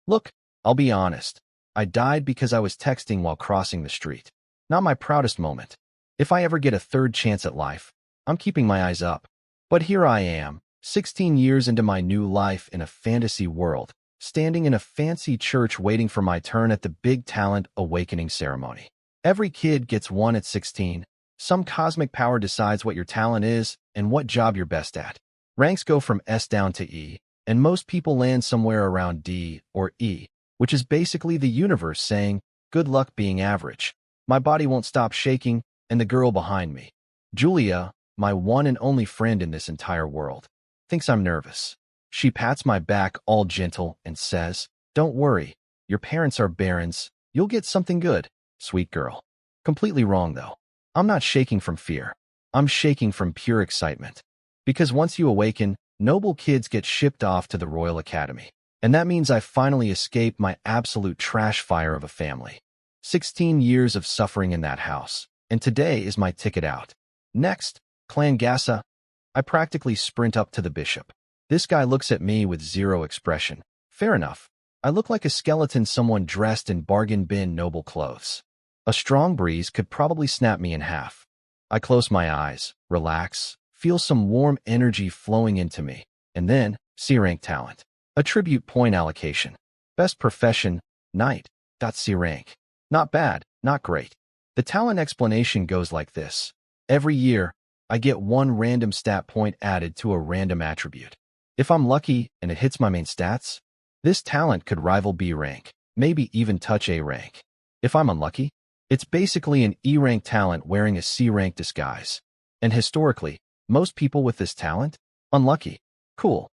Look, I'll be honest. I died because I was texting while crossing the street. Not my proudest moment. If I ever get a third chance at life, I'm keeping my eyes up. But here I am, 16 years into my new life in a fantasy world, standing in a fancy church waiting for my turn at the big talent awakening ceremony. Every kid gets one at 16. Some cosmic power decides what your talent is and what job you're best at. Ranks go from S down to E, and most people land somewhere around D or E, which is basically the universe saying, good luck being average. My body won't stop shaking, and the girl behind me, Julia, my one and only friend in this entire world, thinks I'm nervous. She pats my back all gentle and says, "Don't worry, your parents are barons. You'll get something good, sweet girl." Completely wrong, though. I'm not shaking from fear. I'm shaking from pure excitement. Because once you awaken, noble kids get shipped off to the Royal Academy. And that means I finally escaped my absolute trash fire of a family. 16 years of suffering in that house. And today is my ticket out. Next, Clan Gasa. I practically sprint up to the bishop. This guy looks at me with zero expression. Fair enough. I look like a skeleton someone dressed in bargain bin noble clothes. A strong breeze could probably snap me in half. I close my eyes, relax, feel some warm energy flowing into me, and then, C-rank talent. Attribute point allocation. Best profession, knight. C-rank. Not bad, not great. The talent explanation goes like this. Every year, I get one random stat point added to a random attribute. If I'm lucky and it hits my main stats, this talent could rival B rank, maybe even touch A rank. If I'm unlucky, it's basically an E rank talent wearing a C rank disguise. And historically, most people with this talent, unlucky. Cool.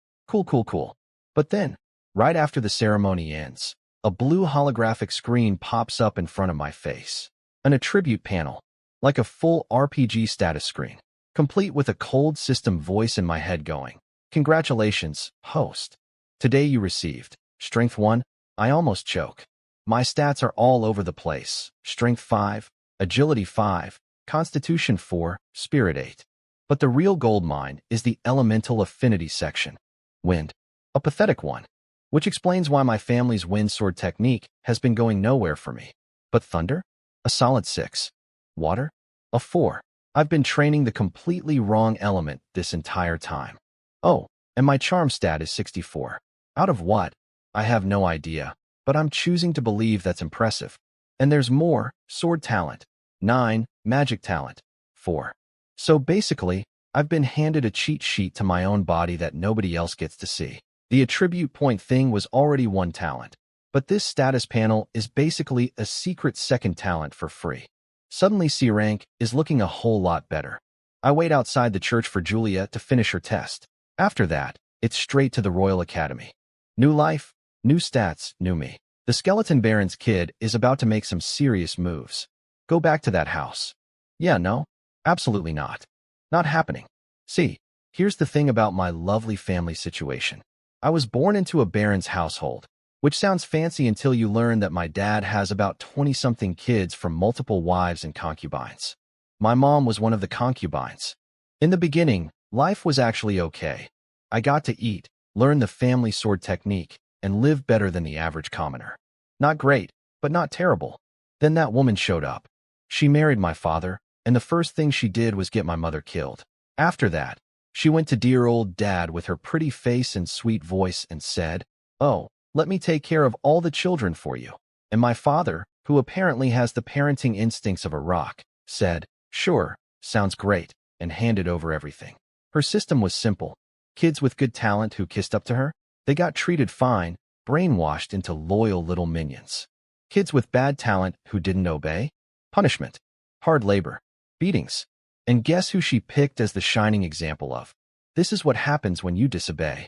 But then, right after the ceremony ends, a blue holographic screen pops up in front of my face. An attribute panel, like a full RPG status screen, complete with a cold system voice in my head going, "Congratulations, host. Today you received Strength 1, I almost choke. My stats are all over the place. Strength 5, Agility 5, Constitution 4, Spirit 8. But the real gold mine is the elemental affinity section. Wind, a pathetic one, which explains why my family's wind sword technique has been going nowhere for me. But thunder? A solid 6. Water? A 4. I've been training the completely wrong element this entire time. Oh, and my charm stat is 64. Out of what? I have no idea, but I'm choosing to believe that's impressive. And there's more: sword talent, 9, magic talent, 4. So basically, I've been handed a cheat sheet to my own body that nobody else gets to see. The attribute point thing was already one talent, but this status panel is basically a secret second talent for free. Suddenly C rank is looking a whole lot better. I wait outside the church for Julia to finish her test. After that, it's straight to the Royal Academy. New life, new stats, new me. The Skeleton Baron's kid is about to make some serious moves. Go back to that house. Yeah, no, absolutely not. Not happening. See, here's the thing about my lovely family situation. I was born into a baron's household, which sounds fancy until you learn that my dad has about 20-something kids from multiple wives and concubines. My mom was one of the concubines. In the beginning, life was actually okay. I got to eat, learn the family sword technique, and live better than the average commoner. Not great, but not terrible. Then that woman showed up. She married my father, and the first thing she did was get my mother killed. After that, she went to dear old dad with her pretty face and sweet voice and said, "Oh, let me take care of all the children for you." And my father, who apparently has the parenting instincts of a rock, said, "Sure, sounds great," and handed over everything. Her system was simple. Kids with good talent who kissed up to her, they got treated fine, brainwashed into loyal little minions. Kids with bad talent who didn't obey, punishment, hard labor, beatings. And guess who she picked as the shining example of? This is what happens when you disobey.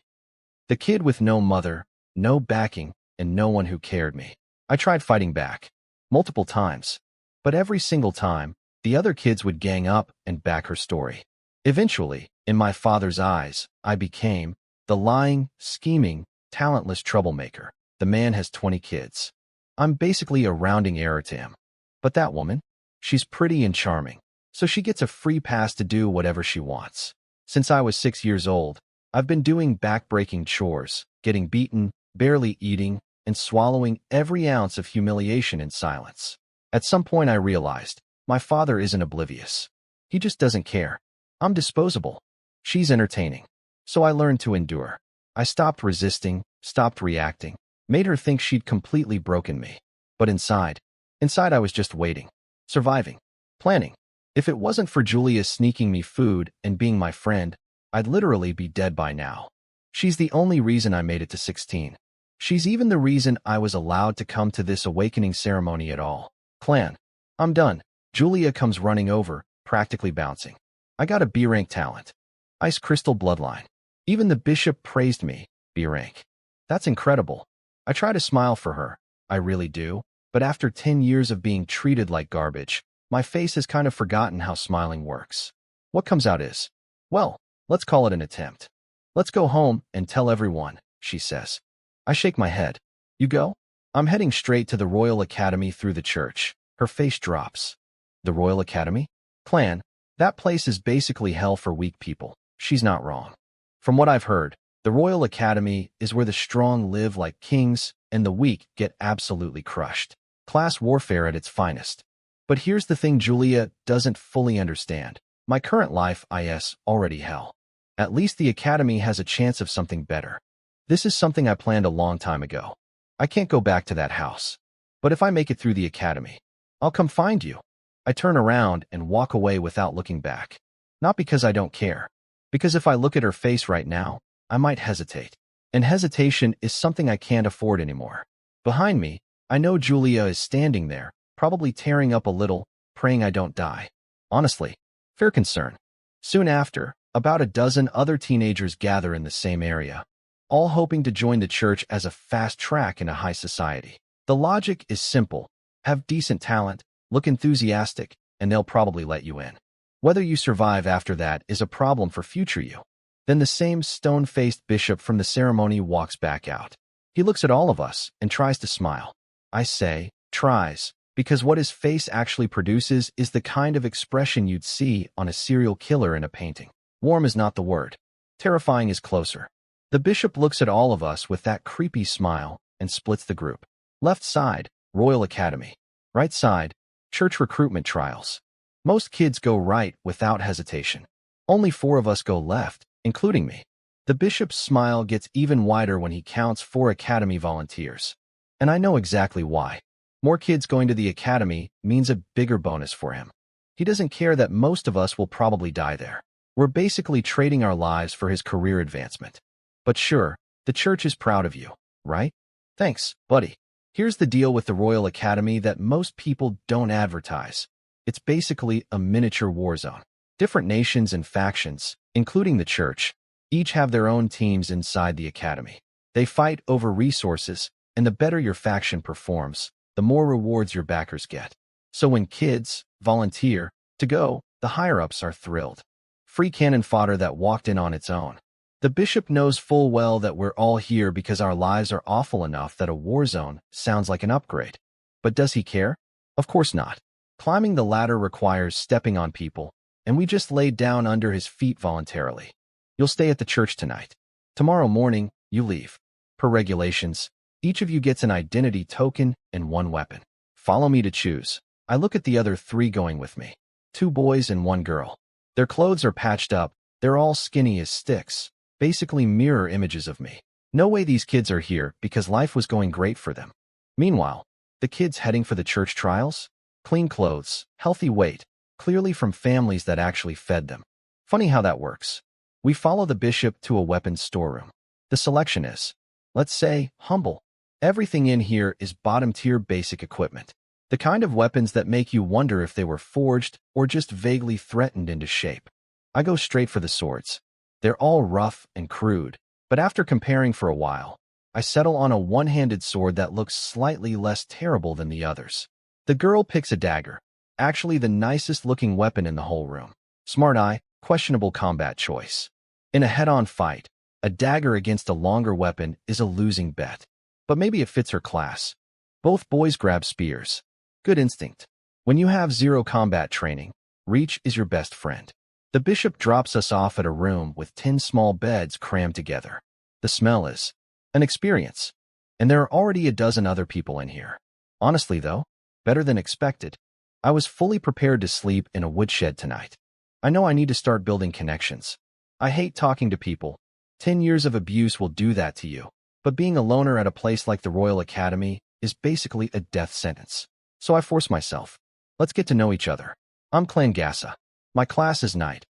The kid with no mother, no backing, and no one who cared me. I tried fighting back, multiple times, but every single time, the other kids would gang up and back her story. Eventually, in my father's eyes, I became the lying, scheming, talentless troublemaker. The man has 20 kids. I'm basically a rounding error to him. But that woman? She's pretty and charming, so she gets a free pass to do whatever she wants. Since I was 6 years old, I've been doing back-breaking chores, getting beaten, barely eating, and swallowing every ounce of humiliation in silence. At some point I realized, my father isn't oblivious. He just doesn't care. I'm disposable. She's entertaining. So I learned to endure. I stopped resisting, stopped reacting, made her think she'd completely broken me. But inside I was just waiting, surviving, planning. If it wasn't for Julia sneaking me food and being my friend, I'd literally be dead by now. She's the only reason I made it to 16. She's even the reason I was allowed to come to this awakening ceremony at all. Clan. I'm done. Julia comes running over, practically bouncing. I got a B-rank talent. Ice Crystal Bloodline. Even the bishop praised me, B-rank. That's incredible. I try to smile for her. I really do. But after 10 years of being treated like garbage, my face has kind of forgotten how smiling works. What comes out is, well, let's call it an attempt. Let's go home and tell everyone, she says. I shake my head. You go? I'm heading straight to the Royal Academy through the church. Her face drops. The Royal Academy? Clan, that place is basically hell for weak people. She's not wrong. From what I've heard, the Royal Academy is where the strong live like kings and the weak get absolutely crushed. Class warfare at its finest. But here's the thing Julia doesn't fully understand. My current life is already hell. At least the Academy has a chance of something better. This is something I planned a long time ago. I can't go back to that house. But if I make it through the Academy, I'll come find you. I turn around and walk away without looking back. Not because I don't care. Because if I look at her face right now, I might hesitate. And hesitation is something I can't afford anymore. Behind me, I know Julia is standing there, probably tearing up a little, praying I don't die. Honestly, fair concern. Soon after, about a dozen other teenagers gather in the same area, all hoping to join the church as a fast track in a high society. The logic is simple. Have decent talent, look enthusiastic, and they'll probably let you in. Whether you survive after that is a problem for future you. Then the same stone-faced bishop from the ceremony walks back out. He looks at all of us and tries to smile. I say, tries, because what his face actually produces is the kind of expression you'd see on a serial killer in a painting. Warm is not the word. Terrifying is closer. The bishop looks at all of us with that creepy smile and splits the group. Left side, Royal Academy. Right side, church recruitment trials. Most kids go right without hesitation. Only 4 of us go left, including me. The bishop's smile gets even wider when he counts 4 Academy volunteers. And I know exactly why. More kids going to the Academy means a bigger bonus for him. He doesn't care that most of us will probably die there. We're basically trading our lives for his career advancement. But sure, the church is proud of you, right? Thanks, buddy. Here's the deal with the Royal Academy that most people don't advertise. It's basically a miniature war zone. Different nations and factions, including the church, each have their own teams inside the Academy. They fight over resources, and the better your faction performs, the more rewards your backers get. So when kids volunteer to go, the higher-ups are thrilled. Free cannon fodder that walked in on its own. The bishop knows full well that we're all here because our lives are awful enough that a war zone sounds like an upgrade. But does he care? Of course not. Climbing the ladder requires stepping on people, and we just laid down under his feet voluntarily. You'll stay at the church tonight. Tomorrow morning, you leave. Per regulations, each of you gets an identity token and 1 weapon. Follow me to choose. I look at the other 3 going with me. 2 boys and 1 girl. Their clothes are patched up. They're all skinny as sticks, basically mirror images of me. No way these kids are here because life was going great for them. Meanwhile, the kids heading for the church trials? Clean clothes, healthy weight, clearly from families that actually fed them. Funny how that works. We follow the bishop to a weapons storeroom. The selection is, let's say, humble. Everything in here is bottom-tier basic equipment. The kind of weapons that make you wonder if they were forged or just vaguely threatened into shape. I go straight for the swords. They're all rough and crude, but after comparing for a while, I settle on a one-handed sword that looks slightly less terrible than the others. The girl picks a dagger, actually the nicest-looking weapon in the whole room. Smart eye, questionable combat choice. In a head-on fight, a dagger against a longer weapon is a losing bet. But maybe it fits her class. Both boys grab spears. Good instinct. When you have 0 combat training, reach is your best friend. The bishop drops us off at a room with 10 small beds crammed together. The smell is an experience. And there are already a dozen other people in here. Honestly, though, better than expected. I was fully prepared to sleep in a woodshed tonight. I know I need to start building connections. I hate talking to people. 10 years of abuse will do that to you. But being a loner at a place like the Royal Academy is basically a death sentence. So I force myself. Let's get to know each other. I'm Clan Gasa. My class is Knight.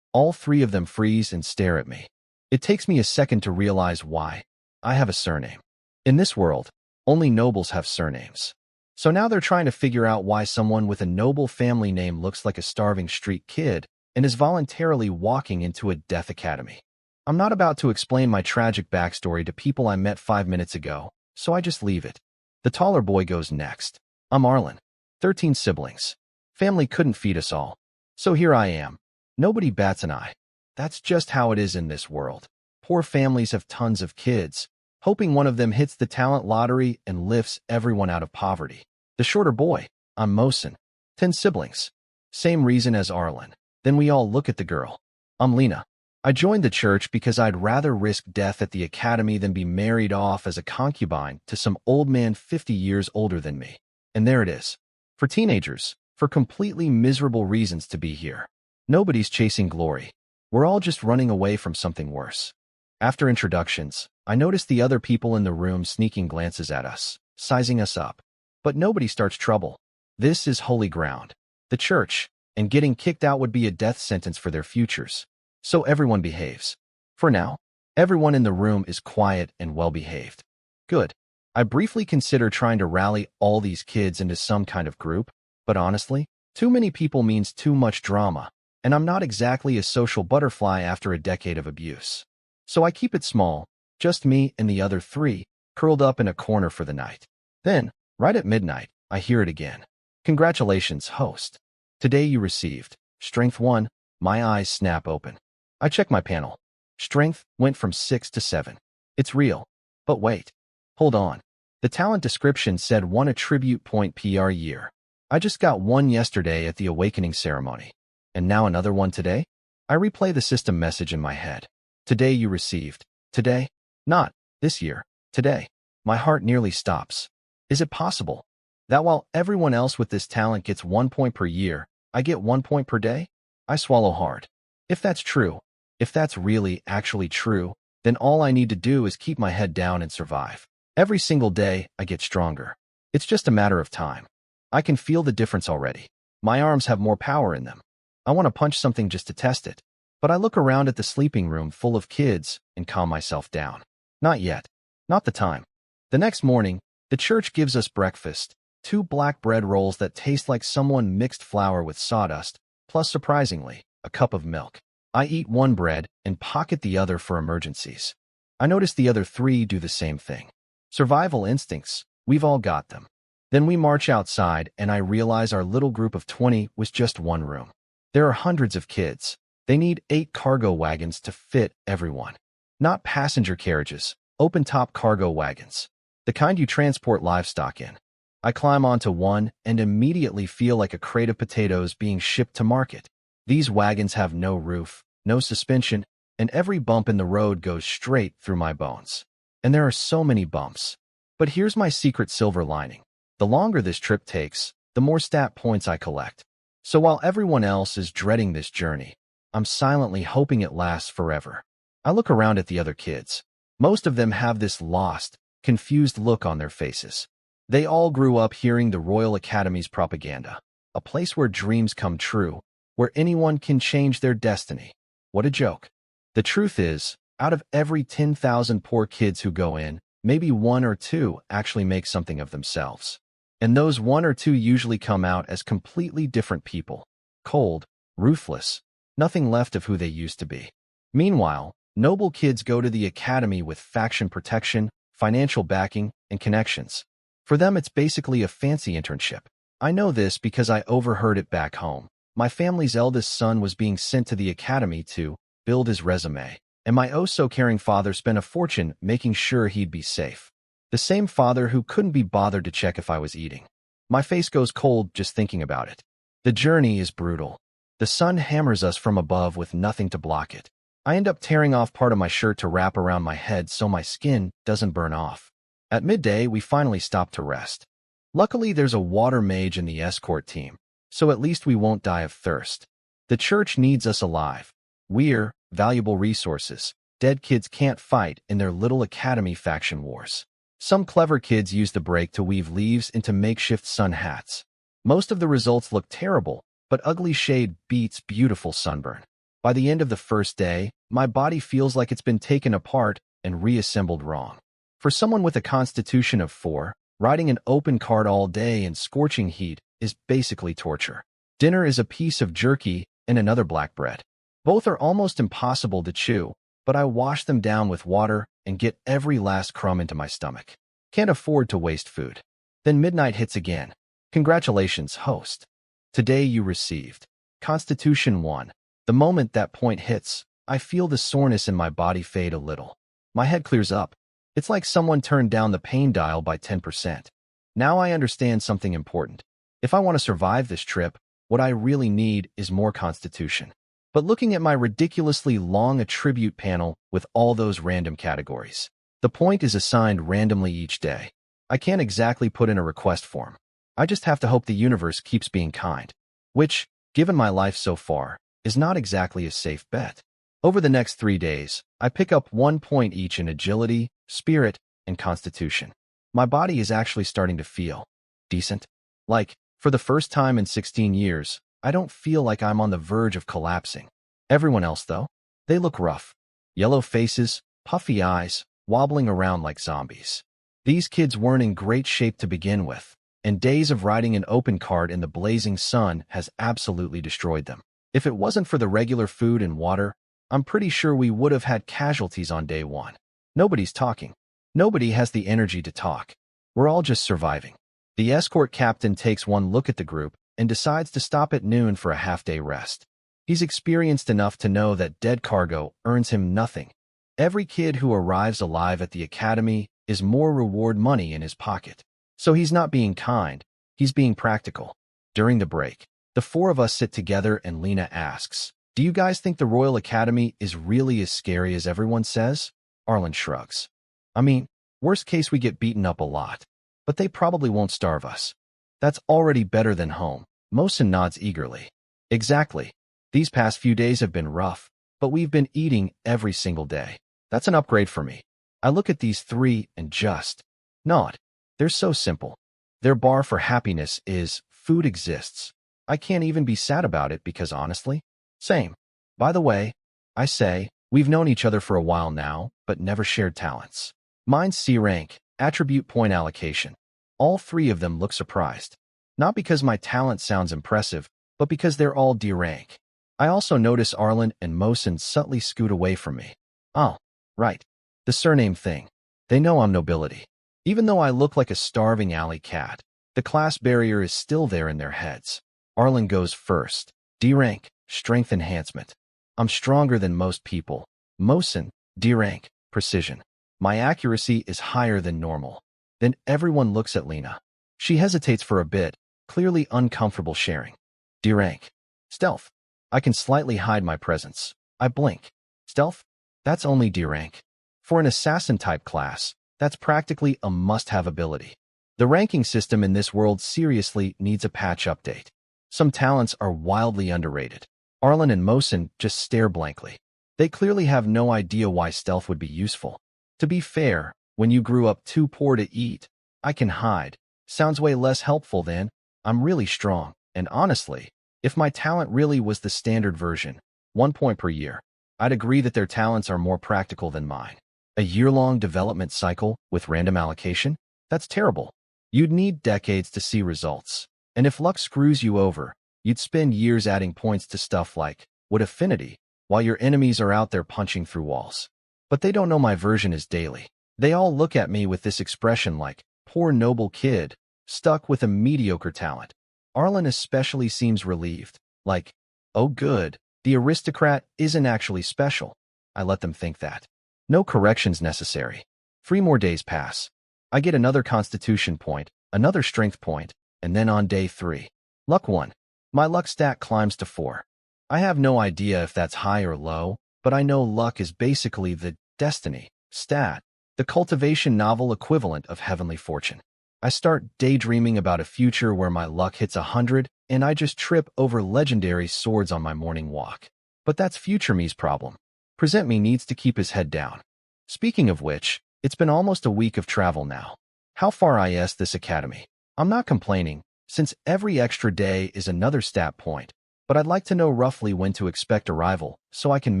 All three of them freeze and stare at me. It takes me a second to realize why. I have a surname. In this world, only nobles have surnames. So now they're trying to figure out why someone with a noble family name looks like a starving street kid and is voluntarily walking into a death academy. I'm not about to explain my tragic backstory to people I met 5 minutes ago, so I just leave it. The taller boy goes next. I'm Arlen. 13 siblings. Family couldn't feed us all. So here I am. Nobody bats an eye. That's just how it is in this world. Poor families have tons of kids, hoping one of them hits the talent lottery and lifts everyone out of poverty. The shorter boy. I'm Mosin. 10 siblings. Same reason as Arlen. Then we all look at the girl. I'm Lena. I joined the church because I'd rather risk death at the academy than be married off as a concubine to some old man 50 years older than me. And there it is. For teenagers, for completely miserable reasons to be here. Nobody's chasing glory. We're all just running away from something worse. After introductions, I notice the other people in the room sneaking glances at us, sizing us up. But nobody starts trouble. This is holy ground. The church, and getting kicked out would be a death sentence for their futures. So everyone behaves. For now, everyone in the room is quiet and well-behaved. Good. I briefly consider trying to rally all these kids into some kind of group, but honestly, too many people means too much drama, and I'm not exactly a social butterfly after a decade of abuse. So I keep it small, just me and the other three, curled up in a corner for the night. Then, right at midnight, I hear it again. Congratulations, host. Today you received Strength 1. My eyes snap open. I check my panel. Strength went from 6 to 7. It's real. But wait. Hold on. The talent description said 1 attribute point per year. I just got 1 yesterday at the awakening ceremony. And now another 1 today? I replay the system message in my head. Today you received. Today? Not this year. Today. My heart nearly stops. Is it possible that while everyone else with this talent gets 1 point per year, I get 1 point per day? I swallow hard. If that's true, if that's really actually true, then all I need to do is keep my head down and survive. Every single day, I get stronger. It's just a matter of time. I can feel the difference already. My arms have more power in them. I want to punch something just to test it. But I look around at the sleeping room full of kids and calm myself down. Not yet. Not the time. The next morning, the church gives us breakfast, 2 black bread rolls that taste like someone mixed flour with sawdust, plus surprisingly, a cup of milk. I eat 1 bread and pocket the other for emergencies. I notice the other 3 do the same thing. Survival instincts, we've all got them. Then we march outside and I realize our little group of 20 was just 1 room. There are hundreds of kids. They need 8 cargo wagons to fit everyone. Not passenger carriages, open-top cargo wagons. The kind you transport livestock in. I climb onto one and immediately feel like a crate of potatoes being shipped to market. These wagons have no roof, no suspension, and every bump in the road goes straight through my bones. And there are so many bumps. But here's my secret silver lining. The longer this trip takes, the more stat points I collect. So while everyone else is dreading this journey, I'm silently hoping it lasts forever. I look around at the other kids. Most of them have this lost, confused look on their faces. They all grew up hearing the Royal Academy's propaganda, a place where dreams come true, where anyone can change their destiny. What a joke. The truth is, out of every 10,000 poor kids who go in, maybe 1 or 2 actually make something of themselves. And those 1 or 2 usually come out as completely different people. Cold, ruthless, nothing left of who they used to be. Meanwhile, noble kids go to the academy with faction protection, financial backing, and connections. For them, it's basically a fancy internship. I know this because I overheard it back home. My family's eldest son was being sent to the academy to build his resume, and my oh-so-caring father spent a fortune making sure he'd be safe. The same father who couldn't be bothered to check if I was eating. My face goes cold just thinking about it. The journey is brutal. The sun hammers us from above with nothing to block it. I end up tearing off part of my shirt to wrap around my head so my skin doesn't burn off. At midday, we finally stop to rest. Luckily, there's a water mage in the escort team, so at least we won't die of thirst. The church needs us alive. We're valuable resources. Dead kids can't fight in their little academy faction wars. Some clever kids use the break to weave leaves into makeshift sun hats. Most of the results look terrible, but ugly shade beats beautiful sunburn. By the end of the first day, my body feels like it's been taken apart and reassembled wrong. For someone with a constitution of 4, riding an open cart all day in scorching heat is basically torture. Dinner is a piece of jerky and another black bread. Both are almost impossible to chew, but I wash them down with water and get every last crumb into my stomach. Can't afford to waste food. Then midnight hits again. Congratulations, host. Today you received Constitution 1. The moment that point hits, I feel the soreness in my body fade a little. My head clears up. It's like someone turned down the pain dial by 10%. Now I understand something important. If I want to survive this trip, what I really need is more Constitution. But looking at my ridiculously long attribute panel with all those random categories, the point is assigned randomly each day. I can't exactly put in a request form. I just have to hope the universe keeps being kind, which, given my life so far, is not exactly a safe bet. Over the next 3 days, I pick up 1 point each in agility, spirit, and constitution. My body is actually starting to feel decent. Like, for the first time in 16 years, I don't feel like I'm on the verge of collapsing. Everyone else, though, they look rough. Yellow faces, puffy eyes, wobbling around like zombies. These kids weren't in great shape to begin with, and days of riding an open cart in the blazing sun has absolutely destroyed them. If it wasn't for the regular food and water, I'm pretty sure we would have had casualties on day 1. Nobody's talking. Nobody has the energy to talk. We're all just surviving. The escort captain takes one look at the group and decides to stop at noon for a half-day rest. He's experienced enough to know that dead cargo earns him nothing. Every kid who arrives alive at the academy is more reward money in his pocket. So he's not being kind, he's being practical. During the break, the 4 of us sit together and Lena asks, "Do you guys think the Royal Academy is really as scary as everyone says?" Arlen shrugs. "I mean, worst case we get beaten up a lot, but they probably won't starve us. That's already better than home." Mosin nods eagerly. "Exactly. These past few days have been rough, but we've been eating every single day. That's an upgrade for me." I look at these 3 and just nod. They're so simple. Their bar for happiness is food exists. I can't even be sad about it because honestly, same. By the way, I say, we've known each other for a while now, but never shared talents. Mine's C rank, attribute point allocation. All 3 of them look surprised. Not because my talent sounds impressive, but because they're all D rank. I also notice Arlen and Mosin subtly scoot away from me. Oh, right. The surname thing. They know I'm nobility. Even though I look like a starving alley cat, the class barrier is still there in their heads. Arlen goes first. D rank, strength enhancement. I'm stronger than most people. Mosin, D rank, precision. My accuracy is higher than normal. Then everyone looks at Lena. She hesitates for a bit, clearly uncomfortable sharing. D rank, stealth. I can slightly hide my presence. I blink. Stealth? That's only D rank. For an assassin-type class, that's practically a must-have ability. The ranking system in this world seriously needs a patch update. Some talents are wildly underrated. Arlen and Mosin just stare blankly. They clearly have no idea why stealth would be useful. To be fair, when you grew up too poor to eat, I can hide. Sounds way less helpful than, I'm really strong, and honestly, if my talent really was the standard version, 1 point per year, I'd agree that their talents are more practical than mine. A year-long development cycle with random allocation? That's terrible. You'd need decades to see results. And if luck screws you over, you'd spend years adding points to stuff like wood affinity, while your enemies are out there punching through walls. But they don't know my version is daily. They all look at me with this expression like, poor noble kid, stuck with a mediocre talent. Arlen especially seems relieved, like, oh good, the aristocrat isn't actually special. I let them think that. No corrections necessary. 3 more days pass. I get another constitution point, another strength point, and then on day 3. Luck 1. My luck stat climbs to 4. I have no idea if that's high or low, but I know luck is basically the destiny stat. the cultivation novel equivalent of heavenly fortune. I start daydreaming about a future where my luck hits 100 and I just trip over legendary swords on my morning walk. But that's future me's problem. Present me needs to keep his head down. Speaking of which, it's been almost a week of travel now. How far is this academy? I'm not complaining, since every extra day is another stat point, but I'd like to know roughly when to expect arrival so I can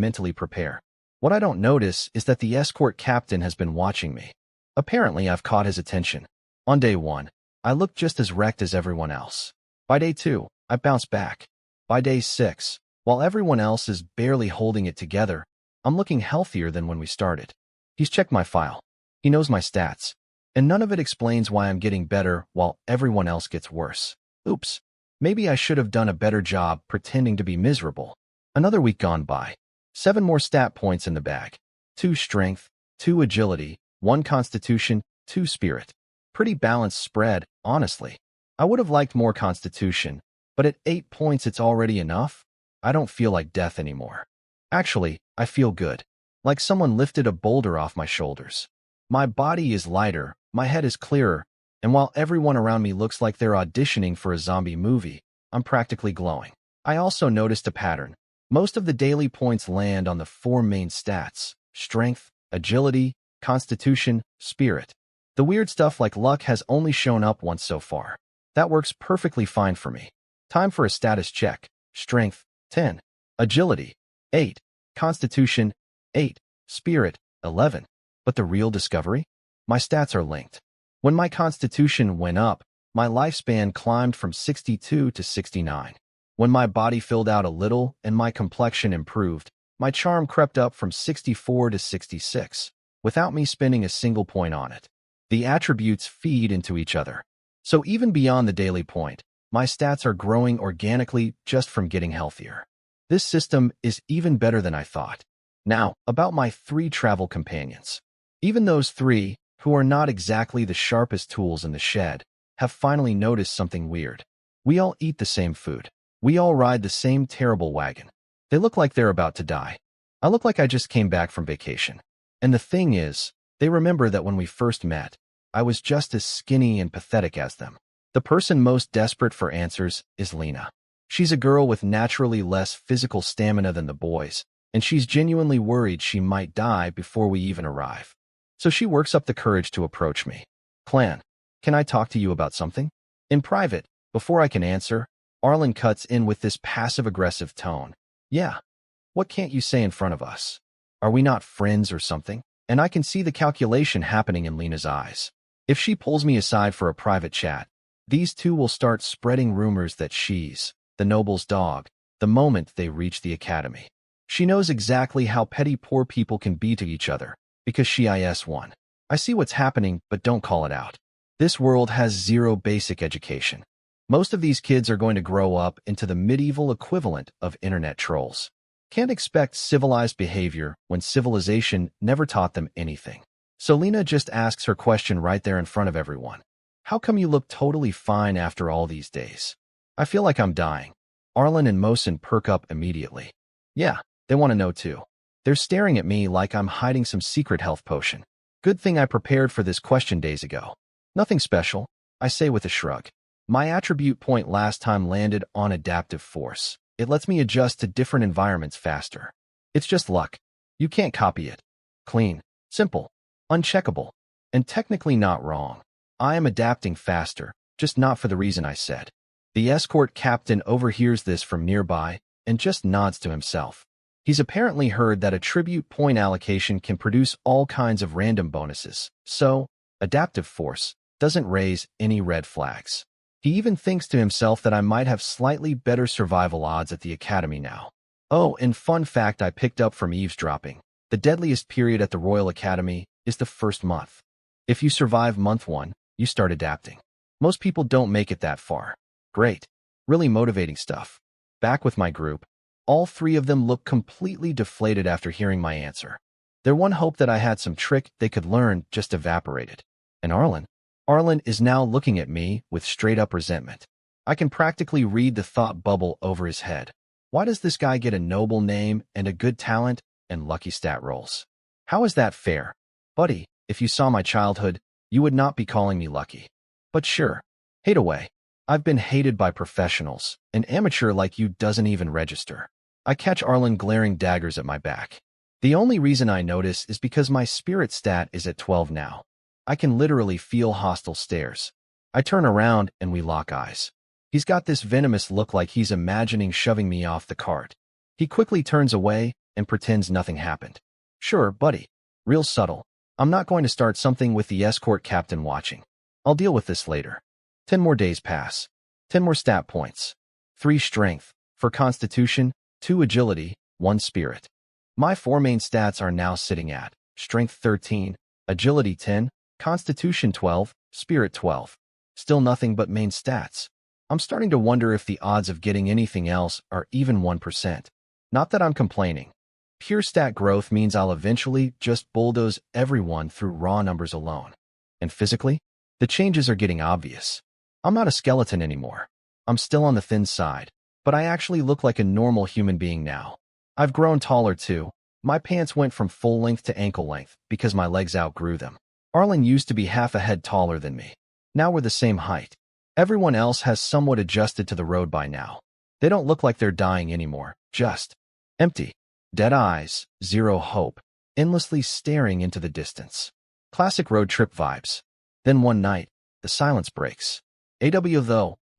mentally prepare. What I don't notice is that the escort captain has been watching me. Apparently, I've caught his attention. On day 1, I look just as wrecked as everyone else. By day 2, I bounce back. By day 6, while everyone else is barely holding it together, I'm looking healthier than when we started. He's checked my file. He knows my stats. And none of it explains why I'm getting better while everyone else gets worse. Oops. Maybe I should have done a better job pretending to be miserable. Another week gone by. 7 more stat points in the bag. 2 strength, 2 agility, 1 constitution, 2 spirit. Pretty balanced spread, honestly. I would have liked more constitution, but at 8 points it's already enough. I don't feel like death anymore. Actually, I feel good. Like someone lifted a boulder off my shoulders. My body is lighter, my head is clearer, and while everyone around me looks like they're auditioning for a zombie movie, I'm practically glowing. I also noticed a pattern. Most of the daily points land on the 4 main stats: strength, agility, constitution, spirit. The weird stuff like luck has only shown up once so far. That works perfectly fine for me. Time for a status check. Strength, 10. Agility, 8. Constitution, 8. Spirit, 11. But the real discovery? My stats are linked. When my constitution went up, my lifespan climbed from 62 to 69. When my body filled out a little and my complexion improved, my charm crept up from 64 to 66, without me spending a single point on it. The attributes feed into each other. So even beyond the daily point, my stats are growing organically just from getting healthier. This system is even better than I thought. Now, about my 3 travel companions. Even those 3, who are not exactly the sharpest tools in the shed, have finally noticed something weird. We all eat the same food. We all ride the same terrible wagon. They look like they're about to die. I look like I just came back from vacation. And the thing is, they remember that when we first met, I was just as skinny and pathetic as them. The person most desperate for answers is Lena. She's a girl with naturally less physical stamina than the boys, and she's genuinely worried she might die before we even arrive. So she works up the courage to approach me. "Clan, can I talk to you about something?" In private, before I can answer, Arlen cuts in with this passive-aggressive tone. "Yeah. What can't you say in front of us? Are we not friends or something?" And I can see the calculation happening in Lena's eyes. If she pulls me aside for a private chat, these two will start spreading rumors that she's the noble's dog the moment they reach the academy. She knows exactly how petty poor people can be to each other, because she is one. I see what's happening, but don't call it out. This world has zero basic education. Most of these kids are going to grow up into the medieval equivalent of internet trolls. Can't expect civilized behavior when civilization never taught them anything. So Lena just asks her question right there in front of everyone. "How come you look totally fine after all these days?" I feel like I'm dying. Arlen and Mosin perk up immediately. Yeah, they want to know too. They're staring at me like I'm hiding some secret health potion. Good thing I prepared for this question days ago. Nothing special, I say with a shrug. My attribute point last time landed on adaptive force. It lets me adjust to different environments faster. It's just luck. You can't copy it. Clean, simple, uncheckable, and technically not wrong. I am adapting faster, just not for the reason I said. The escort captain overhears this from nearby and just nods to himself. He's apparently heard that attribute point allocation can produce all kinds of random bonuses, so adaptive force doesn't raise any red flags. He even thinks to himself that I might have slightly better survival odds at the academy now. Oh, and fun fact I picked up from eavesdropping. The deadliest period at the Royal Academy is the first month. If you survive month 1, you start adapting. Most people don't make it that far. Great. Really motivating stuff. Back with my group, all 3 of them look completely deflated after hearing my answer. Their one hope that I had some trick they could learn just evaporated. And Arlen is now looking at me with straight-up resentment. I can practically read the thought bubble over his head. Why does this guy get a noble name and a good talent and lucky stat rolls? How is that fair? Buddy, If you saw my childhood, you would not be calling me lucky. But sure, hate away. I've been hated by professionals. An amateur like you doesn't even register. I catch Arlen glaring daggers at my back. The only reason I notice is because my spirit stat is at 12 now. I can literally feel hostile stares. I turn around and we lock eyes. He's got this venomous look like he's imagining shoving me off the cart. He quickly turns away and pretends nothing happened. Sure, buddy. Real subtle. I'm not going to start something with the escort captain watching. I'll deal with this later. 10 more days pass. 10 more stat points. 3 strength. For constitution, 2 agility, 1 spirit. My 4 main stats are now sitting at strength 13, agility 10, constitution 12, spirit 12. Still nothing but main stats. I'm starting to wonder if the odds of getting anything else are even 1%. Not that I'm complaining. Pure stat growth means I'll eventually just bulldoze everyone through raw numbers alone. And physically, the changes are getting obvious. I'm not a skeleton anymore. I'm still on the thin side, but I actually look like a normal human being now. I've grown taller too. My pants went from full length to ankle length because my legs outgrew them. Arlen used to be half a head taller than me. Now we're the same height. Everyone else has somewhat adjusted to the road by now. They don't look like they're dying anymore, just empty. Dead eyes, zero hope, endlessly staring into the distance. Classic road trip vibes. Then one night, the silence breaks. A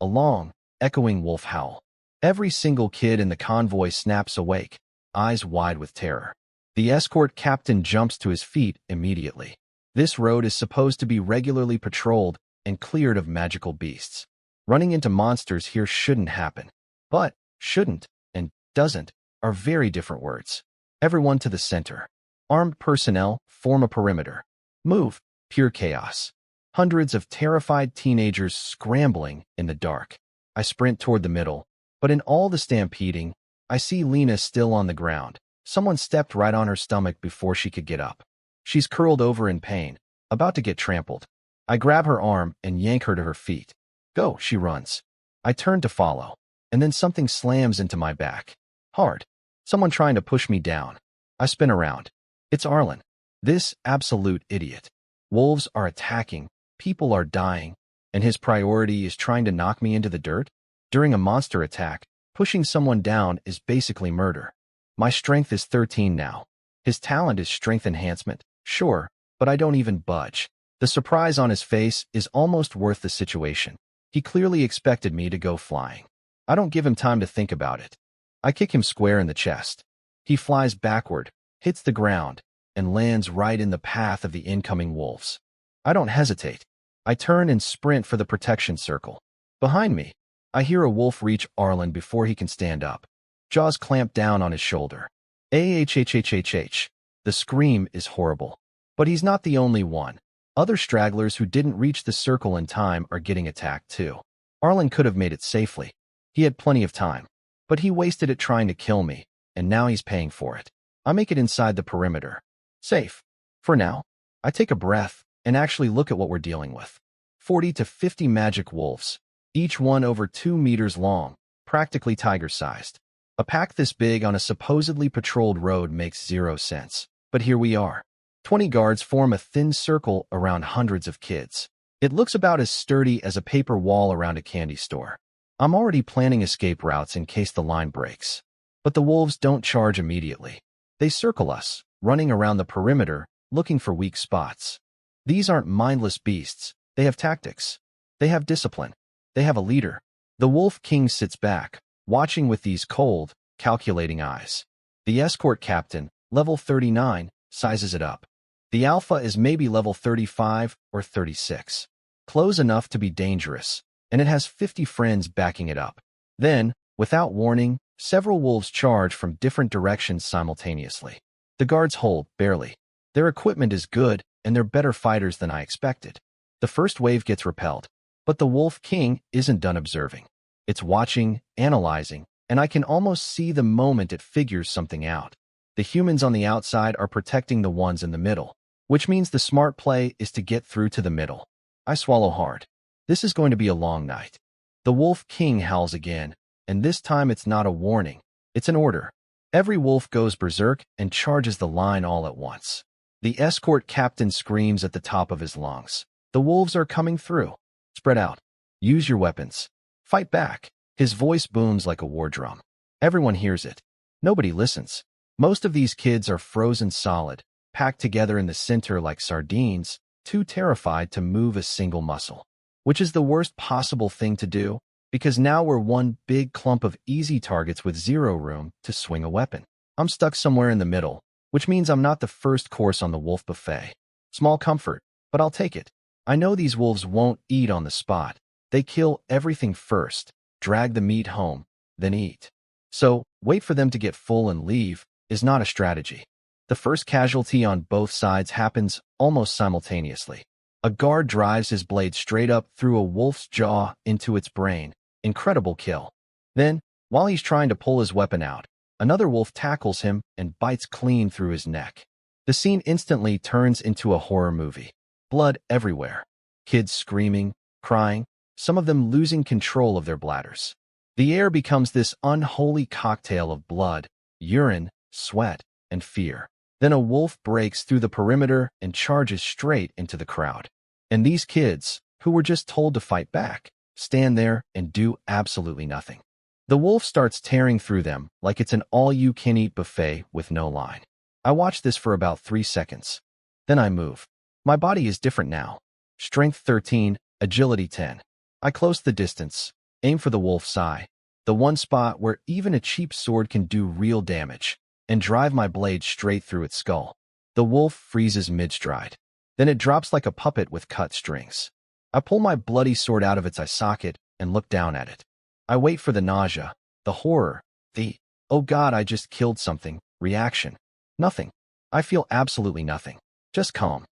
long, echoing wolf howl. Every single kid in the convoy snaps awake, eyes wide with terror. The escort captain jumps to his feet immediately. This road is supposed to be regularly patrolled and cleared of magical beasts. Running into monsters here shouldn't happen. But shouldn't and doesn't are very different words. Everyone to the center. Armed personnel form a perimeter. Move, pure chaos. Hundreds of terrified teenagers scrambling in the dark. I sprint toward the middle, but in all the stampeding, I see Lena still on the ground. Someone stepped right on her stomach before she could get up. She's curled over in pain, about to get trampled. I grab her arm and yank her to her feet. Go, she runs. I turn to follow, and then something slams into my back. Hard. Someone trying to push me down. I spin around. It's Arlen. This absolute idiot. Wolves are attacking, people are dying, and his priority is trying to knock me into the dirt? During a monster attack, pushing someone down is basically murder. My strength is 13 now. His talent is strength enhancement, sure, but I don't even budge. The surprise on his face is almost worth the situation. He clearly expected me to go flying. I don't give him time to think about it. I kick him square in the chest. He flies backward, hits the ground, and lands right in the path of the incoming wolves. I don't hesitate. I turn and sprint for the protection circle. Behind me, I hear a wolf reach Arlen before he can stand up. Jaws clamp down on his shoulder. Ahhhhhh. The scream is horrible. But he's not the only one. Other stragglers who didn't reach the circle in time are getting attacked too. Arlen could have made it safely. He had plenty of time. But he wasted it trying to kill me, and now he's paying for it. I make it inside the perimeter. Safe. For now. I take a breath and actually look at what we're dealing with. 40 to 50 magic wolves, each one over 2 meters long, practically tiger-sized. A pack this big on a supposedly patrolled road makes zero sense. But here we are. 20 guards form a thin circle around hundreds of kids. It looks about as sturdy as a paper wall around a candy store. I'm already planning escape routes in case the line breaks. But the wolves don't charge immediately. They circle us, running around the perimeter, looking for weak spots. These aren't mindless beasts. They have tactics. They have discipline. They have a leader. The Wolf King sits back, watching with these cold, calculating eyes. The escort captain, level 39, sizes it up. The alpha is maybe level 35 or 36. Close enough to be dangerous, and it has 50 friends backing it up. Then, without warning, several wolves charge from different directions simultaneously. The guards hold, barely. Their equipment is good, and they're better fighters than I expected. The first wave gets repelled, but the Wolf King isn't done observing. It's watching, analyzing, and I can almost see the moment it figures something out. The humans on the outside are protecting the ones in the middle, which means the smart play is to get through to the middle. I swallow hard. This is going to be a long night. The Wolf King howls again, and this time it's not a warning, it's an order. Every wolf goes berserk and charges the line all at once. The escort captain screams at the top of his lungs. The wolves are coming through. Spread out. Use your weapons. Fight back. His voice booms like a war drum. Everyone hears it. Nobody listens. Most of these kids are frozen solid, packed together in the center like sardines, too terrified to move a single muscle. Which is the worst possible thing to do, because now we're one big clump of easy targets with zero room to swing a weapon. I'm stuck somewhere in the middle, which means I'm not the first course on the wolf buffet. Small comfort, but I'll take it. I know these wolves won't eat on the spot. They kill everything first, drag the meat home, then eat. So, wait for them to get full and leave is not a strategy. The first casualty on both sides happens almost simultaneously. A guard drives his blade straight up through a wolf's jaw into its brain. Incredible kill. Then, while he's trying to pull his weapon out, another wolf tackles him and bites clean through his neck. The scene instantly turns into a horror movie. Blood everywhere. Kids screaming, crying, some of them losing control of their bladders. The air becomes this unholy cocktail of blood, urine, sweat, and fear. Then a wolf breaks through the perimeter and charges straight into the crowd. And these kids, who were just told to fight back, stand there and do absolutely nothing. The wolf starts tearing through them like it's an all-you-can-eat buffet with no line. I watch this for about 3 seconds. Then I move. My body is different now. Strength 13, agility 10. I close the distance, aim for the wolf's eye, the one spot where even a cheap sword can do real damage, and drive my blade straight through its skull. The wolf freezes mid-stride. Then it drops like a puppet with cut strings. I pull my bloody sword out of its eye socket and look down at it. I wait for the nausea, the horror, the, oh God, I just killed something, reaction. Nothing. I feel absolutely nothing. Just calm.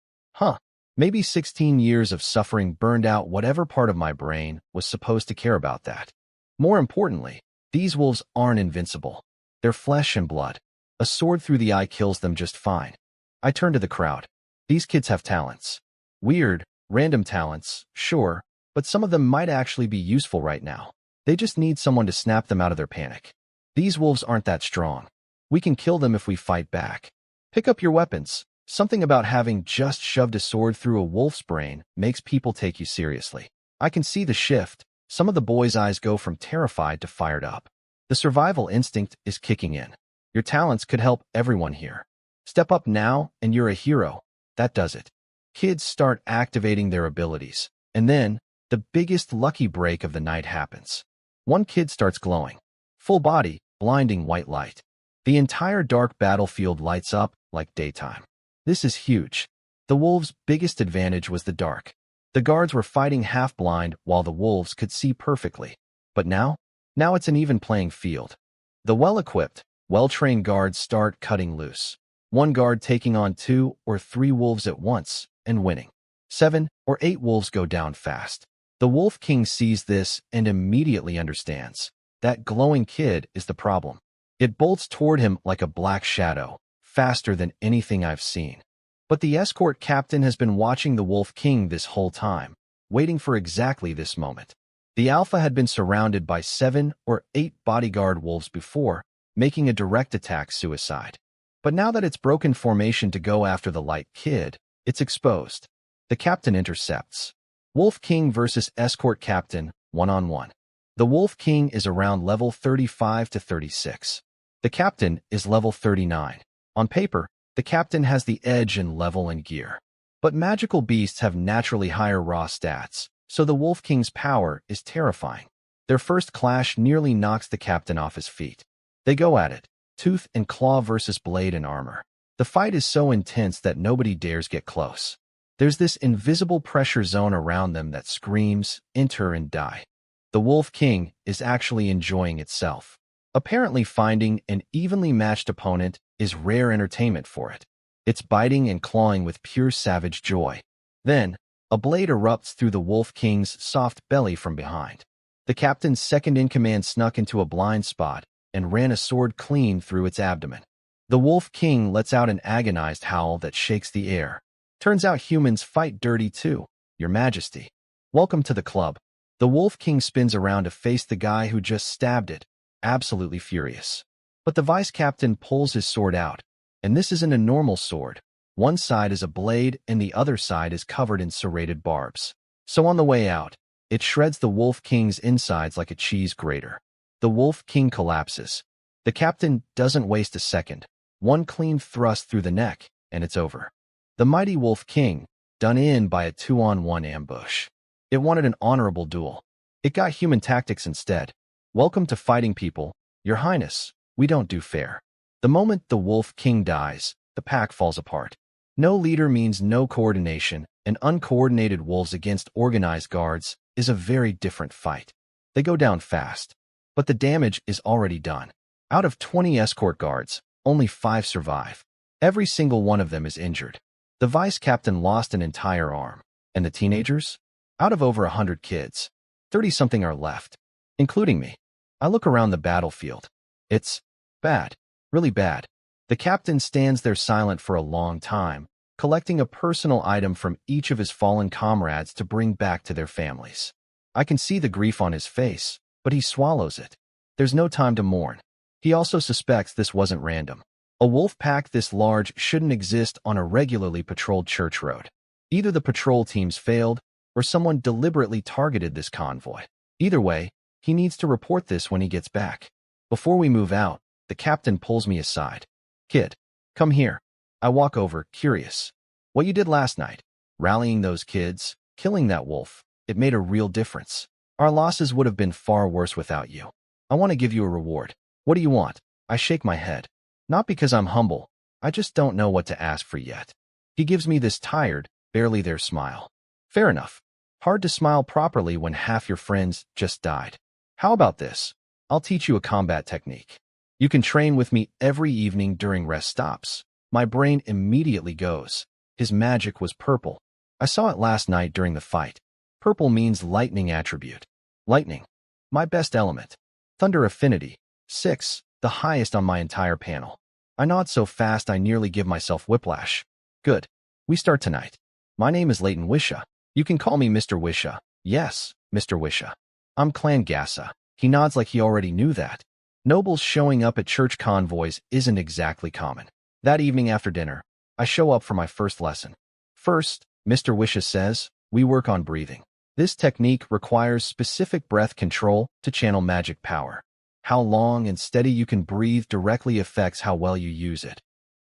Maybe 16 years of suffering burned out whatever part of my brain was supposed to care about that. More importantly, these wolves aren't invincible. They're flesh and blood. A sword through the eye kills them just fine. I turn to the crowd. These kids have talents. Weird, random talents, sure, but some of them might actually be useful right now. They just need someone to snap them out of their panic. These wolves aren't that strong. We can kill them if we fight back. Pick up your weapons. Something about having just shoved a sword through a wolf's brain makes people take you seriously. I can see the shift. Some of the boys' eyes go from terrified to fired up. The survival instinct is kicking in. Your talents could help everyone here. Step up now and you're a hero. That does it. Kids start activating their abilities. And then, the biggest lucky break of the night happens. One kid starts glowing. Full body, blinding white light. The entire dark battlefield lights up like daytime. This is huge. The wolves' biggest advantage was the dark. The guards were fighting half-blind while the wolves could see perfectly. But now it's an even playing field. The well-equipped, well-trained guards start cutting loose. One guard taking on 2 or 3 wolves at once and winning. 7 or 8 wolves go down fast. The Wolf King sees this and immediately understands. That glowing kid is the problem. It bolts toward him like a black shadow, faster than anything I've seen. But the escort captain has been watching the Wolf King this whole time, waiting for exactly this moment. The Alpha had been surrounded by 7 or 8 bodyguard wolves before, making a direct attack suicide. But now that it's broken formation to go after the light kid, it's exposed. The captain intercepts. Wolf King versus escort captain, 1-on-1. The Wolf King is around level 35 to 36. The captain is level 39. On paper, the captain has the edge in level and gear. But magical beasts have naturally higher raw stats, so the Wolf King's power is terrifying. Their first clash nearly knocks the captain off his feet. They go at it, tooth and claw versus blade and armor. The fight is so intense that nobody dares get close. There's this invisible pressure zone around them that screams, enter and die. The Wolf King is actually enjoying itself. Apparently finding an evenly matched opponent is rare entertainment for it. It's biting and clawing with pure savage joy. Then, a blade erupts through the Wolf King's soft belly from behind. The captain's second-in-command snuck into a blind spot and ran a sword clean through its abdomen. The Wolf King lets out an agonized howl that shakes the air. Turns out humans fight dirty too, Your Majesty. Welcome to the club. The Wolf King spins around to face the guy who just stabbed it, absolutely furious. But the vice captain pulls his sword out, and this isn't a normal sword. One side is a blade and the other side is covered in serrated barbs. So on the way out, it shreds the Wolf King's insides like a cheese grater. The Wolf King collapses. The captain doesn't waste a second. One clean thrust through the neck, and it's over. The mighty Wolf King, done in by a 2-on-1 ambush. It wanted an honorable duel. It got human tactics instead. Welcome to fighting people, Your Highness. We don't do fair. The moment the Wolf King dies, the pack falls apart. No leader means no coordination, and uncoordinated wolves against organized guards is a very different fight. They go down fast, but the damage is already done. Out of 20 escort guards, only 5 survive. Every single one of them is injured. The vice captain lost an entire arm. And the teenagers? Out of over 100 kids, 30-something are left, including me. I look around the battlefield. It's bad, really bad. The captain stands there silent for a long time, collecting a personal item from each of his fallen comrades to bring back to their families. I can see the grief on his face, but he swallows it. There's no time to mourn. He also suspects this wasn't random. A wolf pack this large shouldn't exist on a regularly patrolled church road. Either the patrol teams failed, or someone deliberately targeted this convoy. Either way, he needs to report this when he gets back. Before we move out, the captain pulls me aside. Kid, come here. I walk over, curious. What you did last night, rallying those kids, killing that wolf, it made a real difference. Our losses would have been far worse without you. I want to give you a reward. What do you want? I shake my head. Not because I'm humble, I just don't know what to ask for yet. He gives me this tired, barely there smile. Fair enough. Hard to smile properly when half your friends just died. How about this? I'll teach you a combat technique. You can train with me every evening during rest stops. My brain immediately goes. His magic was purple. I saw it last night during the fight. Purple means lightning attribute. Lightning. My best element. Thunder affinity. 6, the highest on my entire panel. I nod so fast I nearly give myself whiplash. Good. We start tonight. My name is Leighton Wisha. You can call me Mr. Wisha. Yes, Mr. Wisha. I'm Clan Gasa. He nods like he already knew that. Nobles showing up at church convoys isn't exactly common. That evening after dinner, I show up for my first lesson. First, Mr. Wisha says, we work on breathing. This technique requires specific breath control to channel magic power. How long and steady you can breathe directly affects how well you use it.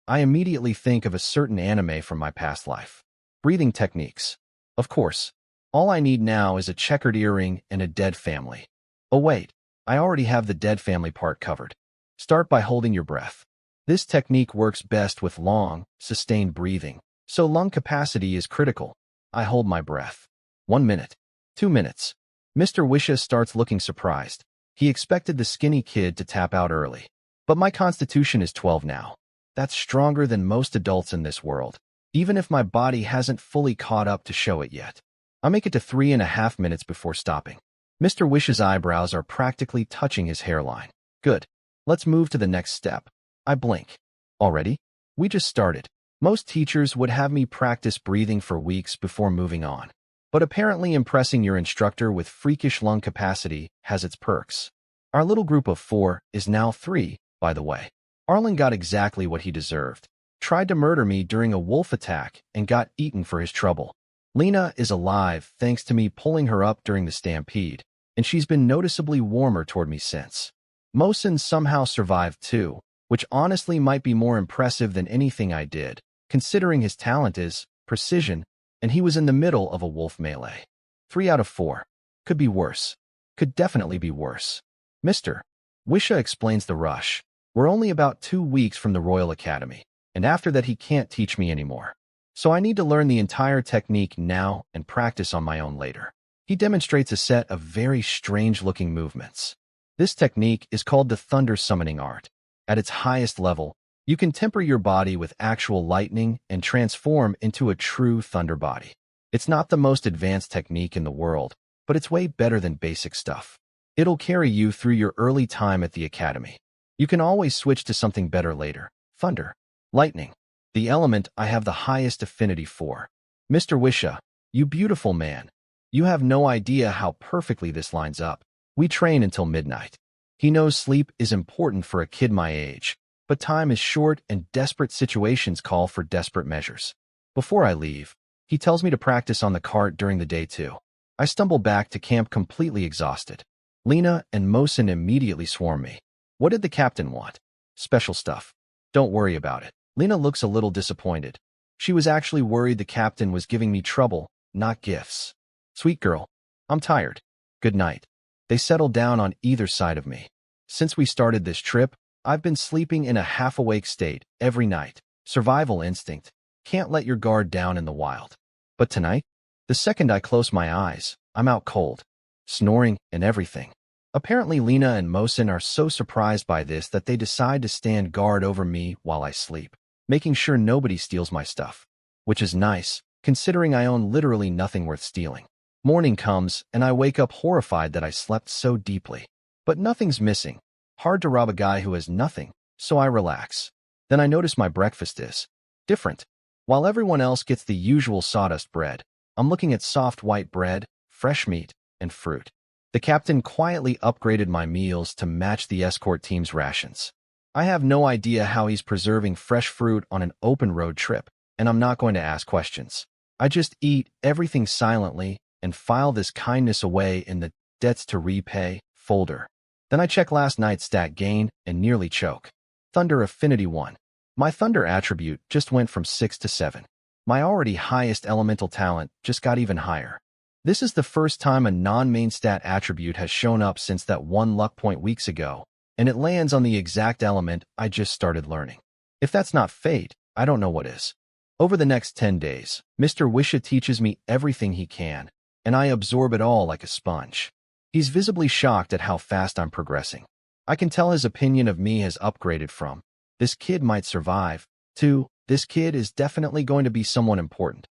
I immediately think of a certain anime from my past life. Breathing techniques. Of course, all I need now is a checkered earring and a dead family. Oh wait, I already have the dead family part covered. Start by holding your breath. This technique works best with long, sustained breathing, so lung capacity is critical. I hold my breath. 1 minute. 2 minutes. Mr. Wisha starts looking surprised. He expected the skinny kid to tap out early. But my constitution is 12 now. That's stronger than most adults in this world, even if my body hasn't fully caught up to show it yet. I make it to 3.5 minutes before stopping. Mr. Wisha's eyebrows are practically touching his hairline. Good. Let's move to the next step. I blink. Already? We just started. Most teachers would have me practice breathing for weeks before moving on. But apparently impressing your instructor with freakish lung capacity has its perks. Our little group of 4 is now 3, by the way. Arlen got exactly what he deserved. Tried to murder me during a wolf attack and got eaten for his trouble. Lena is alive thanks to me pulling her up during the stampede, and she's been noticeably warmer toward me since. Mosin somehow survived too, which honestly might be more impressive than anything I did, considering his talent is precision, and he was in the middle of a wolf melee. 3 out of 4. Could be worse. Could definitely be worse. Mr. Wisha explains the rush. We're only about 2 weeks from the Royal Academy, and after that he can't teach me anymore. So I need to learn the entire technique now and practice on my own later. He demonstrates a set of very strange-looking movements. This technique is called the Thunder Summoning Art. At its highest level, you can temper your body with actual lightning and transform into a true thunder body. It's not the most advanced technique in the world, but it's way better than basic stuff. It'll carry you through your early time at the academy. You can always switch to something better later. Thunder. Lightning. The element I have the highest affinity for. Mr. Wisha, you beautiful man. You have no idea how perfectly this lines up. We train until midnight. He knows sleep is important for a kid my age, But time is short and desperate situations call for desperate measures. Before I leave, he tells me to practice on the cart during the day too. I stumble back to camp completely exhausted. Lena and Mosin immediately swarm me. What did the captain want? Special stuff. Don't worry about it. Lena looks a little disappointed. She was actually worried the captain was giving me trouble, not gifts. Sweet girl. I'm tired. Good night. They settle down on either side of me. Since we started this trip, I've been sleeping in a half-awake state every night. Survival instinct. Can't let your guard down in the wild. But tonight, the second I close my eyes, I'm out cold. Snoring and everything. Apparently Lena and Mosin are so surprised by this that they decide to stand guard over me while I sleep, making sure nobody steals my stuff. Which is nice, considering I own literally nothing worth stealing. Morning comes, and I wake up horrified that I slept so deeply. But nothing's missing. Hard to rob a guy who has nothing, so I relax. Then I notice my breakfast is different. While everyone else gets the usual sawdust bread, I'm looking at soft white bread, fresh meat, and fruit. The captain quietly upgraded my meals to match the escort team's rations. I have no idea how he's preserving fresh fruit on an open road trip, and I'm not going to ask questions. I just eat everything silently and file this kindness away in the debts to repay folder. Then I check last night's stat gain and nearly choke. Thunder Affinity 1. My Thunder attribute just went from 6 to 7. My already highest elemental talent just got even higher. This is the first time a non-main stat attribute has shown up since that one luck point weeks ago, and it lands on the exact element I just started learning. If that's not fate, I don't know what is. Over the next 10 days, Mr. Wisha teaches me everything he can, and I absorb it all like a sponge. He's visibly shocked at how fast I'm progressing. I can tell his opinion of me has upgraded from, "This kid might survive," to, "This kid is definitely going to be someone important."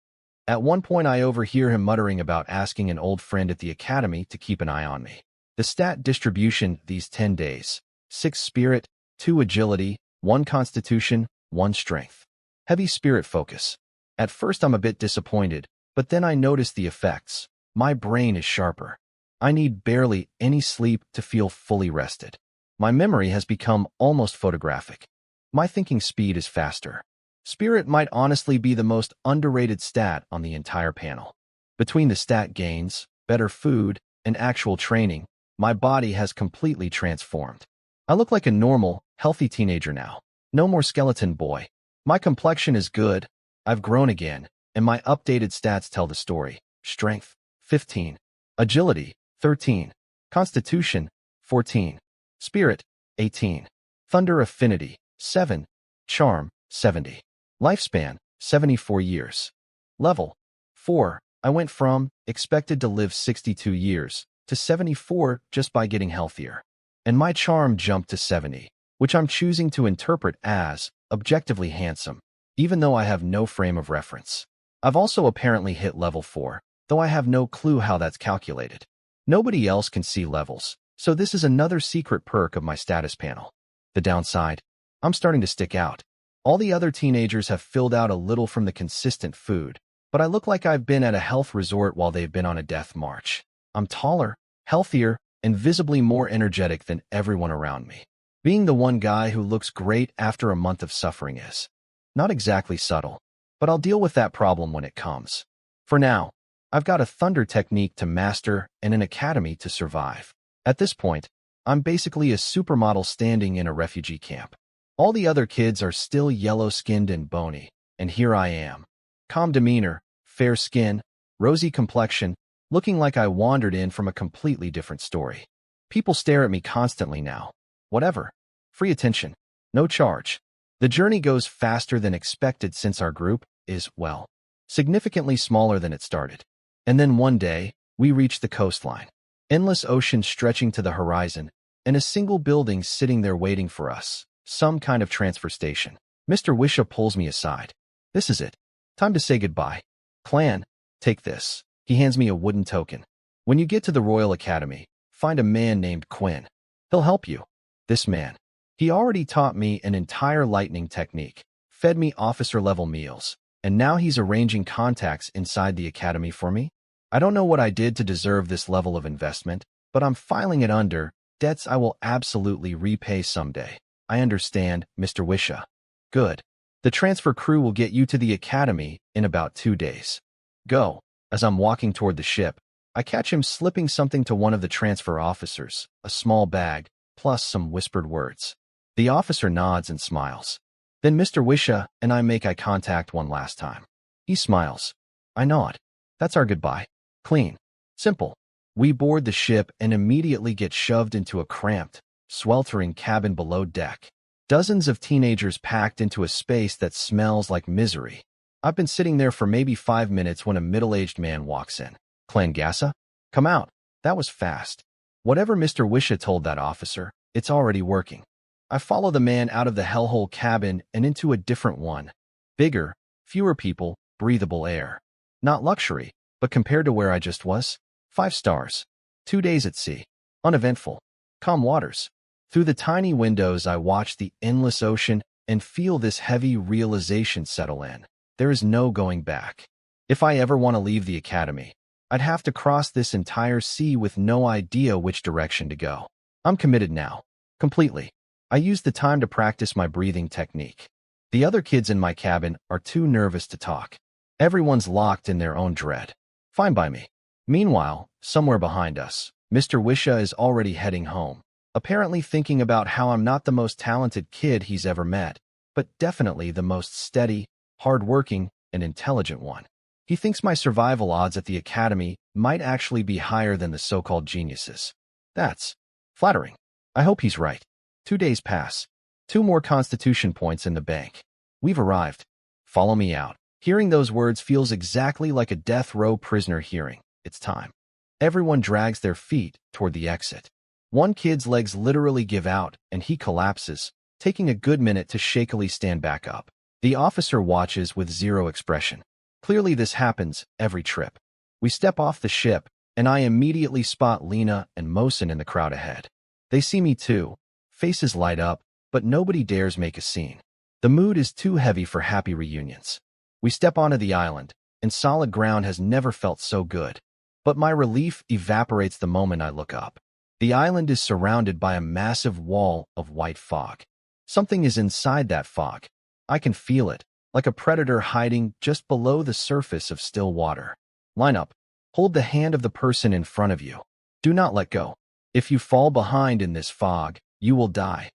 At one point I overhear him muttering about asking an old friend at the academy to keep an eye on me. The stat distribution these 10 days: 6 spirit, 2 agility, 1 constitution, 1 strength. Heavy spirit focus. At first I'm a bit disappointed, but then I notice the effects. My brain is sharper. I need barely any sleep to feel fully rested. My memory has become almost photographic. My thinking speed is faster. Spirit might honestly be the most underrated stat on the entire panel. Between the stat gains, better food, and actual training, my body has completely transformed. I look like a normal, healthy teenager now. No more skeleton boy. My complexion is good, I've grown again, and my updated stats tell the story. Strength, 15. Agility, 13. Constitution, 14. Spirit, 18. Thunder Affinity, 7. Charm, 70. Lifespan, 74 years. Level, 4. I went from expected to live 62 years to 74 just by getting healthier. And my charm jumped to 70, which I'm choosing to interpret as objectively handsome, even though I have no frame of reference. I've also apparently hit level 4, though I have no clue how that's calculated. Nobody else can see levels, so this is another secret perk of my status panel. The downside? I'm starting to stick out. All the other teenagers have filled out a little from the consistent food, but I look like I've been at a health resort while they've been on a death march. I'm taller, healthier, and visibly more energetic than everyone around me. Being the one guy who looks great after a month of suffering is not exactly subtle, but I'll deal with that problem when it comes. For now, I've got a thunder technique to master and an academy to survive. At this point, I'm basically a supermodel standing in a refugee camp. All the other kids are still yellow-skinned and bony, and here I am. Calm demeanor, fair skin, rosy complexion, looking like I wandered in from a completely different story. People stare at me constantly now. Whatever. Free attention. No charge. The journey goes faster than expected since our group is, well, significantly smaller than it started. And then one day, we reach the coastline. Endless ocean stretching to the horizon, and a single building sitting there waiting for us. Some kind of transfer station. Mr. Wisha pulls me aside. This is it. Time to say goodbye. Clan, take this. He hands me a wooden token. When you get to the Royal Academy, find a man named Quinn. He'll help you. This man. He already taught me an entire lightning technique, fed me officer-level meals, and now he's arranging contacts inside the academy for me? I don't know what I did to deserve this level of investment, but I'm filing it under debts I will absolutely repay someday. I understand, Mr. Wisha. Good. The transfer crew will get you to the academy in about 2 days. Go. As I'm walking toward the ship, I catch him slipping something to one of the transfer officers, a small bag, plus some whispered words. The officer nods and smiles. Then Mr. Wisha and I make eye contact one last time. He smiles. I nod. That's our goodbye. Clean. Simple. We board the ship and immediately get shoved into a cramped, sweltering cabin below deck. Dozens of teenagers packed into a space that smells like misery. I've been sitting there for maybe 5 minutes when a middle-aged man walks in. Clan Gasa? Come out. That was fast. Whatever Mr. Wisha told that officer, it's already working. I follow the man out of the hellhole cabin and into a different one. Bigger, fewer people, breathable air. Not luxury, but compared to where I just was, 5 stars. 2 days at sea. Uneventful. Calm waters. Through the tiny windows I watch the endless ocean and feel this heavy realization settle in. There is no going back. If I ever want to leave the academy, I'd have to cross this entire sea with no idea which direction to go. I'm committed now. Completely. I use the time to practice my breathing technique. The other kids in my cabin are too nervous to talk. Everyone's locked in their own dread. Fine by me. Meanwhile, somewhere behind us, Mr. Wisha is already heading home, apparently thinking about how I'm not the most talented kid he's ever met, but definitely the most steady, hard-working, and intelligent one. He thinks my survival odds at the academy might actually be higher than the so-called geniuses. That's flattering. I hope he's right. 2 days pass. 2 more constitution points in the bank. We've arrived. Follow me out. Hearing those words feels exactly like a death row prisoner hearing. It's time. Everyone drags their feet toward the exit. One kid's legs literally give out, and he collapses, taking a good minute to shakily stand back up. The officer watches with zero expression. Clearly this happens every trip. We step off the ship, and I immediately spot Lena and Mosin in the crowd ahead. They see me too. Faces light up, but nobody dares make a scene. The mood is too heavy for happy reunions. We step onto the island, and solid ground has never felt so good. But my relief evaporates the moment I look up. The island is surrounded by a massive wall of white fog. Something is inside that fog. I can feel it, like a predator hiding just below the surface of still water. Line up. Hold the hand of the person in front of you. Do not let go. If you fall behind in this fog, you will die.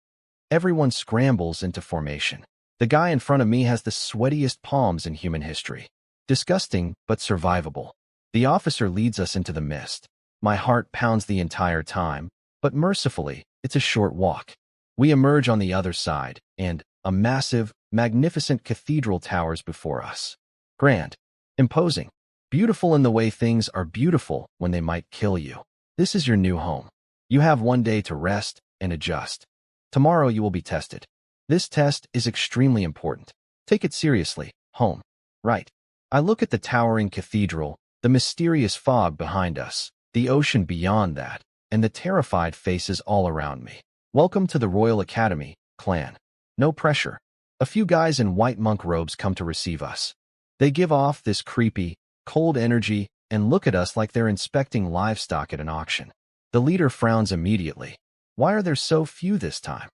Everyone scrambles into formation. The guy in front of me has the sweatiest palms in human history. Disgusting, but survivable. The officer leads us into the mist. My heart pounds the entire time, but mercifully, it's a short walk. We emerge on the other side, and a massive, magnificent cathedral towers before us. Grand. Imposing. Beautiful in the way things are beautiful when they might kill you. This is your new home. You have 1 day to rest and adjust. Tomorrow you will be tested. This test is extremely important. Take it seriously. Home. Right. I look at the towering cathedral, the mysterious fog behind us, the ocean beyond that, and the terrified faces all around me. Welcome to the Royal Academy, clan. No pressure. A few guys in white monk robes come to receive us. They give off this creepy, cold energy and look at us like they're inspecting livestock at an auction. The leader frowns immediately. Why are there so few this time?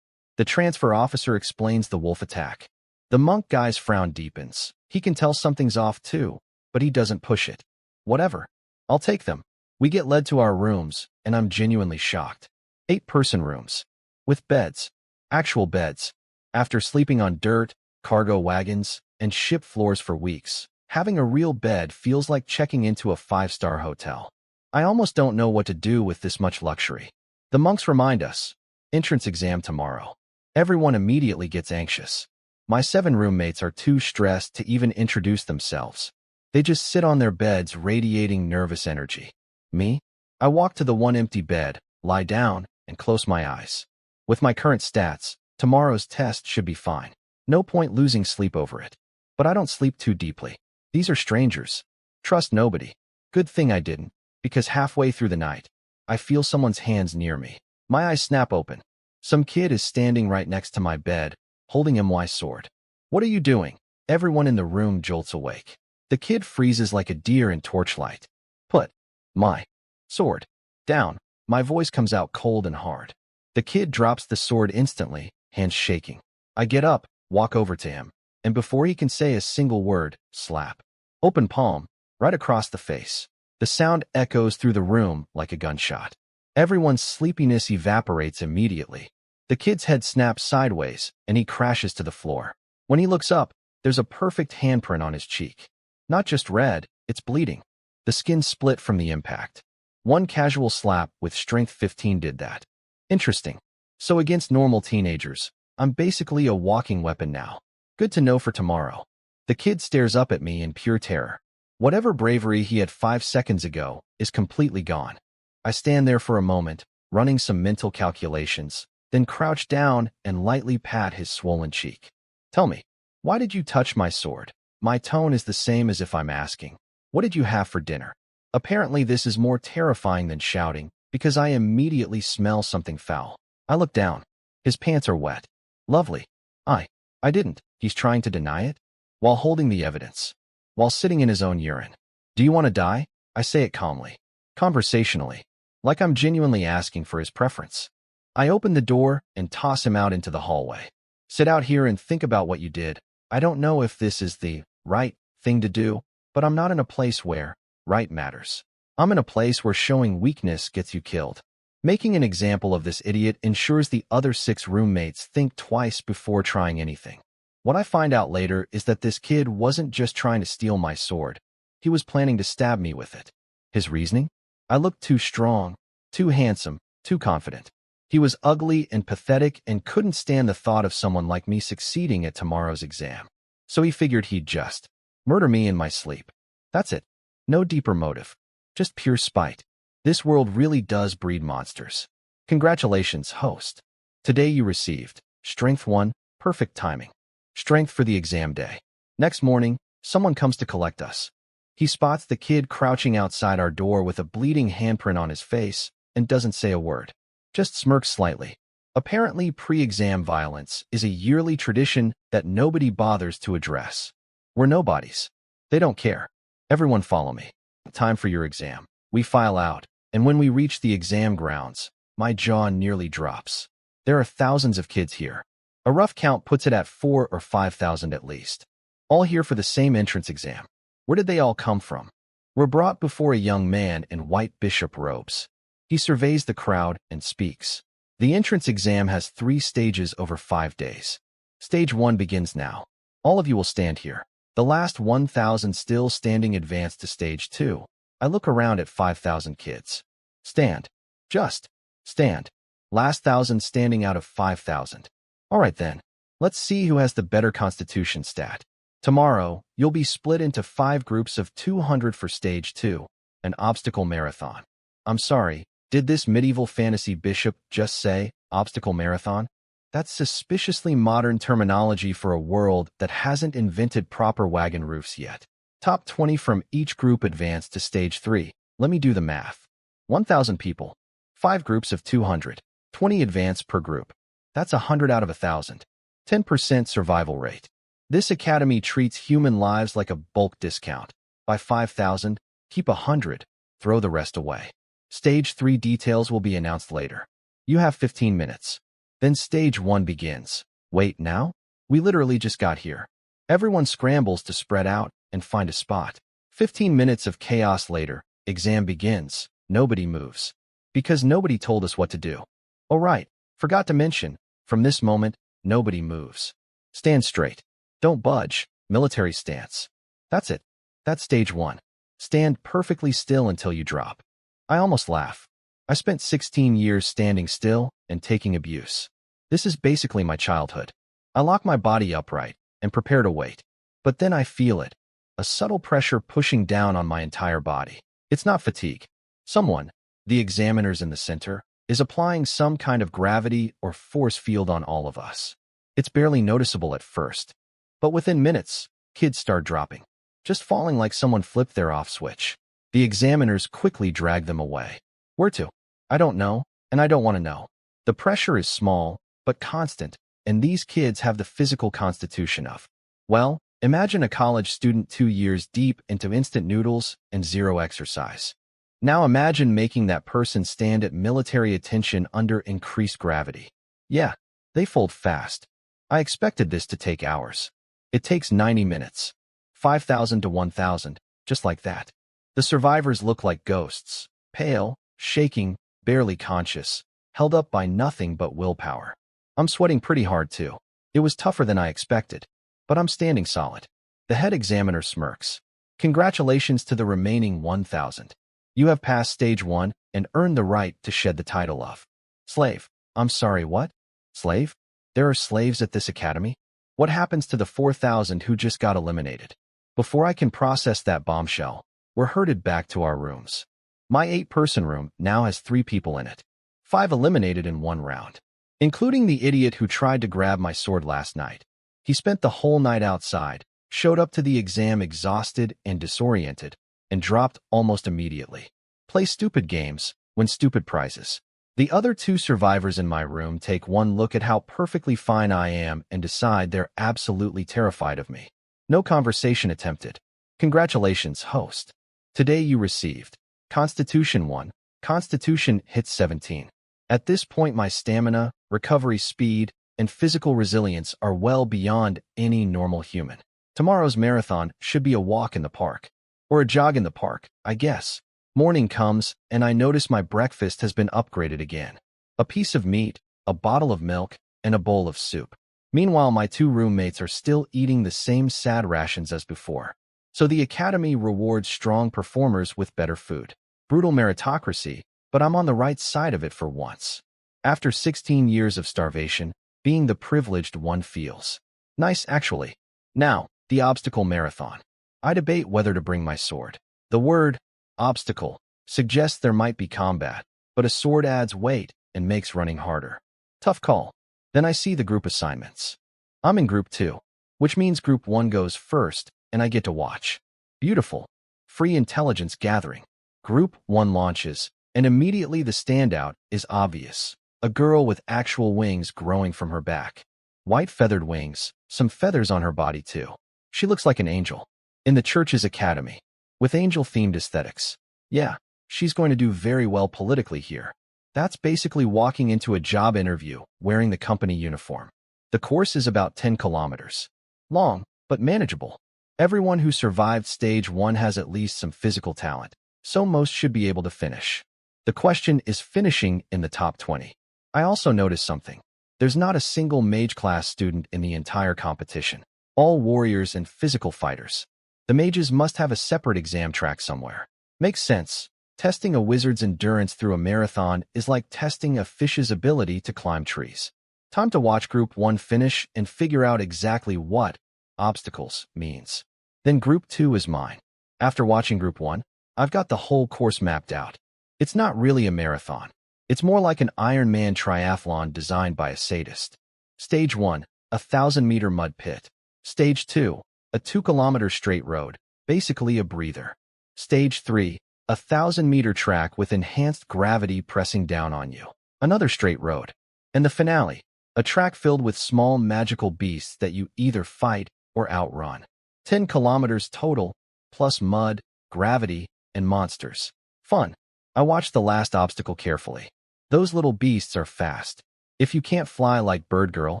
The transfer officer explains the wolf attack. The monk guy's frown deepens. He can tell something's off too, but he doesn't push it. Whatever. I'll take them. We get led to our rooms, and I'm genuinely shocked. 8-person rooms. With beds. Actual beds. After sleeping on dirt, cargo wagons, and ship floors for weeks, having a real bed feels like checking into a 5-star hotel. I almost don't know what to do with this much luxury. The monks remind us. Entrance exam tomorrow. Everyone immediately gets anxious. My 7 roommates are too stressed to even introduce themselves. They just sit on their beds radiating nervous energy. Me? I walk to the one empty bed, lie down, and close my eyes. With my current stats, tomorrow's test should be fine. No point losing sleep over it. But I don't sleep too deeply. These are strangers. Trust nobody. Good thing I didn't, because halfway through the night, I feel someone's hands near me. My eyes snap open. Some kid is standing right next to my bed, holding MY sword. What are you doing? Everyone in the room jolts awake. The kid freezes like a deer in torchlight. Put my sword down. My voice comes out cold and hard. The kid drops the sword instantly, hands shaking. I get up, walk over to him, and before he can say a single word, slap. Open palm, right across the face. The sound echoes through the room like a gunshot. Everyone's sleepiness evaporates immediately. The kid's head snaps sideways, and he crashes to the floor. When he looks up, there's a perfect handprint on his cheek. Not just red, it's bleeding. The skin split from the impact. One casual slap with strength 15 did that. Interesting. So against normal teenagers, I'm basically a walking weapon now. Good to know for tomorrow. The kid stares up at me in pure terror. Whatever bravery he had 5 seconds ago is completely gone. I stand there for a moment, running some mental calculations, then crouch down and lightly pat his swollen cheek. Tell me, why did you touch my sword? My tone is the same as if I'm asking, what did you have for dinner? Apparently this is more terrifying than shouting, because I immediately smell something foul. I look down. His pants are wet. Lovely. I didn't. He's trying to deny it? While holding the evidence. While sitting in his own urine. Do you want to die? I say it calmly. Conversationally. Like I'm genuinely asking for his preference. I open the door and toss him out into the hallway. Sit out here and think about what you did. I don't know if this is the right thing to do, but I'm not in a place where right matters. I'm in a place where showing weakness gets you killed. Making an example of this idiot ensures the other 6 roommates think twice before trying anything. What I find out later is that this kid wasn't just trying to steal my sword. He was planning to stab me with it. His reasoning? I looked too strong, too handsome, too confident. He was ugly and pathetic and couldn't stand the thought of someone like me succeeding at tomorrow's exam. So he figured he'd just murder me in my sleep. That's it. No deeper motive. Just pure spite. This world really does breed monsters. Congratulations, host. Today you received Strength 1, perfect timing. Strength for the exam day. Next morning, someone comes to collect us. He spots the kid crouching outside our door with a bleeding handprint on his face and doesn't say a word. Just smirks slightly. Apparently, pre-exam violence is a yearly tradition that nobody bothers to address. We're nobodies. They don't care. Everyone follow me. Time for your exam. We file out, and when we reach the exam grounds, my jaw nearly drops. There are thousands of kids here. A rough count puts it at 4,000 or 5,000 at least. All here for the same entrance exam. Where did they all come from? We're brought before a young man in white bishop robes. He surveys the crowd and speaks. The entrance exam has 3 stages over 5 days. Stage 1 begins now. All of you will stand here. The last 1,000 still standing advance to stage 2. I look around at 5,000 kids. Stand. Just stand. Last 1,000 standing out of 5,000. All right then. Let's see who has the better constitution stat. Tomorrow, you'll be split into 5 groups of 200 for stage 2, an obstacle marathon. I'm sorry, did this medieval fantasy bishop just say obstacle marathon? That's suspiciously modern terminology for a world that hasn't invented proper wagon roofs yet. Top 20 from each group advance to stage 3. Let me do the math. 1,000 people. 5 groups of 200. 20 advance per group. That's 100 out of 1,000. 10% survival rate. This academy treats human lives like a bulk discount. By 5,000, keep 100, throw the rest away. Stage 3 details will be announced later. You have 15 minutes. Then stage 1 begins. Wait, now? We literally just got here. Everyone scrambles to spread out and find a spot. 15 minutes of chaos later, exam begins. Nobody moves. Because nobody told us what to do. Oh right, forgot to mention, from this moment, nobody moves. Stand straight. Don't budge. Military stance. That's it. That's stage 1. Stand perfectly still until you drop. I almost laugh. I spent 16 years standing still and taking abuse. This is basically my childhood. I lock my body upright and prepare to wait. But then I feel it. A subtle pressure pushing down on my entire body. It's not fatigue. Someone, the examiners in the center, is applying some kind of gravity or force field on all of us. It's barely noticeable at first. But within minutes, kids start dropping. Just falling like someone flipped their off switch. The examiners quickly drag them away. Where to? I don't know, and I don't want to know. The pressure is small, but constant, and these kids have the physical constitution of, well, imagine a college student 2 years deep into instant noodles and 0 exercise. Now imagine making that person stand at military attention under increased gravity. Yeah, They fold fast. I expected this to take hours. It takes 90 minutes. 5,000 to 1,000, just like that. The survivors look like ghosts, pale, shaking, barely conscious, held up by nothing but willpower. I'm sweating pretty hard too. It was tougher than I expected, but I'm standing solid. The head examiner smirks. Congratulations to the remaining 1,000. You have passed stage 1 and earned the right to shed the title of slave. I'm sorry, what? Slave? There are slaves at this academy? What happens to the 4,000 who just got eliminated? Before I can process that bombshell, we're herded back to our rooms. My 8-person room now has 3 people in it. 5 eliminated in 1 round, including the idiot who tried to grab my sword last night. He spent the whole night outside, showed up to the exam exhausted and disoriented, and dropped almost immediately. Play stupid games, win stupid prizes. The other 2 survivors in my room take one look at how perfectly fine I am and decide they're absolutely terrified of me. No conversation attempted. Congratulations, host. Today you received Constitution 1. Constitution hits 17. At this point, my stamina, recovery speed, and physical resilience are well beyond any normal human. Tomorrow's marathon should be a walk in the park. Or a jog in the park, I guess. Morning comes, and I notice my breakfast has been upgraded again. A piece of meat, a bottle of milk, and a bowl of soup. Meanwhile, my 2 roommates are still eating the same sad rations as before. So the academy rewards strong performers with better food. Brutal meritocracy, but I'm on the right side of it for once. After 16 years of starvation, being the privileged one feels nice, actually. Now, the obstacle marathon. I debate whether to bring my sword. The word obstacle suggests there might be combat, but a sword adds weight and makes running harder. Tough call. Then I see the group assignments. I'm in group 2, which means group 1 goes first, and I get to watch. Beautiful. Free intelligence gathering. Group 1 launches, and immediately the standout is obvious. A girl with actual wings growing from her back. White feathered wings, some feathers on her body too. She looks like an angel. In the church's academy. With angel-themed aesthetics. Yeah, she's going to do very well politically here. That's basically walking into a job interview wearing the company uniform. The course is about 10 kilometers. Long, but manageable. Everyone who survived stage 1 has at least some physical talent, so most should be able to finish. The question is finishing in the top 20. I also noticed something. There's not a single mage class student in the entire competition. All warriors and physical fighters. The mages must have a separate exam track somewhere. Makes sense. Testing a wizard's endurance through a marathon is like testing a fish's ability to climb trees. Time to watch Group 1 finish and figure out exactly what obstacles means. Then Group 2 is mine. After watching Group 1, I've got the whole course mapped out. It's not really a marathon. It's more like an Iron Man triathlon designed by a sadist. Stage 1, a 1,000-meter mud pit. Stage 2, a 2-kilometer straight road, basically a breather. Stage 3, a 1,000-meter track with enhanced gravity pressing down on you. Another straight road. And the finale, a track filled with small magical beasts that you either fight or outrun. 10 kilometers total, plus mud, gravity, and monsters. Fun. I watched the last obstacle carefully. Those little beasts are fast. If you can't fly like Bird Girl,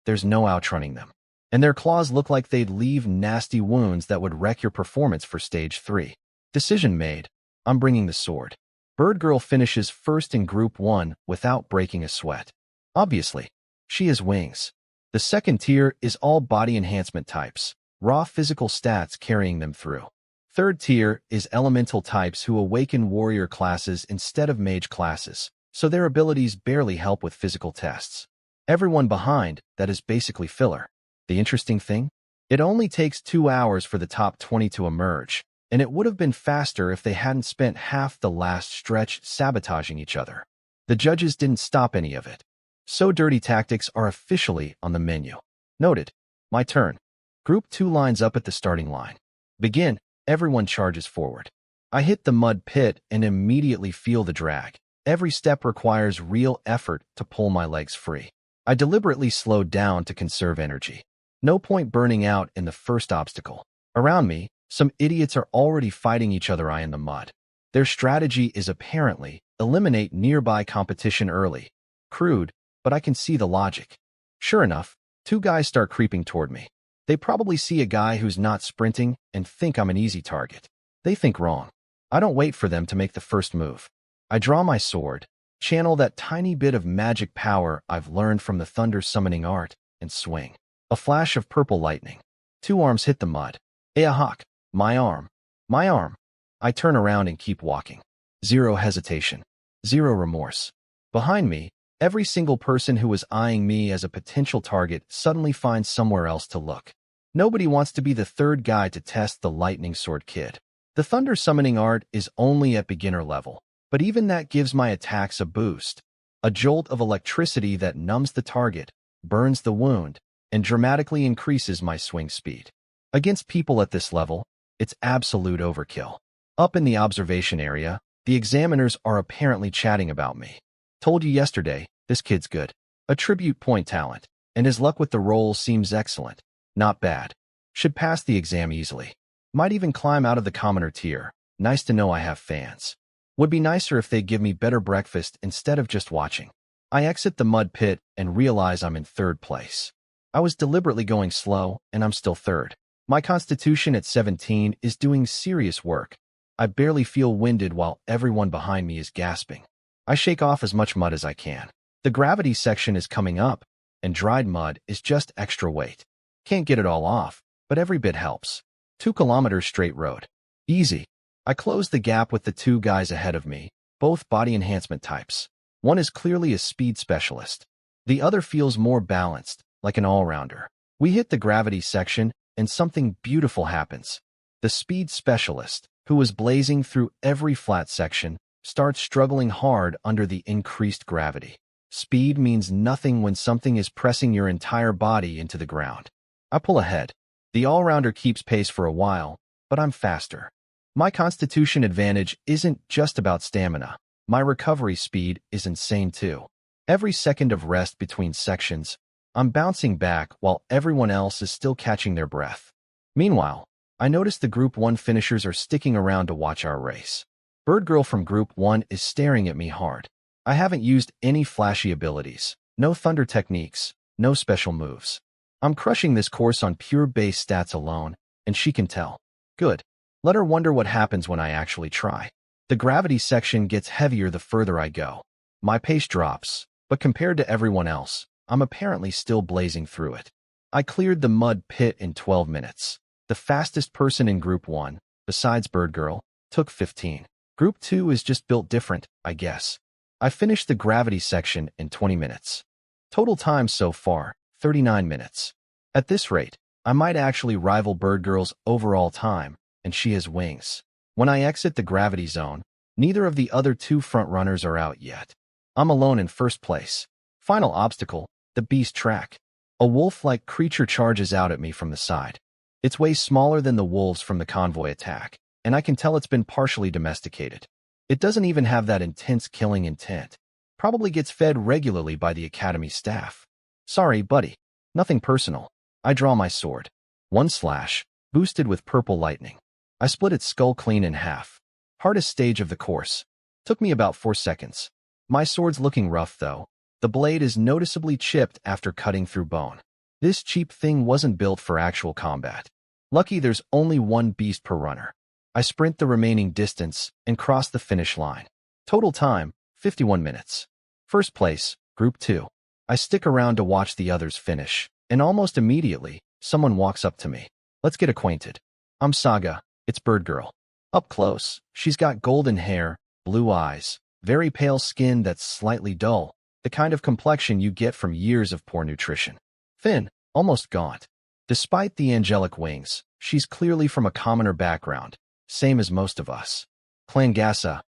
there's no outrunning them. And their claws look like they'd leave nasty wounds that would wreck your performance for stage 3. Decision made. I'm bringing the sword. Bird Girl finishes first in Group 1 without breaking a sweat. Obviously, she has wings. The second tier is all body enhancement types, raw physical stats carrying them through. Third tier is elemental types who awaken warrior classes instead of mage classes, so their abilities barely help with physical tests. Everyone behind, that is basically filler. The interesting thing? It only takes 2 hours for the top 20 to emerge, and it would have been faster if they hadn't spent half the last stretch sabotaging each other. The judges didn't stop any of it. So dirty tactics are officially on the menu. Noted. My turn. Group 2 lines up at the starting line. Begin. Everyone charges forward. I hit the mud pit and immediately feel the drag. Every step requires real effort to pull my legs free. I deliberately slowed down to conserve energy. No point burning out in the first obstacle. Around me, some idiots are already fighting each other in the mud. Their strategy is apparently eliminate nearby competition early. Crude, but I can see the logic. Sure enough, two guys start creeping toward me. They probably see a guy who's not sprinting and think I'm an easy target. They think wrong. I don't wait for them to make the first move. I draw my sword, channel that tiny bit of magic power I've learned from the thunder summoning art, and swing. A flash of purple lightning. Two arms hit the mud. Ahawk! My arm! My arm! I turn around and keep walking. Zero hesitation. Zero remorse. Behind me, every single person who was eyeing me as a potential target suddenly finds somewhere else to look. Nobody wants to be the third guy to test the lightning sword kid. The thunder summoning art is only at beginner level, but even that gives my attacks a boost. A jolt of electricity that numbs the target, burns the wound, and dramatically increases my swing speed. Against people at this level, it's absolute overkill. Up in the observation area, the examiners are apparently chatting about me. Told you yesterday, this kid's good. Attribute point talent, and his luck with the roll seems excellent. Not bad. Should pass the exam easily. Might even climb out of the commoner tier. Nice to know I have fans. Would be nicer if they give me better breakfast instead of just watching. I exit the mud pit and realize I'm in third place. I was deliberately going slow, and I'm still third. My constitution at 17 is doing serious work. I barely feel winded while everyone behind me is gasping. I shake off as much mud as I can. The gravity section is coming up, and dried mud is just extra weight. Can't get it all off, but every bit helps. 2 kilometers straight road. Easy. I close the gap with the two guys ahead of me, both body enhancement types. One is clearly a speed specialist. The other feels more balanced, like an all-rounder. We hit the gravity section, and something beautiful happens. The speed specialist, who was blazing through every flat section, starts struggling hard under the increased gravity. Speed means nothing when something is pressing your entire body into the ground. I pull ahead. The all-rounder keeps pace for a while, but I'm faster. My constitution advantage isn't just about stamina. My recovery speed is insane too. Every second of rest between sections, I'm bouncing back while everyone else is still catching their breath. Meanwhile, I notice the Group 1 finishers are sticking around to watch our race. Bird Girl from Group 1 is staring at me hard. I haven't used any flashy abilities, no thunder techniques, no special moves. I'm crushing this course on pure base stats alone, and she can tell. Good. Let her wonder what happens when I actually try. The gravity section gets heavier the further I go. My pace drops, but compared to everyone else, I'm apparently still blazing through it. I cleared the mud pit in 12 minutes. The fastest person in Group 1, besides Bird Girl, took 15. Group 2 is just built different, I guess. I finished the gravity section in 20 minutes. Total time so far, 39 minutes. At this rate, I might actually rival Bird Girl's overall time, and she has wings. When I exit the gravity zone, neither of the other two front-runners are out yet. I'm alone in first place. Final obstacle, the beast track. A wolf-like creature charges out at me from the side. It's way smaller than the wolves from the convoy attack, and I can tell it's been partially domesticated. It doesn't even have that intense killing intent. Probably gets fed regularly by the academy staff. Sorry, buddy. Nothing personal. I draw my sword. 1 slash, boosted with purple lightning. I split its skull clean in half. Hardest stage of the course. Took me about 4 seconds. My sword's looking rough, though. The blade is noticeably chipped after cutting through bone. This cheap thing wasn't built for actual combat. Lucky there's only one beast per runner. I sprint the remaining distance and cross the finish line. Total time, 51 minutes. First place, Group 2. I stick around to watch the others finish, and almost immediately, someone walks up to me. Let's get acquainted. I'm Saga, it's Bird Girl. Up close, she's got golden hair, blue eyes, very pale skin that's slightly dull, the kind of complexion you get from years of poor nutrition. Thin, almost gaunt. Despite the angelic wings, she's clearly from a commoner background, same as most of us. Clan Gasa.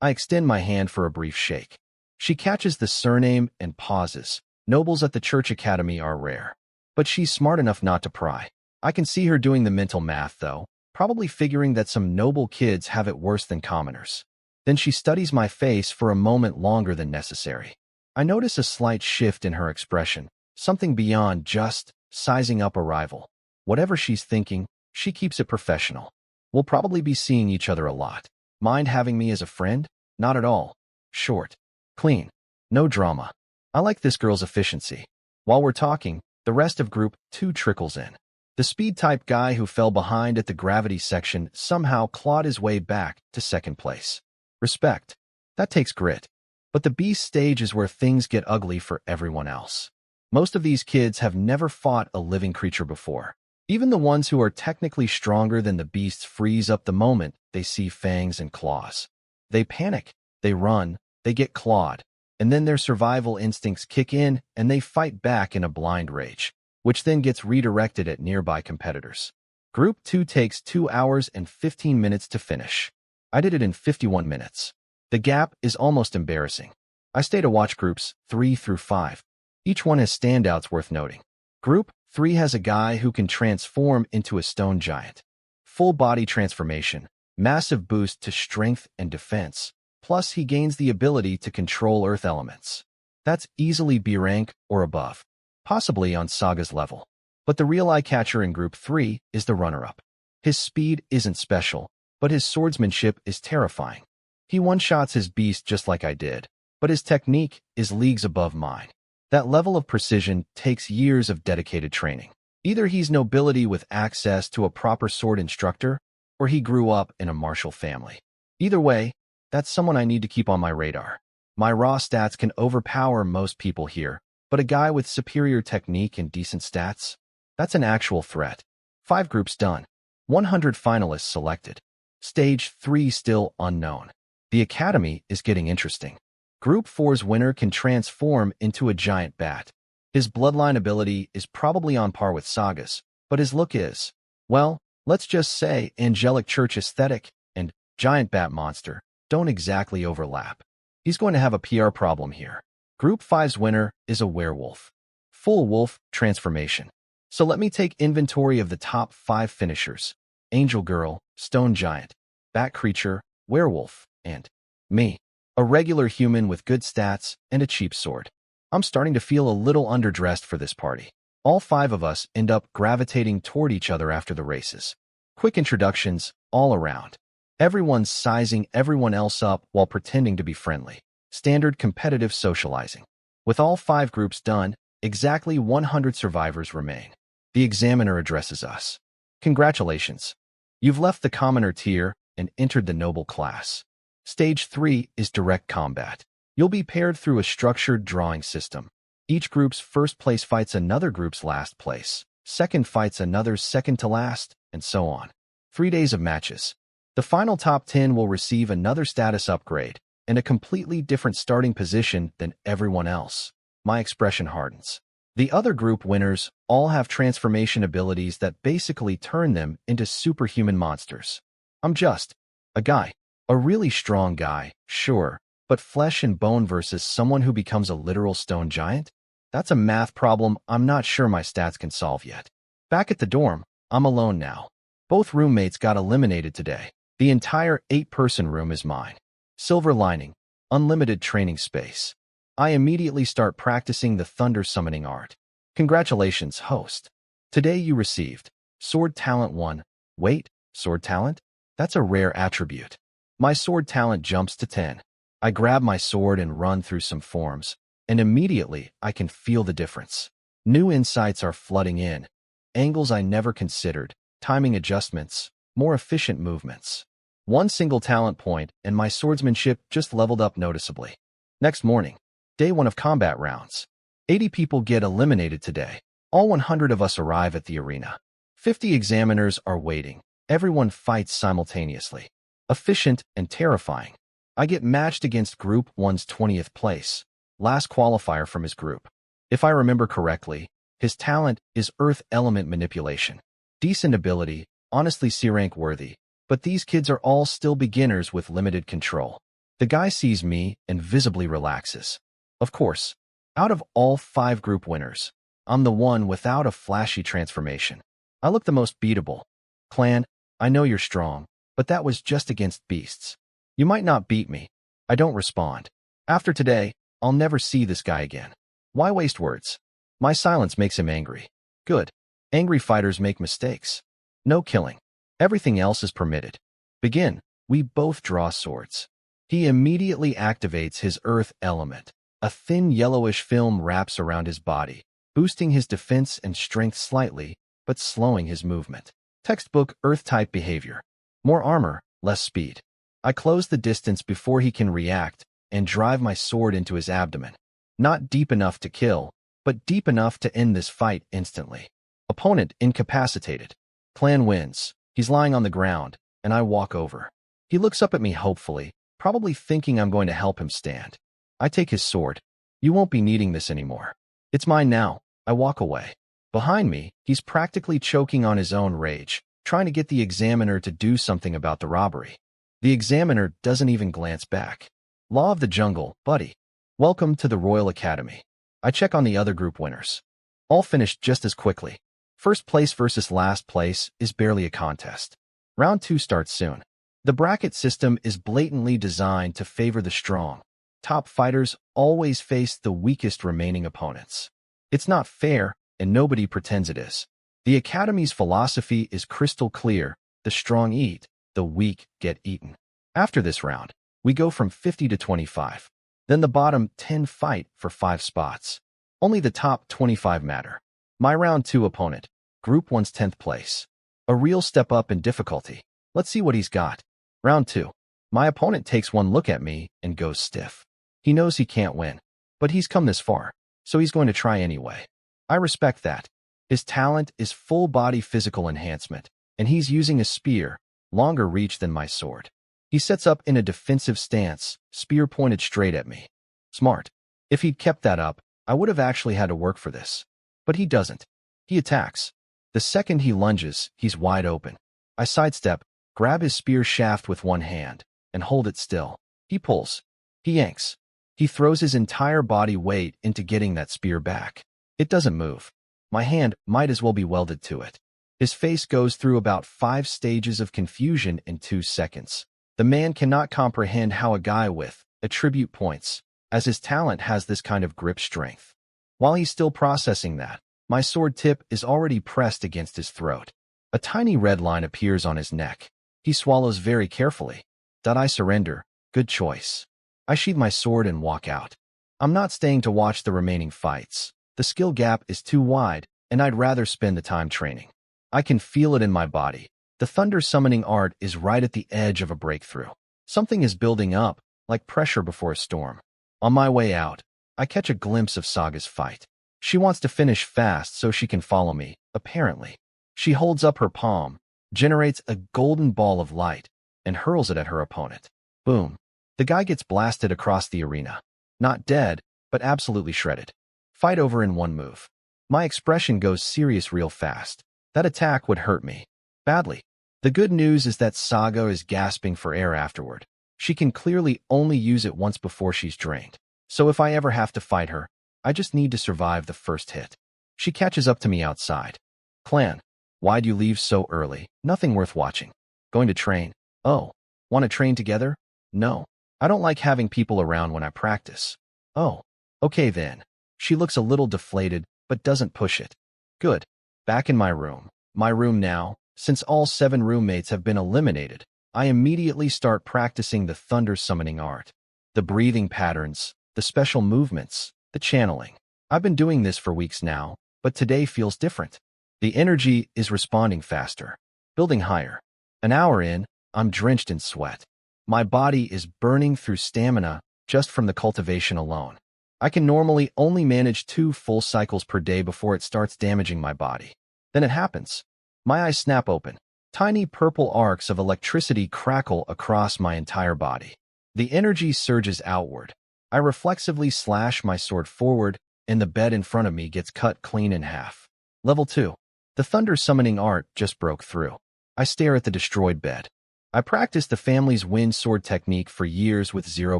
I extend my hand for a brief shake. She catches the surname and pauses. Nobles at the church academy are rare. But she's smart enough not to pry. I can see her doing the mental math, though, probably figuring that some noble kids have it worse than commoners. Then she studies my face for a moment longer than necessary. I notice a slight shift in her expression, something beyond just sizing up a rival. Whatever she's thinking, she keeps it professional. We'll probably be seeing each other a lot. Mind having me as a friend? Not at all. Short. Clean. No drama. I like this girl's efficiency. While we're talking, the rest of Group 2 trickles in. The speed-type guy who fell behind at the gravity section somehow clawed his way back to second place. Respect. That takes grit. But the beast stage is where things get ugly for everyone else. Most of these kids have never fought a living creature before. Even the ones who are technically stronger than the beasts freeze up the moment they see fangs and claws. They panic, they run, they get clawed, and then their survival instincts kick in and they fight back in a blind rage, which then gets redirected at nearby competitors. Group 2 takes 2 hours and 15 minutes to finish. I did it in 51 minutes. The gap is almost embarrassing. I stay to watch Groups 3 through 5. Each one has standouts worth noting. Group 3 has a guy who can transform into a stone giant. Full body transformation, massive boost to strength and defense, plus he gains the ability to control earth elements. That's easily B rank or above, possibly on Saga's level. But the real eye-catcher in Group 3 is the runner-up. His speed isn't special, but his swordsmanship is terrifying. He one-shots his beast just like I did, but his technique is leagues above mine. That level of precision takes years of dedicated training. Either he's nobility with access to a proper sword instructor, or he grew up in a martial family. Either way, that's someone I need to keep on my radar. My raw stats can overpower most people here, but a guy with superior technique and decent stats? That's an actual threat. 5 groups done. 100 finalists selected. Stage 3 still unknown. The Academy is getting interesting. Group 4's winner can transform into a giant bat. His bloodline ability is probably on par with Saga's, but his look is, well, let's just say angelic church aesthetic and giant bat monster don't exactly overlap. He's going to have a PR problem here. Group 5's winner is a werewolf. Full wolf transformation. So let me take inventory of the top 5 finishers. Angel Girl, Stone Giant, Bat Creature, Werewolf, and me. A regular human with good stats and a cheap sword. I'm starting to feel a little underdressed for this party. All 5 of us end up gravitating toward each other after the races. Quick introductions all around. Everyone's sizing everyone else up while pretending to be friendly. Standard competitive socializing. With all 5 groups done, exactly 100 survivors remain. The examiner addresses us. Congratulations. You've left the commoner tier and entered the noble class. Stage 3 is direct combat. You'll be paired through a structured drawing system. Each group's first place fights another group's last place. Second fights another's second to last, and so on. 3 days of matches. The final top 10 will receive another status upgrade and a completely different starting position than everyone else. My expression hardens. The other group winners all have transformation abilities that basically turn them into superhuman monsters. I'm just a guy. A really strong guy, sure, but flesh and bone versus someone who becomes a literal stone giant? That's a math problem I'm not sure my stats can solve yet. Back at the dorm, I'm alone now. Both roommates got eliminated today. The entire 8-person room is mine. Silver lining, unlimited training space. I immediately start practicing the thunder summoning art. Congratulations, host. Today you received Sword Talent 1. Wait, Sword Talent? That's a rare attribute. My sword talent jumps to 10. I grab my sword and run through some forms, and immediately I can feel the difference. New insights are flooding in. Angles I never considered, timing adjustments, more efficient movements. 1 single talent point, and my swordsmanship just leveled up noticeably. Next morning, day 1 of combat rounds. 80 people get eliminated today. All 100 of us arrive at the arena. 50 examiners are waiting. Everyone fights simultaneously. Efficient and terrifying. I get matched against Group 1's 20th place, last qualifier from his group. If I remember correctly, his talent is Earth Element Manipulation. Decent ability, honestly C-rank worthy, but these kids are all still beginners with limited control. The guy sees me and visibly relaxes. Of course, out of all 5 group winners, I'm the one without a flashy transformation. I look the most beatable. Clan, I know you're strong, but that was just against beasts. You might not beat me. I don't respond. After today, I'll never see this guy again. Why waste words? My silence makes him angry. Good. Angry fighters make mistakes. No killing. Everything else is permitted. Begin. We both draw swords. He immediately activates his earth element. A thin yellowish film wraps around his body, boosting his defense and strength slightly, but slowing his movement. Textbook Earth-type behavior. More armor, less speed. I close the distance before he can react and drive my sword into his abdomen. Not deep enough to kill, but deep enough to end this fight instantly. Opponent incapacitated. Clan wins. He's lying on the ground, and I walk over. He looks up at me hopefully, probably thinking I'm going to help him stand. I take his sword. You won't be needing this anymore. It's mine now. I walk away. Behind me, he's practically choking on his own rage, trying to get the examiner to do something about the robbery. The examiner doesn't even glance back. Law of the jungle, buddy. Welcome to the Royal Academy. I check on the other group winners. All finished just as quickly. First place versus last place is barely a contest. Round 2 starts soon. The bracket system is blatantly designed to favor the strong. Top fighters always face the weakest remaining opponents. It's not fair, and nobody pretends it is. The Academy's philosophy is crystal clear: the strong eat, the weak get eaten. After this round, we go from 50 to 25. Then the bottom 10 fight for 5 spots. Only the top 25 matter. My round 2 opponent, Group 1's 10th place. A real step up in difficulty. Let's see what he's got. Round 2. My opponent takes one look at me and goes stiff. He knows he can't win, but he's come this far, so he's going to try anyway. I respect that. His talent is full-body physical enhancement, and he's using a spear, longer reach than my sword. He sets up in a defensive stance, spear pointed straight at me. Smart. If he'd kept that up, I would have actually had to work for this. But he doesn't. He attacks. The second he lunges, he's wide open. I sidestep, grab his spear shaft with one hand, and hold it still. He pulls. He yanks. He throws his entire body weight into getting that spear back. It doesn't move. My hand might as well be welded to it. His face goes through about 5 stages of confusion in 2 seconds. The man cannot comprehend how a guy with attribute points, as his talent has this kind of grip strength. While he's still processing that, my sword tip is already pressed against his throat. A tiny red line appears on his neck. He swallows very carefully. I surrender. Good choice. I sheath my sword and walk out. I'm not staying to watch the remaining fights. The skill gap is too wide, and I'd rather spend the time training. I can feel it in my body. The thunder summoning art is right at the edge of a breakthrough. Something is building up, like pressure before a storm. On my way out, I catch a glimpse of Saga's fight. She wants to finish fast so she can follow me, apparently. She holds up her palm, generates a golden ball of light, and hurls it at her opponent. Boom. The guy gets blasted across the arena. Not dead, but absolutely shredded. Fight over in one move. My expression goes serious real fast. That attack would hurt me. Badly. The good news is that Saga is gasping for air afterward. She can clearly only use it once before she's drained. So if I ever have to fight her, I just need to survive the first hit. She catches up to me outside. Clan, why'd you leave so early? Nothing worth watching. Going to train? Oh. Want to train together? No. I don't like having people around when I practice. Oh. Okay then. She looks a little deflated, but doesn't push it. Good. Back in my room. My room now. Since all 7 roommates have been eliminated, I immediately start practicing the thunder summoning art. The breathing patterns, the special movements, the channeling. I've been doing this for weeks now, but today feels different. The energy is responding faster, building higher. An hour in, I'm drenched in sweat. My body is burning through stamina just from the cultivation alone. I can normally only manage 2 full cycles per day before it starts damaging my body. Then it happens. My eyes snap open. Tiny purple arcs of electricity crackle across my entire body. The energy surges outward. I reflexively slash my sword forward, and the bed in front of me gets cut clean in half. Level 2. The thunder summoning art just broke through. I stare at the destroyed bed. I practiced the family's wind sword technique for years with 0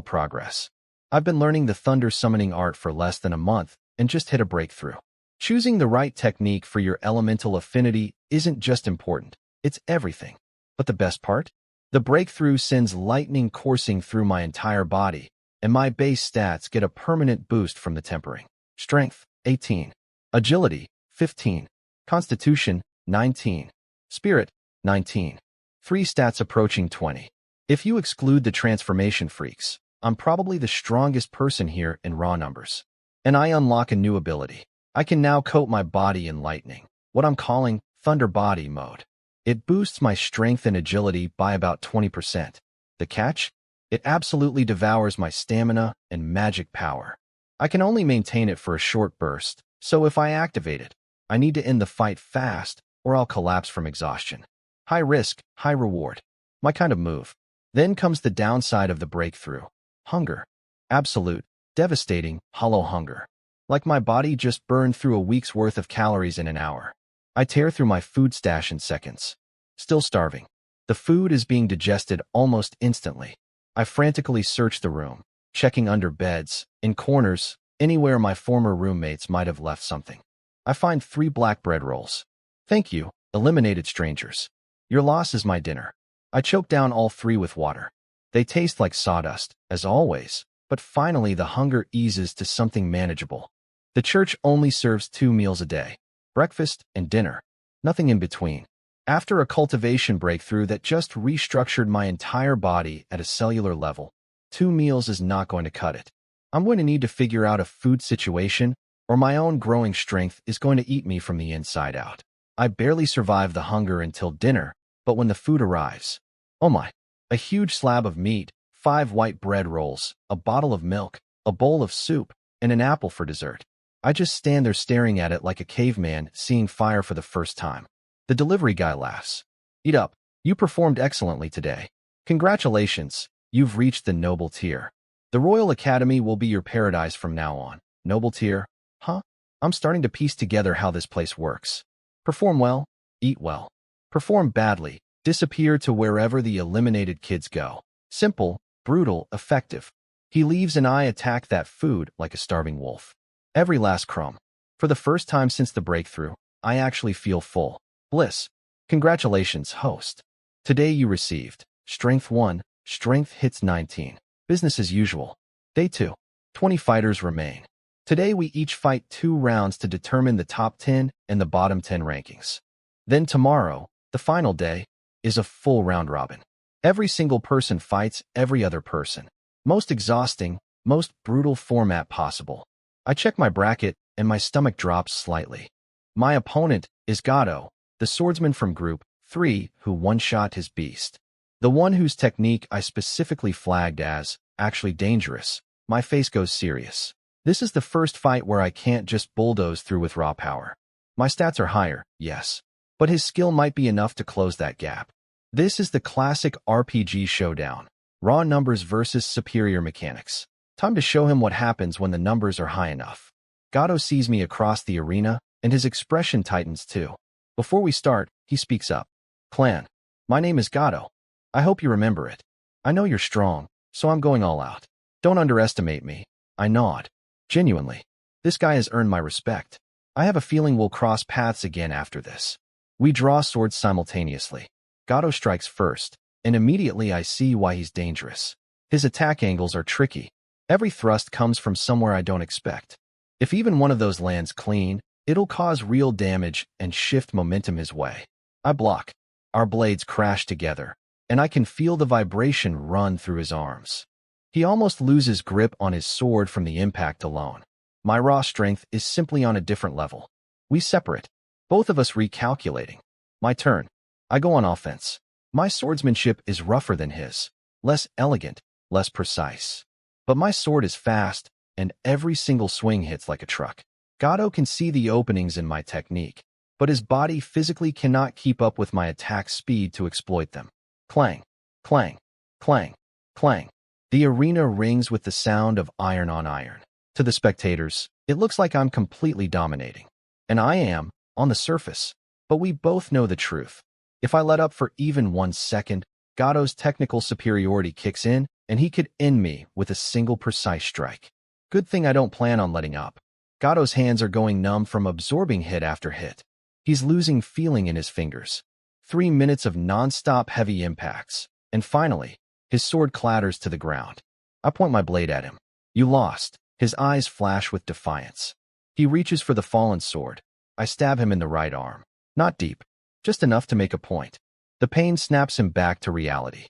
progress. I've been learning the thunder summoning art for less than a month and just hit a breakthrough. Choosing the right technique for your elemental affinity isn't just important, it's everything. But the best part? The breakthrough sends lightning coursing through my entire body, and my base stats get a permanent boost from the tempering. Strength, 18. Agility, 15. Constitution, 19. Spirit, 19. 3 stats approaching 20. If you exclude the transformation freaks, I'm probably the strongest person here in raw numbers. And I unlock a new ability. I can now coat my body in lightning, what I'm calling Thunder Body mode. It boosts my strength and agility by about 20%. The catch? It absolutely devours my stamina and magic power. I can only maintain it for a short burst, so if I activate it, I need to end the fight fast or I'll collapse from exhaustion. High risk, high reward. My kind of move. Then comes the downside of the breakthrough. Hunger. Absolute, devastating, hollow hunger. Like my body just burned through a week's worth of calories in an hour. I tear through my food stash in seconds. Still starving. The food is being digested almost instantly. I frantically search the room, checking under beds, in corners, anywhere my former roommates might have left something. I find 3 black bread rolls. Thank you, eliminated strangers. Your loss is my dinner. I choke down all 3 with water. They taste like sawdust, as always, but finally the hunger eases to something manageable. The church only serves 2 meals a day, breakfast and dinner, nothing in between. After a cultivation breakthrough that just restructured my entire body at a cellular level, 2 meals is not going to cut it. I'm going to need to figure out a food situation, or my own growing strength is going to eat me from the inside out. I barely survive the hunger until dinner, but when the food arrives, oh my, a huge slab of meat, 5 white bread rolls, a bottle of milk, a bowl of soup, and an apple for dessert. I just stand there staring at it like a caveman seeing fire for the first time. The delivery guy laughs. Eat up. You performed excellently today. Congratulations, you've reached the noble tier. The Royal Academy will be your paradise from now on. Noble tier? Huh? I'm starting to piece together how this place works. Perform well, eat well. Perform badly, disappear to wherever the eliminated kids go. Simple, brutal, effective. He leaves and I attack that food like a starving wolf. Every last crumb. For the first time since the breakthrough, I actually feel full. Bliss. Congratulations, host. Today you received Strength 1, Strength hits 19. Business as usual. Day 2. 20 fighters remain. Today we each fight 2 rounds to determine the top 10 and the bottom 10 rankings. Then tomorrow, the final day, is a full round robin. Every single person fights every other person. Most exhausting, most brutal format possible. I check my bracket and my stomach drops slightly. My opponent is Gato, the swordsman from Group 3 who one-shot his beast. The one whose technique I specifically flagged as actually dangerous. My face goes serious. This is the first fight where I can't just bulldoze through with raw power. My stats are higher, yes, but his skill might be enough to close that gap. This is the classic RPG showdown. Raw numbers versus superior mechanics. Time to show him what happens when the numbers are high enough. Gato sees me across the arena, and his expression tightens too. Before we start, he speaks up. Clan, my name is Gato. I hope you remember it. I know you're strong, so I'm going all out. Don't underestimate me. I nod. Genuinely. This guy has earned my respect. I have a feeling we'll cross paths again after this. We draw swords simultaneously. Gato strikes first, and immediately I see why he's dangerous. His attack angles are tricky. Every thrust comes from somewhere I don't expect. If even one of those lands clean, it'll cause real damage and shift momentum his way. I block. Our blades crash together, and I can feel the vibration run through his arms. He almost loses grip on his sword from the impact alone. My raw strength is simply on a different level. We separate, both of us recalculating. My turn. I go on offense. My swordsmanship is rougher than his, less elegant, less precise. But my sword is fast, and every single swing hits like a truck. Gato can see the openings in my technique, but his body physically cannot keep up with my attack speed to exploit them. Clang, clang, clang, clang. The arena rings with the sound of iron on iron. To the spectators, it looks like I'm completely dominating. And I am, on the surface. But we both know the truth. If I let up for even 1 second, Gato's technical superiority kicks in, and he could end me with a single precise strike. Good thing I don't plan on letting up. Gato's hands are going numb from absorbing hit after hit. He's losing feeling in his fingers. 3 minutes of non-stop heavy impacts. And finally, his sword clatters to the ground. I point my blade at him. You lost. His eyes flash with defiance. He reaches for the fallen sword. I stab him in the right arm. Not deep. Just enough to make a point. The pain snaps him back to reality.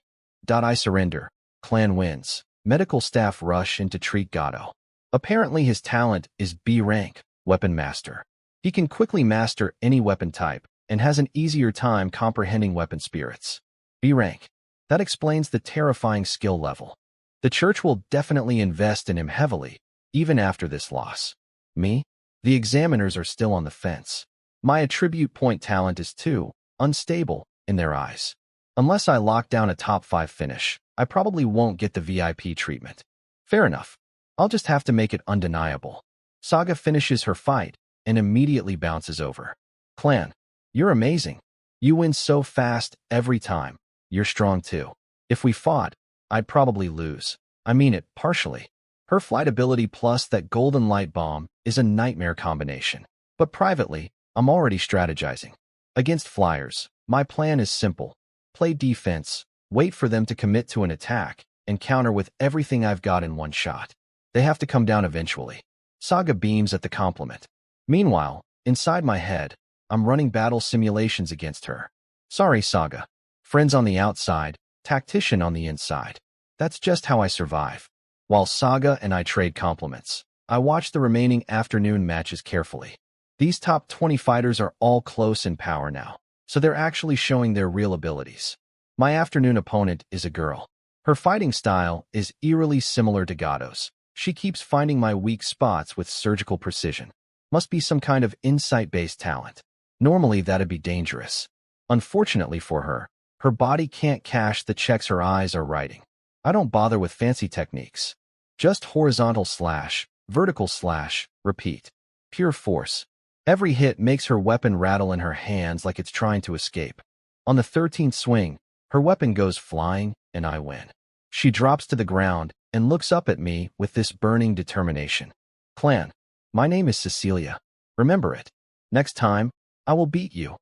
I surrender. Clan wins. Medical staff rush in to treat Gato. Apparently his talent is B rank, Weapon Master. He can quickly master any weapon type and has an easier time comprehending weapon spirits. B rank. That explains the terrifying skill level. The church will definitely invest in him heavily, even after this loss. Me? The examiners are still on the fence. My attribute point talent is too unstable in their eyes. Unless I lock down a top 5 finish, I probably won't get the VIP treatment. Fair enough. I'll just have to make it undeniable. Saga finishes her fight and immediately bounces over. Clan, you're amazing. You win so fast every time. You're strong too. If we fought, I'd probably lose. I mean it partially. Her flight ability plus that golden light bomb is a nightmare combination. But privately, I'm already strategizing. Against flyers, my plan is simple. Play defense, wait for them to commit to an attack, and counter with everything I've got in one shot. They have to come down eventually. Saga beams at the compliment. Meanwhile, inside my head, I'm running battle simulations against her. Sorry, Saga. Friends on the outside, tactician on the inside. That's just how I survive. While Saga and I trade compliments, I watch the remaining afternoon matches carefully. These top 20 fighters are all close in power now, so they're actually showing their real abilities. My afternoon opponent is a girl. Her fighting style is eerily similar to Gato's. She keeps finding my weak spots with surgical precision. Must be some kind of insight-based talent. Normally, that'd be dangerous. Unfortunately for her, her body can't cash the checks her eyes are writing. I don't bother with fancy techniques. Just horizontal slash, vertical slash, repeat. Pure force. Every hit makes her weapon rattle in her hands like it's trying to escape. On the 13th swing, her weapon goes flying, and I win. She drops to the ground and looks up at me with this burning determination. Clan, my name is Cecilia. Remember it. Next time, I will beat you.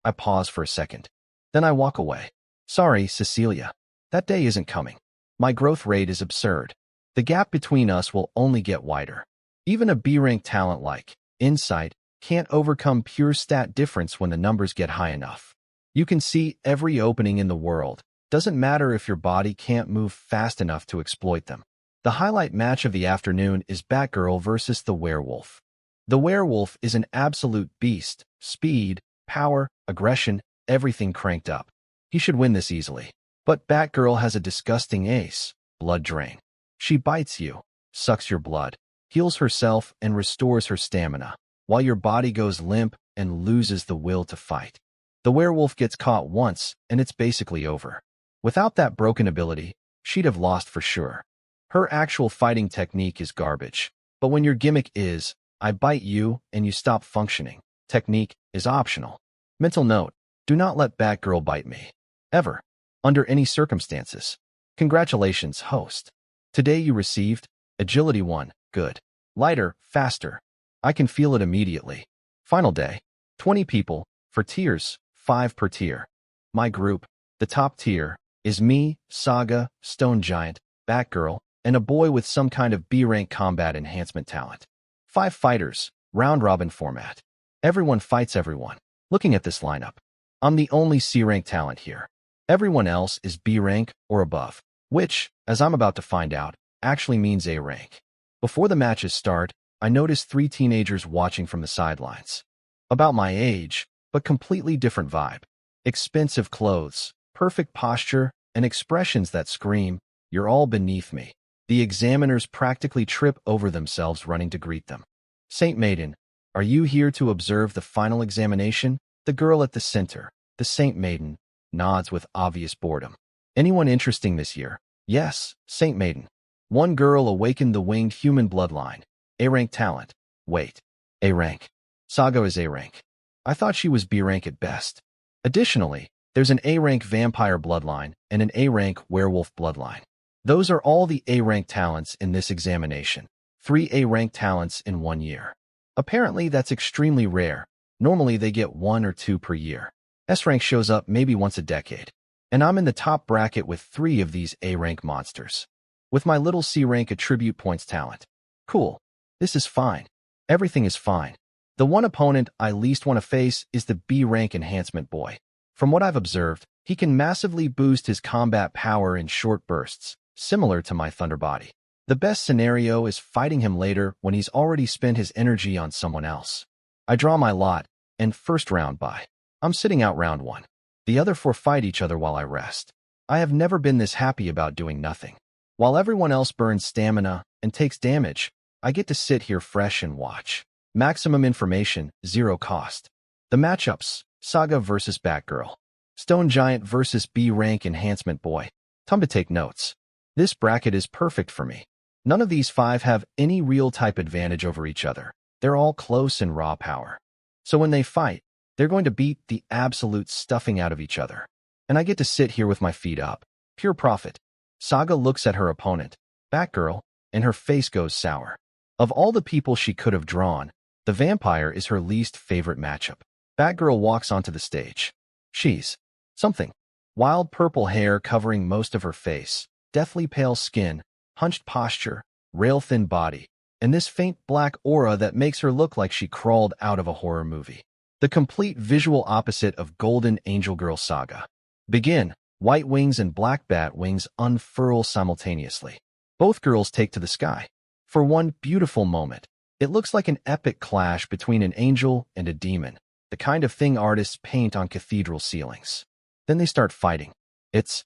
I pause for a second. Then I walk away. Sorry, Cecilia. That day isn't coming. My growth rate is absurd. The gap between us will only get wider. Even a B-rank talent like Insight can't overcome pure stat difference when the numbers get high enough. You can see every opening in the world. Doesn't matter if your body can't move fast enough to exploit them. The highlight match of the afternoon is Batgirl versus the Werewolf. The Werewolf is an absolute beast. Speed, power, aggression, everything cranked up. He should win this easily. But Batgirl has a disgusting ace, Blood Drain. She bites you, sucks your blood, heals herself and restores her stamina, while your body goes limp and loses the will to fight. The Werewolf gets caught once, and it's basically over. Without that broken ability, she'd have lost for sure. Her actual fighting technique is garbage. But when your gimmick is, I bite you and you stop functioning, technique is optional. Mental note, do not let Batgirl bite me. Ever. Under any circumstances. Congratulations, host. Today you received Agility 1, good. Lighter, faster. I can feel it immediately. Final day. 20 people, for tiers, 5 per tier. My group, the top tier, is me, Saga, Stone Giant, Batgirl, and a boy with some kind of B-rank combat enhancement talent. 5 fighters, round-robin format. Everyone fights everyone. Looking at this lineup, I'm the only C-rank talent here. Everyone else is B rank or above, which, as I'm about to find out, actually means A rank. Before the matches start, I notice 3 teenagers watching from the sidelines. About my age, but completely different vibe. Expensive clothes, perfect posture, and expressions that scream, "You're all beneath me." The examiners practically trip over themselves running to greet them. Saint Maiden, are you here to observe the final examination? The girl at the center, the Saint Maiden, nods with obvious boredom. Anyone interesting this year? Yes, Saint Maiden. One girl awakened the winged human bloodline. A-rank talent. Wait. A-rank. Saga is A-rank. I thought she was B-rank at best. Additionally, there's an A-rank vampire bloodline and an A-rank werewolf bloodline. Those are all the A-rank talents in this examination. 3 A-rank talents in 1 year. Apparently, that's extremely rare. Normally, they get 1 or 2 per year. S-rank shows up maybe once a decade. And I'm in the top bracket with 3 of these A-rank monsters. With my little C-rank attribute points talent. Cool. This is fine. Everything is fine. The one opponent I least want to face is the B-rank enhancement boy. From what I've observed, he can massively boost his combat power in short bursts, similar to my Thunder Body. The best scenario is fighting him later when he's already spent his energy on someone else. I draw my lot, and first round by. I'm sitting out round 1. The other 4 fight each other while I rest. I have never been this happy about doing nothing. While everyone else burns stamina and takes damage, I get to sit here fresh and watch. Maximum information, 0 cost. The matchups: Saga vs Batgirl, Stone Giant vs B-Rank Enhancement Boy. Time to take notes. This bracket is perfect for me. None of these 5 have any real type advantage over each other. They're all close in raw power. So when they fight, they're going to beat the absolute stuffing out of each other. And I get to sit here with my feet up. Pure profit. Saga looks at her opponent, Batgirl, and her face goes sour. Of all the people she could have drawn, the vampire is her least favorite matchup. Batgirl walks onto the stage. She's something. Wild purple hair covering most of her face, deathly pale skin, hunched posture, rail-thin body, and this faint black aura that makes her look like she crawled out of a horror movie. The complete visual opposite of Golden Angel Girl Saga. Begin. White wings and black bat wings unfurl simultaneously. Both girls take to the sky. For one beautiful moment, it looks like an epic clash between an angel and a demon, the kind of thing artists paint on cathedral ceilings. Then they start fighting. It's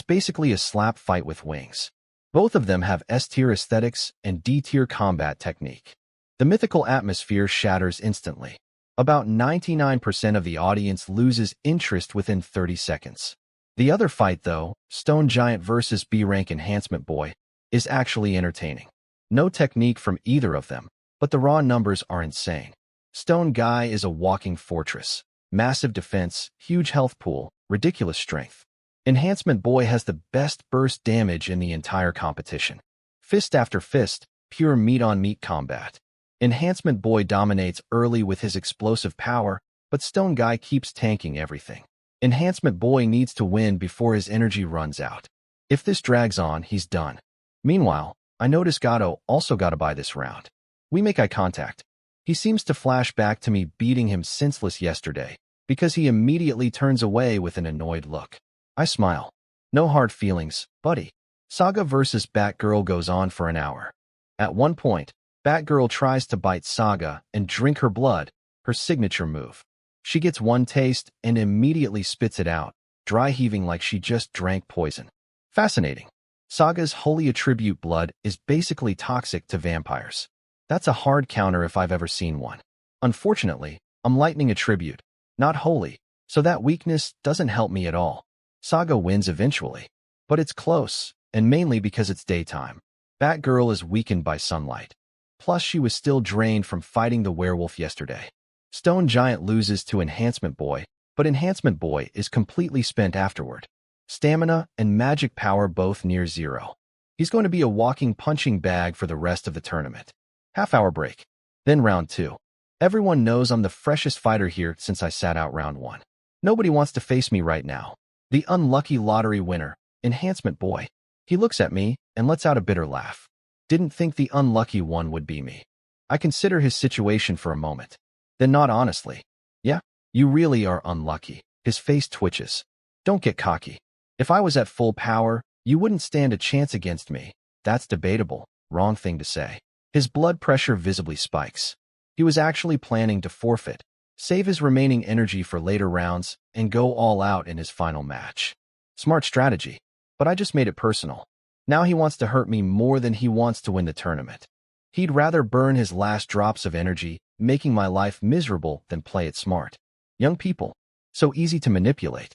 basically a slap fight with wings. Both of them have S-tier aesthetics and D-tier combat technique. The mythical atmosphere shatters instantly. About 99% of the audience loses interest within 30 seconds. The other fight, though, Stone Giant vs B-Rank Enhancement Boy, is actually entertaining. No technique from either of them, but the raw numbers are insane. Stone Guy is a walking fortress. Massive defense, huge health pool, ridiculous strength. Enhancement Boy has the best burst damage in the entire competition. Fist after fist, pure meat-on-meat combat. Enhancement Boy dominates early with his explosive power, but Stone Guy keeps tanking everything. Enhancement Boy needs to win before his energy runs out. If this drags on, he's done. Meanwhile, I notice Gato also got to buy this round. We make eye contact. He seems to flash back to me beating him senseless yesterday, because he immediately turns away with an annoyed look. I smile. No hard feelings, buddy. Saga vs Batgirl goes on for an hour. At one point, Batgirl tries to bite Saga and drink her blood, her signature move. She gets one taste and immediately spits it out, dry heaving like she just drank poison. Fascinating. Saga's holy attribute blood is basically toxic to vampires. That's a hard counter if I've ever seen one. Unfortunately, I'm lightning attribute, not holy, so that weakness doesn't help me at all. Saga wins eventually, but it's close, and mainly because it's daytime. Batgirl is weakened by sunlight. Plus, she was still drained from fighting the werewolf yesterday. Stone Giant loses to Enhancement Boy, but Enhancement Boy is completely spent afterward. Stamina and magic power both near 0. He's going to be a walking punching bag for the rest of the tournament. Half-hour break. Then round 2. Everyone knows I'm the freshest fighter here since I sat out round 1. Nobody wants to face me right now. The unlucky lottery winner, Enhancement Boy. He looks at me and lets out a bitter laugh. Didn't think the unlucky one would be me. I consider his situation for a moment. Then nod honestly. Yeah, you really are unlucky. His face twitches. Don't get cocky. If I was at full power, you wouldn't stand a chance against me. That's debatable. Wrong thing to say. His blood pressure visibly spikes. He was actually planning to forfeit, save his remaining energy for later rounds, and go all out in his final match. Smart strategy. But I just made it personal. Now he wants to hurt me more than he wants to win the tournament. He'd rather burn his last drops of energy, making my life miserable, than play it smart. Young people. So easy to manipulate.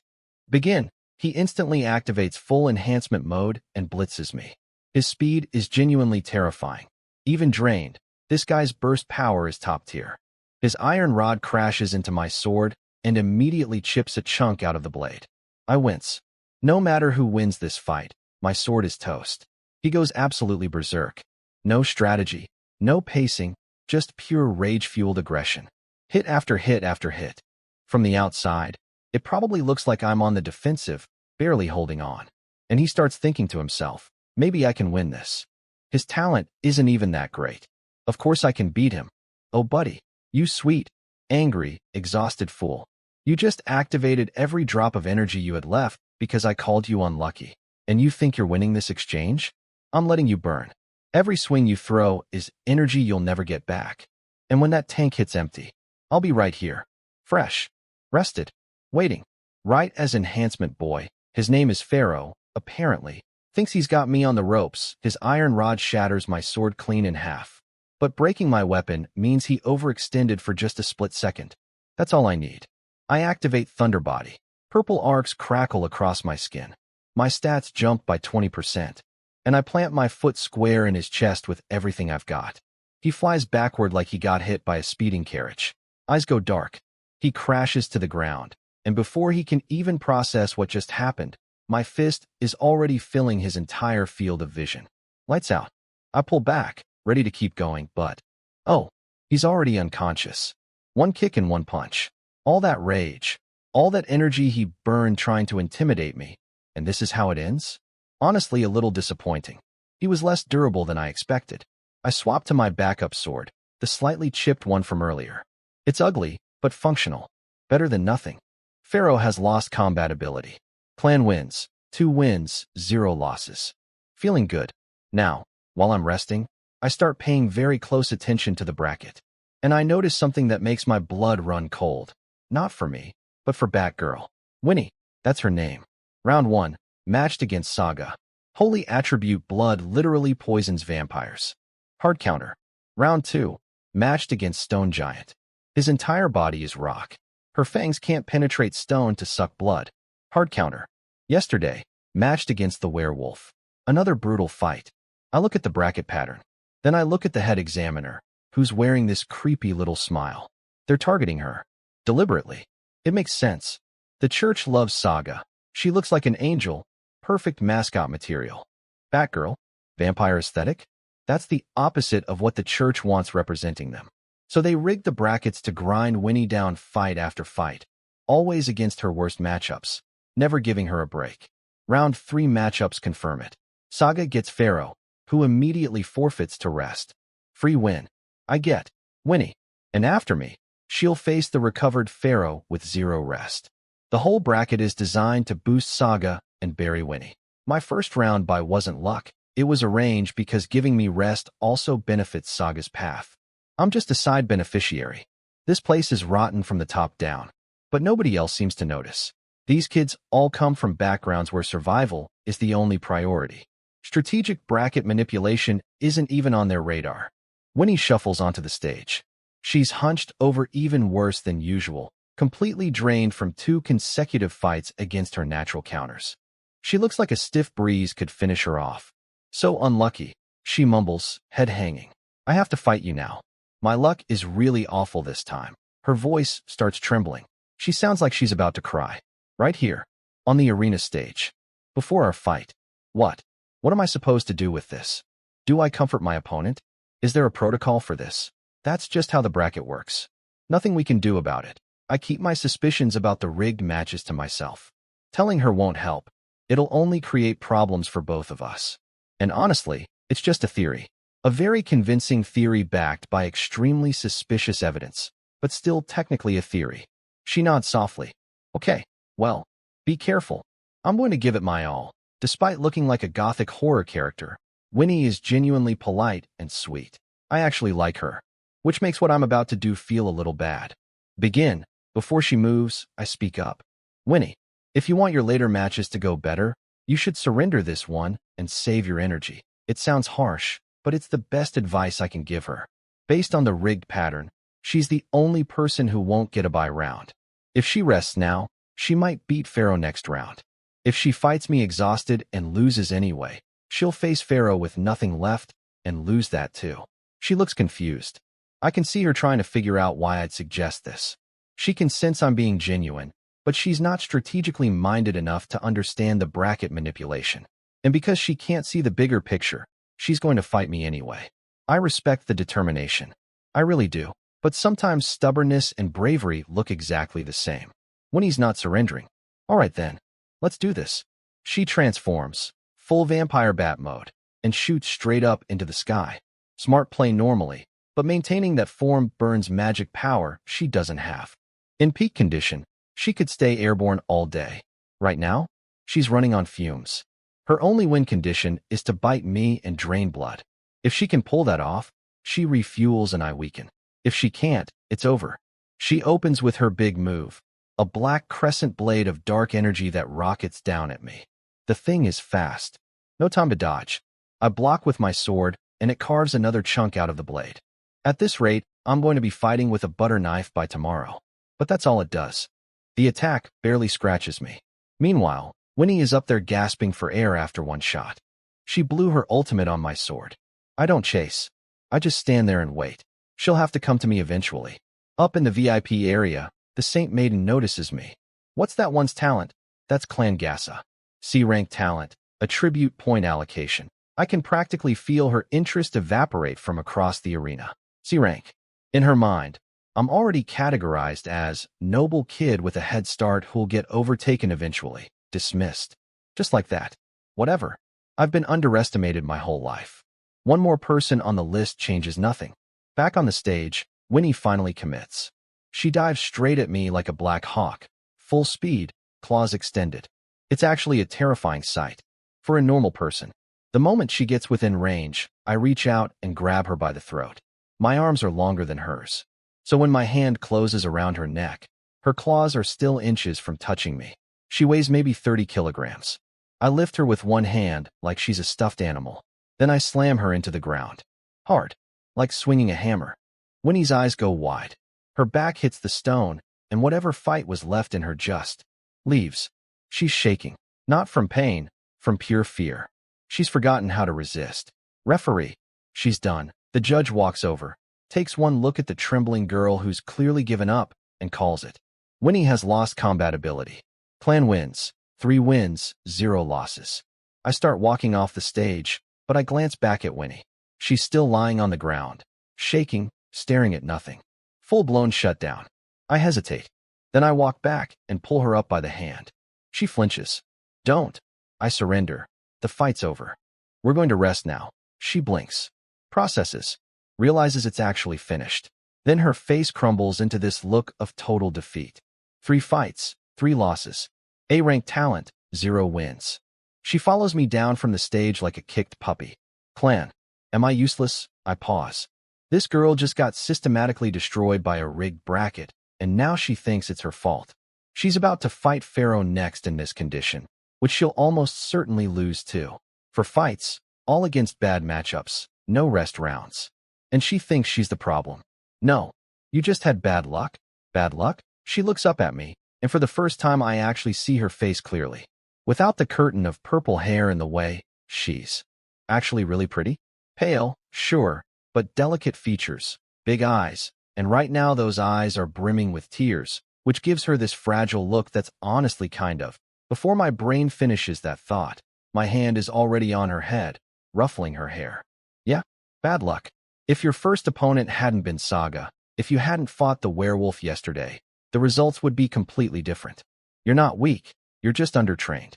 Begin. He instantly activates full enhancement mode and blitzes me. His speed is genuinely terrifying. Even drained, this guy's burst power is top tier. His iron rod crashes into my sword and immediately chips a chunk out of the blade. I wince. No matter who wins this fight, my sword is toast. He goes absolutely berserk. No strategy, no pacing, just pure rage-fueled aggression. Hit after hit after hit. From the outside, it probably looks like I'm on the defensive, barely holding on. And he starts thinking to himself, maybe I can win this. His talent isn't even that great. Of course I can beat him. Oh buddy, you sweet, angry, exhausted fool. You just activated every drop of energy you had left because I called you unlucky. And you think you're winning this exchange? I'm letting you burn. Every swing you throw is energy you'll never get back. And when that tank hits empty, I'll be right here. Fresh. Rested. Waiting. Right as enhancement boy, his name is Pharaoh, apparently, thinks he's got me on the ropes. His iron rod shatters my sword clean in half. But breaking my weapon means he overextended for just a split second. That's all I need. I activate Thunder Body. Purple arcs crackle across my skin. My stats jump by 20%. And I plant my foot square in his chest with everything I've got. He flies backward like he got hit by a speeding carriage. Eyes go dark. He crashes to the ground. And before he can even process what just happened, my fist is already filling his entire field of vision. Lights out. I pull back, ready to keep going, but... oh, he's already unconscious. One kick and one punch. All that rage. All that energy he burned trying to intimidate me. And this is how it ends? Honestly, a little disappointing. He was less durable than I expected. I swapped to my backup sword, the slightly chipped one from earlier. It's ugly, but functional. Better than nothing. Pharaoh has lost compatibility. Clan wins. 2 wins, 0 losses. Feeling good. Now, while I'm resting, I start paying very close attention to the bracket. And I notice something that makes my blood run cold. Not for me, but for Batgirl. Winnie, that's her name. Round 1, matched against Saga. Holy attribute blood literally poisons vampires. Hard counter. Round 2, matched against Stone Giant. His entire body is rock. Her fangs can't penetrate stone to suck blood. Hard counter. Yesterday, matched against the werewolf. Another brutal fight. I look at the bracket pattern. Then I look at the head examiner, who's wearing this creepy little smile. They're targeting her. Deliberately. It makes sense. The church loves Saga. She looks like an angel. Perfect mascot material. Batgirl? Vampire aesthetic? That's the opposite of what the church wants representing them. So they rigged the brackets to grind Winnie down fight after fight, always against her worst matchups, never giving her a break. Round 3 matchups confirm it. Saga gets Pharaoh, who immediately forfeits to rest. Free win. I get Winnie. And after me, she'll face the recovered Pharaoh with 0 rest. The whole bracket is designed to boost Saga and bury Winnie. My first round bye wasn't luck. It was arranged because giving me rest also benefits Saga's path. I'm just a side beneficiary. This place is rotten from the top down, but nobody else seems to notice. These kids all come from backgrounds where survival is the only priority. Strategic bracket manipulation isn't even on their radar. Winnie shuffles onto the stage. She's hunched over even worse than usual, completely drained from 2 consecutive fights against her natural counters. She looks like a stiff breeze could finish her off. So unlucky, she mumbles, head hanging. I have to fight you now. My luck is really awful this time. Her voice starts trembling. She sounds like she's about to cry. Right here, on the arena stage. Before our fight. What? What am I supposed to do with this? Do I comfort my opponent? Is there a protocol for this? That's just how the bracket works. Nothing we can do about it. I keep my suspicions about the rigged matches to myself. Telling her won't help. It'll only create problems for both of us. And honestly, it's just a theory. A very convincing theory backed by extremely suspicious evidence, but still technically a theory. She nods softly. Okay, well, be careful. I'm going to give it my all. Despite looking like a gothic horror character, Winnie is genuinely polite and sweet. I actually like her, which makes what I'm about to do feel a little bad. Begin. Before she moves, I speak up. Winnie, if you want your later matches to go better, you should surrender this one and save your energy. It sounds harsh, but it's the best advice I can give her. Based on the rigged pattern, she's the only person who won't get a bye round. If she rests now, she might beat Pharaoh next round. If she fights me exhausted and loses anyway, she'll face Pharaoh with nothing left and lose that too. She looks confused. I can see her trying to figure out why I'd suggest this. She can sense I'm being genuine, but she's not strategically minded enough to understand the bracket manipulation. And because she can't see the bigger picture, she's going to fight me anyway. I respect the determination. I really do. But sometimes stubbornness and bravery look exactly the same. Winnie's not surrendering. All right then, let's do this. She transforms, full vampire bat mode, and shoots straight up into the sky. Smart play normally, but maintaining that form burns magic power she doesn't have. In peak condition, she could stay airborne all day. Right now, she's running on fumes. Her only win condition is to bite me and drain blood. If she can pull that off, she refuels and I weaken. If she can't, it's over. She opens with her big move, a black crescent blade of dark energy that rockets down at me. The thing is fast. No time to dodge. I block with my sword, and it carves another chunk out of the blade. At this rate, I'm going to be fighting with a butter knife by tomorrow. But that's all it does. The attack barely scratches me. Meanwhile, Winnie is up there gasping for air after one shot. She blew her ultimate on my sword. I don't chase. I just stand there and wait. She'll have to come to me eventually. Up in the VIP area, the Saint Maiden notices me. What's that one's talent? That's Clan Gasa. C-rank talent, attribute point allocation. I can practically feel her interest evaporate from across the arena. C-rank. In her mind, I'm already categorized as noble kid with a head start who'll get overtaken eventually. Dismissed. Just like that. Whatever. I've been underestimated my whole life. One more person on the list changes nothing. Back on the stage, Winnie finally commits. She dives straight at me like a black hawk. Full speed, claws extended. It's actually a terrifying sight. For a normal person. The moment she gets within range, I reach out and grab her by the throat. My arms are longer than hers. So when my hand closes around her neck, her claws are still inches from touching me. She weighs maybe 30 kilograms. I lift her with one hand like she's a stuffed animal. Then I slam her into the ground. Hard. Like swinging a hammer. Winnie's eyes go wide. Her back hits the stone, and whatever fight was left in her just leaves. She's shaking. Not from pain, from pure fear. She's forgotten how to resist. Referee. She's done. The judge walks over, takes one look at the trembling girl who's clearly given up, and calls it. Winnie has lost compatibility. Clan wins. 3 wins, 0 losses. I start walking off the stage, but I glance back at Winnie. She's still lying on the ground, shaking, staring at nothing. Full-blown shutdown. I hesitate. Then I walk back and pull her up by the hand. She flinches. Don't. I surrender. The fight's over. We're going to rest now. She blinks. Processes. Realizes it's actually finished. Then her face crumbles into this look of total defeat. 3 fights, 3 losses. A-rank talent, 0 wins. She follows me down from the stage like a kicked puppy. Clan. Am I useless? I pause. This girl just got systematically destroyed by a rigged bracket, and now she thinks it's her fault. She's about to fight Pharaoh next in this condition, which she'll almost certainly lose too. For fights, all against bad matchups, no rest rounds. And she thinks she's the problem. No. You just had bad luck? Bad luck? She looks up at me, and for the first time I actually see her face clearly. Without the curtain of purple hair in the way, she's actually really pretty. Pale, sure, but delicate features, big eyes, and right now those eyes are brimming with tears, which gives her this fragile look that's honestly kind of. Before my brain finishes that thought, my hand is already on her head, ruffling her hair. Yeah, bad luck. If your first opponent hadn't been Saga, if you hadn't fought the werewolf yesterday, the results would be completely different. You're not weak, you're just undertrained.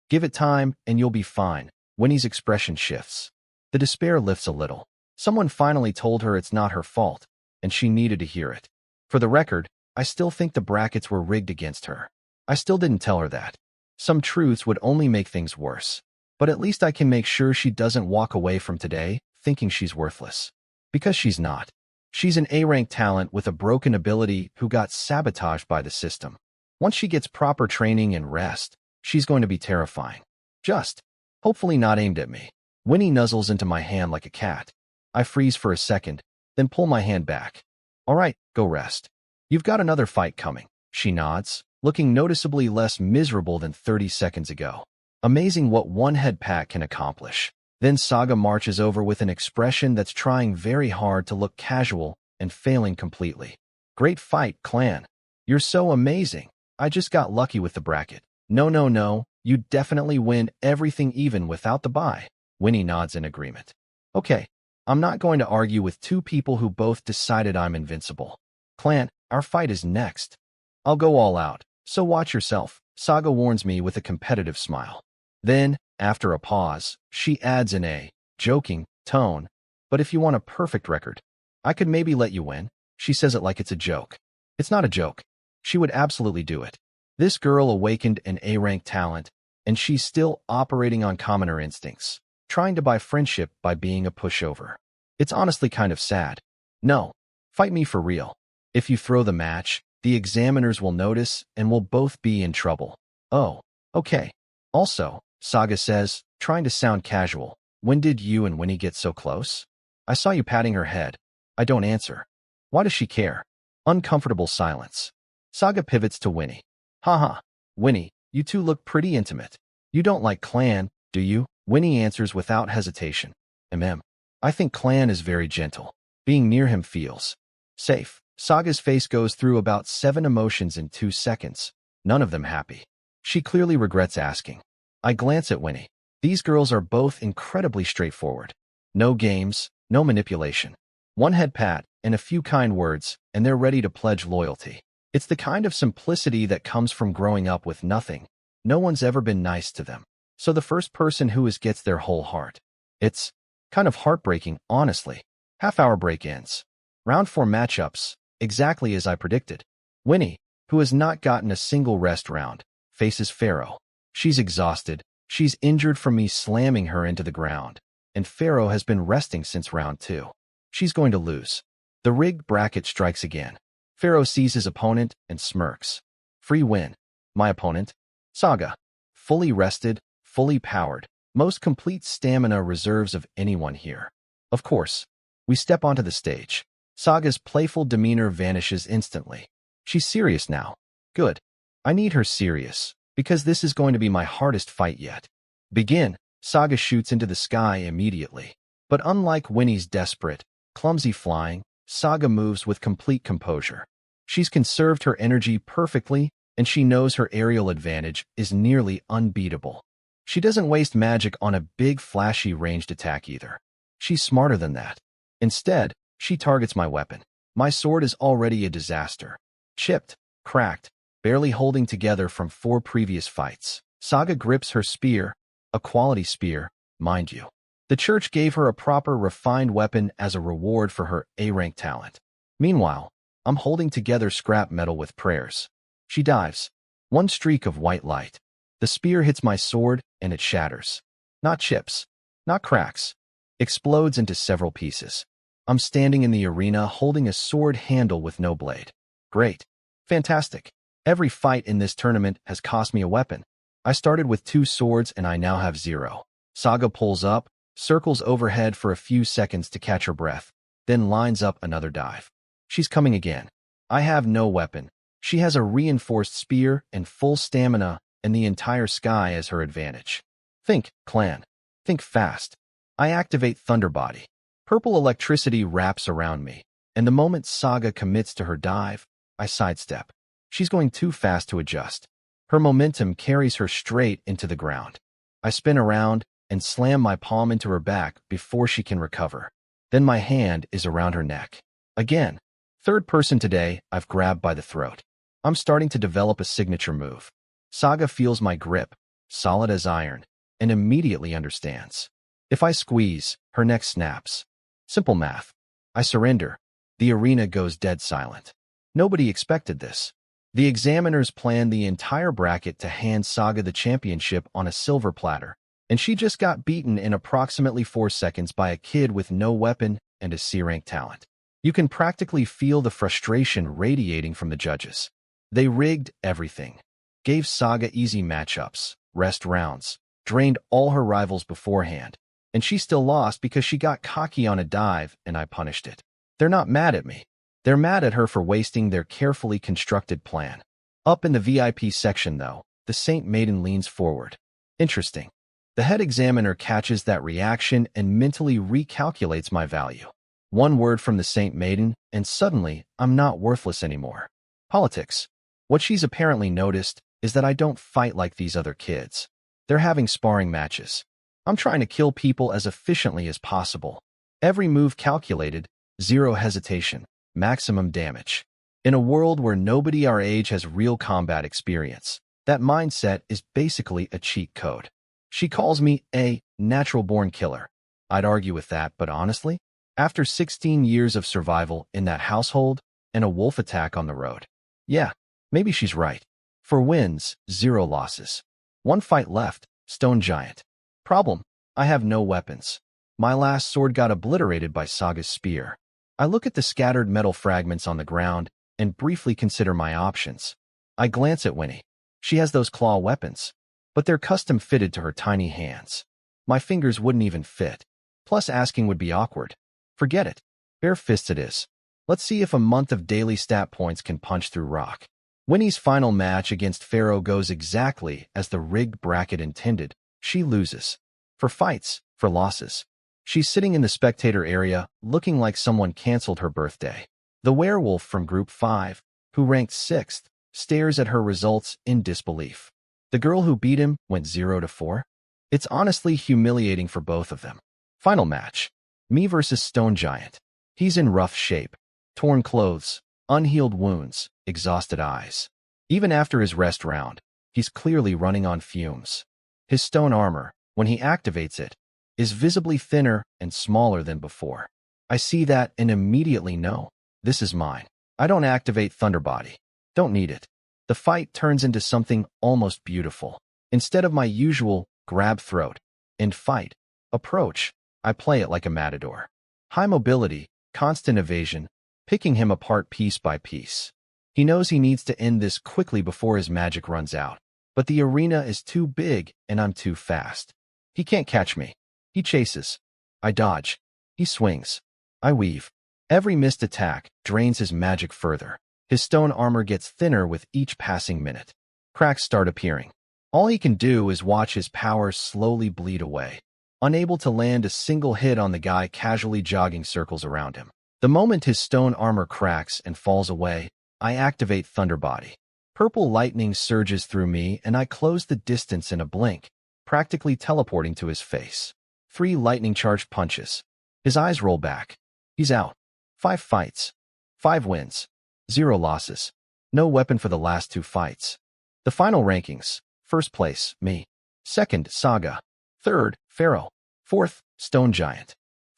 Give it time and you'll be fine. Winnie's expression shifts. The despair lifts a little. Someone finally told her it's not her fault, and she needed to hear it. For the record, I still think the brackets were rigged against her. I still didn't tell her that. Some truths would only make things worse. But at least I can make sure she doesn't walk away from today thinking she's worthless. Because she's not. She's an A-rank talent with a broken ability who got sabotaged by the system. Once she gets proper training and rest, she's going to be terrifying. Just, hopefully not aimed at me. Winnie nuzzles into my hand like a cat. I freeze for a second, then pull my hand back. All right, go rest. You've got another fight coming. She nods, looking noticeably less miserable than 30 seconds ago. Amazing what one head pat can accomplish. Then Saga marches over with an expression that's trying very hard to look casual and failing completely. Great fight, clan. You're so amazing. I just got lucky with the bracket. No. You definitely win everything even without the bye. Winnie nods in agreement. Okay, I'm not going to argue with 2 people who both decided I'm invincible. Clan, our fight is next. I'll go all out, so watch yourself, Saga warns me with a competitive smile. Then, after a pause, she adds in a joking tone, but if you want a perfect record, I could maybe let you win. She says it like it's a joke. It's not a joke. She would absolutely do it. This girl awakened an A-rank talent, and she's still operating on commoner instincts. trying to buy friendship by being a pushover. It's honestly kind of sad. No, fight me for real. If you throw the match, the examiners will notice and we'll both be in trouble. Oh, okay. Also, Saga says, trying to sound casual, when did you and Winnie get so close? I saw you patting her head. I don't answer. Why does she care? Uncomfortable silence. Saga pivots to Winnie. Haha, Winnie, you two look pretty intimate. You don't like Clan, do you? Winnie answers without hesitation. I think Clan is very gentle. Being near him feels safe. Saga's face goes through about 7 emotions in 2 seconds, none of them happy. She clearly regrets asking. I glance at Winnie. These girls are both incredibly straightforward. No games, no manipulation. One head pat and a few kind words, and they're ready to pledge loyalty. It's the kind of simplicity that comes from growing up with nothing. No one's ever been nice to them. So the first person who gets their whole heart. It's kind of heartbreaking, honestly. Half-hour break ends. Round 4 matchups, exactly as I predicted. Winnie, who has not gotten a single rest round, faces Pharaoh. She's exhausted. She's injured from me slamming her into the ground. And Pharaoh has been resting since round 2. She's going to lose. The rigged bracket strikes again. Pharaoh sees his opponent and smirks. Free win. My opponent? Saga. Fully rested, fully powered, most complete stamina reserves of anyone here. Of course. We step onto the stage. Saga's playful demeanor vanishes instantly. She's serious now. Good. I need her serious, because this is going to be my hardest fight yet. Begin. Saga shoots into the sky immediately. But unlike Winnie's desperate, clumsy flying, Saga moves with complete composure. She's conserved her energy perfectly, and she knows her aerial advantage is nearly unbeatable. She doesn't waste magic on a big, flashy ranged attack either. She's smarter than that. Instead, she targets my weapon. My sword is already a disaster. Chipped, cracked, barely holding together from 4 previous fights. Saga grips her spear, a quality spear, mind you. The church gave her a proper refined weapon as a reward for her A-rank talent. Meanwhile, I'm holding together scrap metal with prayers. She dives. One streak of white light. The spear hits my sword, and it shatters. Not chips. Not cracks. Explodes into several pieces. I'm standing in the arena holding a sword handle with no blade. Great. Fantastic. Every fight in this tournament has cost me a weapon. I started with 2 swords and I now have 0. Saga pulls up, circles overhead for a few seconds to catch her breath, then lines up another dive. She's coming again. I have no weapon. She has a reinforced spear and full stamina and the entire sky as her advantage. Think, Clan. Think fast. I activate Thunderbody. Purple electricity wraps around me, and the moment Saga commits to her dive, I sidestep. She's going too fast to adjust. Her momentum carries her straight into the ground. I spin around and slam my palm into her back before she can recover. Then my hand is around her neck. Again. Third person today, I've grabbed by the throat. I'm starting to develop a signature move. Saga feels my grip, solid as iron, and immediately understands. If I squeeze, her neck snaps. Simple math. I surrender. The arena goes dead silent. Nobody expected this. The examiners planned the entire bracket to hand Saga the championship on a silver platter, and she just got beaten in approximately 4 seconds by a kid with no weapon and a C-rank talent. You can practically feel the frustration radiating from the judges. They rigged everything. Gave Saga easy matchups, rest rounds, drained all her rivals beforehand, and she still lost because she got cocky on a dive and I punished it. They're not mad at me. They're mad at her for wasting their carefully constructed plan. Up in the VIP section, though, the Saint Maiden leans forward. Interesting. The head examiner catches that reaction and mentally recalculates my value. One word from the Saint Maiden, and suddenly, I'm not worthless anymore. Politics. What she's apparently noticed is that I don't fight like these other kids. They're having sparring matches. I'm trying to kill people as efficiently as possible. Every move calculated, 0 hesitation, maximum damage. In a world where nobody our age has real combat experience, that mindset is basically a cheat code. She calls me a natural-born killer. I'd argue with that, but honestly, after 16 years of survival in that household and a wolf attack on the road, yeah, maybe she's right. 4 wins, 0 losses. 1 fight left, Stone Giant. Problem, I have no weapons. My last sword got obliterated by Saga's spear. I look at the scattered metal fragments on the ground and briefly consider my options. I glance at Winnie. She has those claw weapons, but they're custom fitted to her tiny hands. My fingers wouldn't even fit. Plus, asking would be awkward. Forget it. Bare fists it is. Let's see if a month of daily stat points can punch through rock. Winnie's final match against Pharaoh goes exactly as the rigged bracket intended. She loses. For fights, for losses. She's sitting in the spectator area, looking like someone canceled her birthday. The werewolf from Group 5, who ranked 6th, stares at her results in disbelief. The girl who beat him went 0-4. It's honestly humiliating for both of them. Final match. Me versus Stone Giant. He's in rough shape. Torn clothes, unhealed wounds, exhausted eyes. Even after his rest round, he's clearly running on fumes. His stone armor, when he activates it, is visibly thinner and smaller than before. I see that and immediately know, this is mine. I don't activate Thunderbody. Don't need it. The fight turns into something almost beautiful. Instead of my usual grab throat and fight approach, I play it like a matador. High mobility, constant evasion, picking him apart piece by piece. He knows he needs to end this quickly before his magic runs out, but the arena is too big and I'm too fast. He can't catch me. He chases. I dodge. He swings. I weave. Every missed attack drains his magic further. His stone armor gets thinner with each passing minute. Cracks start appearing. All he can do is watch his power slowly bleed away, unable to land a single hit on the guy casually jogging circles around him. The moment his stone armor cracks and falls away, I activate Thunderbody. Purple lightning surges through me and I close the distance in a blink, practically teleporting to his face. 3 lightning-charged punches. His eyes roll back. He's out. 5 fights. 5 wins. 0 losses. No weapon for the last 2 fights. The final rankings. 1st place, me. 2nd, Saga. 3rd, Pharaoh. 4th, Stone Giant.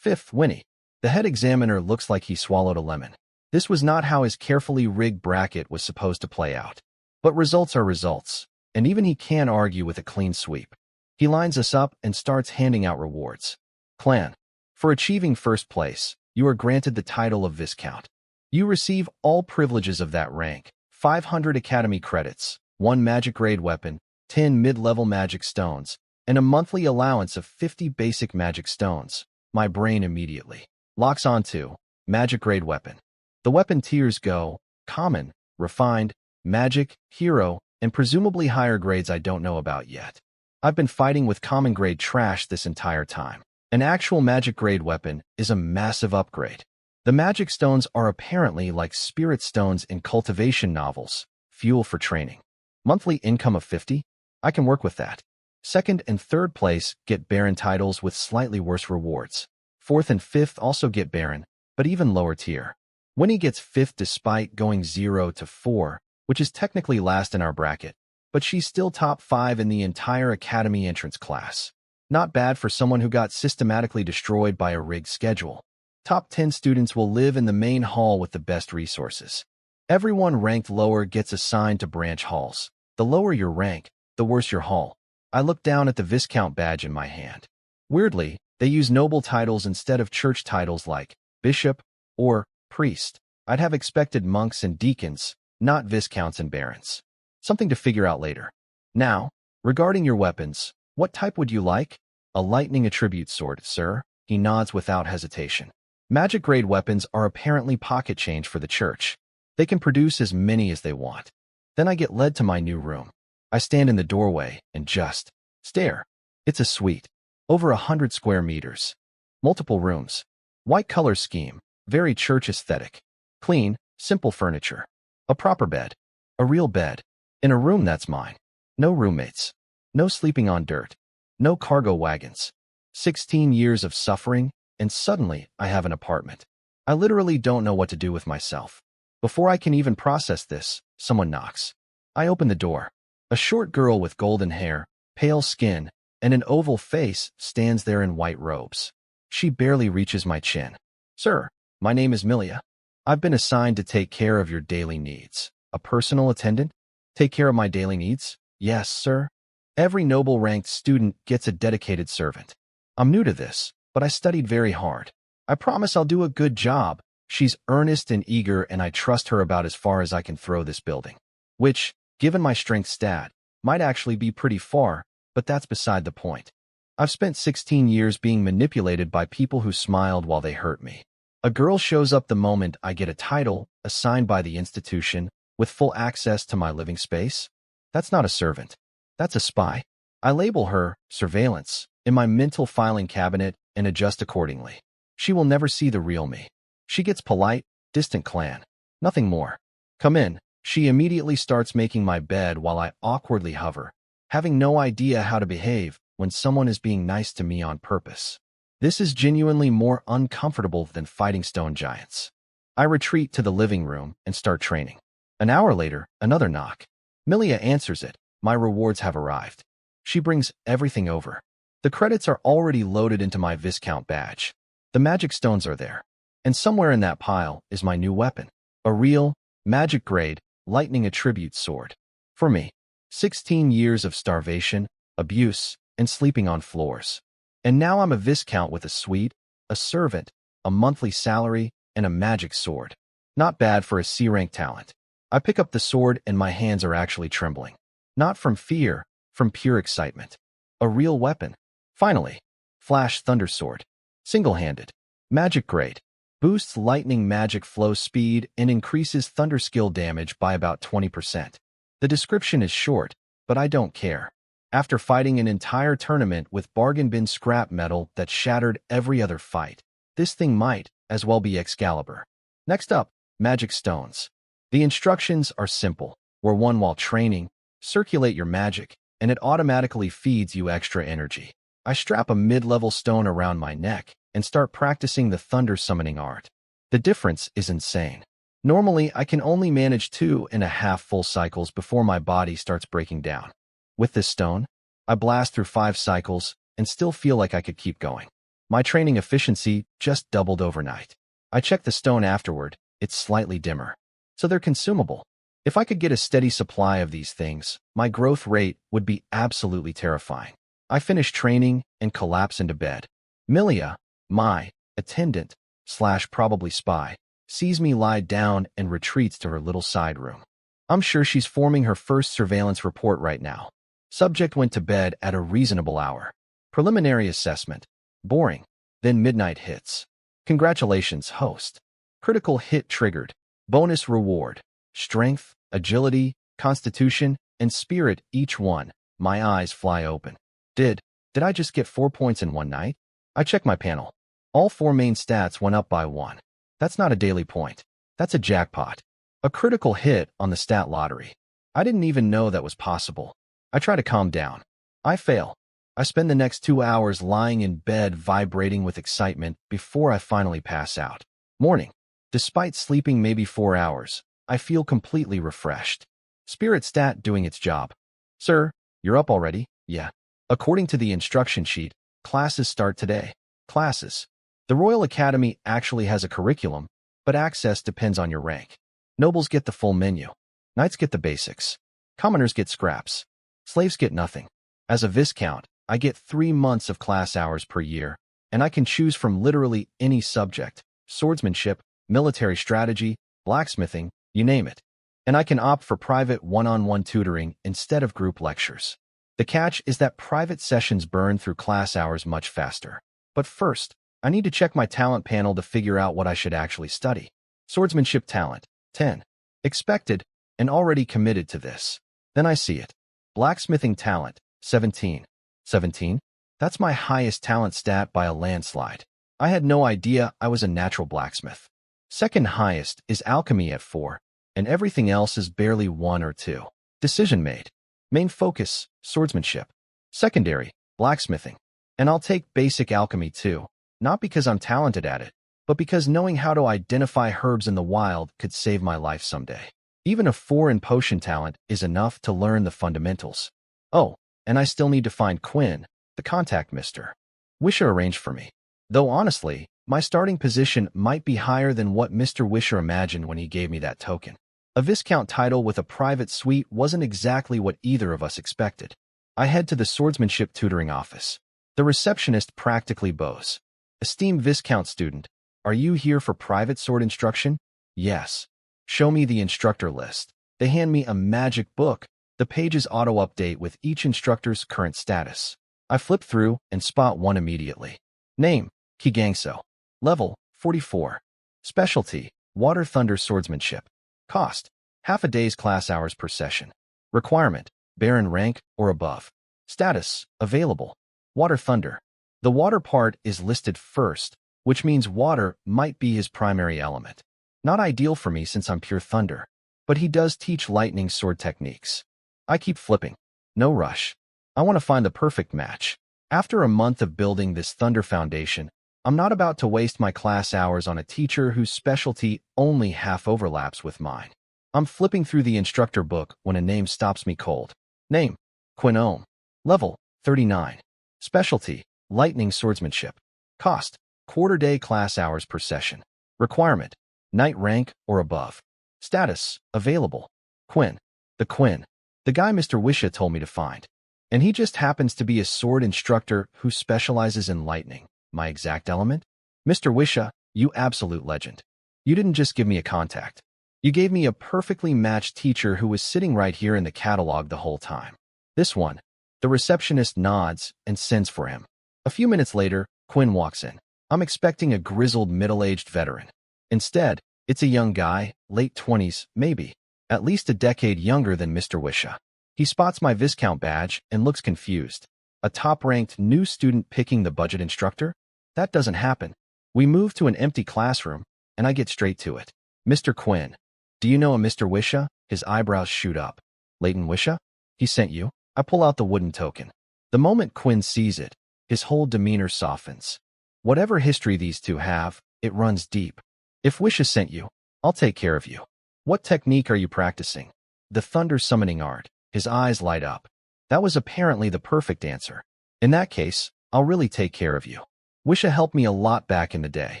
5th, Winnie. The head examiner looks like he swallowed a lemon. This was not how his carefully rigged bracket was supposed to play out. But results are results, and even he can argue with a clean sweep. He lines us up and starts handing out rewards. Clan. For achieving 1st place, you are granted the title of Viscount. You receive all privileges of that rank, 500 Academy credits, 1 magic grade weapon, 10 mid-level magic stones, and a monthly allowance of 50 basic magic stones. My brain immediately locks onto magic grade weapon. The weapon tiers go common, refined, magic, hero, and presumably higher grades I don't know about yet. I've been fighting with common grade trash this entire time. An actual magic grade weapon is a massive upgrade. The magic stones are apparently like spirit stones in cultivation novels, fuel for training. Monthly income of 50? I can work with that. 2nd and 3rd place get Baron titles with slightly worse rewards. 4th and 5th also get Baron, but even lower tier. Winnie gets 5th despite going 0-4, which is technically last in our bracket, but she's still top 5 in the entire Academy entrance class. Not bad for someone who got systematically destroyed by a rigged schedule. Top 10 students will live in the main hall with the best resources. Everyone ranked lower gets assigned to branch halls. The lower your rank, the worse your hall. I look down at the Viscount badge in my hand. Weirdly, they use noble titles instead of church titles like bishop or priest. I'd have expected monks and deacons, not viscounts and barons. Something to figure out later. Now, regarding your weapons, what type would you like? A lightning attribute sword, sir. He nods without hesitation. Magic grade weapons are apparently pocket change for the church. They can produce as many as they want. Then I get led to my new room. I stand in the doorway and just stare. It's a suite. Over 100 square meters. Multiple rooms. White color scheme. Very church aesthetic. Clean, simple furniture. A proper bed. A real bed. In a room that's mine. No roommates. No sleeping on dirt. No cargo wagons. 16 years of suffering, and suddenly I have an apartment. I literally don't know what to do with myself. Before I can even process this, someone knocks. I open the door. A short girl with golden hair, pale skin, and an oval face stands there in white robes. She barely reaches my chin. Sir, my name is Millia. I've been assigned to take care of your daily needs. A personal attendant? Take care of my daily needs? Yes, sir. Every noble-ranked student gets a dedicated servant. I'm new to this, but I studied very hard. I promise I'll do a good job. She's earnest and eager, and I trust her about as far as I can throw this building. Which, given my strength stat, might actually be pretty far, but that's beside the point. I've spent 16 years being manipulated by people who smiled while they hurt me. A girl shows up the moment I get a title, assigned by the institution, with full access to my living space. That's not a servant. That's a spy. I label her surveillance in my mental filing cabinet and adjust accordingly. She will never see the real me. She gets polite, distant clan. Nothing more. Come in. She immediately starts making my bed while I awkwardly hover, having no idea how to behave when someone is being nice to me on purpose. This is genuinely more uncomfortable than fighting stone giants. I retreat to the living room and start training. An hour later, another knock. Millia answers it. My rewards have arrived. She brings everything over. The credits are already loaded into my Viscount badge. The magic stones are there. And somewhere in that pile is my new weapon. A real, magic-grade, lightning attribute sword. For me, 16 years of starvation, abuse, and sleeping on floors. And now I'm a Viscount with a suite, a servant, a monthly salary, and a magic sword. Not bad for a C-rank talent. I pick up the sword and my hands are actually trembling. Not from fear, from pure excitement. A real weapon. Finally, Flash Thunder Sword. Single-handed. Magic grade. Boosts lightning magic flow speed and increases thunder skill damage by about 20%. The description is short, but I don't care. After fighting an entire tournament with bargain bin scrap metal that shattered every other fight, this thing might as well be Excalibur. Next up, magic stones. The instructions are simple. Wear one while training, circulate your magic, and it automatically feeds you extra energy. I strap a mid-level stone around my neck and start practicing the thunder summoning art. The difference is insane. Normally, I can only manage 2.5 full cycles before my body starts breaking down. With this stone, I blast through 5 cycles and still feel like I could keep going. My training efficiency just doubled overnight. I check the stone afterward. It's slightly dimmer. So they're consumable. If I could get a steady supply of these things, my growth rate would be absolutely terrifying. I finish training and collapse into bed. Millia, my attendant / probably spy, sees me lie down and retreats to her little side room. I'm sure she's forming her first surveillance report right now. Subject went to bed at a reasonable hour. Preliminary assessment. Boring. Then midnight hits. Congratulations, host. Critical hit triggered. Bonus reward. Strength, agility, constitution, and spirit each one. My eyes fly open. Did I just get 4 points in one night? I check my panel. All 4 main stats went up by 1. That's not a daily point. That's a jackpot. A critical hit on the stat lottery. I didn't even know that was possible. I try to calm down. I fail. I spend the next 2 hours lying in bed vibrating with excitement before I finally pass out. Morning. Despite sleeping maybe 4 hours, I feel completely refreshed. Spirit stat doing its job. Sir, you're up already? Yeah. According to the instruction sheet, classes start today. Classes. The Royal Academy actually has a curriculum, but access depends on your rank. Nobles get the full menu. Knights get the basics. Commoners get scraps. Slaves get nothing. As a Viscount, I get 3 months of class hours per year, and I can choose from literally any subject: swordsmanship, military strategy, blacksmithing, you name it. And I can opt for private one-on-one tutoring instead of group lectures. The catch is that private sessions burn through class hours much faster. But first, I need to check my talent panel to figure out what I should actually study. Swordsmanship talent, 10. Expected, and already committed to this. Then I see it. Blacksmithing talent, 17. 17? That's my highest talent stat by a landslide. I had no idea I was a natural blacksmith. Second highest is alchemy at 4, and everything else is barely 1 or 2. Decision made. Main focus, swordsmanship. Secondary, blacksmithing. And I'll take basic alchemy too, not because I'm talented at it, but because knowing how to identify herbs in the wild could save my life someday. Even a 4 in potion talent is enough to learn the fundamentals. Oh, and I still need to find Quinn, the contact mister. Wisher arranged for me. Though honestly, my starting position might be higher than what Mr. Wisher imagined when he gave me that token. A Viscount title with a private suite wasn't exactly what either of us expected. I head to the swordsmanship tutoring office. The receptionist practically bows. Esteemed Viscount student, are you here for private sword instruction? Yes. Show me the instructor list. They hand me a magic book. The pages auto-update with each instructor's current status. I flip through and spot one immediately. Name, Kigangso. Level, 44. Specialty, Water Thunder Swordsmanship. Cost, half a day's class hours per session. Requirement, Baron rank or above. Status, available. Water Thunder. The water part is listed first, which means water might be his primary element. Not ideal for me since I'm pure thunder, but he does teach lightning sword techniques. I keep flipping. No rush. I want to find the perfect match. After a month of building this thunder foundation, I'm not about to waste my class hours on a teacher whose specialty only half overlaps with mine. I'm flipping through the instructor book when a name stops me cold. Name, Quinn. Level, 39. Specialty, lightning swordsmanship. Cost, quarter-day class hours per session. Requirement, knight rank or above. Status, available. Quinn. The Quinn. The guy Mr. Wisha told me to find. And he just happens to be a sword instructor who specializes in lightning. My exact element? Mr. Wisha, you absolute legend. You didn't just give me a contact. You gave me a perfectly matched teacher who was sitting right here in the catalog the whole time. This one. The receptionist nods and sends for him. A few minutes later, Quinn walks in. I'm expecting a grizzled middle-aged veteran. Instead, it's a young guy, late 20s, maybe. At least a decade younger than Mr. Wisha. He spots my Viscount badge and looks confused. A top-ranked new student picking the budget instructor? That doesn't happen. We move to an empty classroom, and I get straight to it. Mr. Quinn. Do you know a Mr. Wisha? His eyebrows shoot up. Leighton Wisha? He sent you? I pull out the wooden token. The moment Quinn sees it, his whole demeanor softens. Whatever history these two have, it runs deep. If Wisha sent you, I'll take care of you. What technique are you practicing? The thunder summoning art. His eyes light up. That was apparently the perfect answer. In that case, I'll really take care of you. Wisha helped me a lot back in the day.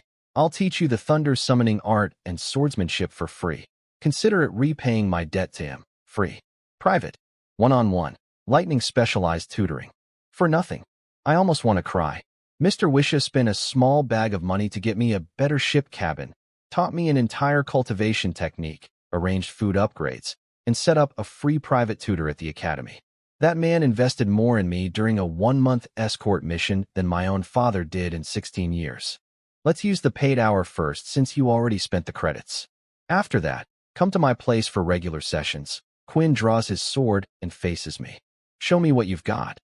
I'll teach you the thunder summoning art and swordsmanship for free. Consider it repaying my debt to him. Free. Private. One-on-one. Lightning specialized tutoring. For nothing. I almost want to cry. Mr. Wisha spent a small bag of money to get me a better ship cabin, taught me an entire cultivation technique, arranged food upgrades, and set up a free private tutor at the academy. That man invested more in me during a 1-month escort mission than my own father did in 16 years. Let's use the paid hour first since you already spent the credits. After that, come to my place for regular sessions. Quinn draws his sword and faces me. Show me what you've got.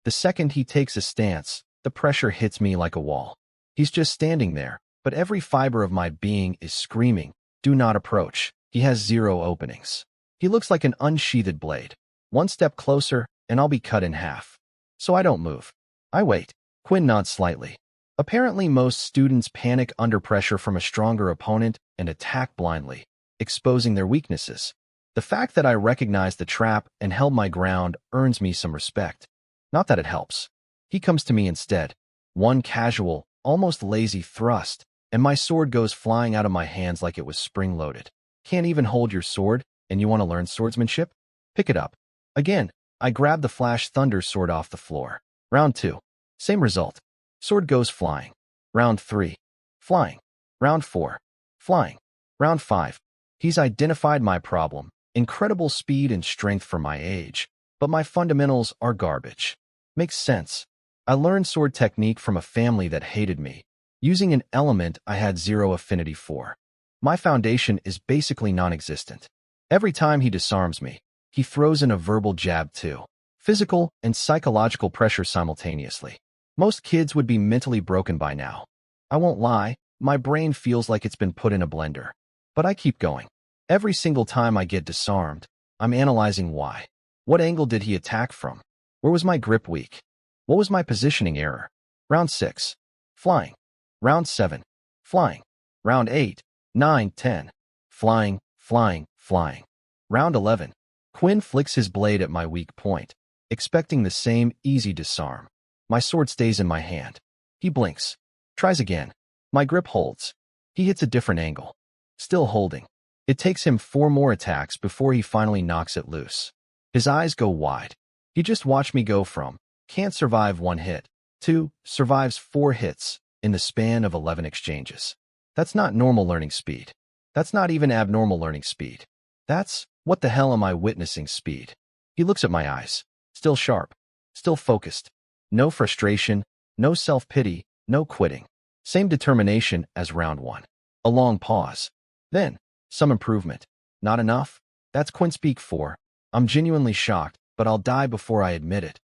The second he takes a stance, the pressure hits me like a wall. He's just standing there, but every fiber of my being is screaming, do not approach. He has 0 openings. He looks like an unsheathed blade. One step closer, and I'll be cut in half. So I don't move. I wait. Quinn nods slightly. Apparently most students panic under pressure from a stronger opponent and attack blindly, exposing their weaknesses. The fact that I recognized the trap and held my ground earns me some respect. Not that it helps. He comes to me instead. One casual, almost lazy thrust, and my sword goes flying out of my hands like it was spring-loaded. Can't even hold your sword, and you want to learn swordsmanship? Pick it up. Again, I grab the Flash Thunder sword off the floor. Round 2. Same result. Sword goes flying. Round 3. Flying. Round 4. Flying. Round 5. He's identified my problem. Incredible speed and strength for my age, but my fundamentals are garbage. Makes sense. I learned sword technique from a family that hated me, using an element I had 0 affinity for. My foundation is basically non-existent. Every time he disarms me, he throws in a verbal jab too. Physical and psychological pressure simultaneously. Most kids would be mentally broken by now. I won't lie, my brain feels like it's been put in a blender. But I keep going. Every single time I get disarmed, I'm analyzing why. What angle did he attack from? Where was my grip weak? What was my positioning error? Round 6. Flying. Round 7. Flying. Round 8, 9, 10. Flying, flying, flying. Round 11. Quinn flicks his blade at my weak point, expecting the same easy disarm. My sword stays in my hand. He blinks. Tries again. My grip holds. He hits a different angle. Still holding. It takes him 4 more attacks before he finally knocks it loose. His eyes go wide. He just watched me go from, can't survive 1 hit, 2. Survives 4 hits in the span of 11 exchanges. That's not normal learning speed. That's not even abnormal learning speed. That's, what the hell am I witnessing speed. He looks at my eyes. Still sharp. Still focused. No frustration. No self-pity. No quitting. Same determination as round 1. A long pause. Then, some improvement. Not enough? That's Quinn speak 4. I'm genuinely shocked, but I'll die before I admit it.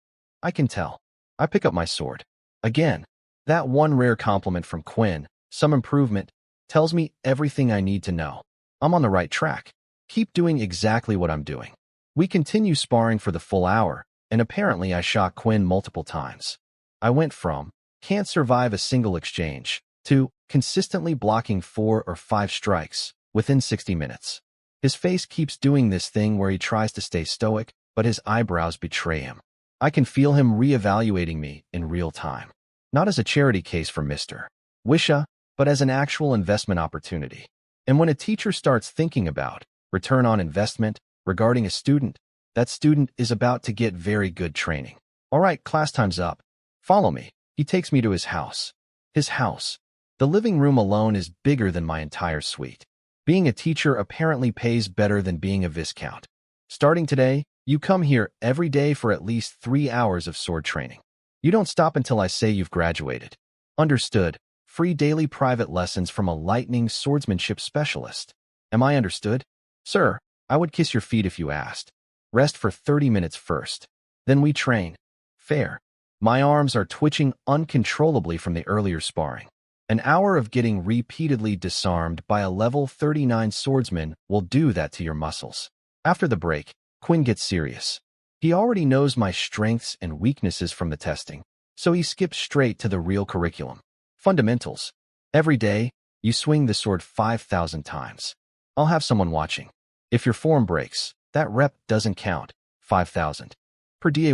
I can tell. I pick up my sword. Again. That one rare compliment from Quinn, some improvement, tells me everything I need to know. I'm on the right track. Keep doing exactly what I'm doing. We continue sparring for the full hour, and apparently I shot Quinn multiple times. I went from, can't survive a single exchange, to consistently blocking 4 or 5 strikes within 60 minutes. His face keeps doing this thing where he tries to stay stoic, but his eyebrows betray him. I can feel him reevaluating me in real time. Not as a charity case for Mr. Wisha, but as an actual investment opportunity. And when a teacher starts thinking about return on investment regarding a student, that student is about to get very good training. All right, class time's up. Follow me. He takes me to his house. His house. The living room alone is bigger than my entire suite. Being a teacher apparently pays better than being a Viscount. Starting today, you come here every day for at least 3 hours of sword training. You don't stop until I say you've graduated. Understood. Free daily private lessons from a lightning swordsmanship specialist. Am I understood? Sir, I would kiss your feet if you asked. Rest for 30 minutes first. Then we train. Fair. My arms are twitching uncontrollably from the earlier sparring. An hour of getting repeatedly disarmed by a level 39 swordsman will do that to your muscles. After the break, Quinn gets serious. He already knows my strengths and weaknesses from the testing, so he skips straight to the real curriculum. Fundamentals. Every day, you swing the sword 5,000 times. I'll have someone watching. If your form breaks, that rep doesn't count. 5,000. Per day.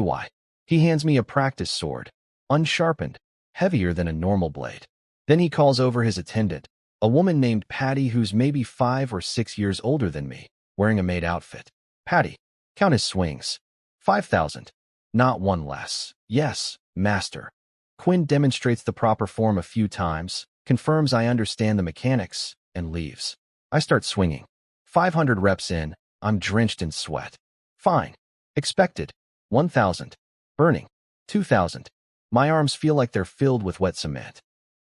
He hands me a practice sword, unsharpened, heavier than a normal blade. Then he calls over his attendant, a woman named Patty who's maybe 5 or 6 years older than me, wearing a maid outfit. Patty, count his swings. 5,000. Not one less. Yes, master. Quinn demonstrates the proper form a few times, confirms I understand the mechanics, and leaves. I start swinging. 500 reps in, I'm drenched in sweat. Fine. Expected. 1,000. Burning. 2,000. My arms feel like they're filled with wet cement.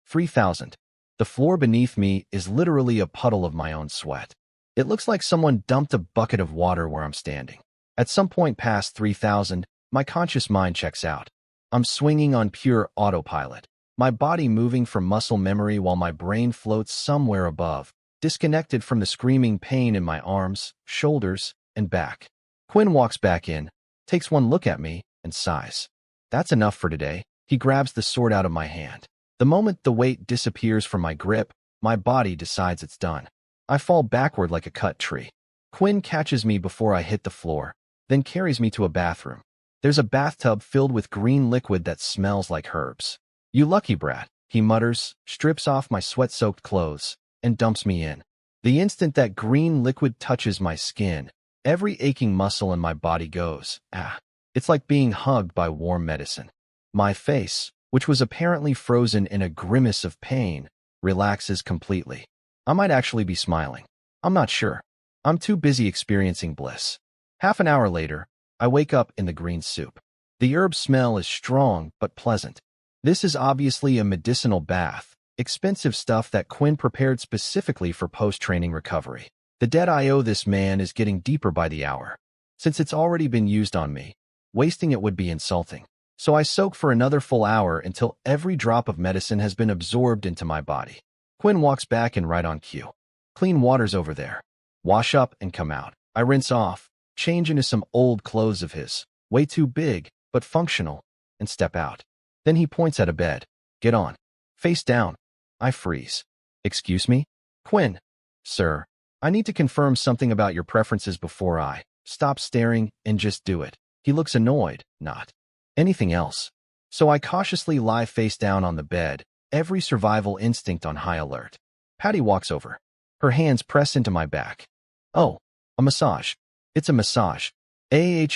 3,000. The floor beneath me is literally a puddle of my own sweat. It looks like someone dumped a bucket of water where I'm standing. At some point past 3,000, my conscious mind checks out. I'm swinging on pure autopilot, my body moving from muscle memory while my brain floats somewhere above, disconnected from the screaming pain in my arms, shoulders, and back. Quinn walks back in, takes one look at me, and sighs. That's enough for today. He grabs the sword out of my hand. The moment the weight disappears from my grip, my body decides it's done. I fall backward like a cut tree. Quinn catches me before I hit the floor, then carries me to a bathroom. There's a bathtub filled with green liquid that smells like herbs. You lucky brat, he mutters, strips off my sweat-soaked clothes, and dumps me in. The instant that green liquid touches my skin, every aching muscle in my body goes, ah. It's like being hugged by warm medicine. My face, which was apparently frozen in a grimace of pain, relaxes completely. I might actually be smiling. I'm not sure. I'm too busy experiencing bliss. Half an hour later, I wake up in the green soup. The herb smell is strong but pleasant. This is obviously a medicinal bath, expensive stuff that Quinn prepared specifically for post-training recovery. The debt I owe this man is getting deeper by the hour. Since it's already been used on me, wasting it would be insulting. So I soak for another full hour until every drop of medicine has been absorbed into my body. Quinn walks back in right on cue. Clean water's over there. Wash up and come out. I rinse off, change into some old clothes of his, way too big, but functional, and step out. Then he points at a bed. Get on. Face down. I freeze. Excuse me? Quinn. Sir, I need to confirm something about your preferences before I stop staring and just do it. He looks annoyed, not anything else. So I cautiously lie face down on the bed, every survival instinct on high alert. Patty walks over. Her hands press into my back. Oh, a massage. It's a massage. It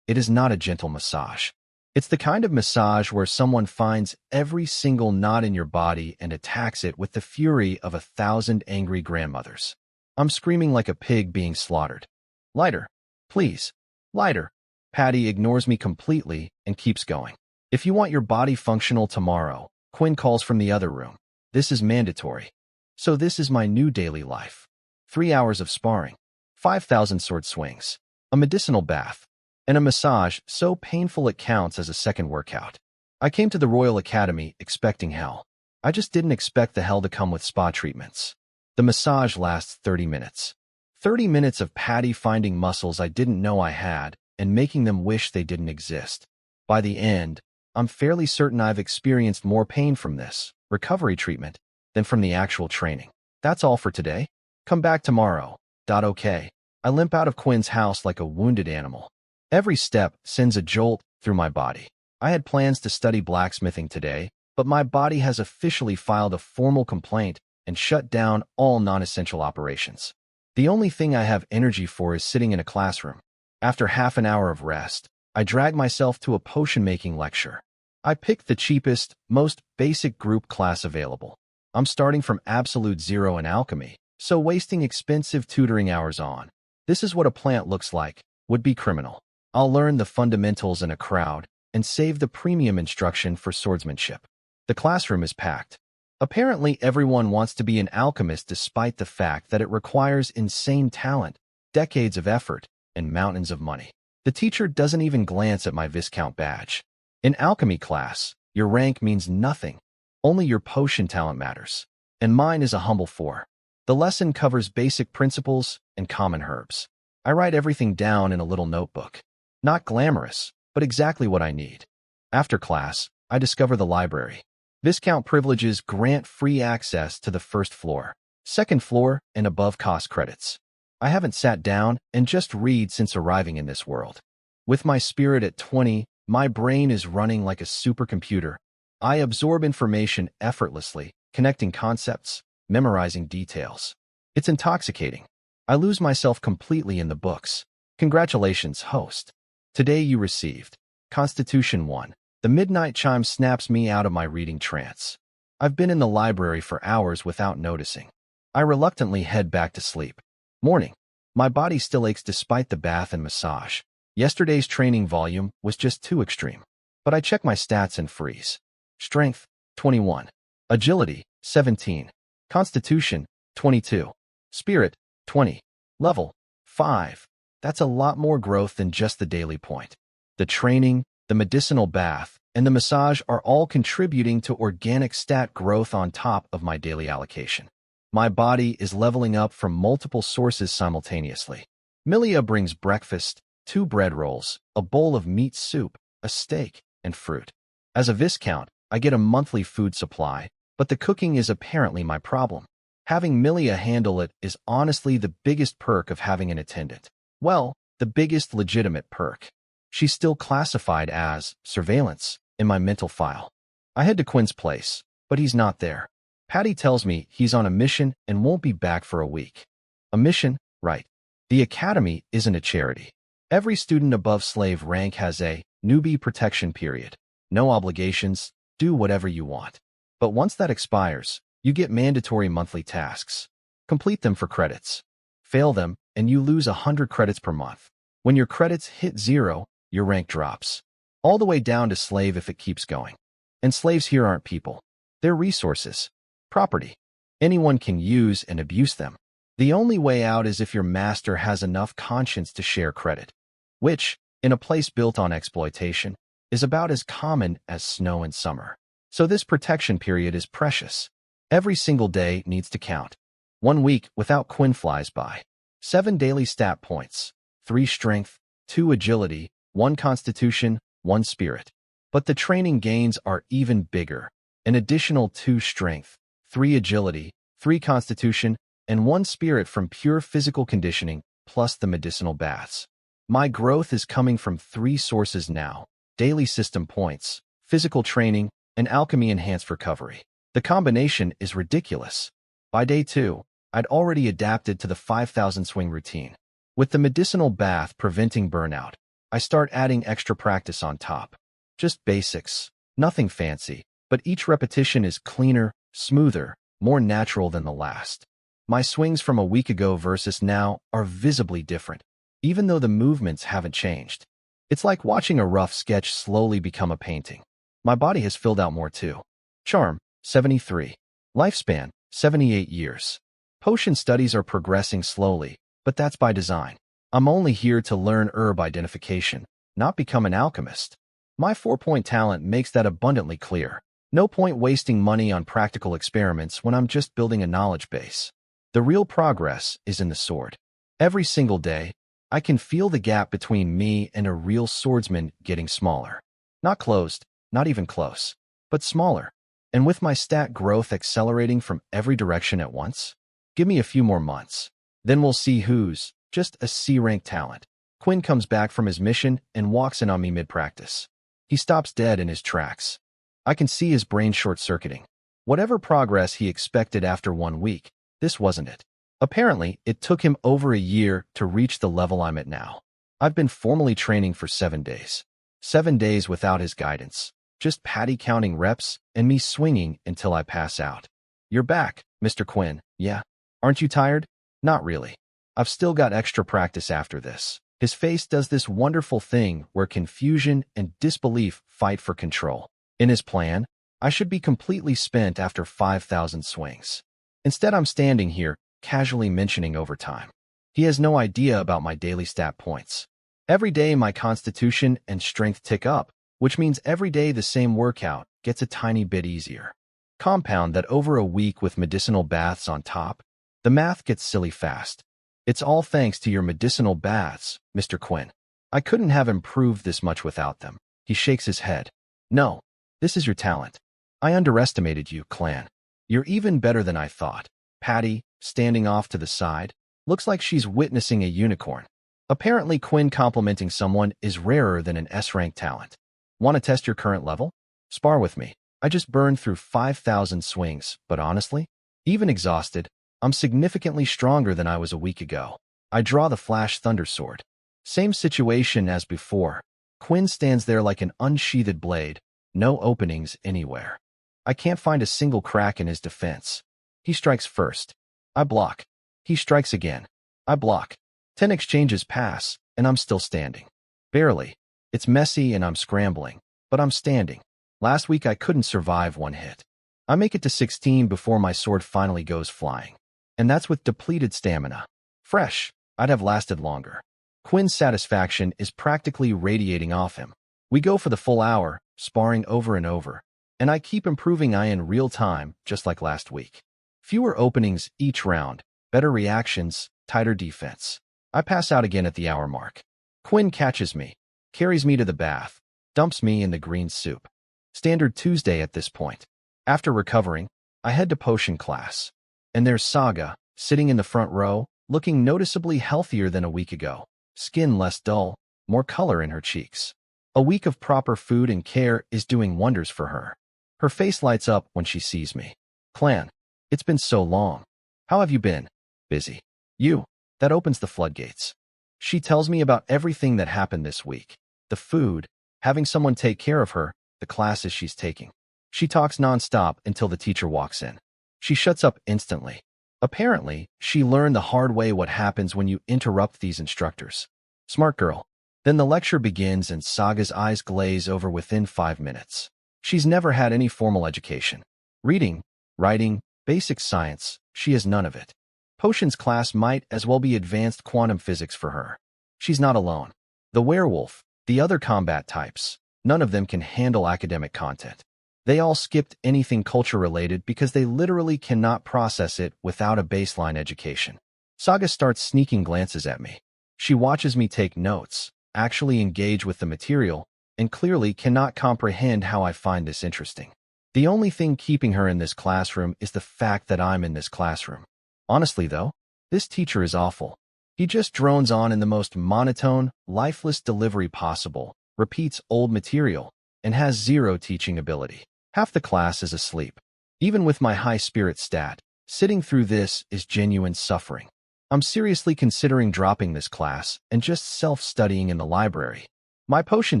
is not a gentle massage. It's the kind of massage where someone finds every single knot in your body and attacks it with the fury of 1,000 angry grandmothers. I'm screaming like a pig being slaughtered. Lighter. Please. Lighter. Patty ignores me completely and keeps going. If you want your body functional tomorrow, Quinn calls from the other room. This is mandatory. So this is my new daily life. 3 hours of sparring, 5,000 sword swings, a medicinal bath, and a massage so painful it counts as a second workout. I came to the Royal Academy expecting hell. I just didn't expect the hell to come with spa treatments. The massage lasts 30 minutes. 30 minutes of Patty finding muscles I didn't know I had and making them wish they didn't exist. By the end, I'm fairly certain I've experienced more pain from this recovery treatment than from the actual training. That's all for today. Come back tomorrow. Okay. I limp out of Quinn's house like a wounded animal. Every step sends a jolt through my body. I had plans to study blacksmithing today, but my body has officially filed a formal complaint and shut down all non-essential operations. The only thing I have energy for is sitting in a classroom. After half an hour of rest, I drag myself to a potion-making lecture. I picked the cheapest, most basic group class available. I'm starting from absolute zero in alchemy, so wasting expensive tutoring hours on "this is what a plant looks like" would be criminal. I'll learn the fundamentals in a crowd and save the premium instruction for swordsmanship. The classroom is packed. Apparently, everyone wants to be an alchemist despite the fact that it requires insane talent, decades of effort, and mountains of money. The teacher doesn't even glance at my Viscount badge. In alchemy class, your rank means nothing. Only your potion talent matters. And mine is a humble 4. The lesson covers basic principles and common herbs. I write everything down in a little notebook. Not glamorous, but exactly what I need. After class, I discover the library. Viscount privileges grant free access to the first floor, second floor, and above cost credits. I haven't sat down and just read since arriving in this world. With my spirit at 20, my brain is running like a supercomputer. I absorb information effortlessly, connecting concepts, memorizing details. It's intoxicating. I lose myself completely in the books. Congratulations, host. Today you received Constitution 1. The midnight chime snaps me out of my reading trance. I've been in the library for hours without noticing. I reluctantly head back to sleep. Morning. My body still aches despite the bath and massage. Yesterday's training volume was just too extreme. But I check my stats and freeze. Strength, 21. Agility, 17. Constitution, 22. Spirit, 20. Level, 5. That's a lot more growth than just the daily point. The training, the medicinal bath, and the massage are all contributing to organic stat growth on top of my daily allocation. My body is leveling up from multiple sources simultaneously. Millia brings breakfast, 2 bread rolls, a bowl of meat soup, a steak, and fruit. As a Viscount, I get a monthly food supply, but the cooking is apparently my problem. Having Millia handle it is honestly the biggest perk of having an attendant. Well, the biggest legitimate perk. She's still classified as surveillance in my mental file. I head to Quinn's place, but he's not there. Patty tells me he's on a mission and won't be back for a week. A mission? Right. The academy isn't a charity. Every student above slave rank has a newbie protection period. No obligations, do whatever you want. But once that expires, you get mandatory monthly tasks. Complete them for credits. Fail them, and you lose 100 credits per month. When your credits hit 0, your rank drops. All the way down to slave if it keeps going. And slaves here aren't people. They're resources. Property. Anyone can use and abuse them. The only way out is if your master has enough conscience to share credit. Which, in a place built on exploitation, is about as common as snow in summer. So this protection period is precious. Every single day needs to count. 1 week without Quinn flies by. 7 daily stat points. 3 strength, 2 agility, 1 constitution, 1 spirit. But the training gains are even bigger. An additional 2 strength, 3 agility, 3 constitution, and 1 spirit from pure physical conditioning, plus the medicinal baths. My growth is coming from 3 sources now: daily system points, physical training, and alchemy-enhanced recovery. The combination is ridiculous. By day 2, I'd already adapted to the 5,000 swing routine. With the medicinal bath preventing burnout, I start adding extra practice on top. Just basics. Nothing fancy, but each repetition is cleaner, smoother, more natural than the last. My swings from a week ago versus now are visibly different, even though the movements haven't changed. It's like watching a rough sketch slowly become a painting. My body has filled out more too. Charm, 73. Lifespan, 78 years. Potion studies are progressing slowly, but that's by design. I'm only here to learn herb identification, not become an alchemist. My 4-point talent makes that abundantly clear. No point wasting money on practical experiments when I'm just building a knowledge base. The real progress is in the sword. Every single day, I can feel the gap between me and a real swordsman getting smaller. Not closed, not even close, but smaller. And with my stat growth accelerating from every direction at once, give me a few more months. Then we'll see who's just a C-rank talent. Quinn comes back from his mission and walks in on me mid-practice. He stops dead in his tracks. I can see his brain short-circuiting. Whatever progress he expected after 1 week, this wasn't it. Apparently, it took him over a year to reach the level I'm at now. I've been formally training for 7 days. 7 days without his guidance. Just Patty counting reps and me swinging until I pass out. You're back, Mr. Quinn, yeah? Aren't you tired? Not really. I've still got extra practice after this. His face does this wonderful thing where confusion and disbelief fight for control. In his plan, I should be completely spent after 5,000 swings. Instead, I'm standing here, casually mentioning overtime. He has no idea about my daily stat points. Every day, my constitution and strength tick up, which means every day the same workout gets a tiny bit easier. Compound that over a week with medicinal baths on top, the math gets silly fast. It's all thanks to your medicinal baths, Mr. Quinn. I couldn't have improved this much without them. He shakes his head. No, this is your talent. I underestimated you, clan. You're even better than I thought. Patty, standing off to the side, looks like she's witnessing a unicorn. Apparently, Quinn complimenting someone is rarer than an S-rank talent. Want to test your current level? Spar with me. I just burned through 5,000 swings, but honestly, even exhausted, I'm significantly stronger than I was a week ago. I draw the Flash Thunder Sword. Same situation as before. Quinn stands there like an unsheathed blade, no openings anywhere. I can't find a single crack in his defense. He strikes first. I block. He strikes again. I block. 10 exchanges pass, and I'm still standing. Barely. It's messy and I'm scrambling, but I'm standing. Last week I couldn't survive 1 hit. I make it to 16 before my sword finally goes flying. And that's with depleted stamina. Fresh, I'd have lasted longer. Quinn's satisfaction is practically radiating off him. We go for the full hour, sparring over and over, and I keep improving in real time, just like last week. Fewer openings each round, better reactions, tighter defense. I pass out again at the hour mark. Quinn catches me, carries me to the bath, dumps me in the green soup. Standard Tuesday at this point. After recovering, I head to potion class. And there's Saga, sitting in the front row, looking noticeably healthier than a week ago. Skin less dull, more color in her cheeks. A week of proper food and care is doing wonders for her. Her face lights up when she sees me. Clan, it's been so long. How have you been? Busy. You. That opens the floodgates. She tells me about everything that happened this week. The food, having someone take care of her, the classes she's taking. She talks nonstop until the teacher walks in. She shuts up instantly. Apparently, she learned the hard way what happens when you interrupt these instructors. Smart girl. Then the lecture begins and Saga's eyes glaze over within 5 minutes. She's never had any formal education. Reading, writing, basic science, she has none of it. Potions class might as well be advanced quantum physics for her. She's not alone. The werewolf, the other combat types, none of them can handle academic content. They all skipped anything culture-related because they literally cannot process it without a baseline education. Saga starts sneaking glances at me. She watches me take notes, actually engage with the material, and clearly cannot comprehend how I find this interesting. The only thing keeping her in this classroom is the fact that I'm in this classroom. Honestly, though, this teacher is awful. He just drones on in the most monotone, lifeless delivery possible, repeats old material, and has zero teaching ability. Half the class is asleep. Even with my high spirit stat, sitting through this is genuine suffering. I'm seriously considering dropping this class and just self-studying in the library. My potion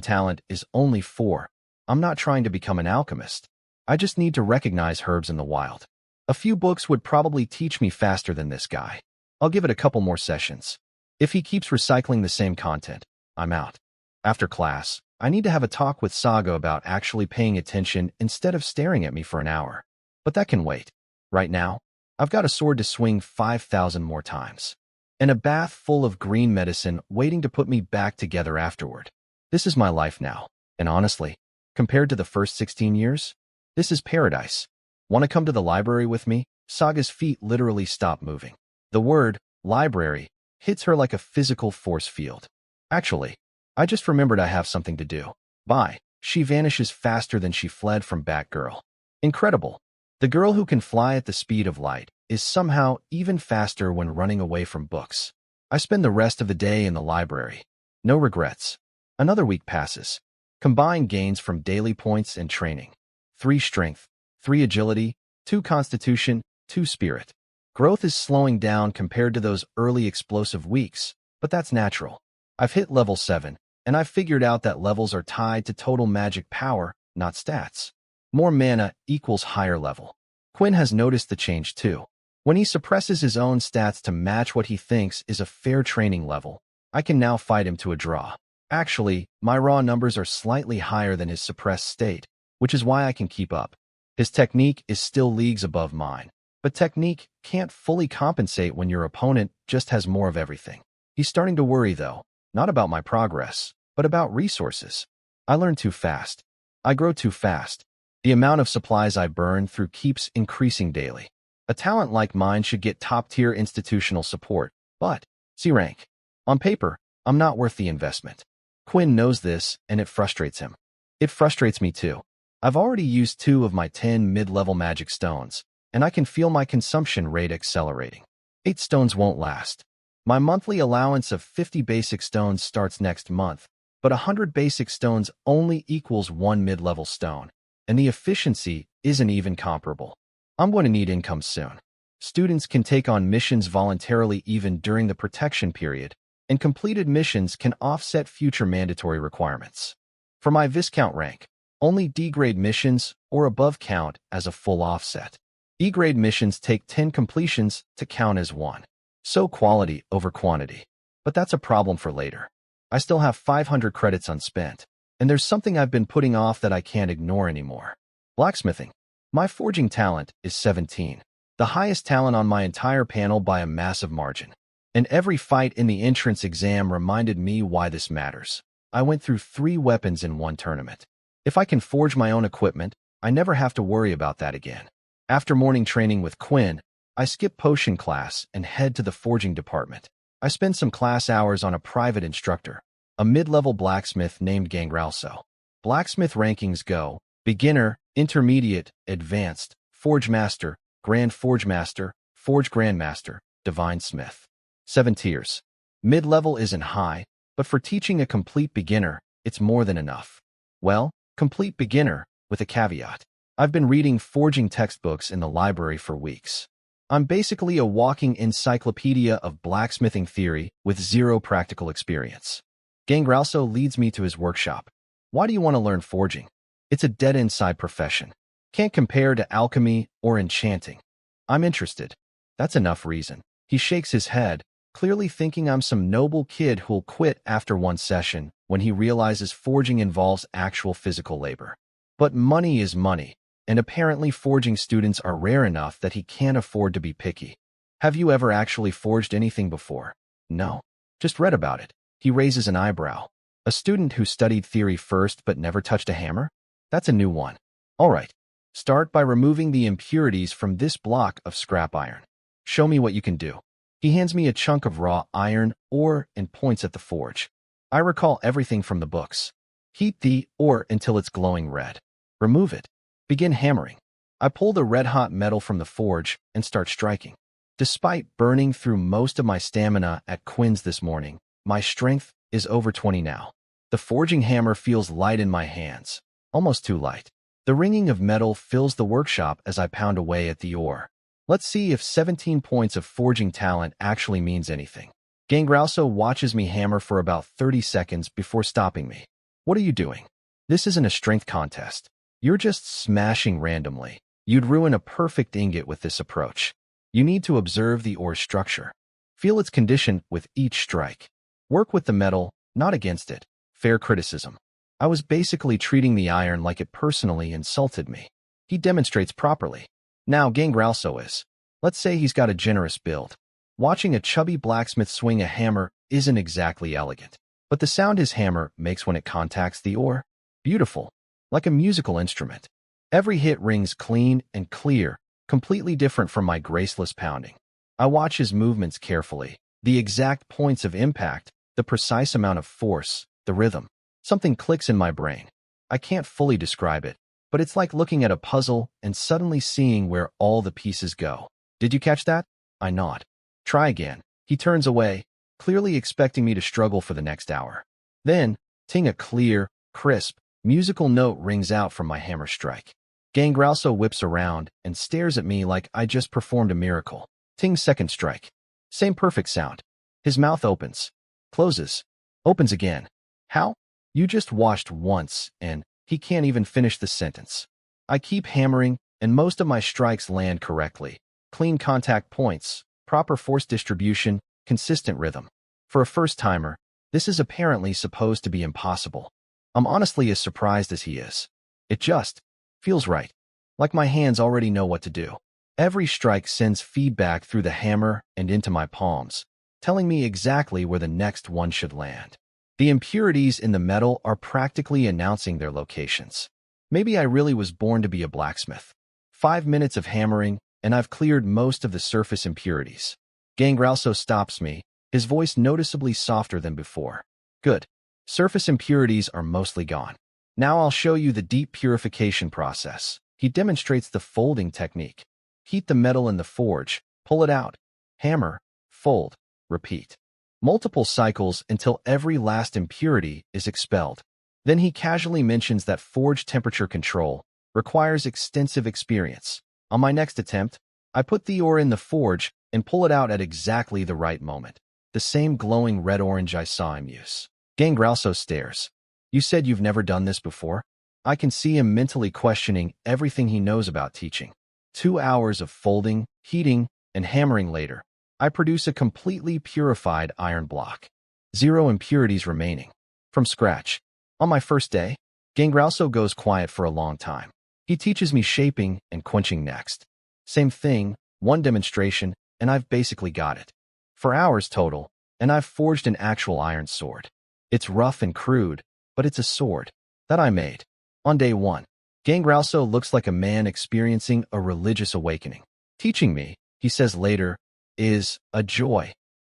talent is only 4, I'm not trying to become an alchemist. I just need to recognize herbs in the wild. A few books would probably teach me faster than this guy. I'll give it a couple more sessions. If he keeps recycling the same content, I'm out. After class, I need to have a talk with Saga about actually paying attention instead of staring at me for an hour. But that can wait. Right now, I've got a sword to swing 5,000 more times. And a bath full of green medicine waiting to put me back together afterward. This is my life now. And honestly, compared to the first 16 years, this is paradise. Want to come to the library with me? Saga's feet literally stop moving. The word, library, hits her like a physical force field. Actually, I just remembered I have something to do. Bye. She vanishes faster than she fled from Batgirl. Incredible. The girl who can fly at the speed of light is somehow even faster when running away from books. I spend the rest of the day in the library. No regrets. Another week passes. Combine gains from daily points and training. 3 strength, 3 agility, 2 constitution, 2 spirit. Growth is slowing down compared to those early explosive weeks, but that's natural. I've hit level 7, and I've figured out that levels are tied to total magic power, not stats. More mana equals higher level. Quinn has noticed the change too. When he suppresses his own stats to match what he thinks is a fair training level, I can now fight him to a draw. Actually, my raw numbers are slightly higher than his suppressed state, which is why I can keep up. His technique is still leagues above mine, but technique can't fully compensate when your opponent just has more of everything. He's starting to worry though, not about my progress, but about resources. I learn too fast. I grow too fast. The amount of supplies I burn through keeps increasing daily. A talent like mine should get top-tier institutional support, but C rank. On paper, I'm not worth the investment. Quinn knows this, and it frustrates him. It frustrates me too. I've already used 2 of my 10 mid-level magic stones, and I can feel my consumption rate accelerating. 8 stones won't last. My monthly allowance of 50 basic stones starts next month, but 100 basic stones only equals 1 mid-level stone, and the efficiency isn't even comparable. I'm going to need income soon. Students can take on missions voluntarily even during the protection period, and completed missions can offset future mandatory requirements. For my Viscount rank, only D-grade missions or above count as a full offset. E-grade missions take 10 completions to count as 1. So quality over quantity. But that's a problem for later. I still have 500 credits unspent, and there's something I've been putting off that I can't ignore anymore. Blacksmithing. My forging talent is 17, the highest talent on my entire panel by a massive margin. And every fight in the entrance exam reminded me why this matters. I went through 3 weapons in one tournament. If I can forge my own equipment, I never have to worry about that again. After morning training with Quinn, I skip potion class and head to the forging department. I spend some class hours on a private instructor, a mid-level blacksmith named Gangralso. Blacksmith rankings go: beginner, intermediate, advanced, forge master, grand forge master, forge grandmaster, divine smith. 7 tiers. Mid-level isn't high, but for teaching a complete beginner, it's more than enough. Well, complete beginner, with a caveat. I've been reading forging textbooks in the library for weeks. I'm basically a walking encyclopedia of blacksmithing theory with 0 practical experience. Gangralso leads me to his workshop. Why do you want to learn forging? It's a dead-end side profession. Can't compare to alchemy or enchanting. I'm interested. That's enough reason. He shakes his head, clearly thinking I'm some noble kid who'll quit after 1 session when he realizes forging involves actual physical labor. But money is money, and apparently forging students are rare enough that he can't afford to be picky. Have you ever actually forged anything before? No. Just read about it. He raises an eyebrow. A student who studied theory first but never touched a hammer? That's a new one. All right. Start by removing the impurities from this block of scrap iron. Show me what you can do. He hands me a chunk of raw iron ore and points at the forge. I recall everything from the books. Heat the ore until it's glowing red. Remove it. Begin hammering. I pull the red-hot metal from the forge and start striking. Despite burning through most of my stamina at Quinn's this morning, my strength is over 20 now. The forging hammer feels light in my hands, almost too light. The ringing of metal fills the workshop as I pound away at the ore. Let's see if 17 points of forging talent actually means anything. Gangralso watches me hammer for about 30 seconds before stopping me. What are you doing? This isn't a strength contest. You're just smashing randomly. You'd ruin a perfect ingot with this approach. You need to observe the ore structure. Feel its condition with each strike. Work with the metal, not against it. Fair criticism. I was basically treating the iron like it personally insulted me. He demonstrates properly. Now Gangralso is. Let's say he's got a generous build. Watching a chubby blacksmith swing a hammer isn't exactly elegant. But the sound his hammer makes when it contacts the ore? Beautiful. Like a musical instrument. Every hit rings clean and clear, completely different from my graceless pounding. I watch his movements carefully. The exact points of impact, the precise amount of force, the rhythm. Something clicks in my brain. I can't fully describe it, but it's like looking at a puzzle and suddenly seeing where all the pieces go. Did you catch that? I nod. Try again. He turns away, clearly expecting me to struggle for the next hour. Then, ting, a clear, crisp, musical note rings out from my hammer strike. Gangralso whips around and stares at me like I just performed a miracle. Ting, second strike. Same perfect sound. His mouth opens, closes, opens again. How? You just washed once, and he can't even finish the sentence. I keep hammering, and most of my strikes land correctly. Clean contact points, proper force distribution, consistent rhythm. For a first-timer, this is apparently supposed to be impossible. I'm honestly as surprised as he is. It just feels right. Like my hands already know what to do. Every strike sends feedback through the hammer and into my palms, telling me exactly where the next one should land. The impurities in the metal are practically announcing their locations. Maybe I really was born to be a blacksmith. 5 minutes of hammering, and I've cleared most of the surface impurities. Gangralso stops me, his voice noticeably softer than before. Good. Surface impurities are mostly gone. Now I'll show you the deep purification process. He demonstrates the folding technique. Heat the metal in the forge, pull it out, hammer, fold, repeat. Multiple cycles until every last impurity is expelled. Then he casually mentions that forge temperature control requires extensive experience. On my next attempt, I put the ore in the forge and pull it out at exactly the right moment. The same glowing red-orange I saw him use. Gangralso stares. You said you've never done this before? I can see him mentally questioning everything he knows about teaching. 2 hours of folding, heating, and hammering later, I produce a completely purified iron block. 0 impurities remaining. From scratch. On my first day, Gangralso goes quiet for a long time. He teaches me shaping and quenching next. Same thing, 1 demonstration, and I've basically got it. For hours total, and I've forged an actual iron sword. It's rough and crude, but it's a sword that I made. On day 1, Gangralso looks like a man experiencing a religious awakening. Teaching me, he says later, is a joy.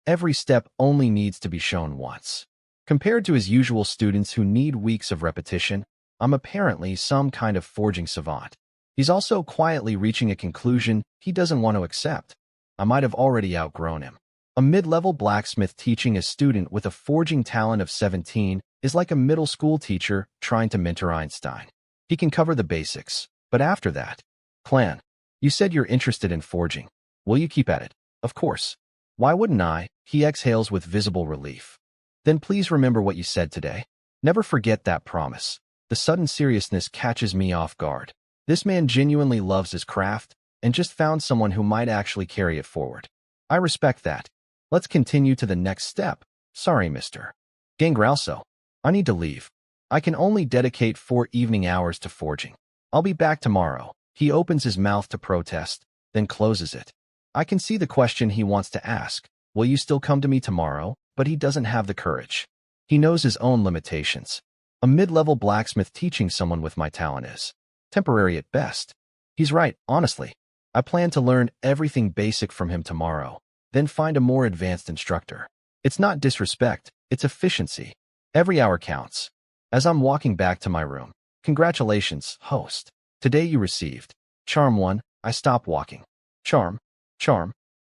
Every step only needs to be shown once. Compared to his usual students who need weeks of repetition, I'm apparently some kind of forging savant. He's also quietly reaching a conclusion he doesn't want to accept. I might have already outgrown him. A mid-level blacksmith teaching a student with a forging talent of 17 is like a middle school teacher trying to mentor Einstein. He can cover the basics, but after that, Clan, you said you're interested in forging. Will you keep at it? Of course. Why wouldn't I? He exhales with visible relief. Then please remember what you said today. Never forget that promise. The sudden seriousness catches me off guard. This man genuinely loves his craft and just found someone who might actually carry it forward. I respect that. Let's continue to the next step. Sorry, Mr. Gangralso. I need to leave. I can only dedicate 4 evening hours to forging. I'll be back tomorrow. He opens his mouth to protest, then closes it. I can see the question he wants to ask. Will you still come to me tomorrow? But he doesn't have the courage. He knows his own limitations. A mid-level blacksmith teaching someone with my talent is temporary at best. He's right, honestly. I plan to learn everything basic from him tomorrow, then find a more advanced instructor. It's not disrespect, it's efficiency. Every hour counts. As I'm walking back to my room, congratulations, host. Today you received Charm 1. I stop walking. Charm.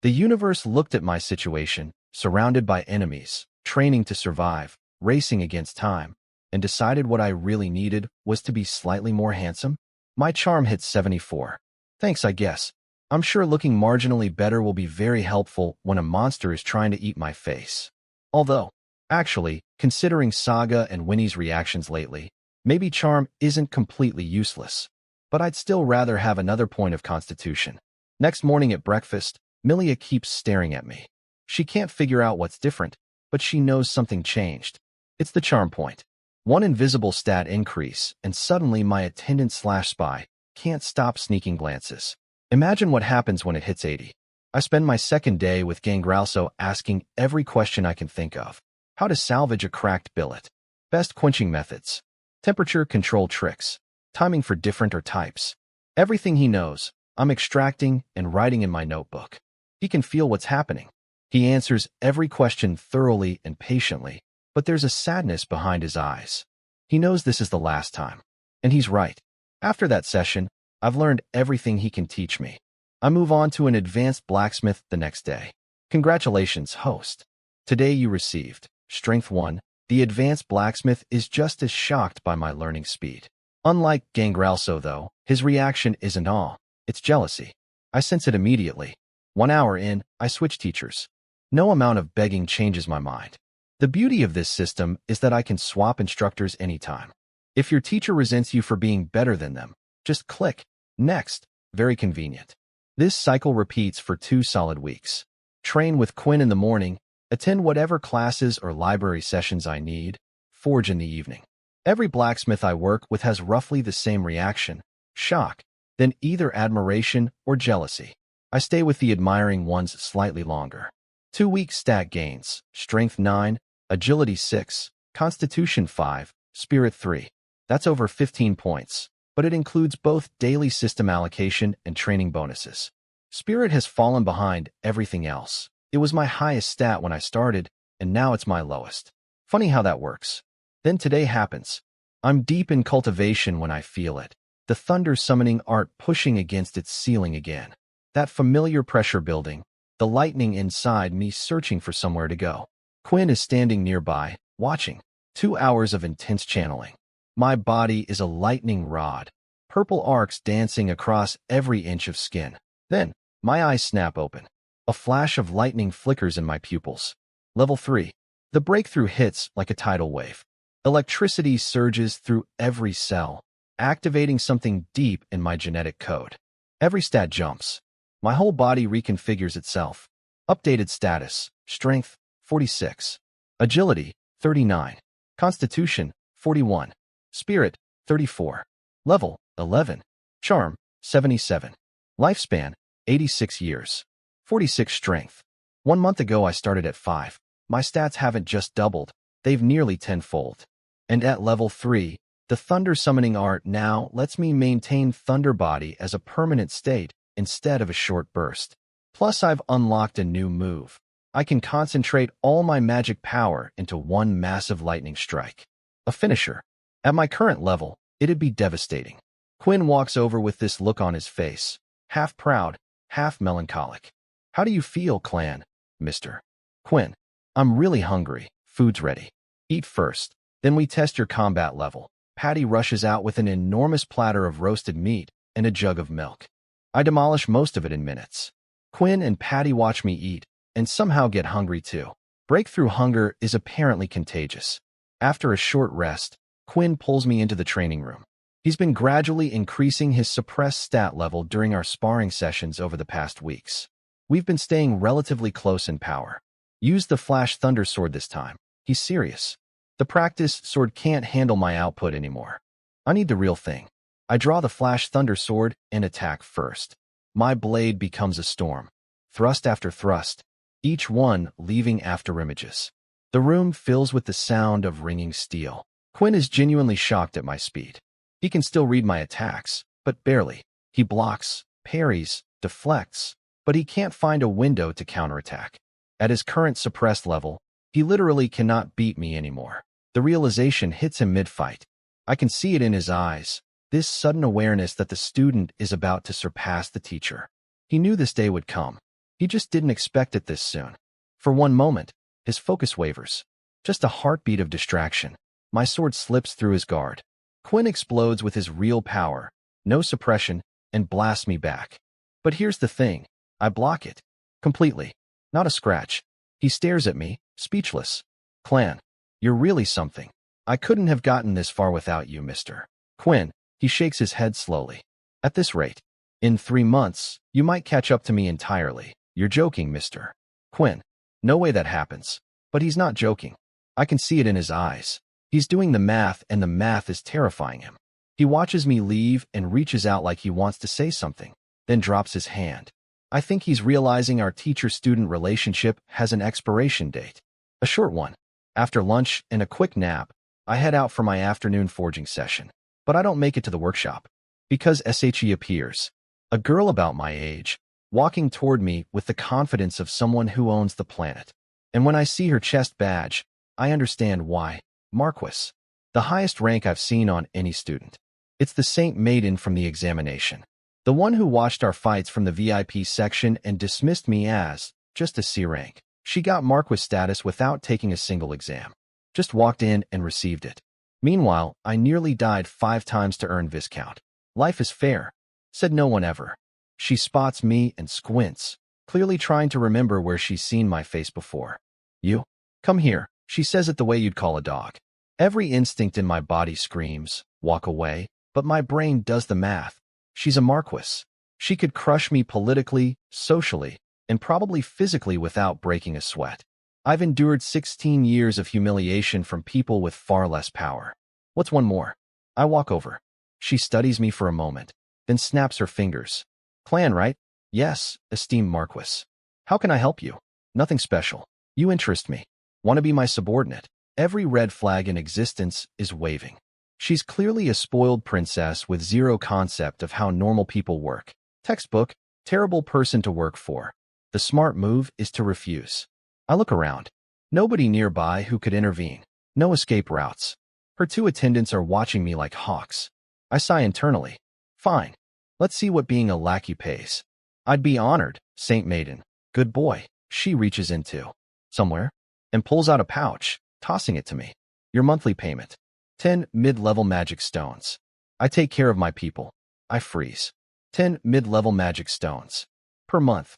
The universe looked at my situation, surrounded by enemies, training to survive, racing against time, and decided what I really needed was to be slightly more handsome. My charm hit 74. Thanks, I guess. I'm sure looking marginally better will be very helpful when a monster is trying to eat my face. Although, actually, considering Saga and Winnie's reactions lately, Maybe charm isn't completely useless, but I'd still rather have another point of constitution. Next morning at breakfast, Millia keeps staring at me. She can't figure out what's different, but she knows something changed. It's the charm point. One invisible stat increase, and suddenly my attendant/spy can't stop sneaking glances. Imagine what happens when it hits 80. I spend my second day with Gangralso asking every question I can think of. How to salvage a cracked billet. Best quenching methods. Temperature control tricks. Timing for different or types. Everything he knows, I'm extracting and writing in my notebook. He can feel what's happening. He answers every question thoroughly and patiently, but there's a sadness behind his eyes. He knows this is the last time. And he's right. After that session, I've learned everything he can teach me. I move on to an advanced blacksmith the next day. Congratulations, host. Today you received Strength 1. The advanced blacksmith is just as shocked by my learning speed. Unlike Gangralso, though, his reaction isn't awe, it's jealousy. I sense it immediately. 1 hour in, I switch teachers. No amount of begging changes my mind. The beauty of this system is that I can swap instructors anytime. If your teacher resents you for being better than them, just click Next. Very convenient. This cycle repeats for 2 solid weeks. Train with Quinn in the morning, attend whatever classes or library sessions I need, forge in the evening. Every blacksmith I work with has roughly the same reaction, shock, then either admiration or jealousy. I stay with the admiring ones slightly longer. 2 week stat gains, Strength 9, Agility 6, Constitution 5, Spirit 3. That's over 15 points, but it includes both daily system allocation and training bonuses. Spirit has fallen behind everything else. It was my highest stat when I started, and now it's my lowest. Funny how that works. Then today happens. I'm deep in cultivation when I feel it. The thunder summoning art pushing against its ceiling again. That familiar pressure building, the lightning inside me searching for somewhere to go. Quinn is standing nearby, watching. 2 hours of intense channeling. My body is a lightning rod, purple arcs dancing across every inch of skin. Then, my eyes snap open. A flash of lightning flickers in my pupils. Level 3. The breakthrough hits like a tidal wave. Electricity surges through every cell, activating something deep in my genetic code. Every stat jumps. My whole body reconfigures itself. Updated status, Strength, 46. Agility, 39. Constitution, 41. Spirit, 34. Level, 11. Charm, 77. Lifespan, 86 years. 46 strength. 1 month ago I started at 5. My stats haven't just doubled, they've nearly tenfold. And at level 3, the Thunder Summoning Art now lets me maintain Thunder Body as a permanent state instead of a short burst. Plus I've unlocked a new move. I can concentrate all my magic power into one massive lightning strike. A finisher. At my current level, it'd be devastating. Quinn walks over with this look on his face, half proud, half melancholic. How do you feel, clan, mister? Quinn, I'm really hungry. Food's ready. Eat first, then we test your combat level. Patty rushes out with an enormous platter of roasted meat and a jug of milk. I demolish most of it in minutes. Quinn and Patty watch me eat, and somehow get hungry too. Breakthrough hunger is apparently contagious. After a short rest, Quinn pulls me into the training room. He's been gradually increasing his suppressed stat level during our sparring sessions over the past weeks. We've been staying relatively close in power. Use the Flash Thunder Sword this time. He's serious. The practice sword can't handle my output anymore. I need the real thing. I draw the Flash Thunder Sword and attack first. My blade becomes a storm. Thrust after thrust, each one leaving after images. The room fills with the sound of ringing steel. Quinn is genuinely shocked at my speed. He can still read my attacks, but barely. He blocks, parries, deflects, but he can't find a window to counterattack. At his current suppressed level, he literally cannot beat me anymore. The realization hits him mid-fight. I can see it in his eyes, this sudden awareness that the student is about to surpass the teacher. He knew this day would come. He just didn't expect it this soon. For one moment, his focus wavers. Just a heartbeat of distraction. My sword slips through his guard. Quinn explodes with his real power, no suppression, and blasts me back. But here's the thing. I block it. Completely. Not a scratch. He stares at me, speechless. Clan, you're really something. I couldn't have gotten this far without you, Mr. Quinn. He shakes his head slowly. At this rate, in 3 months, you might catch up to me entirely. You're joking, Mr. Quinn. No way that happens. But he's not joking. I can see it in his eyes. He's doing the math, and the math is terrifying him. He watches me leave and reaches out like he wants to say something, then drops his hand. I think he's realizing our teacher-student relationship has an expiration date. A short one. After lunch and a quick nap, I head out for my afternoon forging session. But I don't make it to the workshop. Because SHE appears. A girl about my age, walking toward me with the confidence of someone who owns the planet. And when I see her chest badge, I understand why. Marquis. The highest rank I've seen on any student. It's the Saint Maiden from the examination. The one who watched our fights from the VIP section and dismissed me as just a C rank. She got Marquis status without taking a single exam. Just walked in and received it. Meanwhile, I nearly died 5 times to earn Viscount. Life is fair, said no one ever. She spots me and squints, clearly trying to remember where she's seen my face before. You? Come here, she says it the way you'd call a dog. Every instinct in my body screams, walk away, but my brain does the math. She's a Marquis. She could crush me politically, socially, and probably physically without breaking a sweat. I've endured 16 years of humiliation from people with far less power. What's one more? I walk over. She studies me for a moment, then snaps her fingers. Clan, right? Yes, esteemed Marquis. How can I help you? Nothing special. You interest me. Want to be my subordinate? Every red flag in existence is waving. She's clearly a spoiled princess with zero concept of how normal people work. Textbook, terrible person to work for. The smart move is to refuse. I look around. Nobody nearby who could intervene. No escape routes. Her 2 attendants are watching me like hawks. I sigh internally. Fine. Let's see what being a lackey pays. I'd be honored, Saint Maiden. Good boy. She reaches into somewhere and pulls out a pouch, tossing it to me. Your monthly payment. 10 mid-level magic stones. I take care of my people. I freeze. 10 mid-level magic stones. Per month.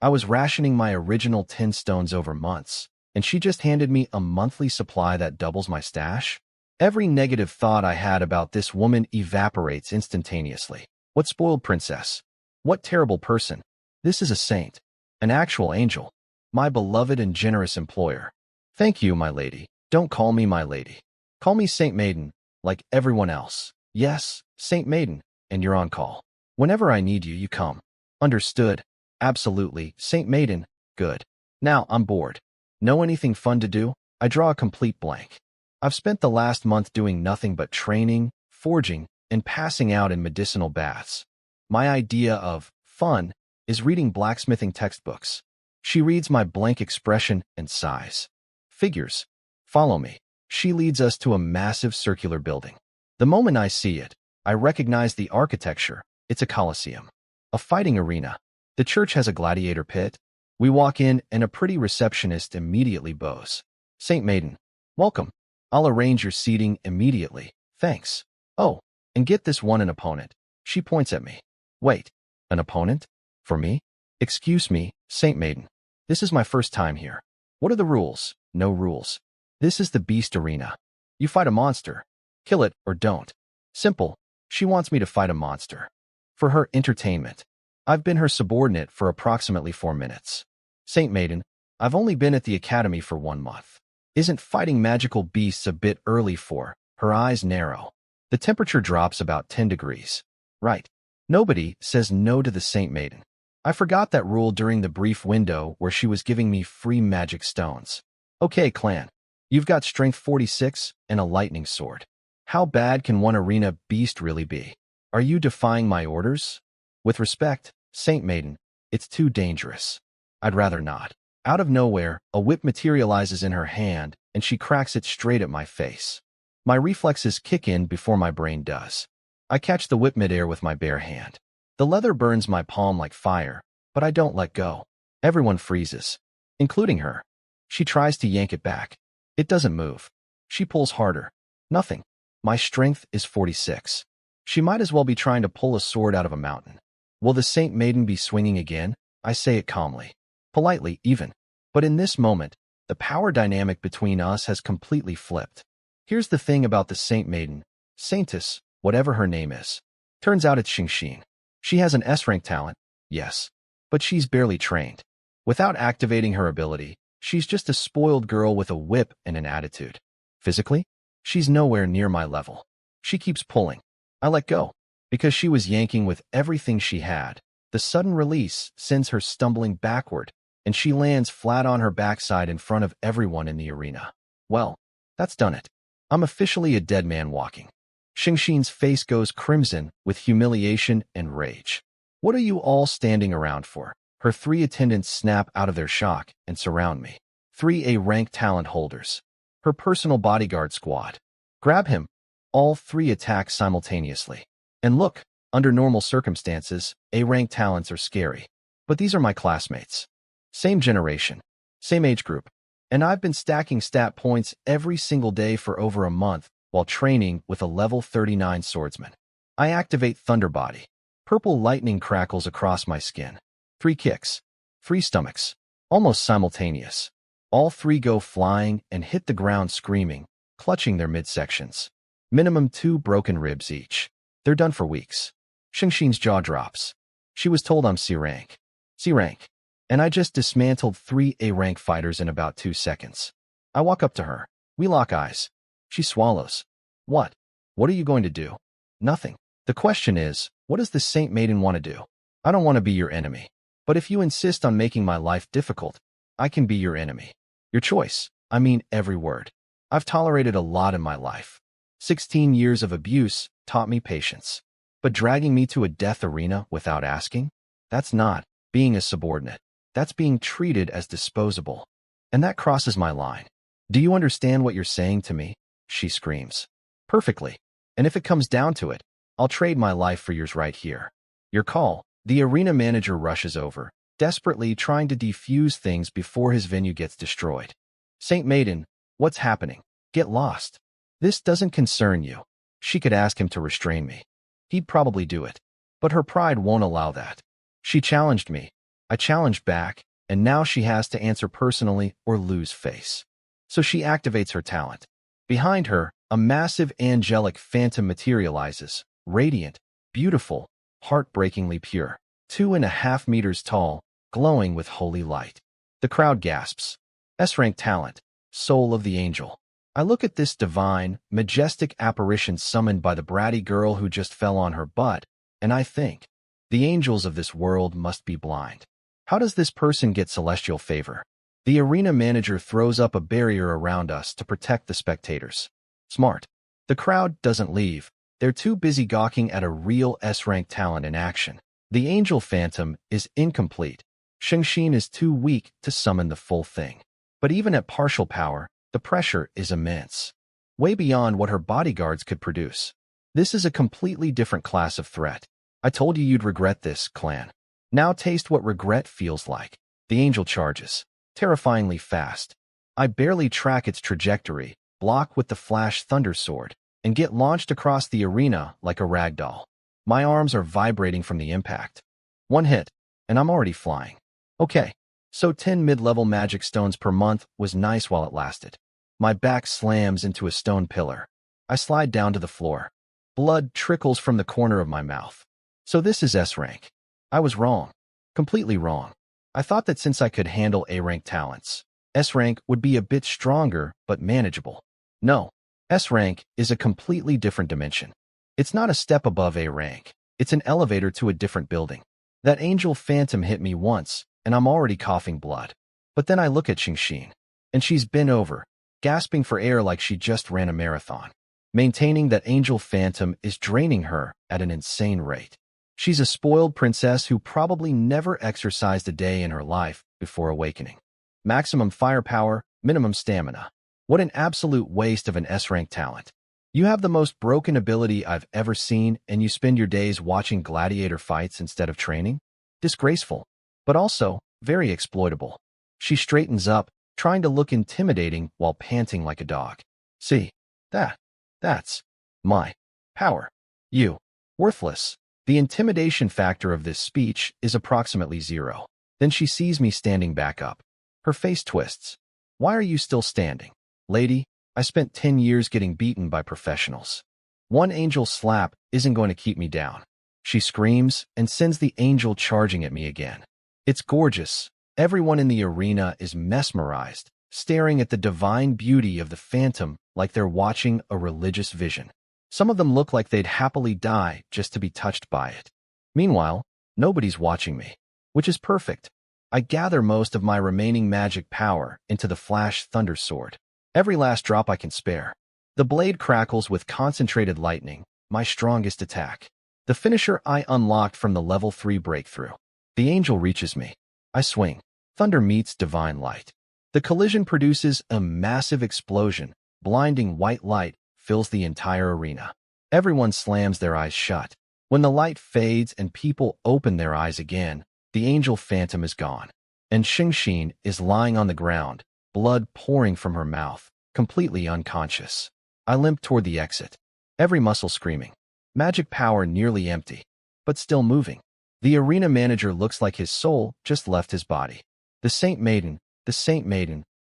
I was rationing my original 10 stones over months, and she just handed me a monthly supply that doubles my stash? Every negative thought I had about this woman evaporates instantaneously. What spoiled princess? What terrible person? This is a saint. An actual angel. My beloved and generous employer. Thank you, my lady. Don't call me my lady. Call me Saint Maiden, like everyone else. Yes, Saint Maiden, and you're on call. Whenever I need you, you come. Understood. Absolutely, Saint Maiden. Good. Now, I'm bored. Know anything fun to do? I draw a complete blank. I've spent the last month doing nothing but training, forging, and passing out in medicinal baths. My idea of fun is reading blacksmithing textbooks. She reads my blank expression and sighs. Figures. Follow me. She leads us to a massive circular building. The moment I see it, I recognize the architecture. It's a coliseum. A fighting arena. The church has a gladiator pit. We walk in, and a pretty receptionist immediately bows. Saint Maiden. Welcome. I'll arrange your seating immediately. Thanks. Oh, and get this one, an opponent. She points at me. Wait, an opponent? For me? Excuse me, Saint Maiden. This is my first time here. What are the rules? No rules. This is the beast arena. You fight a monster. Kill it or don't. Simple. She wants me to fight a monster. For her entertainment. I've been her subordinate for approximately 4 minutes. Saint Maiden, I've only been at the academy for 1 month. Isn't fighting magical beasts a bit early for? Her eyes narrow. The temperature drops about 10 degrees. Right. Nobody says no to the Saint Maiden. I forgot that rule during the brief window where she was giving me free magic stones. Okay, clan. You've got strength 46 and a lightning sword. How bad can one arena beast really be? Are you defying my orders? With respect, Saint Maiden, it's too dangerous. I'd rather not. Out of nowhere, a whip materializes in her hand, and she cracks it straight at my face. My reflexes kick in before my brain does. I catch the whip midair with my bare hand. The leather burns my palm like fire, but I don't let go. Everyone freezes, including her. She tries to yank it back. It doesn't move. She pulls harder. Nothing. My strength is 46. She might as well be trying to pull a sword out of a mountain. Will the Saint Maiden be swinging again? I say it calmly. Politely, even. But in this moment, the power dynamic between us has completely flipped. Here's the thing about the Saint Maiden, Saintess, whatever her name is. Turns out it's Xingxin. She has an S-rank talent, yes, but she's barely trained. Without activating her ability, she's just a spoiled girl with a whip and an attitude. Physically, she's nowhere near my level. She keeps pulling. I let go, because she was yanking with everything she had. The sudden release sends her stumbling backward, and she lands flat on her backside in front of everyone in the arena. Well, that's done it. I'm officially a dead man walking. Xingxin's face goes crimson with humiliation and rage. What are you all standing around for? Her 3 attendants snap out of their shock and surround me. 3 A-rank talent holders. Her personal bodyguard squad. Grab him. All 3 attack simultaneously. And look, under normal circumstances, A-rank talents are scary. But these are my classmates. Same generation. Same age group. And I've been stacking stat points every single day for over a month while training with a level 39 swordsman. I activate Thunder Body. Purple lightning crackles across my skin. 3 kicks. 3 stomachs. Almost simultaneous. All 3 go flying and hit the ground screaming, clutching their midsections. Minimum 2 broken ribs each. They're done for weeks. Xingxin's jaw drops. She was told I'm C-rank. C-rank. And I just dismantled 3 A-rank fighters in about 2 seconds. I walk up to her. We lock eyes. She swallows. What? What are you going to do? Nothing. The question is, what does the Saint Maiden want to do? I don't want to be your enemy. But if you insist on making my life difficult, I can be your enemy. Your choice. I mean every word. I've tolerated a lot in my life. 16 years of abuse taught me patience. But dragging me to a death arena without asking? That's not being a subordinate. That's being treated as disposable. And that crosses my line. Do you understand what you're saying to me? She screams. Perfectly. And if it comes down to it, I'll trade my life for yours right here. Your call. The arena manager rushes over, desperately trying to defuse things before his venue gets destroyed. Saint Maiden, what's happening? Get lost. This doesn't concern you. She could ask him to restrain me. He'd probably do it. But her pride won't allow that. She challenged me. I challenged back, and now she has to answer personally or lose face. So she activates her talent. Behind her, a massive angelic phantom materializes, radiant, beautiful, heartbreakingly pure, 2.5 meters tall, glowing with holy light. The crowd gasps. S-rank talent, soul of the angel. I look at this divine, majestic apparition summoned by the bratty girl who just fell on her butt, and I think, the angels of this world must be blind. How does this person get celestial favor? The arena manager throws up a barrier around us to protect the spectators. Smart. The crowd doesn't leave. They're too busy gawking at a real S-rank talent in action. The angel phantom is incomplete. Xingxin is too weak to summon the full thing. But even at partial power, the pressure is immense. Way beyond what her bodyguards could produce. This is a completely different class of threat. I told you you'd regret this, clan. Now taste what regret feels like. The angel charges. Terrifyingly fast. I barely track its trajectory, block with the flash thunder sword, and get launched across the arena like a rag doll. My arms are vibrating from the impact. 1 hit, and I'm already flying. Okay, so 10 mid-level magic stones per month was nice while it lasted. My back slams into a stone pillar. I slide down to the floor. Blood trickles from the corner of my mouth. So this is S-rank. I was wrong. Completely wrong. I thought that since I could handle A-rank talents, S-rank would be a bit stronger but manageable. No, S-rank is a completely different dimension. It's not a step above A-rank. It's an elevator to a different building. That angel phantom hit me once, and I'm already coughing blood. But then I look at Xingxin, and she's bent over, gasping for air like she just ran a marathon. Maintaining that angel phantom is draining her at an insane rate. She's a spoiled princess who probably never exercised a day in her life before awakening. Maximum firepower, minimum stamina. What an absolute waste of an S-rank talent. You have the most broken ability I've ever seen, and you spend your days watching gladiator fights instead of training? Disgraceful, but also very exploitable. She straightens up, trying to look intimidating while panting like a dog. See, that's my power. You, worthless. The intimidation factor of this speech is approximately 0. Then she sees me standing back up. Her face twists. Why are you still standing? Lady, I spent 10 years getting beaten by professionals. One angel slap isn't going to keep me down. She screams and sends the angel charging at me again. It's gorgeous. Everyone in the arena is mesmerized, staring at the divine beauty of the phantom like they're watching a religious vision. Some of them look like they'd happily die just to be touched by it. Meanwhile, nobody's watching me, which is perfect. I gather most of my remaining magic power into the Flash Thunder Sword. Every last drop I can spare. The blade crackles with concentrated lightning, my strongest attack. The finisher I unlocked from the level 3 breakthrough. The angel reaches me. I swing. Thunder meets divine light. The collision produces a massive explosion. Blinding white light fills the entire arena. Everyone slams their eyes shut. When the light fades and people open their eyes again, the angel phantom is gone. And Xingxin is lying on the ground, blood pouring from her mouth, completely unconscious. I limp toward the exit, every muscle screaming. Magic power nearly empty, but still moving. The arena manager looks like his soul just left his body. The Saint Maiden,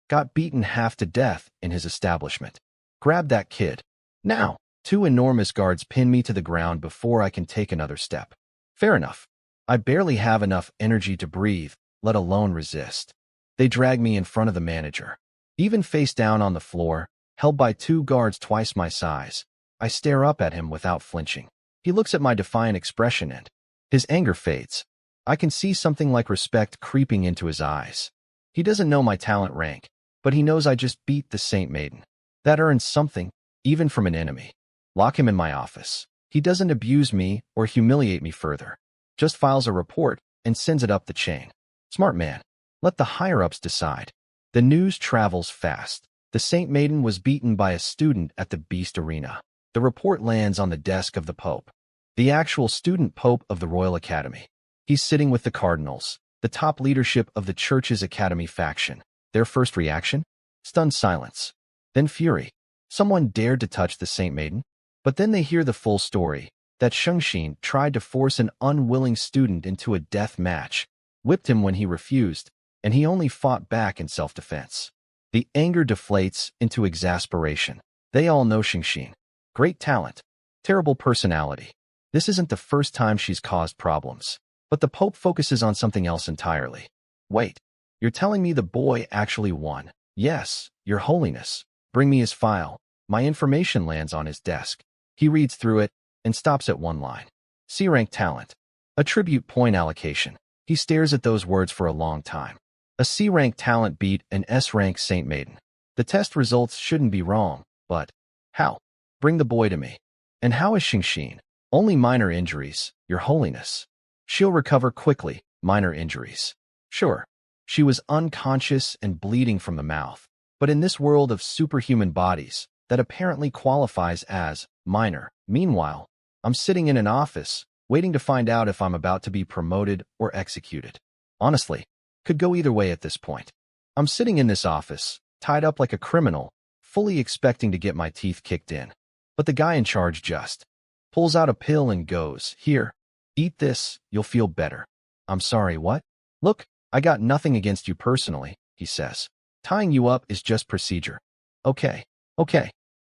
got beaten half to death in his establishment. Grab that kid. Now! 2 enormous guards pin me to the ground before I can take another step. Fair enough. I barely have enough energy to breathe, let alone resist. They drag me in front of the manager. Even face down on the floor, held by 2 guards twice my size, I stare up at him without flinching. He looks at my defiant expression and his anger fades. I can see something like respect creeping into his eyes. He doesn't know my talent rank, but he knows I just beat the Saint Maiden. That earns something, even from an enemy. Lock him in my office. He doesn't abuse me or humiliate me further. Just files a report and sends it up the chain. Smart man. Let the higher-ups decide. The news travels fast. The Saint Maiden was beaten by a student at the Beast Arena. The report lands on the desk of the Pope. The actual student Pope of the Royal Academy. He's sitting with the cardinals, the top leadership of the Church's Academy faction. Their first reaction? Stunned silence. Then fury. Someone dared to touch the Saint Maiden? But then they hear the full story, that Xingxin tried to force an unwilling student into a death match, whipped him when he refused, and he only fought back in self-defense. The anger deflates into exasperation. They all know Xingxin. Great talent. Terrible personality. This isn't the first time she's caused problems. But the Pope focuses on something else entirely. Wait, you're telling me the boy actually won? Yes, Your Holiness. Bring me his file. My information lands on his desk. He reads through it and stops at one line. C-rank talent. Attribute point allocation. He stares at those words for a long time. A C-rank talent beat an S-rank Saint Maiden. The test results shouldn't be wrong, but how? Bring the boy to me. And how is Xingxin? Only minor injuries, Your Holiness. She'll recover quickly, minor injuries. Sure, she was unconscious and bleeding from the mouth, but in this world of superhuman bodies, that apparently qualifies as minor. Meanwhile, I'm sitting in an office, waiting to find out if I'm about to be promoted or executed. Honestly, could go either way at this point. I'm sitting in this office, tied up like a criminal, fully expecting to get my teeth kicked in. But the guy in charge just pulls out a pill and goes, "Here, eat this, you'll feel better." I'm sorry, what? Look, I got nothing against you personally, he says. Tying you up is just procedure. Okay,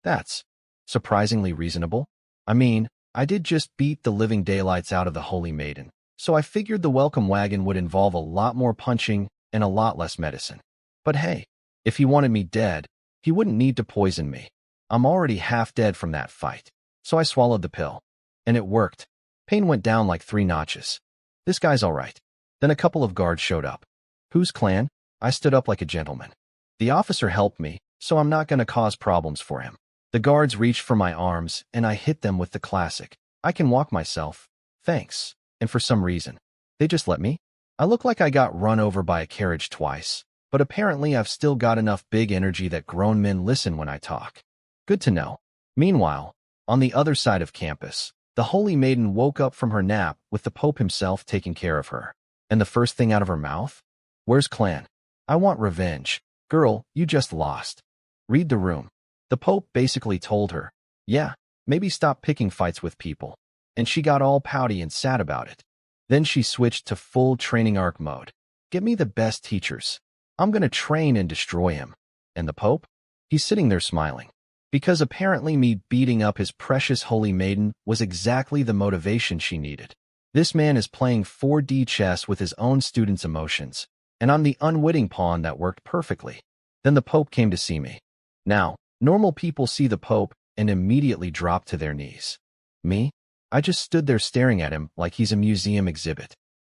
that's surprisingly reasonable. I mean, I did just beat the living daylights out of the Holy Maiden, so I figured the welcome wagon would involve a lot more punching and a lot less medicine. But hey, if he wanted me dead, he wouldn't need to poison me. I'm already half dead from that fight. So I swallowed the pill. And it worked. Pain went down like 3 notches. This guy's all right. Then a couple of guards showed up. Whose clan? I stood up like a gentleman. The officer helped me, so I'm not going to cause problems for him. The guards reached for my arms, and I hit them with the classic. I can walk myself. Thanks. And for some reason, they just let me. I look like I got run over by a carriage twice, but apparently I've still got enough big energy that grown men listen when I talk. Good to know. Meanwhile, on the other side of campus, the Holy Maiden woke up from her nap with the Pope himself taking care of her. And the first thing out of her mouth? Where's clan? I want revenge. Girl, you just lost. Read the room. The Pope basically told her, yeah, maybe stop picking fights with people. And she got all pouty and sad about it. Then she switched to full training arc mode. Get me the best teachers. I'm gonna train and destroy him. And the Pope? He's sitting there smiling. Because apparently me beating up his precious holy maiden was exactly the motivation she needed. This man is playing 4D chess with his own students' emotions, and I'm the unwitting pawn that worked perfectly. Then the Pope came to see me. Now, normal people see the Pope and immediately drop to their knees. Me? I just stood there staring at him like he's a museum exhibit.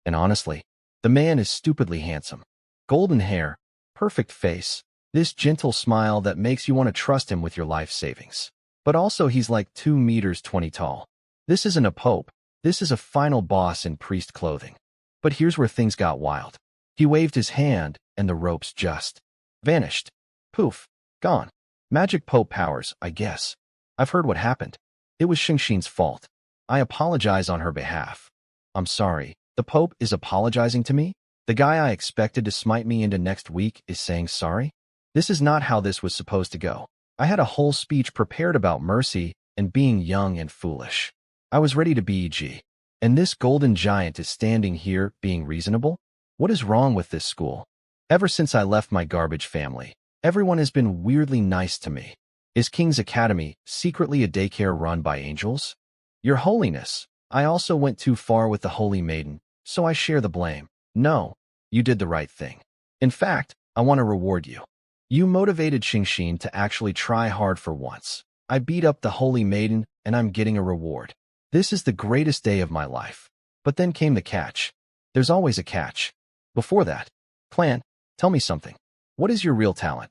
And honestly, the man is stupidly handsome. Golden hair, perfect face, this gentle smile that makes you want to trust him with your life savings. But also he's like 2 meters 20 tall. This isn't a Pope. This is a final boss in priest clothing. But here's where things got wild. He waved his hand, and the ropes just vanished. Poof. Gone. Magic Pope powers, I guess. I've heard what happened. It was Xingxin's fault. I apologize on her behalf. I'm sorry. The Pope is apologizing to me? The guy I expected to smite me into next week is saying sorry? This is not how this was supposed to go. I had a whole speech prepared about mercy and being young and foolish. I was ready to be EG. And this golden giant is standing here being reasonable? What is wrong with this school? Ever since I left my garbage family, everyone has been weirdly nice to me. Is King's Academy secretly a daycare run by angels? Your Holiness, I also went too far with the Holy Maiden, so I share the blame. No, you did the right thing. In fact, I want to reward you. You motivated Xingxin to actually try hard for once. I beat up the Holy Maiden, and I'm getting a reward. This is the greatest day of my life. But then came the catch. There's always a catch. Before that, Clan, tell me something. What is your real talent?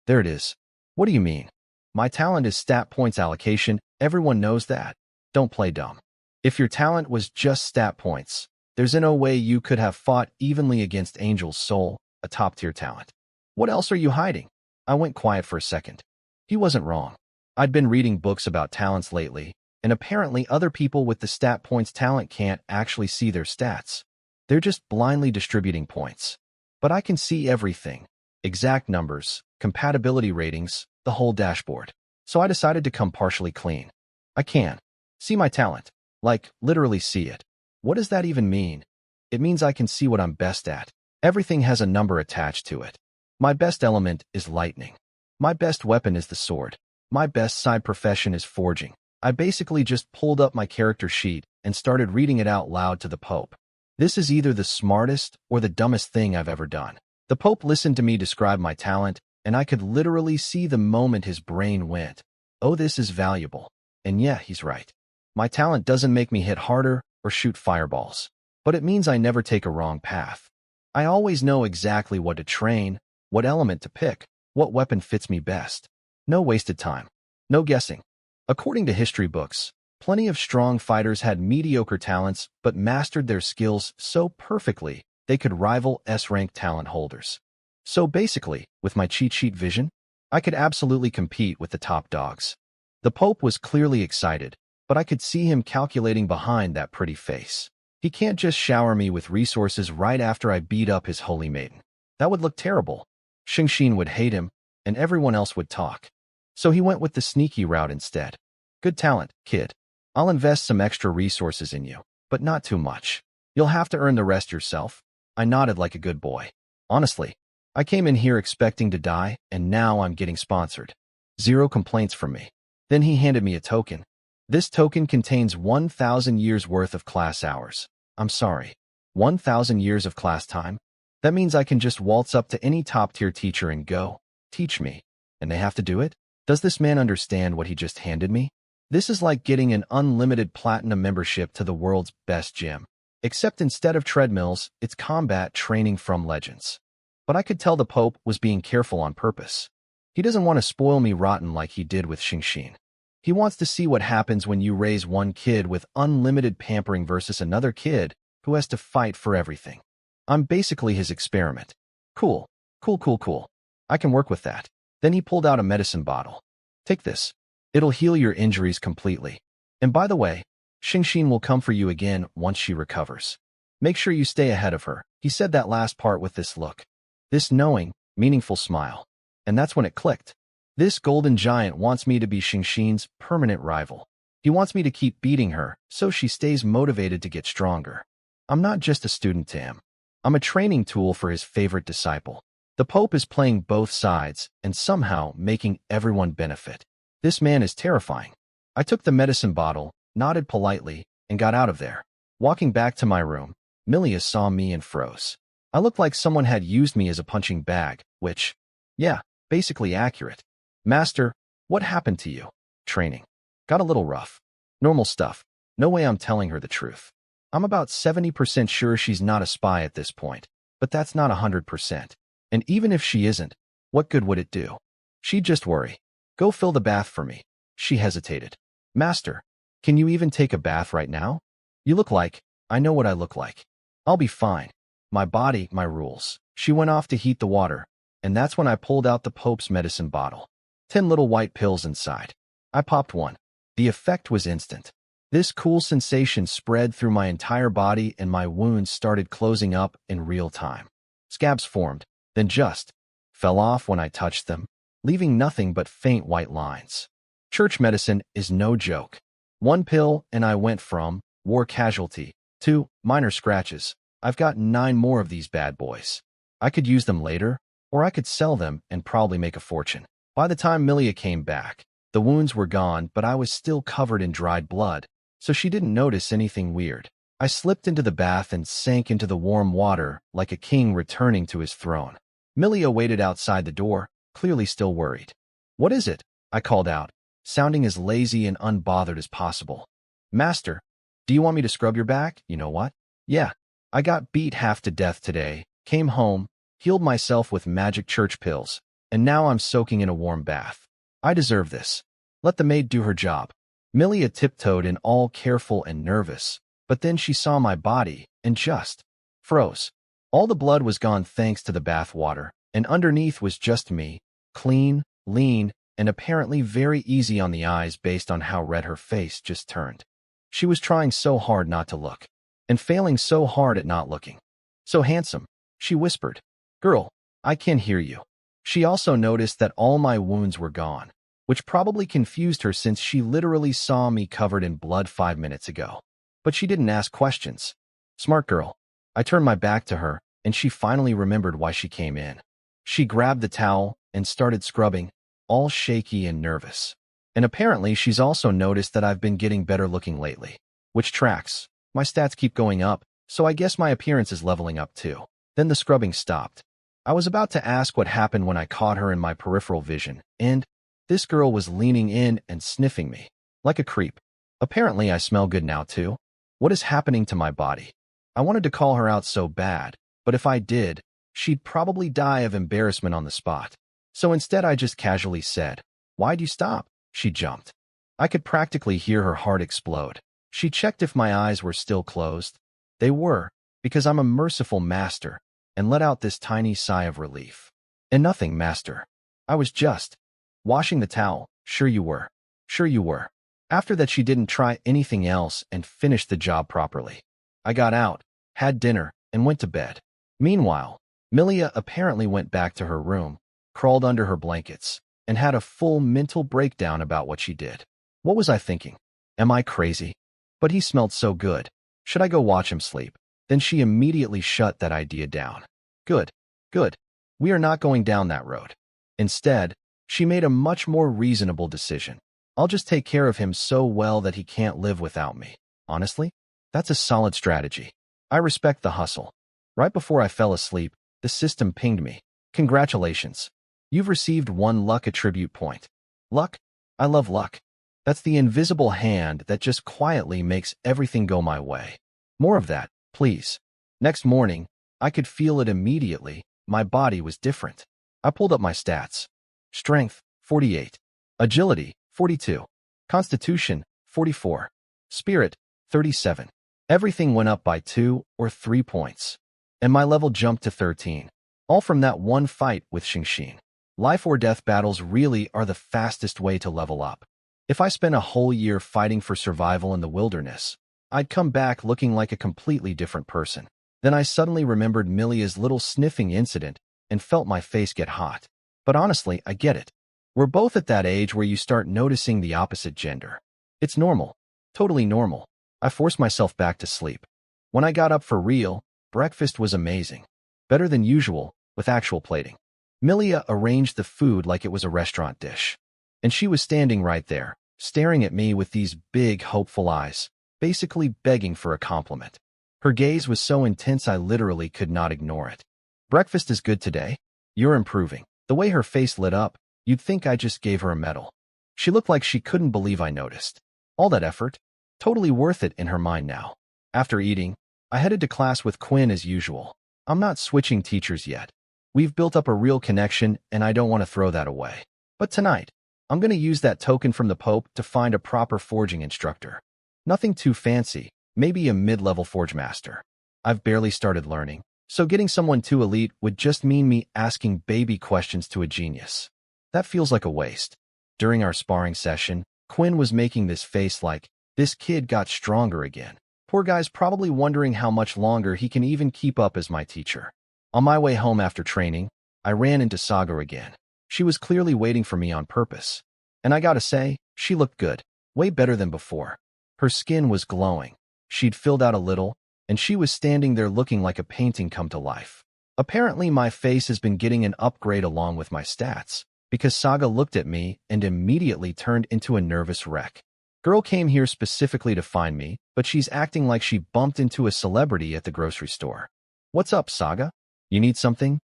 There it is. What do you mean? My talent is stat points allocation. Everyone knows that. Don't play dumb. If your talent was just stat points, there's no way you could have fought evenly against Angel's Soul, a top-tier talent. What else are you hiding? I went quiet for a second. He wasn't wrong. I'd been reading books about talents lately, and apparently other people with the stat points talent can't actually see their stats. They're just blindly distributing points. But I can see everything. Exact numbers, compatibility ratings, the whole dashboard. So I decided to come partially clean. I can see my talent. Like, literally see it. What does that even mean? It means I can see what I'm best at. Everything has a number attached to it. My best element is lightning. My best weapon is the sword. My best side profession is forging. I basically just pulled up my character sheet and started reading it out loud to the Pope. This is either the smartest or the dumbest thing I've ever done. The Pope listened to me describe my talent, and I could literally see the moment his brain went, "Oh, this is valuable." And yeah, he's right. My talent doesn't make me hit harder or shoot fireballs, but it means I never take a wrong path. I always know exactly what to train, what element to pick, what weapon fits me best. No wasted time. No guessing. According to history books, plenty of strong fighters had mediocre talents but mastered their skills so perfectly they could rival S-rank talent holders. So basically, with my cheat sheet vision, I could absolutely compete with the top dogs. The Pope was clearly excited, but I could see him calculating behind that pretty face. He can't just shower me with resources right after I beat up his holy maiden. That would look terrible. Xingxin would hate him, and everyone else would talk. So he went with the sneaky route instead. Good talent, kid. I'll invest some extra resources in you, but not too much. You'll have to earn the rest yourself. I nodded like a good boy. Honestly, I came in here expecting to die, and now I'm getting sponsored. 0 complaints from me. Then he handed me a token. This token contains 1,000 years worth of class hours. I'm sorry, 1,000 years of class time? That means I can just waltz up to any top-tier teacher and go, "Teach me." And they have to do it? Does this man understand what he just handed me? This is like getting an unlimited platinum membership to the world's best gym. Except instead of treadmills, it's combat training from legends. But I could tell the Pope was being careful on purpose. He doesn't want to spoil me rotten like he did with Xingxin. He wants to see what happens when you raise one kid with unlimited pampering versus another kid who has to fight for everything. I'm basically his experiment. Cool. Cool. I can work with that. Then he pulled out a medicine bottle. Take this. It'll heal your injuries completely. And by the way, Xingxin will come for you again once she recovers. Make sure you stay ahead of her. He said that last part with this look. This knowing, meaningful smile. And that's when it clicked. This golden giant wants me to be Xingxin's permanent rival. He wants me to keep beating her so she stays motivated to get stronger. I'm not just a student to him. I'm a training tool for his favorite disciple. The Pope is playing both sides and somehow making everyone benefit. This man is terrifying. I took the medicine bottle, nodded politely, and got out of there. Walking back to my room, Millia saw me and froze. I looked like someone had used me as a punching bag, which, yeah, basically accurate. Master, what happened to you? Training. Got a little rough. Normal stuff. No way I'm telling her the truth. I'm about 70% sure she's not a spy at this point, but that's not 100%. And even if she isn't, what good would it do? She'd just worry. Go fill the bath for me. She hesitated. Master, can you even take a bath right now? You look like, I know what I look like. I'll be fine. My body, my rules. She went off to heat the water, and that's when I pulled out the Pope's medicine bottle. 10 little white pills inside. I popped one. The effect was instant. This cool sensation spread through my entire body and my wounds started closing up in real time. Scabs formed, then just fell off when I touched them, leaving nothing but faint white lines. Church medicine is no joke. One pill and I went from war casualty to minor scratches. I've got 9 more of these bad boys. I could use them later, or I could sell them and probably make a fortune. By the time Millia came back, the wounds were gone, but I was still covered in dried blood, so she didn't notice anything weird. I slipped into the bath and sank into the warm water like a king returning to his throne. Millia waited outside the door, clearly still worried. What is it? I called out, sounding as lazy and unbothered as possible. Master, do you want me to scrub your back? You know what? Yeah. I got beat half to death today, came home, healed myself with magic church pills, and now I'm soaking in a warm bath. I deserve this. Let the maid do her job. Millia tiptoed in, all careful and nervous, but then she saw my body and just froze. All the blood was gone thanks to the bath water, and underneath was just me, clean, lean, and apparently very easy on the eyes based on how red her face just turned. She was trying so hard not to look, and failing so hard at not looking. So handsome, she whispered. Girl, I can hear you. She also noticed that all my wounds were gone, which probably confused her since she literally saw me covered in blood 5 minutes ago. But she didn't ask questions. Smart girl. I turned my back to her, and she finally remembered why she came in. She grabbed the towel and started scrubbing, all shaky and nervous. And apparently she's also noticed that I've been getting better looking lately, which tracks. My stats keep going up, so I guess my appearance is leveling up too. Then the scrubbing stopped. I was about to ask what happened when I caught her in my peripheral vision, and this girl was leaning in and sniffing me, like a creep. Apparently I smell good now too. What is happening to my body? I wanted to call her out so bad, but if I did, she'd probably die of embarrassment on the spot. So instead I just casually said, Why'd you stop? She jumped. I could practically hear her heart explode. She checked if my eyes were still closed. They were, because I'm a merciful master, and let out this tiny sigh of relief. And nothing, master. I was just washing the towel. Sure you were. Sure you were. After that she didn't try anything else and finished the job properly. I got out, had dinner, and went to bed. Meanwhile, Millia apparently went back to her room, crawled under her blankets, and had a full mental breakdown about what she did. What was I thinking? Am I crazy? But he smelled so good. Should I go watch him sleep? Then she immediately shut that idea down. Good. Good. We are not going down that road. Instead, she made a much more reasonable decision. I'll just take care of him so well that he can't live without me. Honestly, that's a solid strategy. I respect the hustle. Right before I fell asleep, the system pinged me. Congratulations. You've received 1 luck attribute point. Luck? I love luck. That's the invisible hand that just quietly makes everything go my way. More of that, please. Next morning, I could feel it immediately. My body was different. I pulled up my stats. Strength, 48. Agility, 42. Constitution, 44. Spirit, 37. Everything went up by 2 or 3 points. And my level jumped to 13. All from that one fight with Xingxin. Life or death battles really are the fastest way to level up. If I spent a whole year fighting for survival in the wilderness, I'd come back looking like a completely different person. Then I suddenly remembered Millia's little sniffing incident and felt my face get hot. But honestly, I get it. We're both at that age where you start noticing the opposite gender. It's normal. Totally normal. I forced myself back to sleep. When I got up for real, breakfast was amazing. Better than usual, with actual plating. Millia arranged the food like it was a restaurant dish. And she was standing right there, staring at me with these big, hopeful eyes, basically begging for a compliment. Her gaze was so intense I literally could not ignore it. Breakfast is good today. You're improving. The way her face lit up, you'd think I just gave her a medal. She looked like she couldn't believe I noticed. All that effort, totally worth it in her mind now. After eating, I headed to class with Quinn as usual. I'm not switching teachers yet. We've built up a real connection and I don't want to throw that away. But tonight, I'm going to use that token from the Pope to find a proper forging instructor. Nothing too fancy, maybe a mid-level forge master. I've barely started learning, so getting someone too elite would just mean me asking baby questions to a genius. That feels like a waste. During our sparring session, Quinn was making this face like, this kid got stronger again. Poor guy's probably wondering how much longer he can even keep up as my teacher. On my way home after training, I ran into Saga again. She was clearly waiting for me on purpose. And I gotta say, she looked good, way better than before. Her skin was glowing. She'd filled out a little, and she was standing there looking like a painting come to life. Apparently, my face has been getting an upgrade along with my stats, because Saga looked at me and immediately turned into a nervous wreck. Girl came here specifically to find me, but she's acting like she bumped into a celebrity at the grocery store. What's up, Saga? You need something?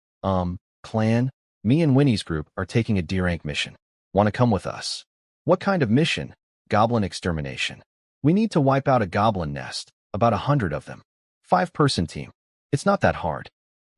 Clan? Me and Winnie's group are taking a D-rank mission. Want to come with us? What kind of mission? Goblin extermination. We need to wipe out a goblin nest, about 100 of them. 5-person team. It's not that hard.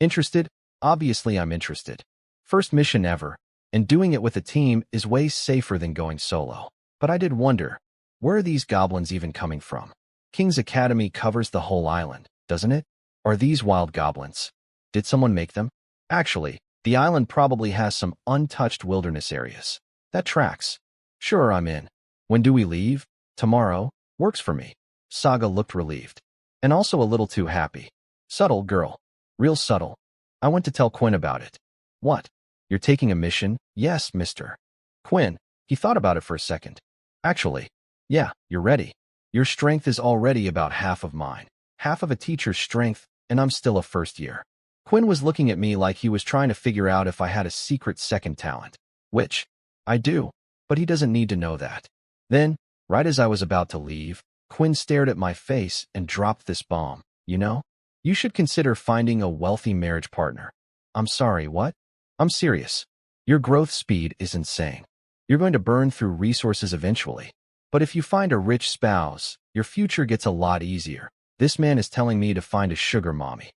Interested? Obviously I'm interested. First mission ever, and doing it with a team is way safer than going solo. But I did wonder, where are these goblins even coming from? King's Academy covers the whole island, doesn't it? Are these wild goblins? Did someone make them? Actually, the island probably has some untouched wilderness areas. That tracks. Sure, I'm in. When do we leave? Tomorrow. Works for me. Saga looked relieved. And also a little too happy. Subtle, girl. Real subtle. I went to tell Quinn about it. What? You're taking a mission? Yes, mister. Quinn. He thought about it for a second. Actually, yeah, you're ready. Your strength is already about half of mine. Half of a teacher's strength, and I'm still a first year. Quinn was looking at me like he was trying to figure out if I had a secret second talent. Which, I do, but he doesn't need to know that. Then, right as I was about to leave, Quinn stared at my face and dropped this bomb. You know? You should consider finding a wealthy marriage partner. I'm sorry, what? I'm serious. Your growth speed is insane. You're going to burn through resources eventually. But if you find a rich spouse, your future gets a lot easier. This man is telling me to find a sugar mommy.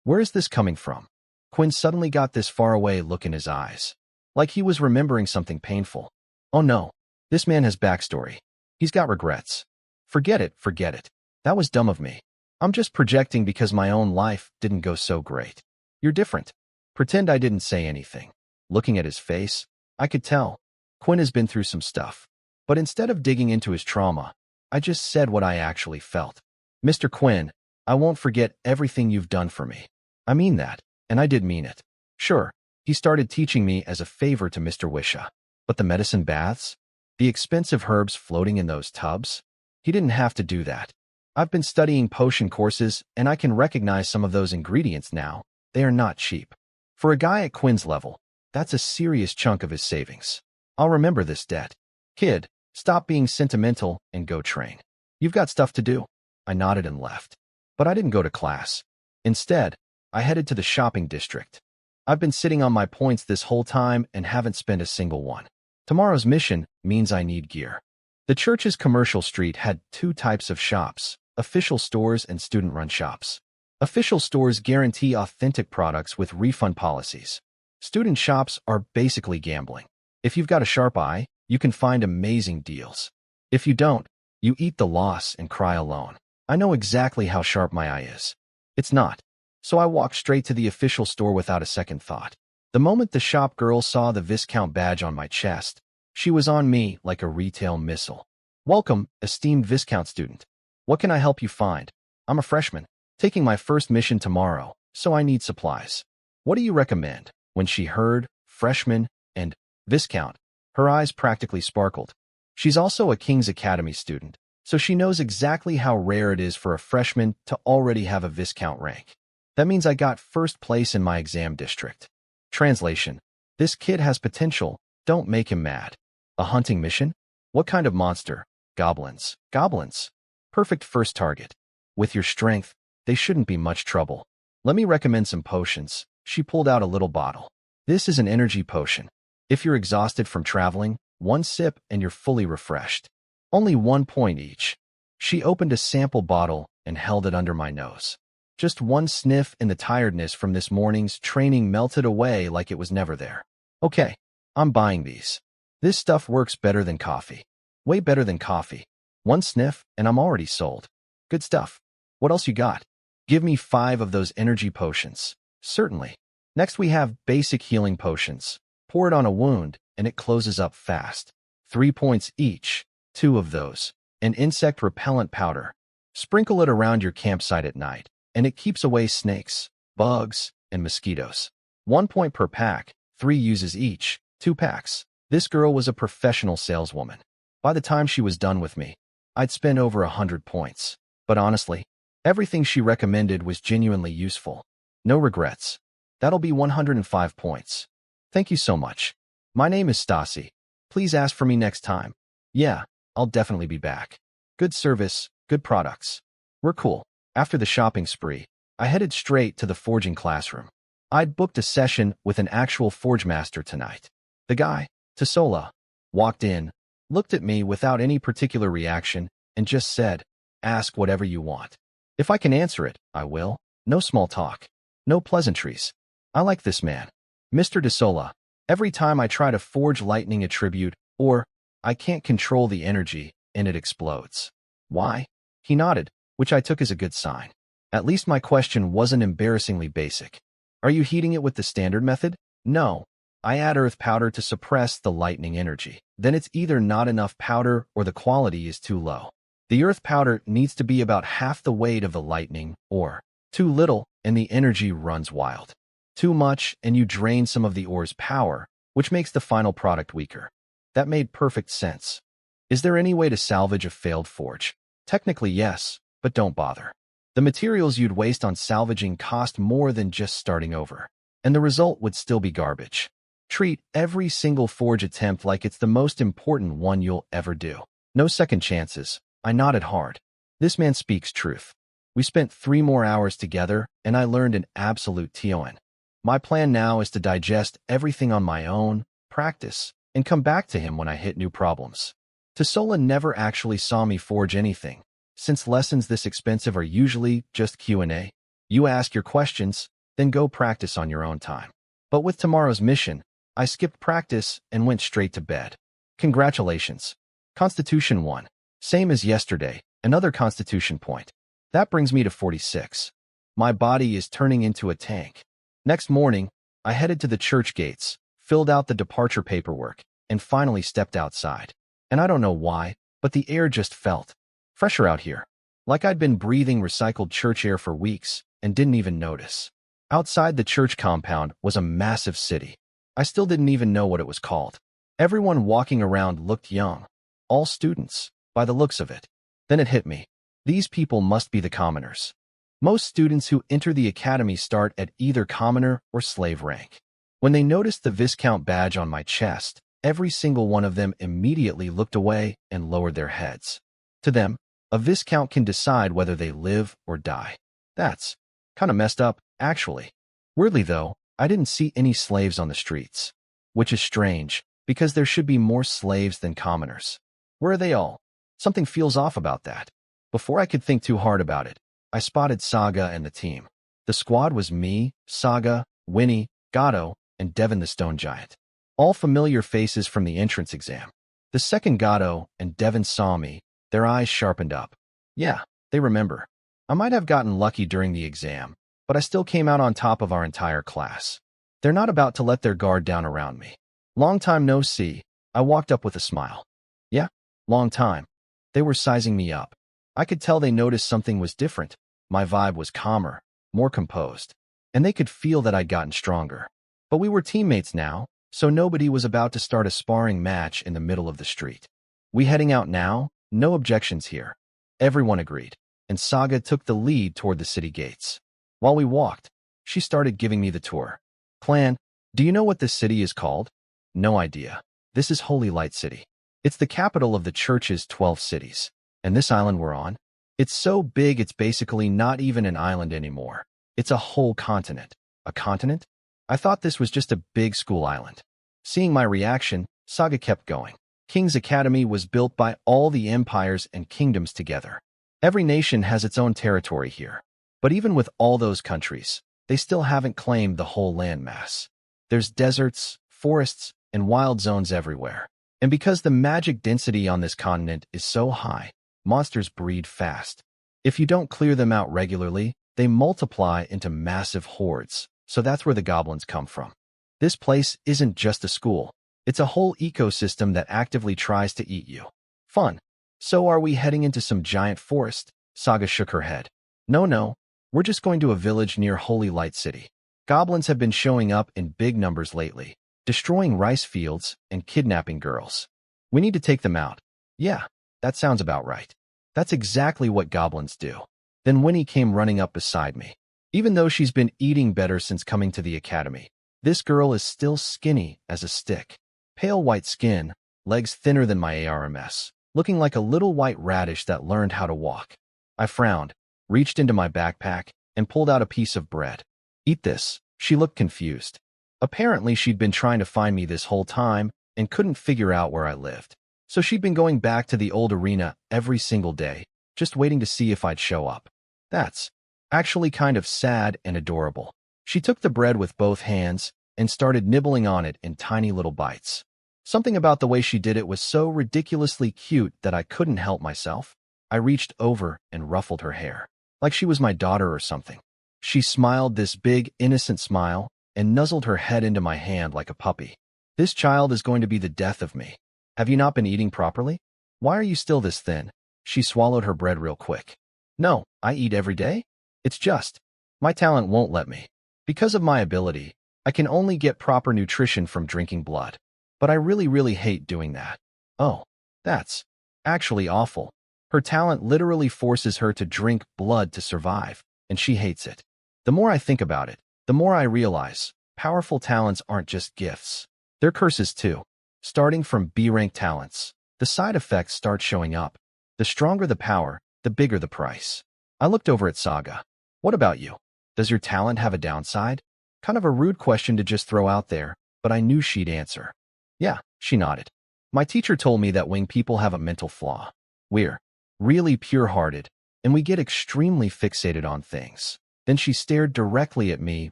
Where is this coming from? Quinn suddenly got this faraway look in his eyes. Like he was remembering something painful. Oh no, this man has backstory. He's got regrets. Forget it, forget it. That was dumb of me. I'm just projecting because my own life didn't go so great. You're different. Pretend I didn't say anything. Looking at his face, I could tell. Quinn has been through some stuff. But instead of digging into his trauma, I just said what I actually felt. Mr. Quinn, I won't forget everything you've done for me. I mean that, and I did mean it. Sure, he started teaching me as a favor to Mr. Wisha. But the medicine baths? The expensive herbs floating in those tubs? He didn't have to do that. I've been studying potion courses, and I can recognize some of those ingredients now. They are not cheap. For a guy at Quinn's level, that's a serious chunk of his savings. I'll remember this debt. Kid, stop being sentimental and go train. You've got stuff to do. I nodded and left. But I didn't go to class. Instead, I headed to the shopping district. I've been sitting on my points this whole time and haven't spent a single one. Tomorrow's mission means I need gear. The church's commercial street had 2 types of shops, official stores and student-run shops. Official stores guarantee authentic products with refund policies. Student shops are basically gambling. If you've got a sharp eye, you can find amazing deals. If you don't, you eat the loss and cry alone. I know exactly how sharp my eye is. It's not. So I walked straight to the official store without a second thought. The moment the shop girl saw the Viscount badge on my chest, she was on me like a retail missile. Welcome, esteemed Viscount student. What can I help you find? I'm a freshman, taking my first mission tomorrow, so I need supplies. What do you recommend? When she heard freshman and Viscount, her eyes practically sparkled. She's also a King's Academy student, so she knows exactly how rare it is for a freshman to already have a Viscount rank. That means I got first place in my exam district. Translation: This kid has potential, don't make him mad. A hunting mission? What kind of monster? Goblins. Goblins. Perfect first target. With your strength, they shouldn't be much trouble. Let me recommend some potions. She pulled out a little bottle. This is an energy potion. If you're exhausted from traveling, one sip and you're fully refreshed. Only 1 point each. She opened a sample bottle and held it under my nose. Just one sniff and the tiredness from this morning's training melted away like it was never there. Okay, I'm buying these. This stuff works better than coffee. Way better than coffee. One sniff and I'm already sold. Good stuff. What else you got? Give me 5 of those energy potions. Certainly. Next we have basic healing potions. Pour it on a wound and it closes up fast. 3 points each. 2 of those. An insect repellent powder. Sprinkle it around your campsite at night, and it keeps away snakes, bugs, and mosquitoes. 1 point per pack, 3 uses each, 2 packs. This girl was a professional saleswoman. By the time she was done with me, I'd spent over 100 points. But honestly, everything she recommended was genuinely useful. No regrets. That'll be 105 points. Thank you so much. My name is Stassi. Please ask for me next time. Yeah, I'll definitely be back. Good service, good products. We're cool. After the shopping spree, I headed straight to the forging classroom. I'd booked a session with an actual forge master tonight. The guy, Tasola, walked in, looked at me without any particular reaction, and just said, "Ask whatever you want. If I can answer it, I will. No small talk. No pleasantries. I like this man. Mr. Tasola, every time I try to forge lightning attribute, or I can't control the energy, and it explodes." Why? He nodded, which I took as a good sign. At least my question wasn't embarrassingly basic. Are you heating it with the standard method? No. I add earth powder to suppress the lightning energy. Then it's either not enough powder or the quality is too low. The earth powder needs to be about half the weight of the lightning, or too little and the energy runs wild. Too much and you drain some of the ore's power, which makes the final product weaker. That made perfect sense. Is there any way to salvage a failed forge? Technically yes, but don't bother. The materials you'd waste on salvaging cost more than just starting over, and the result would still be garbage. Treat every single forge attempt like it's the most important one you'll ever do. No second chances. I nodded hard. This man speaks truth. We spent 3 more hours together, and I learned an absolute ton. My plan now is to digest everything on my own, practice, and come back to him when I hit new problems. Tasola never actually saw me forge anything, since lessons this expensive are usually just Q&A. You ask your questions, then go practice on your own time. But with tomorrow's mission, I skipped practice and went straight to bed. Congratulations. Constitution 1. Same as yesterday, another Constitution point. That brings me to 46. My body is turning into a tank. Next morning, I headed to the church gates, filled out the departure paperwork, and finally stepped outside. And I don't know why, but the air just felt fresher out here. Like I'd been breathing recycled church air for weeks and didn't even notice. Outside the church compound was a massive city. I still didn't even know what it was called. Everyone walking around looked young. All students, by the looks of it. Then it hit me. These people must be the commoners. Most students who enter the academy start at either commoner or slave rank. When they noticed the Viscount badge on my chest, every single one of them immediately looked away and lowered their heads. To them, a Viscount can decide whether they live or die. That's kind of messed up, actually. Weirdly, though, I didn't see any slaves on the streets. Which is strange, because there should be more slaves than commoners. Where are they all? Something feels off about that. Before I could think too hard about it, I spotted Saga and the team. The squad was me, Saga, Winnie, Gato, and Devon the Stone Giant. All familiar faces from the entrance exam. The second Gato and Devon saw me, their eyes sharpened up. Yeah, they remember. I might have gotten lucky during the exam, but I still came out on top of our entire class. They're not about to let their guard down around me. Long time no see, I walked up with a smile. Yeah, long time. They were sizing me up. I could tell they noticed something was different. My vibe was calmer, more composed, and they could feel that I'd gotten stronger. But we were teammates now, so nobody was about to start a sparring match in the middle of the street. We heading out now? No objections here. Everyone agreed, and Saga took the lead toward the city gates. While we walked, she started giving me the tour. Clan, Do you know what this city is called? No idea. This is Holy Light City. It's the capital of the church's 12 cities. And this island we're on? It's so big it's basically not even an island anymore. It's a whole continent. A continent? I thought this was just a big school island. Seeing my reaction, Saga kept going. King's Academy was built by all the empires and kingdoms together. Every nation has its own territory here. But even with all those countries, they still haven't claimed the whole landmass. There's deserts, forests, and wild zones everywhere. And because the magic density on this continent is so high, monsters breed fast. If you don't clear them out regularly, they multiply into massive hordes. So that's where the goblins come from. This place isn't just a school. It's a whole ecosystem that actively tries to eat you. Fun. So are we heading into some giant forest? Saga shook her head. No, we're just going to a village near Holy Light City. Goblins have been showing up in big numbers lately, destroying rice fields and kidnapping girls. We need to take them out. Yeah, that sounds about right. That's exactly what goblins do. Then Winnie came running up beside me. Even though she's been eating better since coming to the academy, this girl is still skinny as a stick. Pale white skin, legs thinner than my ARMS, looking like a little white radish that learned how to walk. I frowned, reached into my backpack, and pulled out a piece of bread. Eat this. She looked confused. Apparently, she'd been trying to find me this whole time and couldn't figure out where I lived. So she'd been going back to the old arena every single day, just waiting to see if I'd show up. That's actually kind of sad and adorable. She took the bread with both hands and started nibbling on it in tiny little bites. Something about the way she did it was so ridiculously cute that I couldn't help myself. I reached over and ruffled her hair, like she was my daughter or something. She smiled this big, innocent smile and nuzzled her head into my hand like a puppy. This child is going to be the death of me. Have you not been eating properly? Why are you still this thin? She swallowed her bread real quick. No, I eat every day. It's just, my talent won't let me. Because of my ability, I can only get proper nutrition from drinking blood. But I really hate doing that. Oh, that's actually awful. Her talent literally forces her to drink blood to survive, and she hates it. The more I think about it, the more I realize powerful talents aren't just gifts. They're curses too. Starting from B-rank talents, the side effects start showing up. The stronger the power, the bigger the price. I looked over at Saga. What about you? Does your talent have a downside? Kind of a rude question to just throw out there, but I knew she'd answer. Yeah, she nodded. My teacher told me that winged people have a mental flaw. We're really pure-hearted, and we get extremely fixated on things. Then she stared directly at me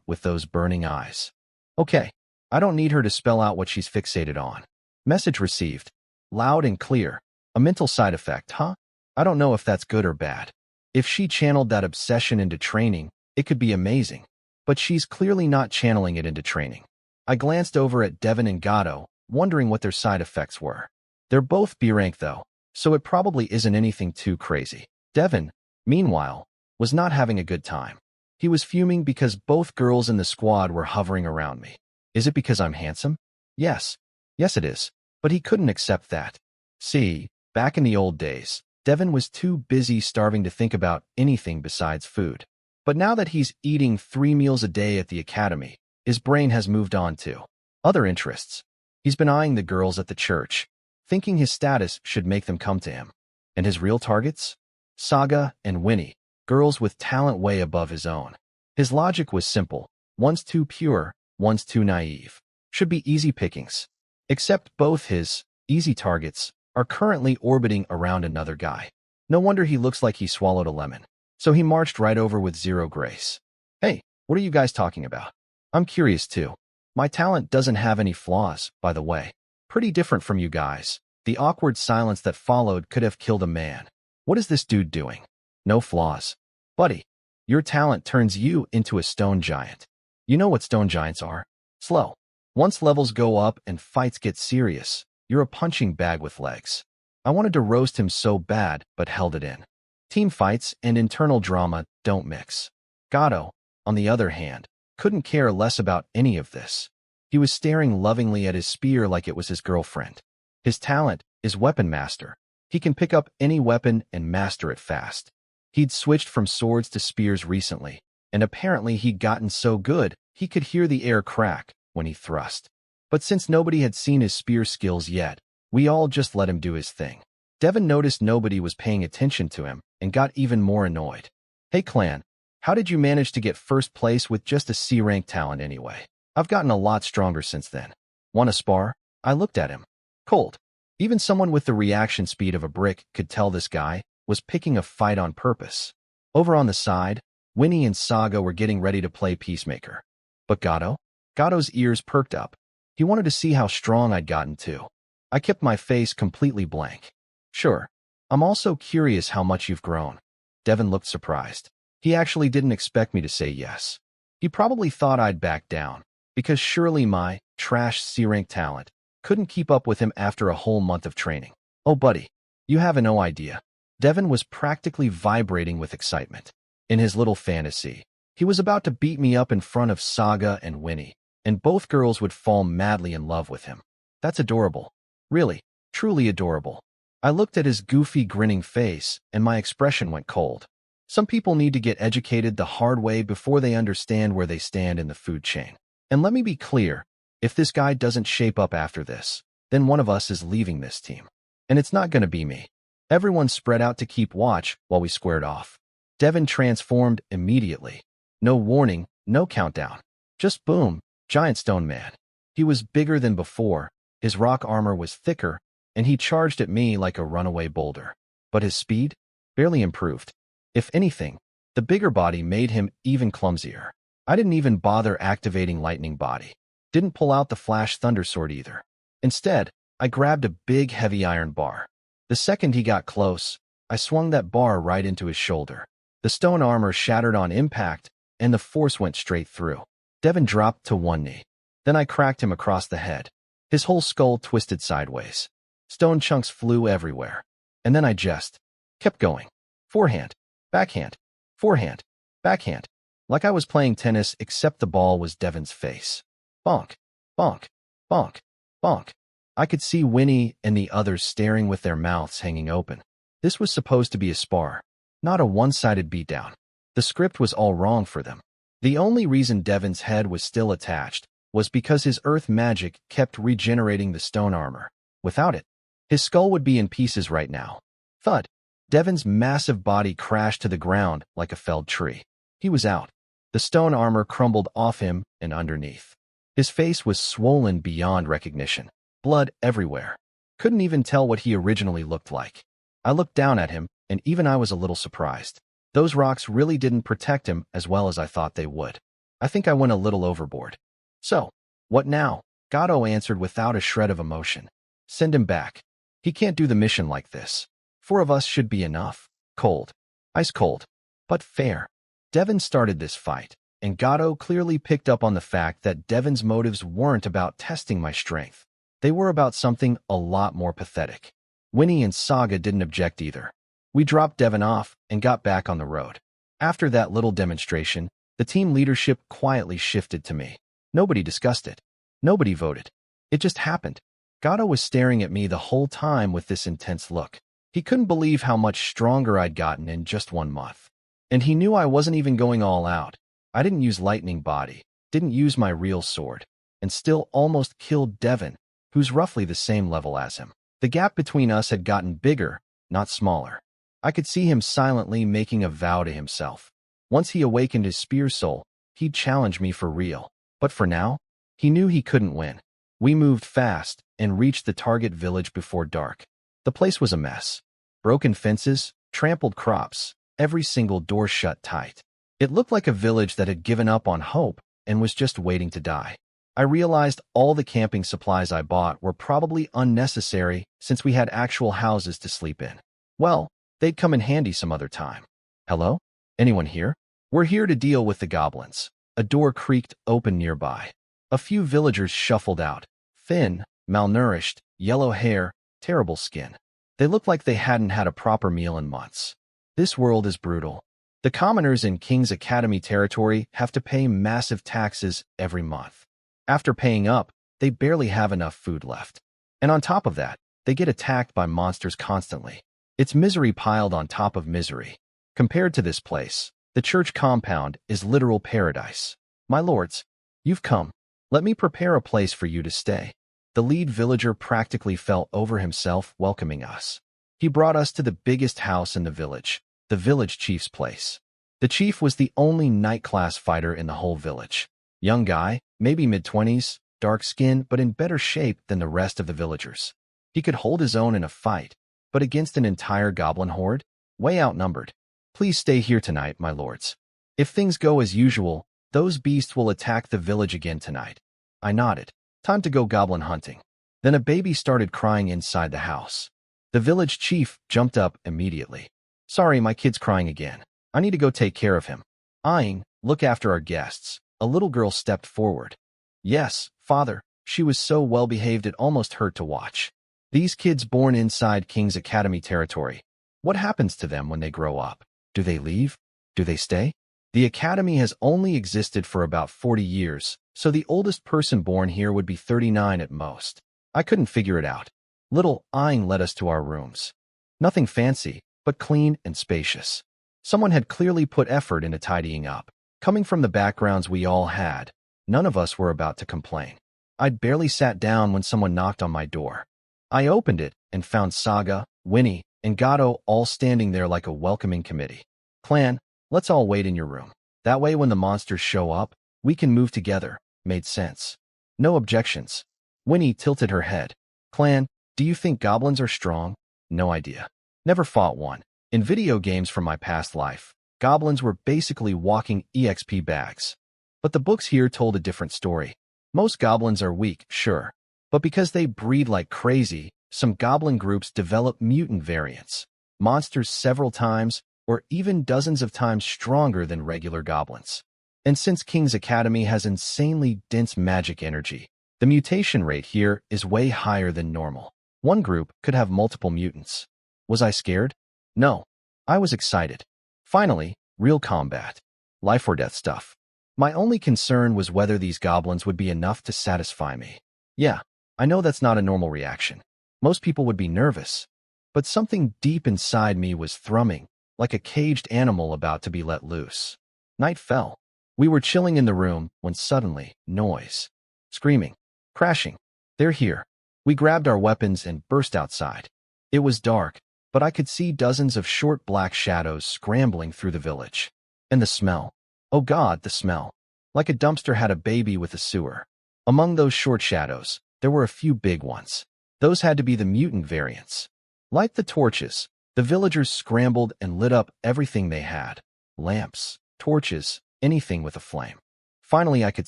with those burning eyes. Okay, I don't need her to spell out what she's fixated on. Message received. Loud and clear. A mental side effect, huh? I don't know if that's good or bad. If she channeled that obsession into training, it could be amazing. But she's clearly not channeling it into training. I glanced over at Devon and Gato, wondering what their side effects were. They're both B-rank though, so it probably isn't anything too crazy. Devon, meanwhile, was not having a good time. He was fuming because both girls in the squad were hovering around me. Is it because I'm handsome? Yes it is, but he couldn't accept that. See, back in the old days, Devon was too busy starving to think about anything besides food. But now that he's eating 3 meals a day at the academy, his brain has moved on to other interests. He's been eyeing the girls at the church, thinking his status should make them come to him. And his real targets? Saga and Winnie, girls with talent way above his own. His logic was simple. One's too pure, one's too naive. Should be easy pickings. Except both his easy targets are currently orbiting around another guy. No wonder he looks like he swallowed a lemon. So he marched right over with zero grace. Hey, what are you guys talking about? I'm curious too. My talent doesn't have any flaws, by the way. Pretty different from you guys. The awkward silence that followed could have killed a man. What is this dude doing? No flaws. Buddy, your talent turns you into a stone giant. You know what stone giants are? Slow. Once levels go up and fights get serious, you're a punching bag with legs. I wanted to roast him so bad, but held it in. Team fights and internal drama don't mix. Gato, on the other hand, couldn't care less about any of this. He was staring lovingly at his spear like it was his girlfriend. His talent is Weapon Master. He can pick up any weapon and master it fast. He'd switched from swords to spears recently, and apparently he'd gotten so good he could hear the air crack when he thrust. But since nobody had seen his spear skills yet, we all just let him do his thing. Devon noticed nobody was paying attention to him and got even more annoyed. Hey clan, how did you manage to get first place with just a C-rank talent anyway? I've gotten a lot stronger since then. Want to spar? I looked at him. Cold. Even someone with the reaction speed of a brick could tell this guy was picking a fight on purpose. Over on the side, Winnie and Saga were getting ready to play peacemaker. But Gato? Gato's ears perked up. He wanted to see how strong I'd gotten too. I kept my face completely blank. Sure. I'm also curious how much you've grown. Devon looked surprised. He actually didn't expect me to say yes. He probably thought I'd back down, because surely my trash C-rank talent couldn't keep up with him after a whole month of training. Oh buddy, you have no idea. Devon was practically vibrating with excitement. In his little fantasy, he was about to beat me up in front of Saga and Winnie, and both girls would fall madly in love with him. That's adorable. Really, truly adorable. I looked at his goofy, grinning face, and my expression went cold. Some people need to get educated the hard way before they understand where they stand in the food chain. And let me be clear, if this guy doesn't shape up after this, then one of us is leaving this team. And it's not going to be me. Everyone spread out to keep watch while we squared off. Devon transformed immediately. No warning, no countdown. Just boom, giant stone man. He was bigger than before, his rock armor was thicker, and he charged at me like a runaway boulder. But his speed? Barely improved. If anything, the bigger body made him even clumsier. I didn't even bother activating lightning body. Didn't pull out the flash thundersword either. Instead, I grabbed a big heavy iron bar. The second he got close, I swung that bar right into his shoulder. The stone armor shattered on impact, and the force went straight through. Devon dropped to one knee. Then I cracked him across the head. His whole skull twisted sideways. Stone chunks flew everywhere. And then I just kept going. Forehand, backhand, forehand, backhand. Like I was playing tennis, except the ball was Devon's face. Bonk, bonk, bonk, bonk. I could see Winnie and the others staring with their mouths hanging open. This was supposed to be a spar, not a one-sided beatdown. The script was all wrong for them. The only reason Devon's head was still attached was because his earth magic kept regenerating the stone armor. Without it, his skull would be in pieces right now. Thud. Devon's massive body crashed to the ground like a felled tree. He was out. The stone armor crumbled off him and underneath. His face was swollen beyond recognition. Blood everywhere. Couldn't even tell what he originally looked like. I looked down at him, and even I was a little surprised. Those rocks really didn't protect him as well as I thought they would. I think I went a little overboard. So, what now? Gato answered without a shred of emotion. Send him back. He can't do the mission like this. 4 of us should be enough. Cold. Ice cold. But fair. Devon started this fight, and Gato clearly picked up on the fact that Devon's motives weren't about testing my strength. They were about something a lot more pathetic. Winnie and Saga didn't object either. We dropped Devon off and got back on the road. After that little demonstration, the team leadership quietly shifted to me. Nobody discussed it. Nobody voted. It just happened. Gato was staring at me the whole time with this intense look. He couldn't believe how much stronger I'd gotten in just 1 month. And he knew I wasn't even going all out. I didn't use lightning body, didn't use my real sword, and still almost killed Devon, who's roughly the same level as him. The gap between us had gotten bigger, not smaller. I could see him silently making a vow to himself. Once he awakened his spear soul, he'd challenge me for real. But for now, he knew he couldn't win. We moved fast and reached the target village before dark. The place was a mess. Broken fences, trampled crops, every single door shut tight. It looked like a village that had given up on hope and was just waiting to die. I realized all the camping supplies I bought were probably unnecessary since we had actual houses to sleep in. Well, they'd come in handy some other time. Hello? Anyone here? We're here to deal with the goblins. A door creaked open nearby. A few villagers shuffled out. Thin, malnourished, yellow hair, terrible skin. They looked like they hadn't had a proper meal in months. This world is brutal. The commoners in King's Academy territory have to pay massive taxes every month. After paying up, they barely have enough food left. And on top of that, they get attacked by monsters constantly. It's misery piled on top of misery. Compared to this place, the church compound is literal paradise. My lords, you've come. Let me prepare a place for you to stay. The lead villager practically fell over himself welcoming us. He brought us to the biggest house in the village chief's place. The chief was the only knight-class fighter in the whole village. Young guy, maybe mid-20s, dark skin, but in better shape than the rest of the villagers. He could hold his own in a fight, but against an entire goblin horde? Way outnumbered. Please stay here tonight, my lords. If things go as usual, those beasts will attack the village again tonight. I nodded. Time to go goblin hunting. Then a baby started crying inside the house. The village chief jumped up immediately. Sorry, my kid's crying again. I need to go take care of him. Eyeing, look after our guests. A little girl stepped forward. Yes, father. She was so well-behaved it almost hurt to watch. These kids born inside King's Academy territory. What happens to them when they grow up? Do they leave? Do they stay? The academy has only existed for about 40 years, so the oldest person born here would be 39 at most. I couldn't figure it out. Little Eyeing led us to our rooms. Nothing fancy, but clean and spacious. Someone had clearly put effort into tidying up. Coming from the backgrounds we all had, none of us were about to complain. I'd barely sat down when someone knocked on my door. I opened it and found Saga, Winnie, and Gasa all standing there like a welcoming committee. Clan, let's all wait in your room. That way when the monsters show up, we can move together. Made sense. No objections. Winnie tilted her head. Clan, do you think goblins are strong? No idea. Never fought one. In video games from my past life, goblins were basically walking EXP bags. But the books here told a different story. Most goblins are weak, sure. But because they breed like crazy, some goblin groups develop mutant variants. Monsters several times, or even dozens of times stronger than regular goblins. And since King's Academy has insanely dense magic energy, the mutation rate here is way higher than normal. One group could have multiple mutants. Was I scared? No. I was excited. Finally, real combat. Life or death stuff. My only concern was whether these goblins would be enough to satisfy me. Yeah, I know that's not a normal reaction. Most people would be nervous. But something deep inside me was thrumming, like a caged animal about to be let loose. Night fell. We were chilling in the room when suddenly, noise. Screaming. Crashing. They're here. We grabbed our weapons and burst outside. It was dark, but I could see dozens of short black shadows scrambling through the village. And the smell. Oh God, the smell. Like a dumpster had a baby with a sewer. Among those short shadows, there were a few big ones. Those had to be the mutant variants. Like the torches, the villagers scrambled and lit up everything they had. Lamps, torches, anything with a flame. Finally I could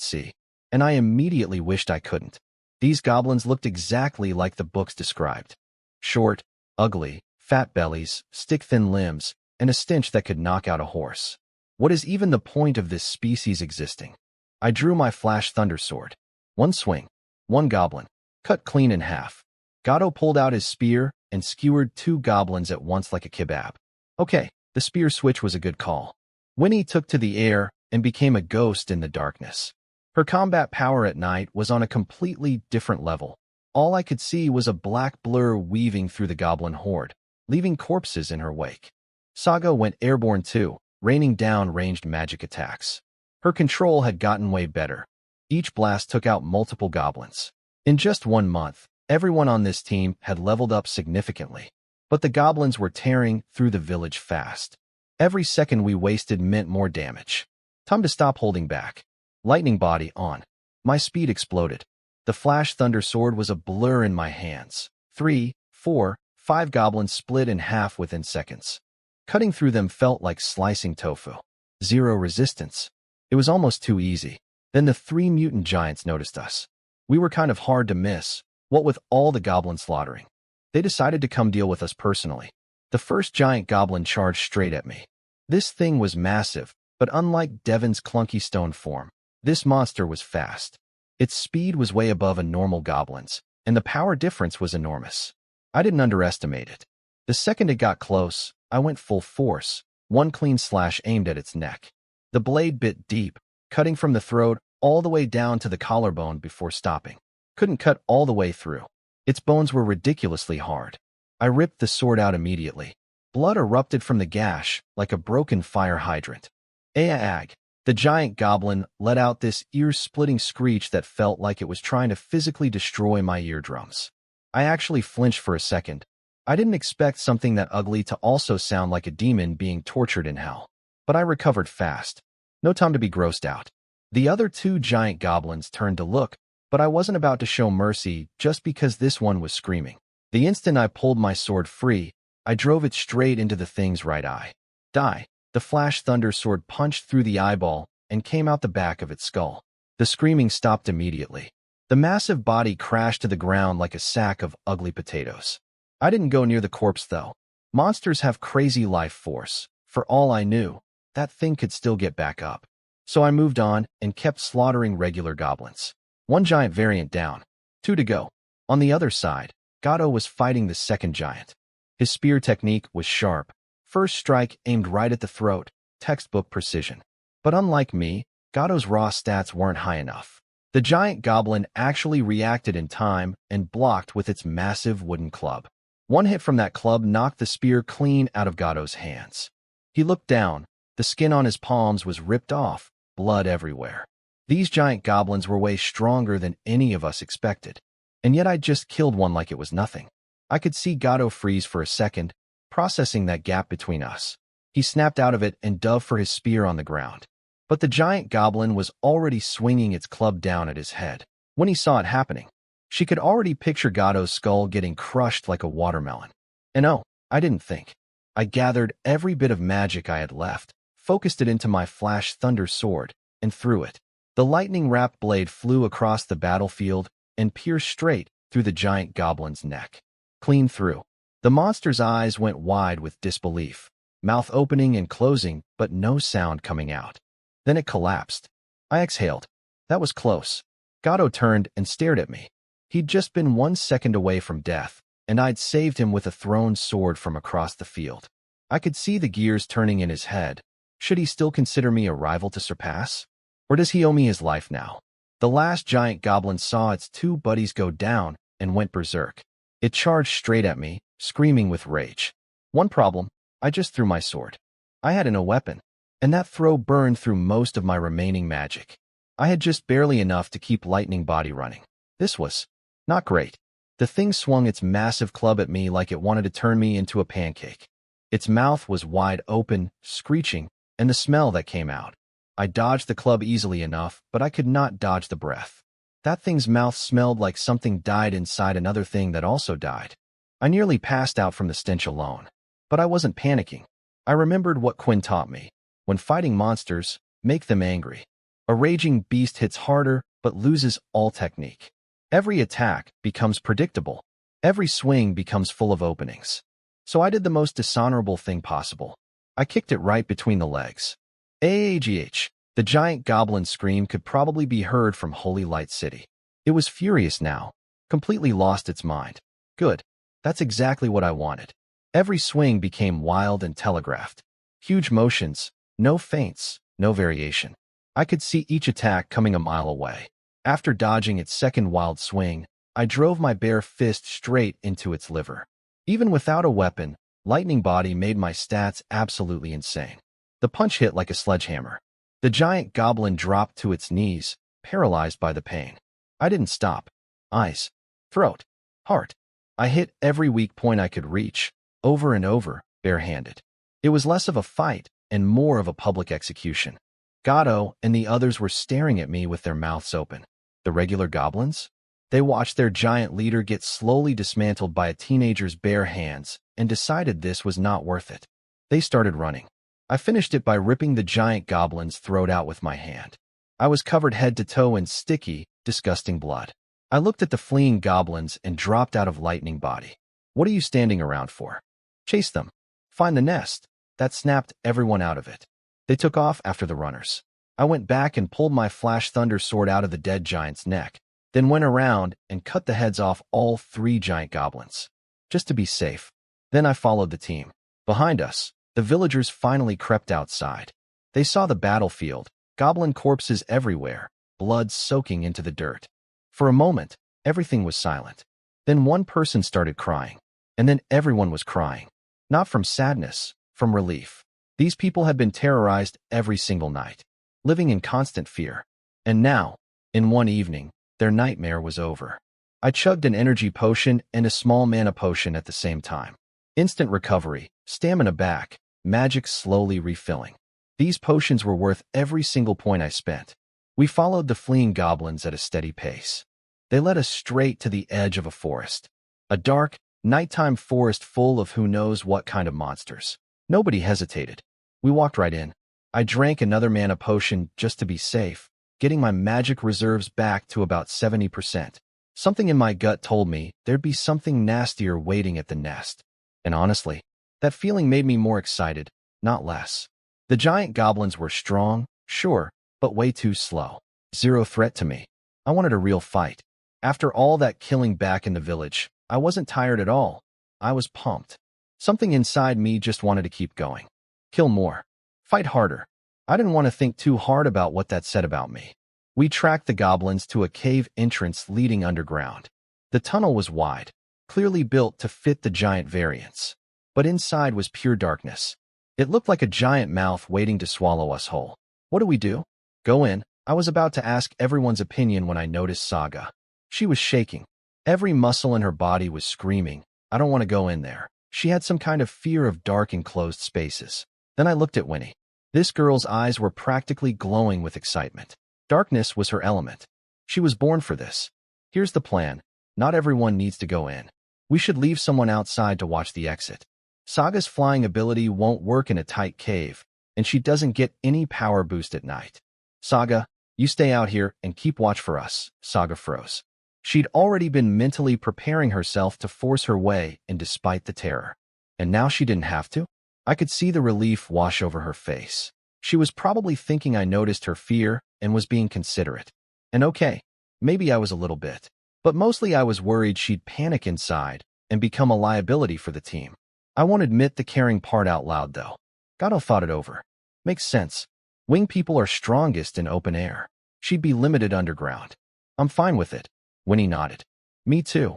see, and I immediately wished I couldn't. These goblins looked exactly like the books described. Short, ugly, fat bellies, stick-thin limbs, and a stench that could knock out a horse. What is even the point of this species existing? I drew my flash thunder sword. One swing. One goblin. Cut clean in half. Gasa pulled out his spear and skewered two goblins at once like a kebab. Okay, the spear switch was a good call. Winnie took to the air and became a ghost in the darkness. Her combat power at night was on a completely different level. All I could see was a black blur weaving through the goblin horde, leaving corpses in her wake. Saga went airborne too, raining down ranged magic attacks. Her control had gotten way better. Each blast took out multiple goblins. In just 1 month, everyone on this team had leveled up significantly. But the goblins were tearing through the village fast. Every second we wasted meant more damage. Time to stop holding back. Lightning body on. My speed exploded. The flash thunder sword was a blur in my hands. 3, 4, 5 goblins split in half within seconds. Cutting through them felt like slicing tofu. Zero resistance. It was almost too easy. Then the 3 mutant giants noticed us. We were kind of hard to miss, what with all the goblin slaughtering. They decided to come deal with us personally. The first giant goblin charged straight at me. This thing was massive, but unlike Devon's clunky stone form, this monster was fast. Its speed was way above a normal goblin's, and the power difference was enormous. I didn't underestimate it. The second it got close, I went full force, one clean slash aimed at its neck. The blade bit deep, cutting from the throat all the way down to the collarbone before stopping. Couldn't cut all the way through. Its bones were ridiculously hard. I ripped the sword out immediately. Blood erupted from the gash like a broken fire hydrant. Ag. The giant goblin let out this ear-splitting screech that felt like it was trying to physically destroy my eardrums. I actually flinched for a second. I didn't expect something that ugly to also sound like a demon being tortured in hell. But I recovered fast. No time to be grossed out. The other two giant goblins turned to look, but I wasn't about to show mercy just because this one was screaming. The instant I pulled my sword free, I drove it straight into the thing's right eye. Die. The flash thunder sword punched through the eyeball and came out the back of its skull. The screaming stopped immediately. The massive body crashed to the ground like a sack of ugly potatoes. I didn't go near the corpse, though. Monsters have crazy life force. For all I knew, that thing could still get back up. So I moved on and kept slaughtering regular goblins. One giant variant down. 2 to go. On the other side, Gato was fighting the second giant. His spear technique was sharp. First strike aimed right at the throat, textbook precision. But unlike me, Gato's raw stats weren't high enough. The giant goblin actually reacted in time and blocked with its massive wooden club. One hit from that club knocked the spear clean out of Gato's hands. He looked down. The skin on his palms was ripped off, blood everywhere. These giant goblins were way stronger than any of us expected. And yet I just killed one like it was nothing. I could see Gato freeze for a second, processing that gap between us. He snapped out of it and dove for his spear on the ground. But the giant goblin was already swinging its club down at his head. When he saw it happening, she could already picture Gato's skull getting crushed like a watermelon. And oh, I didn't think. I gathered every bit of magic I had left, focused it into my flash thunder sword, and threw it. The lightning-wrapped blade flew across the battlefield and pierced straight through the giant goblin's neck. Clean through. The monster's eyes went wide with disbelief, mouth opening and closing, but no sound coming out. Then it collapsed. I exhaled. That was close. Gato turned and stared at me. He'd just been 1 second away from death, and I'd saved him with a thrown sword from across the field. I could see the gears turning in his head. Should he still consider me a rival to surpass? Or does he owe me his life now? The last giant goblin saw its 2 buddies go down and went berserk. It charged straight at me, screaming with rage. One problem, I just threw my sword. I had no weapon, and that throw burned through most of my remaining magic. I had just barely enough to keep lightning body running. This was not great. The thing swung its massive club at me like it wanted to turn me into a pancake. Its mouth was wide open, screeching, and the smell that came out. I dodged the club easily enough, but I could not dodge the breath. That thing's mouth smelled like something died inside another thing that also died. I nearly passed out from the stench alone. But I wasn't panicking. I remembered what Quinn taught me. When fighting monsters, make them angry. A raging beast hits harder, but loses all technique. Every attack becomes predictable. Every swing becomes full of openings. So I did the most dishonorable thing possible. I kicked it right between the legs. AAGH. The giant goblin scream could probably be heard from Holy Light City. It was furious now, completely lost its mind. Good. That's exactly what I wanted. Every swing became wild and telegraphed. Huge motions, no feints, no variation. I could see each attack coming a mile away. After dodging its second wild swing, I drove my bare fist straight into its liver. Even without a weapon, Lightning Body made my stats absolutely insane. The punch hit like a sledgehammer. The giant goblin dropped to its knees, paralyzed by the pain. I didn't stop. Eyes, throat, heart. I hit every weak point I could reach, over and over, barehanded. It was less of a fight and more of a public execution. Gato and the others were staring at me with their mouths open. The regular goblins? They watched their giant leader get slowly dismantled by a teenager's bare hands and decided this was not worth it. They started running. I finished it by ripping the giant goblin's throat out with my hand. I was covered head to toe in sticky, disgusting blood. I looked at the fleeing goblins and dropped out of Lightning Body. What are you standing around for? Chase them. Find the nest. That snapped everyone out of it. They took off after the runners. I went back and pulled my flash thunder sword out of the dead giant's neck, then went around and cut the heads off all 3 giant goblins, just to be safe. Then I followed the team. Behind us, the villagers finally crept outside. They saw the battlefield, goblin corpses everywhere, blood soaking into the dirt. For a moment, everything was silent. Then one person started crying, and then everyone was crying. Not from sadness, from relief. These people had been terrorized every single night. living in constant fear. And now, in one evening, their nightmare was over. I chugged an energy potion and a small mana potion at the same time. Instant recovery, stamina back, magic slowly refilling. These potions were worth every single point I spent. We followed the fleeing goblins at a steady pace. They led us straight to the edge of a forest. A dark, nighttime forest full of who knows what kind of monsters. Nobody hesitated. We walked right in. I drank another mana potion just to be safe, getting my magic reserves back to about 70%. Something in my gut told me there'd be something nastier waiting at the nest. And honestly, that feeling made me more excited, not less. The giant goblins were strong, sure, but way too slow. Zero threat to me. I wanted a real fight. After all that killing back in the village, I wasn't tired at all. I was pumped. Something inside me just wanted to keep going. Kill more. Fight harder. I didn't want to think too hard about what that said about me. We tracked the goblins to a cave entrance leading underground. The tunnel was wide, clearly built to fit the giant variants. But inside was pure darkness. It looked like a giant mouth waiting to swallow us whole. What do we do? Go in. I was about to ask everyone's opinion when I noticed Saga. She was shaking. Every muscle in her body was screaming, I don't want to go in there. She had some kind of fear of dark enclosed spaces. Then I looked at Winnie. This girl's eyes were practically glowing with excitement. Darkness was her element. She was born for this. Here's the plan. Not everyone needs to go in. We should leave someone outside to watch the exit. Saga's flying ability won't work in a tight cave, and she doesn't get any power boost at night. Saga, you stay out here and keep watch for us. Saga froze. She'd already been mentally preparing herself to force her way in despite the terror. And now she didn't have to? I could see the relief wash over her face. She was probably thinking I noticed her fear and was being considerate. And okay, maybe I was a little bit. But mostly I was worried she'd panic inside and become a liability for the team. I won't admit the caring part out loud, though. Gato thought it over. Makes sense. Wing people are strongest in open air. She'd be limited underground. I'm fine with it. Winnie nodded. Me too.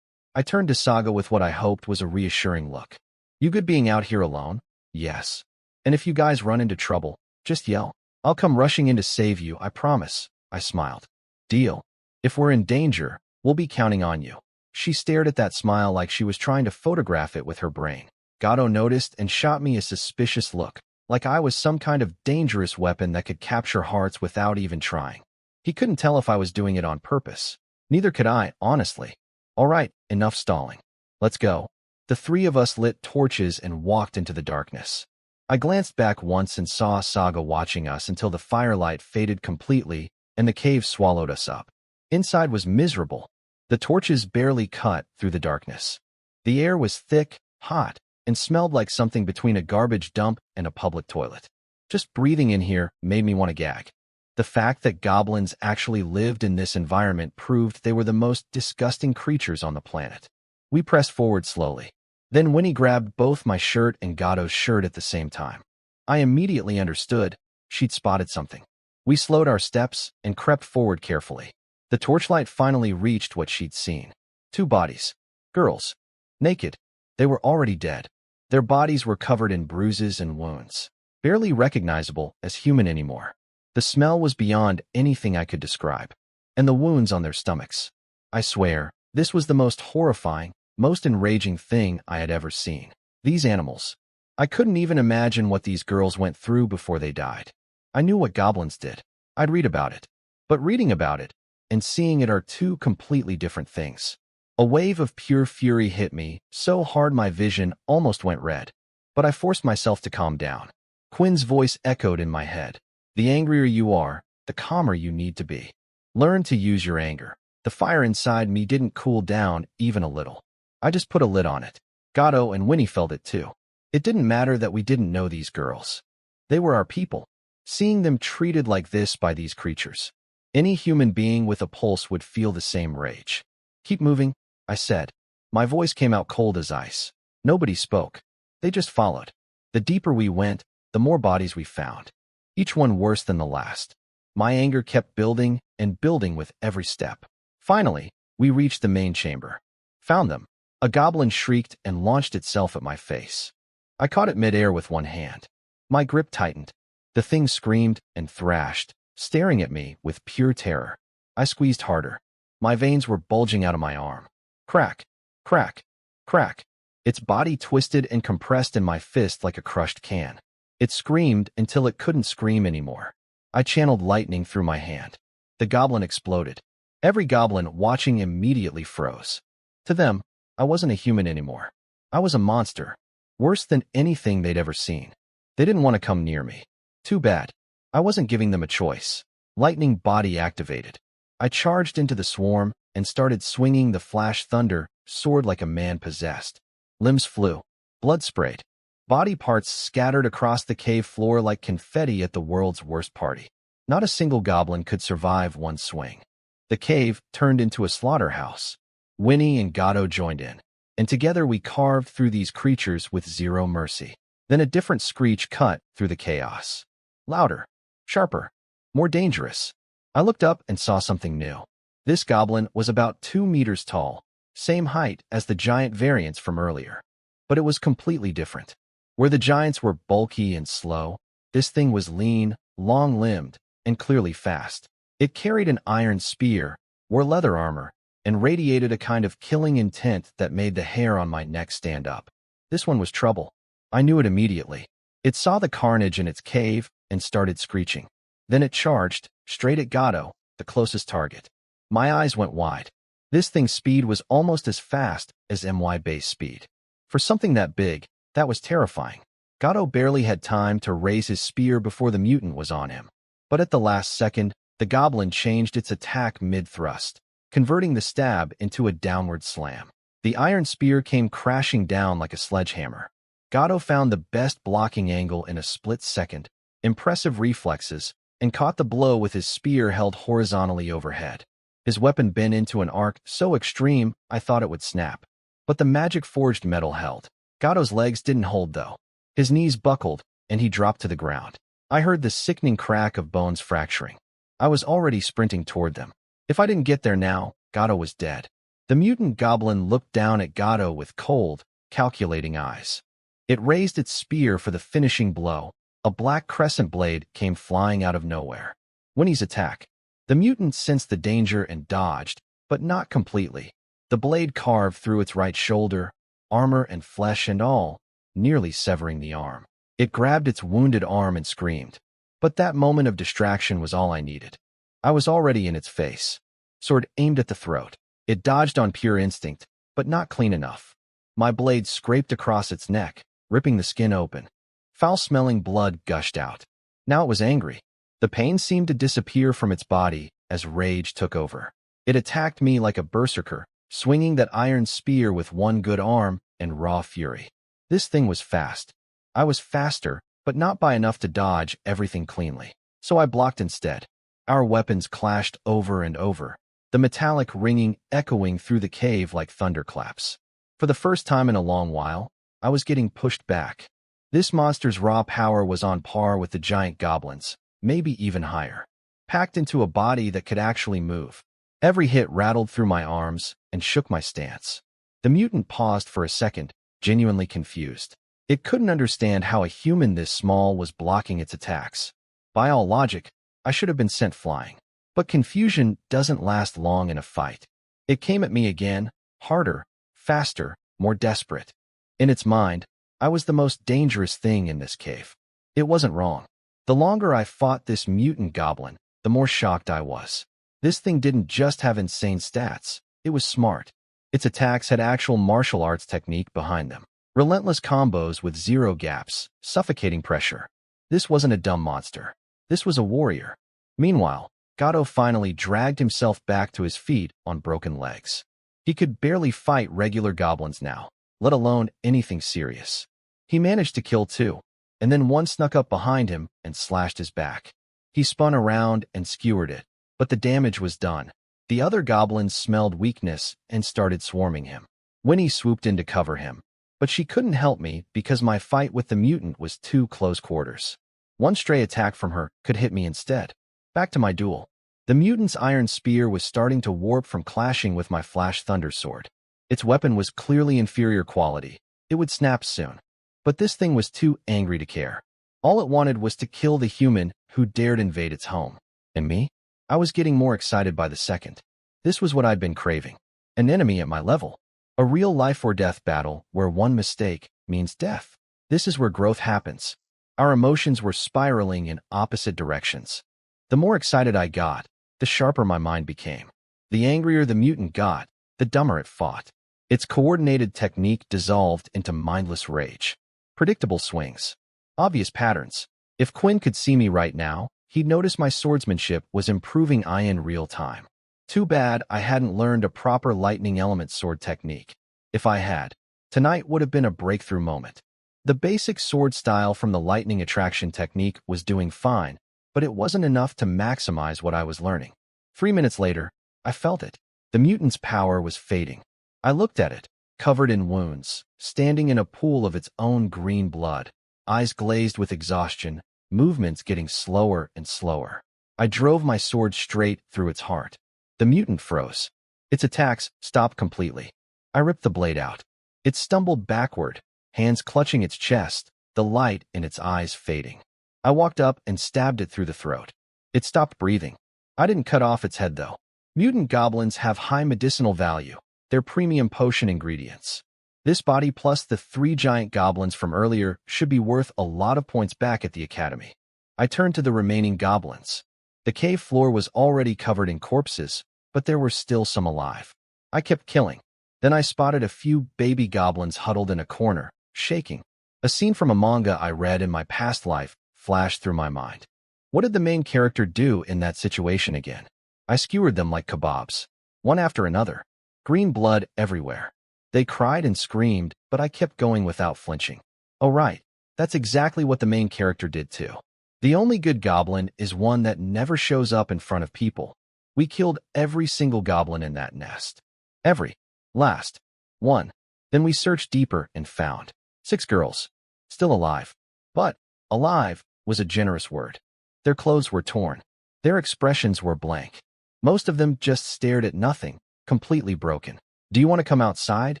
I turned to Saga with what I hoped was a reassuring look. You good being out here alone? Yes. And if you guys run into trouble, just yell. I'll come rushing in to save you, I promise. I smiled. Deal. If we're in danger, we'll be counting on you. She stared at that smile like she was trying to photograph it with her brain. Gato noticed and shot me a suspicious look, like I was some kind of dangerous weapon that could capture hearts without even trying. He couldn't tell if I was doing it on purpose. Neither could I, honestly. All right, enough stalling. Let's go. The three of us lit torches and walked into the darkness. I glanced back once and saw Saga watching us until the firelight faded completely and the cave swallowed us up. Inside was miserable. The torches barely cut through the darkness. The air was thick, hot, and smelled like something between a garbage dump and a public toilet. Just breathing in here made me want to gag. The fact that goblins actually lived in this environment proved they were the most disgusting creatures on the planet. We pressed forward slowly. Then Winnie grabbed both my shirt and Gato's shirt at the same time. I immediately understood. She'd spotted something. We slowed our steps and crept forward carefully. The torchlight finally reached what she'd seen. Two bodies. Girls. Naked. They were already dead. Their bodies were covered in bruises and wounds. Barely recognizable as human anymore. The smell was beyond anything I could describe. And the wounds on their stomachs. I swear, this was the most horrifying, most enraging thing I had ever seen. These animals. I couldn't even imagine what these girls went through before they died. I knew what goblins did. I'd read about it. But reading about it and seeing it are two completely different things. A wave of pure fury hit me, so hard my vision almost went red. But I forced myself to calm down. Quinn's voice echoed in my head. The angrier you are, the calmer you need to be. Learn to use your anger. The fire inside me didn't cool down even a little. I just put a lid on it. Gato and Winnie felt it too. It didn't matter that we didn't know these girls. They were our people. Seeing them treated like this by these creatures. Any human being with a pulse would feel the same rage. Keep moving, I said. My voice came out cold as ice. Nobody spoke. They just followed. The deeper we went, the more bodies we found. Each one worse than the last. My anger kept building and building with every step. Finally, we reached the main chamber. Found them. A goblin shrieked and launched itself at my face. I caught it midair with one hand. My grip tightened. The thing screamed and thrashed, staring at me with pure terror. I squeezed harder. My veins were bulging out of my arm. Crack, crack, crack. Its body twisted and compressed in my fist like a crushed can. It screamed until it couldn't scream anymore. I channeled lightning through my hand. The goblin exploded. Every goblin watching immediately froze. To them, I wasn't a human anymore. I was a monster, worse than anything they'd ever seen. They didn't want to come near me. Too bad. I wasn't giving them a choice. Lightning body activated. I charged into the swarm and started swinging the flash thunder sword like a man possessed. Limbs flew. Blood sprayed. Body parts scattered across the cave floor like confetti at the world's worst party. Not a single goblin could survive one swing. The cave turned into a slaughterhouse. Winnie and Gato joined in, and together we carved through these creatures with zero mercy. Then a different screech cut through the chaos. Louder, sharper, more dangerous. I looked up and saw something new. This goblin was about 2 meters tall, same height as the giant variants from earlier. But it was completely different. Where the giants were bulky and slow, this thing was lean, long-limbed, and clearly fast. It carried an iron spear, wore leather armor, and radiated a kind of killing intent that made the hair on my neck stand up. This one was trouble. I knew it immediately. It saw the carnage in its cave and started screeching. Then it charged, straight at Gato, the closest target. My eyes went wide. This thing's speed was almost as fast as MY base speed. For something that big, that was terrifying. Gato barely had time to raise his spear before the mutant was on him. But at the last second, the goblin changed its attack mid-thrust, converting the stab into a downward slam. The iron spear came crashing down like a sledgehammer. Gato found the best blocking angle in a split second, impressive reflexes, and caught the blow with his spear held horizontally overhead. His weapon bent into an arc so extreme I thought it would snap. But the magic-forged metal held. Gato's legs didn't hold, though. His knees buckled, and he dropped to the ground. I heard the sickening crack of bones fracturing. I was already sprinting toward them. If I didn't get there now, Gato was dead. The mutant goblin looked down at Gato with cold, calculating eyes. It raised its spear for the finishing blow. A black crescent blade came flying out of nowhere. Winnie's attack. The mutant sensed the danger and dodged, but not completely. The blade carved through its right shoulder, armor and flesh and all, nearly severing the arm. It grabbed its wounded arm and screamed. But that moment of distraction was all I needed. I was already in its face. Sword aimed at the throat. It dodged on pure instinct, but not clean enough. My blade scraped across its neck, ripping the skin open. Foul-smelling blood gushed out. Now it was angry. The pain seemed to disappear from its body as rage took over. It attacked me like a berserker, swinging that iron spear with one good arm and raw fury. This thing was fast. I was faster, but not by enough to dodge everything cleanly. So I blocked instead. Our weapons clashed over and over, the metallic ringing echoing through the cave like thunderclaps. For the first time in a long while, I was getting pushed back. This monster's raw power was on par with the giant goblins, maybe even higher, packed into a body that could actually move. Every hit rattled through my arms and shook my stance. The mutant paused for a second, genuinely confused. It couldn't understand how a human this small was blocking its attacks. By all logic, I should have been sent flying. But confusion doesn't last long in a fight. It came at me again, harder, faster, more desperate. In its mind, I was the most dangerous thing in this cave. It wasn't wrong. The longer I fought this mutant goblin, the more shocked I was. This thing didn't just have insane stats, it was smart. Its attacks had actual martial arts technique behind them. Relentless combos with zero gaps, suffocating pressure. This wasn't a dumb monster. This was a warrior. Meanwhile, Gato finally dragged himself back to his feet on broken legs. He could barely fight regular goblins now, let alone anything serious. He managed to kill two, and then one snuck up behind him and slashed his back. He spun around and skewered it, but the damage was done. The other goblins smelled weakness and started swarming him. Winnie swooped in to cover him, but she couldn't help me because my fight with the mutant was too close quarters. One stray attack from her could hit me instead. Back to my duel. The mutant's iron spear was starting to warp from clashing with my flash thunder sword. Its weapon was clearly inferior quality. It would snap soon. But this thing was too angry to care. All it wanted was to kill the human who dared invade its home. And me? I was getting more excited by the second. This was what I'd been craving. An enemy at my level. A real life-or-death battle where one mistake means death. This is where growth happens. Our emotions were spiraling in opposite directions. The more excited I got, the sharper my mind became. The angrier the mutant got, the dumber it fought. Its coordinated technique dissolved into mindless rage. Predictable swings. Obvious patterns. If Quinn could see me right now, he'd notice my swordsmanship was improving in real time. Too bad I hadn't learned a proper lightning element sword technique. If I had, tonight would have been a breakthrough moment. The basic sword style from the lightning attraction technique was doing fine, but it wasn't enough to maximize what I was learning. 3 minutes later, I felt it. The mutant's power was fading. I looked at it, covered in wounds, standing in a pool of its own green blood, eyes glazed with exhaustion, movements getting slower and slower. I drove my sword straight through its heart. The mutant froze. Its attacks stopped completely. I ripped the blade out. It stumbled backward, hands clutching its chest, the light in its eyes fading. I walked up and stabbed it through the throat. It stopped breathing. I didn't cut off its head, though. Mutant goblins have high medicinal value. They're premium potion ingredients. This body plus the 3 giant goblins from earlier should be worth a lot of points back at the academy. I turned to the remaining goblins. The cave floor was already covered in corpses, but there were still some alive. I kept killing. Then I spotted a few baby goblins huddled in a corner, shaking. A scene from a manga I read in my past life flashed through my mind. What did the main character do in that situation again? I skewered them like kebabs, one after another. Green blood everywhere. They cried and screamed, but I kept going without flinching. Oh right, that's exactly what the main character did too. The only good goblin is one that never shows up in front of people. We killed every single goblin in that nest. Every last one. Then we searched deeper and found 6 girls, still alive. But alive was a generous word. Their clothes were torn. Their expressions were blank. Most of them just stared at nothing, completely broken. Do you want to come outside?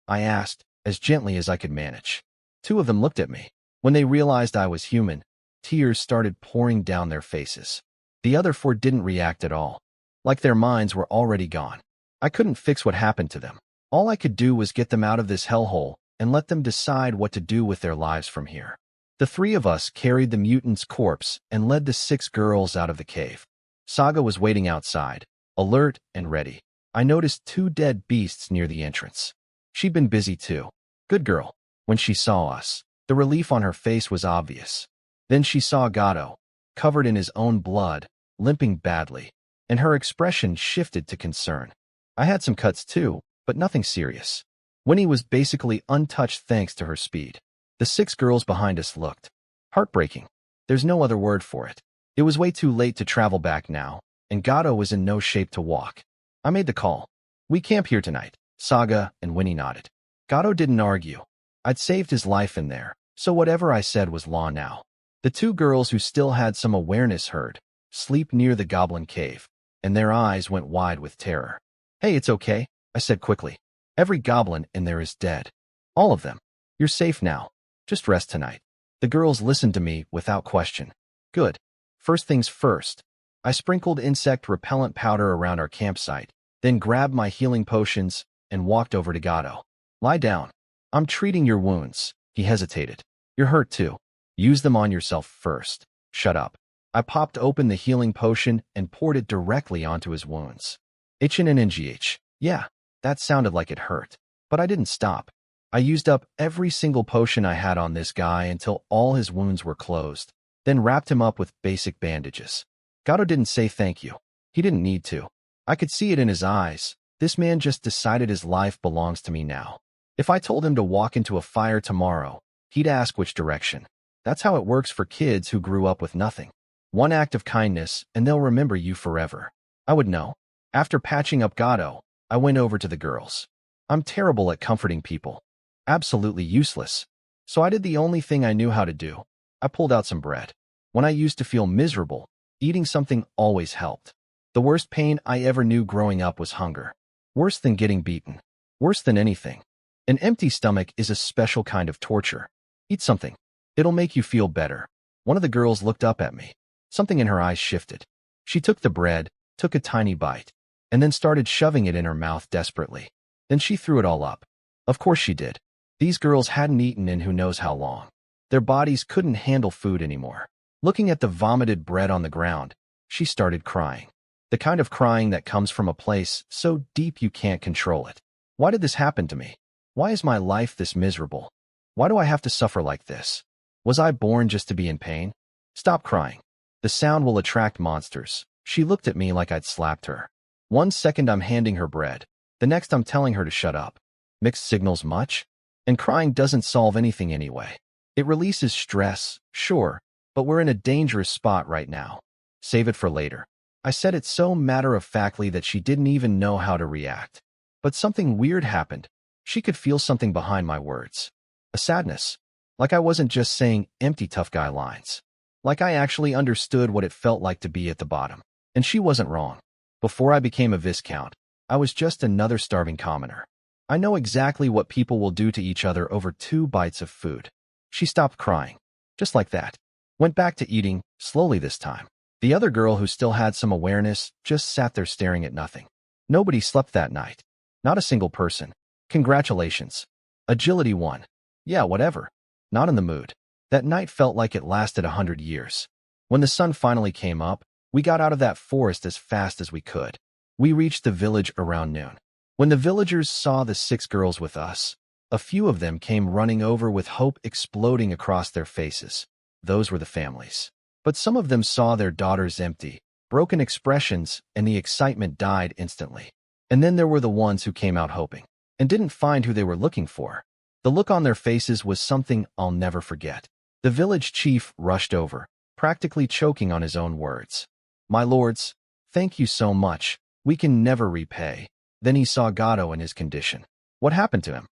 I asked, as gently as I could manage. 2 of them looked at me. When they realized I was human, tears started pouring down their faces. The other 4 didn't react at all, like their minds were already gone. I couldn't fix what happened to them. All I could do was get them out of this hellhole and let them decide what to do with their lives from here. The 3 of us carried the mutant's corpse and led the 6 girls out of the cave. Saga was waiting outside, alert and ready. I noticed 2 dead beasts near the entrance. She'd been busy too. Good girl. When she saw us, the relief on her face was obvious. Then she saw Gato, covered in his own blood, limping badly, and her expression shifted to concern. I had some cuts too, but nothing serious. Winnie was basically untouched thanks to her speed. The 6 girls behind us looked heartbreaking. There's no other word for it. It was way too late to travel back now, and Gato was in no shape to walk. I made the call. We camp here tonight. Saga and Winnie nodded. Gato didn't argue. I'd saved his life in there, so whatever I said was law now. The 2 girls who still had some awareness heard sleep near the goblin cave, and their eyes went wide with terror. Hey, it's okay, I said quickly. Every goblin in there is dead. All of them. You're safe now. Just rest tonight. The girls listened to me without question. Good. First things first. I sprinkled insect repellent powder around our campsite, then grabbed my healing potions and walked over to Gato. Lie down. I'm treating your wounds. He hesitated. You're hurt too. Use them on yourself first. Shut up. I popped open the healing potion and poured it directly onto his wounds. Itchin' and NGH. Yeah, that sounded like it hurt. But I didn't stop. I used up every single potion I had on this guy until all his wounds were closed, then wrapped him up with basic bandages. Gato didn't say thank you. He didn't need to. I could see it in his eyes. This man just decided his life belongs to me now. If I told him to walk into a fire tomorrow, he'd ask which direction. That's how it works for kids who grew up with nothing. One act of kindness, and they'll remember you forever. I would know. After patching up Gato, I went over to the girls. I'm terrible at comforting people. Absolutely useless. So I did the only thing I knew how to do. I pulled out some bread. When I used to feel miserable, eating something always helped. The worst pain I ever knew growing up was hunger. Worse than getting beaten. Worse than anything. An empty stomach is a special kind of torture. Eat something. It'll make you feel better. One of the girls looked up at me. Something in her eyes shifted. She took the bread, took a tiny bite, and then started shoving it in her mouth desperately. Then she threw it all up. Of course she did. These girls hadn't eaten in who knows how long. Their bodies couldn't handle food anymore. Looking at the vomited bread on the ground, she started crying. The kind of crying that comes from a place so deep you can't control it. Why did this happen to me? Why is my life this miserable? Why do I have to suffer like this? Was I born just to be in pain? Stop crying. The sound will attract monsters. She looked at me like I'd slapped her. 1 second I'm handing her bread. The next I'm telling her to shut up. Mixed signals much? And crying doesn't solve anything anyway. It releases stress, sure, but we're in a dangerous spot right now. Save it for later. I said it so matter-of-factly that she didn't even know how to react. But something weird happened. She could feel something behind my words. A sadness. Like I wasn't just saying empty tough guy lines. Like I actually understood what it felt like to be at the bottom. And she wasn't wrong. Before I became a Viscount, I was just another starving commoner. I know exactly what people will do to each other over 2 bites of food. She stopped crying. Just like that. Went back to eating, slowly this time. The other girl who still had some awareness just sat there staring at nothing. Nobody slept that night. Not a single person. Congratulations. Agility 1. Yeah, whatever. Not in the mood. That night felt like it lasted 100 years. When the sun finally came up, we got out of that forest as fast as we could. We reached the village around noon. When the villagers saw the 6 girls with us, a few of them came running over with hope exploding across their faces. Those were the families. But some of them saw their daughters empty, broken expressions, and the excitement died instantly. And then there were the ones who came out hoping, and didn't find who they were looking for. The look on their faces was something I'll never forget. The village chief rushed over, practically choking on his own words. My lords, thank you so much. We can never repay. Then he saw Gato and his condition. What happened to him?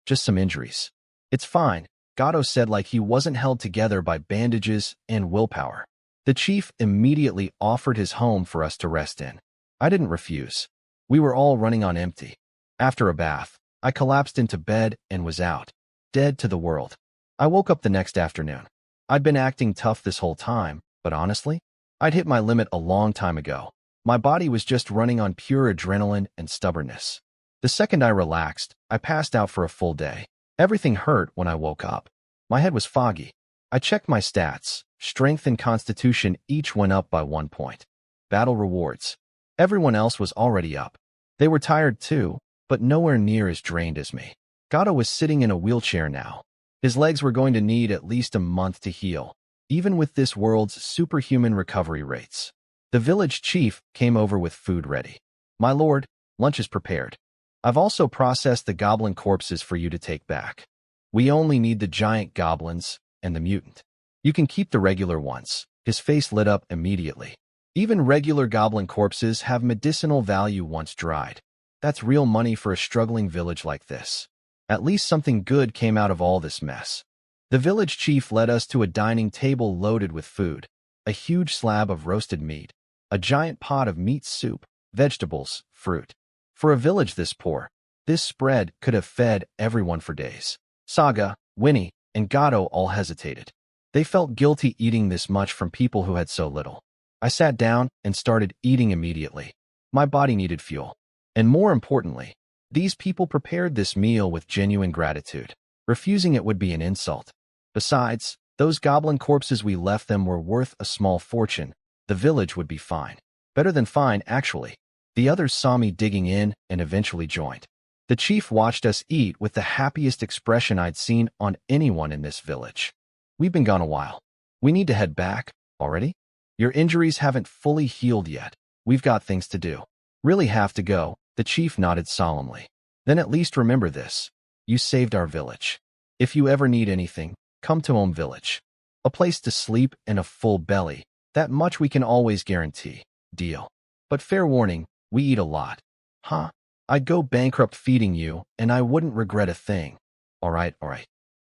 Just some injuries. It's fine, Gato said like he wasn't held together by bandages and willpower. The chief immediately offered his home for us to rest in. I didn't refuse. We were all running on empty. After a bath, I collapsed into bed and was out, dead to the world. I woke up the next afternoon. I'd been acting tough this whole time, but honestly, I'd hit my limit a long time ago. My body was just running on pure adrenaline and stubbornness. The second I relaxed, I passed out for a full day. Everything hurt when I woke up. My head was foggy. I checked my stats. Strength and constitution each went up by 1 point. Battle rewards. Everyone else was already up. They were tired too, but nowhere near as drained as me. Gato was sitting in a wheelchair now. His legs were going to need at least a month to heal, even with this world's superhuman recovery rates. The village chief came over with food ready. My lord, lunch is prepared. I've also processed the goblin corpses for you to take back. We only need the giant goblins and the mutant. You can keep the regular ones. His face lit up immediately. Even regular goblin corpses have medicinal value once dried. That's real money for a struggling village like this. At least something good came out of all this mess. The village chief led us to a dining table loaded with food, a huge slab of roasted meat, a giant pot of meat soup, vegetables, fruit. For a village this poor, this spread could have fed everyone for days. Saga, Winnie, and Gato all hesitated. They felt guilty eating this much from people who had so little. I sat down and started eating immediately. My body needed fuel. And more importantly, these people prepared this meal with genuine gratitude. Refusing it would be an insult. Besides, those goblin corpses we left them were worth a small fortune. The village would be fine. Better than fine, actually. The others saw me digging in and eventually joined. The chief watched us eat with the happiest expression I'd seen on anyone in this village. We've been gone a while. We need to head back, already? Your injuries haven't fully healed yet. We've got things to do. Really have to go, the chief nodded solemnly. Then at least remember this. You saved our village. If you ever need anything, come to Home Village. A place to sleep and a full belly. That much we can always guarantee. Deal. But fair warning, we eat a lot. Huh? I'd go bankrupt feeding you, and I wouldn't regret a thing. All right.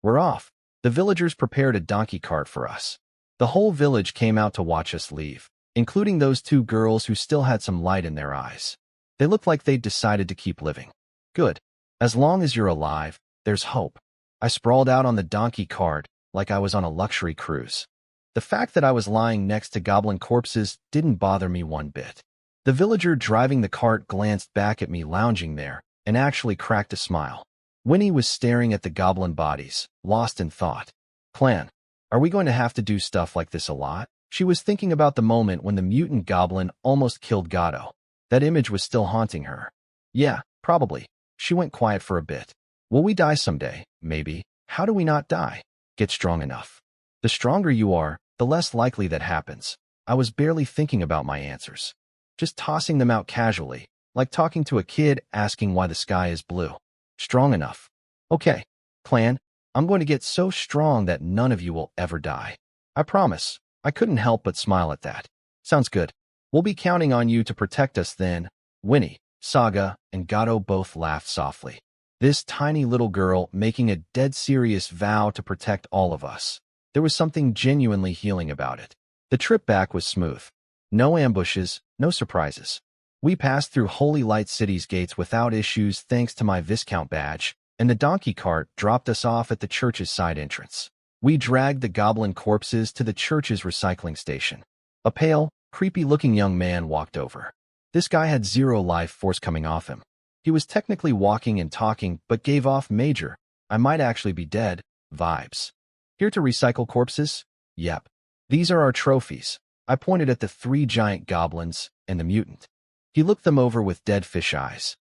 We're off. The villagers prepared a donkey cart for us. The whole village came out to watch us leave, including those 2 girls who still had some light in their eyes. They looked like they'd decided to keep living. Good. As long as you're alive, there's hope. I sprawled out on the donkey cart like I was on a luxury cruise. The fact that I was lying next to goblin corpses didn't bother me one bit. The villager driving the cart glanced back at me lounging there and actually cracked a smile. Winnie was staring at the goblin bodies, lost in thought. Clan, are we going to have to do stuff like this a lot? She was thinking about the moment when the mutant goblin almost killed Gato. That image was still haunting her. Yeah, probably. She went quiet for a bit. Will we die someday? Maybe. How do we not die? Get strong enough. The stronger you are, the less likely that happens. I was barely thinking about my answers. Just tossing them out casually, like talking to a kid asking why the sky is blue. Strong enough. Okay, clan, I'm going to get so strong that none of you will ever die. I promise. I couldn't help but smile at that. Sounds good. We'll be counting on you to protect us then. Winnie, Saga, and Gato both laughed softly. This tiny little girl making a dead serious vow to protect all of us. There was something genuinely healing about it. The trip back was smooth. No ambushes, no surprises. We passed through Holy Light City's gates without issues thanks to my Viscount badge, and the donkey cart dropped us off at the church's side entrance. We dragged the goblin corpses to the church's recycling station. A pale, creepy-looking young man walked over. This guy had zero life force coming off him. He was technically walking and talking, but gave off major, I might actually be dead, vibes. Here to recycle corpses? Yep. These are our trophies. I pointed at the 3 giant goblins and the mutant. He looked them over with dead fish eyes.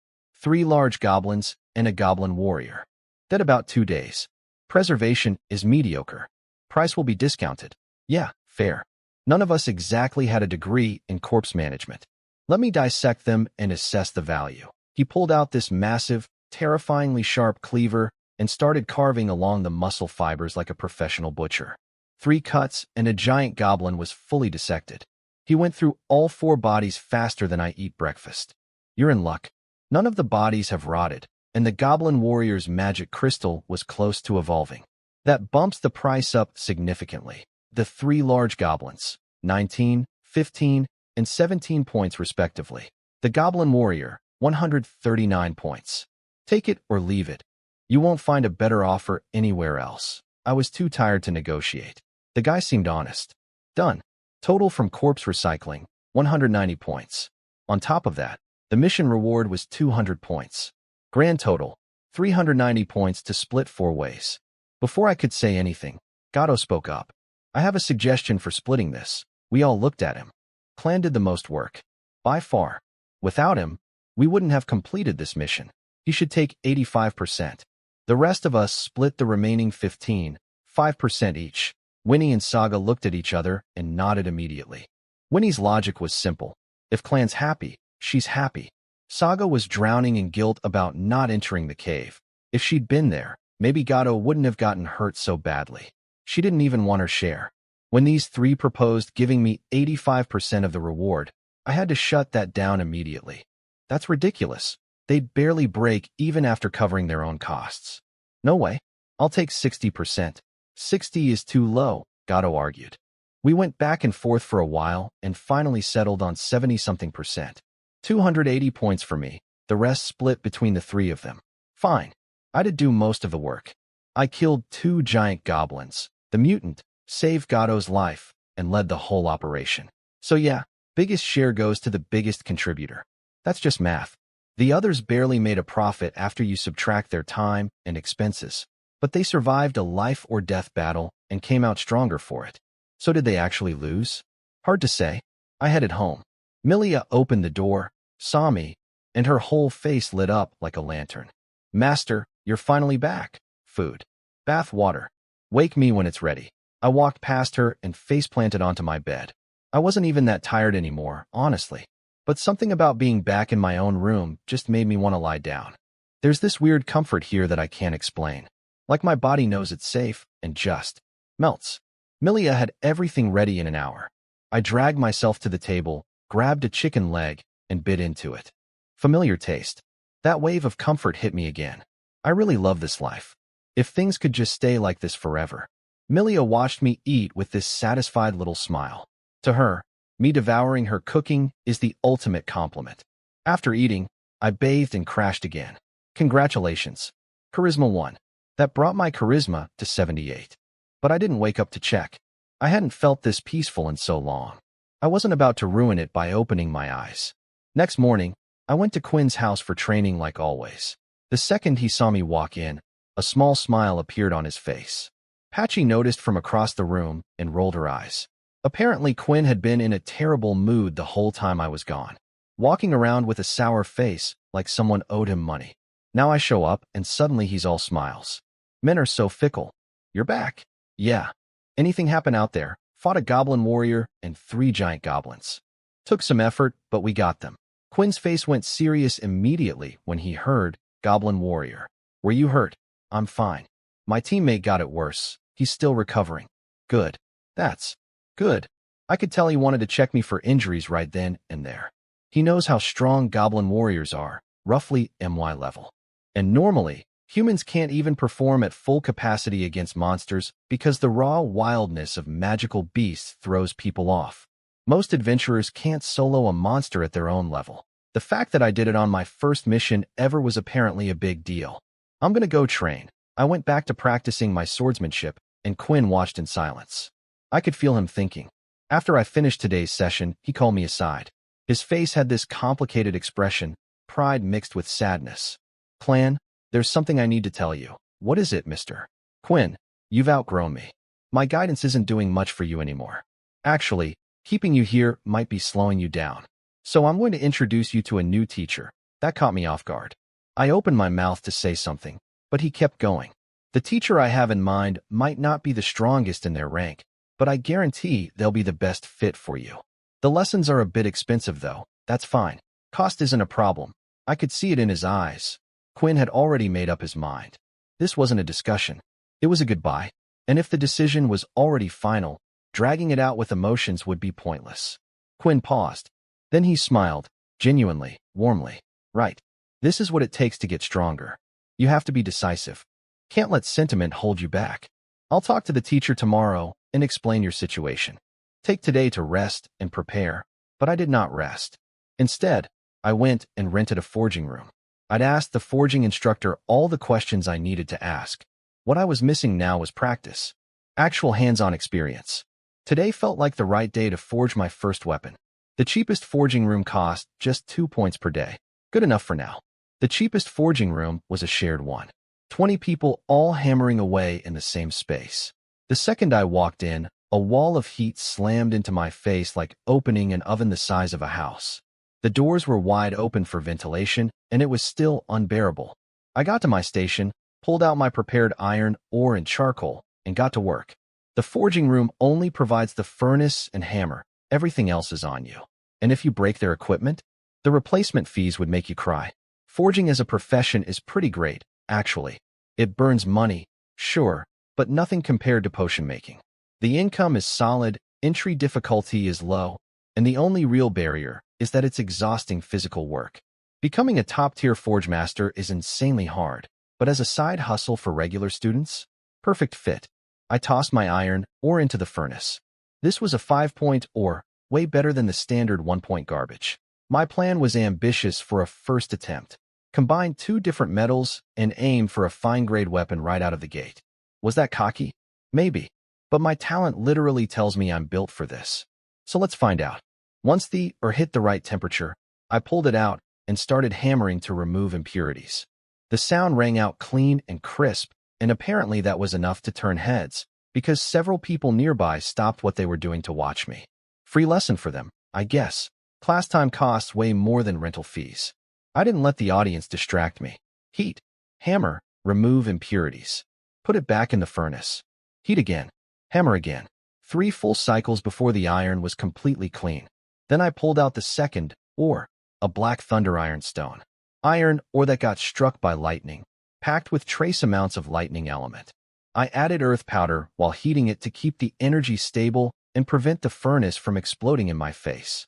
3 large goblins and a goblin warrior. Dead about 2 days. Preservation is mediocre. Price will be discounted. Yeah, fair. None of us exactly had a degree in corpse management. Let me dissect them and assess the value. He pulled out this massive, terrifyingly sharp cleaver and started carving along the muscle fibers like a professional butcher. 3 cuts and a giant goblin was fully dissected. He went through all 4 bodies faster than I eat breakfast. You're in luck. None of the bodies have rotted, and the goblin warrior's magic crystal was close to evolving. That bumps the price up significantly. The 3 large goblins, 19, 15, and 17 points respectively. The goblin warrior, 139 points. Take it or leave it. You won't find a better offer anywhere else. I was too tired to negotiate. The guy seemed honest. Done. Total from corpse recycling, 190 points. On top of that, the mission reward was 200 points. Grand total, 390 points to split 4 ways. Before I could say anything, Gato spoke up. I have a suggestion for splitting this. We all looked at him. Clan did the most work. By far. Without him, we wouldn't have completed this mission. He should take 85%. The rest of us split the remaining 15, 5% each. Winnie and Saga looked at each other and nodded immediately. Winnie's logic was simple. If Clan's happy, she's happy. Saga was drowning in guilt about not entering the cave. If she'd been there, maybe Gato wouldn't have gotten hurt so badly. She didn't even want her share. When these 3 proposed giving me 85% of the reward, I had to shut that down immediately. That's ridiculous. They'd barely break even after covering their own costs. No way. I'll take 60%. 60 is too low, Gato argued. We went back and forth for a while and finally settled on 70-something%. 280 points for me, the rest split between the 3 of them. Fine. I'd do most of the work. I killed 2 giant goblins. The mutant saved Gato's life and led the whole operation. So yeah, biggest share goes to the biggest contributor. That's just math. The others barely made a profit after you subtract their time and expenses. But they survived a life-or-death battle and came out stronger for it. So did they actually lose? Hard to say. I headed home. Millia opened the door, saw me, and her whole face lit up like a lantern. Master, you're finally back. Food. Bath water. Wake me when it's ready. I walked past her and face-planted onto my bed. I wasn't even that tired anymore, honestly. But something about being back in my own room just made me want to lie down. There's this weird comfort here that I can't explain. Like my body knows it's safe and just melts. Millia had everything ready in an hour. I dragged myself to the table, grabbed a chicken leg, and bit into it. Familiar taste. That wave of comfort hit me again. I really love this life. If things could just stay like this forever. Millia watched me eat with this satisfied little smile. To her, me devouring her cooking is the ultimate compliment. After eating, I bathed and crashed again. Congratulations. Charisma 1. That brought my charisma to 78. But I didn't wake up to check. I hadn't felt this peaceful in so long. I wasn't about to ruin it by opening my eyes. Next morning, I went to Quinn's house for training like always. The second he saw me walk in, a small smile appeared on his face. Patchy noticed from across the room and rolled her eyes. Apparently, Quinn had been in a terrible mood the whole time I was gone, walking around with a sour face like someone owed him money. Now I show up and suddenly he's all smiles. Men are so fickle. You're back. Yeah. Anything happen out there? Fought a goblin warrior and 3 giant goblins. Took some effort, but we got them. Quinn's face went serious immediately when he heard goblin warrior. Were you hurt? I'm fine. My teammate got it worse. He's still recovering. Good. That's good. I could tell he wanted to check me for injuries right then and there. He knows how strong goblin warriors are, roughly MY level. And normally, humans can't even perform at full capacity against monsters because the raw wildness of magical beasts throws people off. Most adventurers can't solo a monster at their own level. The fact that I did it on my first mission ever was apparently a big deal. I'm gonna go train. I went back to practicing my swordsmanship, and Quinn watched in silence. I could feel him thinking. After I finished today's session, he called me aside. His face had this complicated expression, pride mixed with sadness. Clan, there's something I need to tell you. What is it, Mr. Quinn? You've outgrown me. My guidance isn't doing much for you anymore. Actually, keeping you here might be slowing you down. So I'm going to introduce you to a new teacher. That caught me off guard. I opened my mouth to say something, but he kept going. The teacher I have in mind might not be the strongest in their rank, but I guarantee they'll be the best fit for you. The lessons are a bit expensive though. That's fine. Cost isn't a problem. I could see it in his eyes. Quinn had already made up his mind. This wasn't a discussion. It was a goodbye. And if the decision was already final, dragging it out with emotions would be pointless. Quinn paused. Then he smiled, genuinely, warmly. Right. This is what it takes to get stronger. You have to be decisive. Can't let sentiment hold you back. I'll talk to the teacher tomorrow and explain your situation. Take today to rest and prepare. But I did not rest. Instead, I went and rented a forging room. I'd asked the forging instructor all the questions I needed to ask. What I was missing now was practice. Actual hands-on experience. Today felt like the right day to forge my first weapon. The cheapest forging room cost just 2 points per day. Good enough for now. The cheapest forging room was a shared one. 20 people all hammering away in the same space. The second I walked in, a wall of heat slammed into my face like opening an oven the size of a house. The doors were wide open for ventilation, and it was still unbearable. I got to my station, pulled out my prepared iron, ore, and charcoal, and got to work. The forging room only provides the furnace and hammer. Everything else is on you. And if you break their equipment, the replacement fees would make you cry. Forging as a profession is pretty great, actually. It burns money, sure, but nothing compared to potion making. The income is solid, entry difficulty is low, and the only real barrier is that it's exhausting physical work. Becoming a top-tier forge master is insanely hard, but as a side hustle for regular students, perfect fit. I tossed my iron ore into the furnace. This was a 5-point ore, way better than the standard 1-point garbage. My plan was ambitious for a first attempt. Combine 2 different metals and aim for a fine-grade weapon right out of the gate. Was that cocky? Maybe. But my talent literally tells me I'm built for this. So let's find out. Once the ore hit the right temperature, I pulled it out and started hammering to remove impurities. The sound rang out clean and crisp, and apparently that was enough to turn heads, because several people nearby stopped what they were doing to watch me. Free lesson for them, I guess. Class time costs way more than rental fees. I didn't let the audience distract me. Heat. Hammer. Remove impurities. Put it back in the furnace. Heat again. Hammer again. 3 full cycles before the iron was completely clean. Then I pulled out the second ore, a black thunder ironstone. Iron ore that got struck by lightning, packed with trace amounts of lightning element. I added earth powder while heating it to keep the energy stable and prevent the furnace from exploding in my face.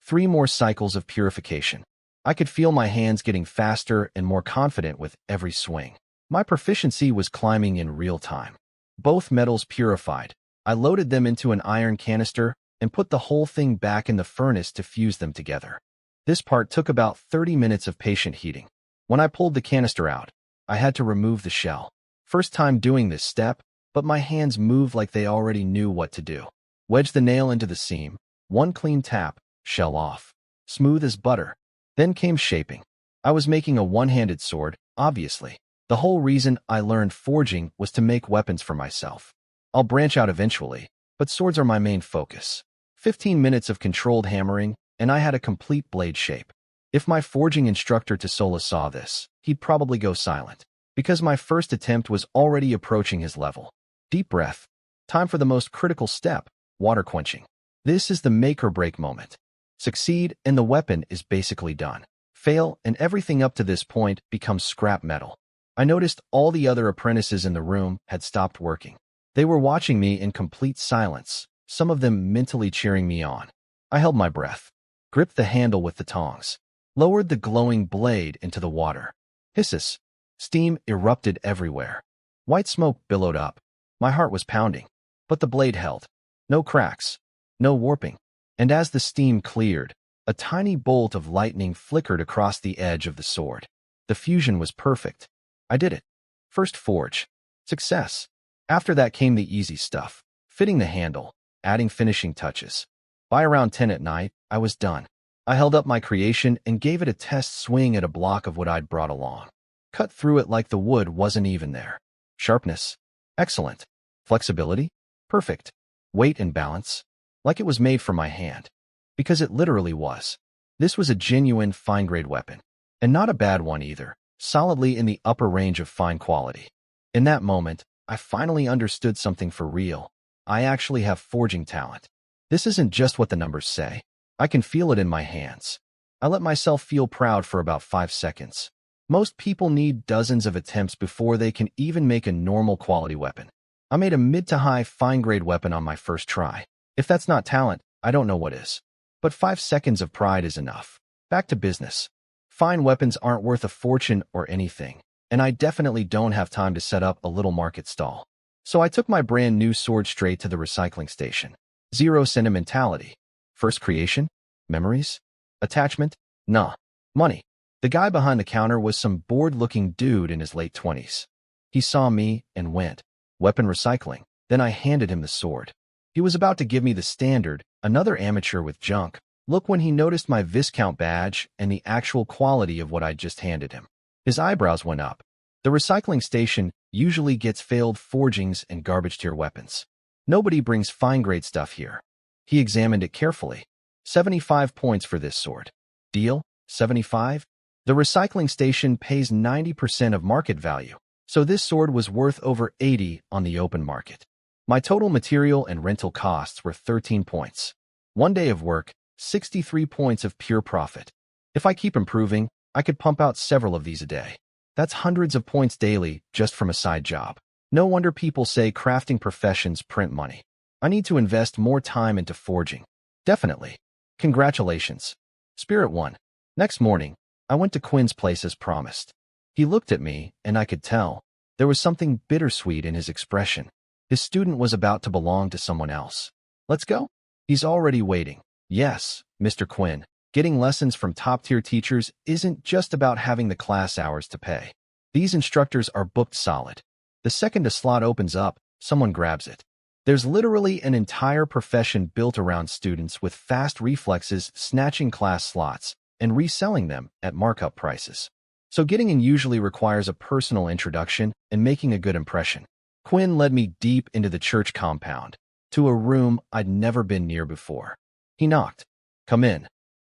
3 more cycles of purification. I could feel my hands getting faster and more confident with every swing. My proficiency was climbing in real time. Both metals purified. I loaded them into an iron canister and put the whole thing back in the furnace to fuse them together. This part took about 30 minutes of patient heating. When I pulled the canister out, I had to remove the shell. First time doing this step, but my hands moved like they already knew what to do. Wedge the nail into the seam. One clean tap, shell off. Smooth as butter. Then came shaping. I was making a one-handed sword, obviously. The whole reason I learned forging was to make weapons for myself. I'll branch out eventually, but swords are my main focus. 15 minutes of controlled hammering, and I had a complete blade shape. If my forging instructor to Sola saw this, he'd probably go silent, because my first attempt was already approaching his level. Deep breath. Time for the most critical step, water quenching. This is the make-or-break moment. Succeed, and the weapon is basically done. Fail, and everything up to this point becomes scrap metal. I noticed all the other apprentices in the room had stopped working. They were watching me in complete silence, some of them mentally cheering me on. I held my breath, gripped the handle with the tongs, lowered the glowing blade into the water. Hisses. Steam erupted everywhere. White smoke billowed up. My heart was pounding, but the blade held. No cracks, no warping. And as the steam cleared, a tiny bolt of lightning flickered across the edge of the sword. The fusion was perfect. I did it. First forge. Success. After that came the easy stuff, fitting the handle, adding finishing touches. By around 10 at night, I was done. I held up my creation and gave it a test swing at a block of wood I'd brought along. Cut through it like the wood wasn't even there. Sharpness. Excellent. Flexibility. Perfect. Weight and balance. Like it was made for my hand. Because it literally was. This was a genuine fine-grade weapon. And not a bad one either, solidly in the upper range of fine quality. In that moment, I finally understood something for real. I actually have forging talent. This isn't just what the numbers say. I can feel it in my hands. I let myself feel proud for about 5 seconds. Most people need dozens of attempts before they can even make a normal quality weapon. I made a mid to high fine-grade weapon on my first try. If that's not talent, I don't know what is. But 5 seconds of pride is enough. Back to business. Fine weapons aren't worth a fortune or anything, and I definitely don't have time to set up a little market stall. So I took my brand new sword straight to the recycling station. Zero sentimentality. First creation? Memories? Attachment? Nah. Money. The guy behind the counter was some bored-looking dude in his late 20s. He saw me and went, weapon recycling. Then I handed him the sword. He was about to give me the standard, another amateur with junk, look when he noticed my Viscount badge and the actual quality of what I'd just handed him. His eyebrows went up. The recycling station usually gets failed forgings and garbage-tier weapons. Nobody brings fine-grade stuff here. He examined it carefully. 75 points for this sword. Deal? 75? The recycling station pays 90% of market value, so this sword was worth over 80 on the open market. My total material and rental costs were 13 points. 1 day of work, 63 points of pure profit. If I keep improving, I could pump out several of these a day. That's hundreds of points daily just from a side job. No wonder people say crafting professions print money. I need to invest more time into forging. Definitely. Congratulations. Spirit 1. Next morning, I went to Quinn's place as promised. He looked at me, and I could tell. There was something bittersweet in his expression. His student was about to belong to someone else. Let's go? He's already waiting. Yes, Mr. Quinn. Getting lessons from top-tier teachers isn't just about having the class hours to pay. These instructors are booked solid. The second a slot opens up, someone grabs it. There's literally an entire profession built around students with fast reflexes snatching class slots and reselling them at markup prices. So getting in usually requires a personal introduction and making a good impression. Quinn led me deep into the church compound, to a room I'd never been near before. He knocked. Come in.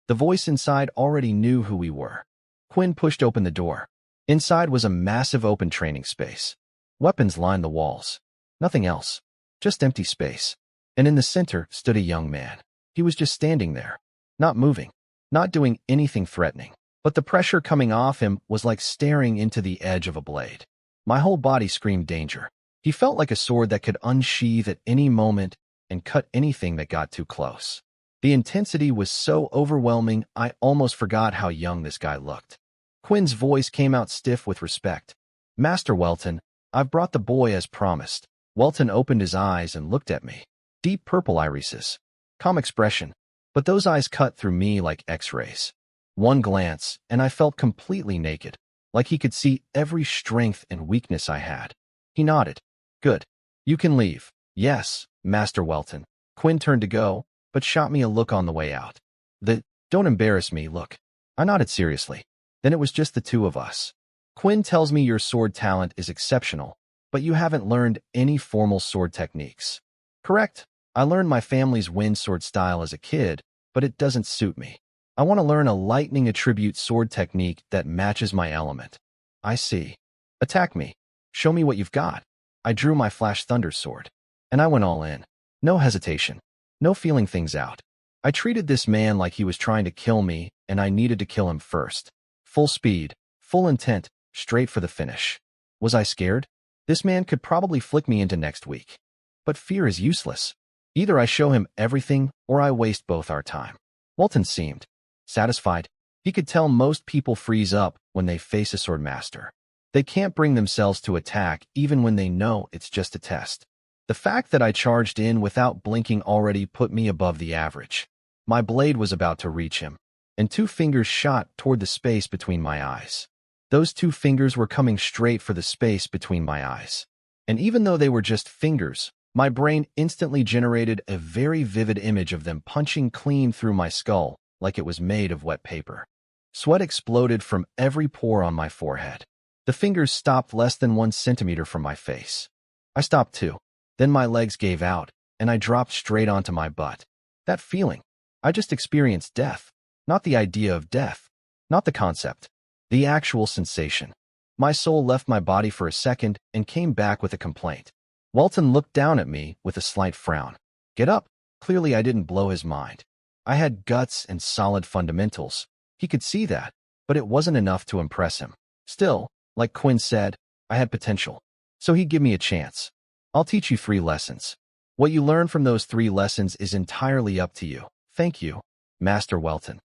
The voice inside already knew who we were. Quinn pushed open the door. Inside was a massive open training space. Weapons lined the walls. Nothing else. Just empty space. And in the center stood a young man. He was just standing there, not moving, not doing anything threatening. But the pressure coming off him was like staring into the edge of a blade. My whole body screamed danger. He felt like a sword that could unsheathe at any moment and cut anything that got too close. The intensity was so overwhelming, I almost forgot how young this guy looked. Quinn's voice came out stiff with respect. Master Welton, I've brought the boy as promised. Welton opened his eyes and looked at me. Deep purple irises. Calm expression. But those eyes cut through me like X-rays. One glance, and I felt completely naked, like he could see every strength and weakness I had. He nodded. Good. You can leave. Yes, Master Welton. Quinn turned to go, but shot me a look on the way out. Don't embarrass me look. I nodded seriously. Then it was just the two of us. Quinn tells me your sword talent is exceptional, but you haven't learned any formal sword techniques. Correct. I learned my family's wind sword style as a kid, but it doesn't suit me. I want to learn a lightning attribute sword technique that matches my element. I see. Attack me. Show me what you've got. I drew my flash thunder sword, and I went all in. No hesitation. No feeling things out. I treated this man like he was trying to kill me, and I needed to kill him first. Full speed, full intent, straight for the finish. Was I scared? This man could probably flick me into next week. But fear is useless. Either I show him everything, or I waste both our time. Walton seemed satisfied. He could tell most people freeze up when they face a sword master. They can't bring themselves to attack even when they know it's just a test. The fact that I charged in without blinking already put me above the average. My blade was about to reach him, and two fingers shot toward the space between my eyes. Those two fingers were coming straight for the space between my eyes. And even though they were just fingers, my brain instantly generated a very vivid image of them punching clean through my skull like it was made of wet paper. Sweat exploded from every pore on my forehead. The fingers stopped less than 1 centimeter from my face. I stopped too. Then my legs gave out, and I dropped straight onto my butt. That feeling. I just experienced death. Not the idea of death. Not the concept. The actual sensation. My soul left my body for a second and came back with a complaint. Walton looked down at me with a slight frown. Get up. Clearly I didn't blow his mind. I had guts and solid fundamentals. He could see that, but it wasn't enough to impress him. Still, like Quinn said, I had potential. So he'd give me a chance. I'll teach you 3 lessons. What you learn from those 3 lessons is entirely up to you. Thank you, Master Welton.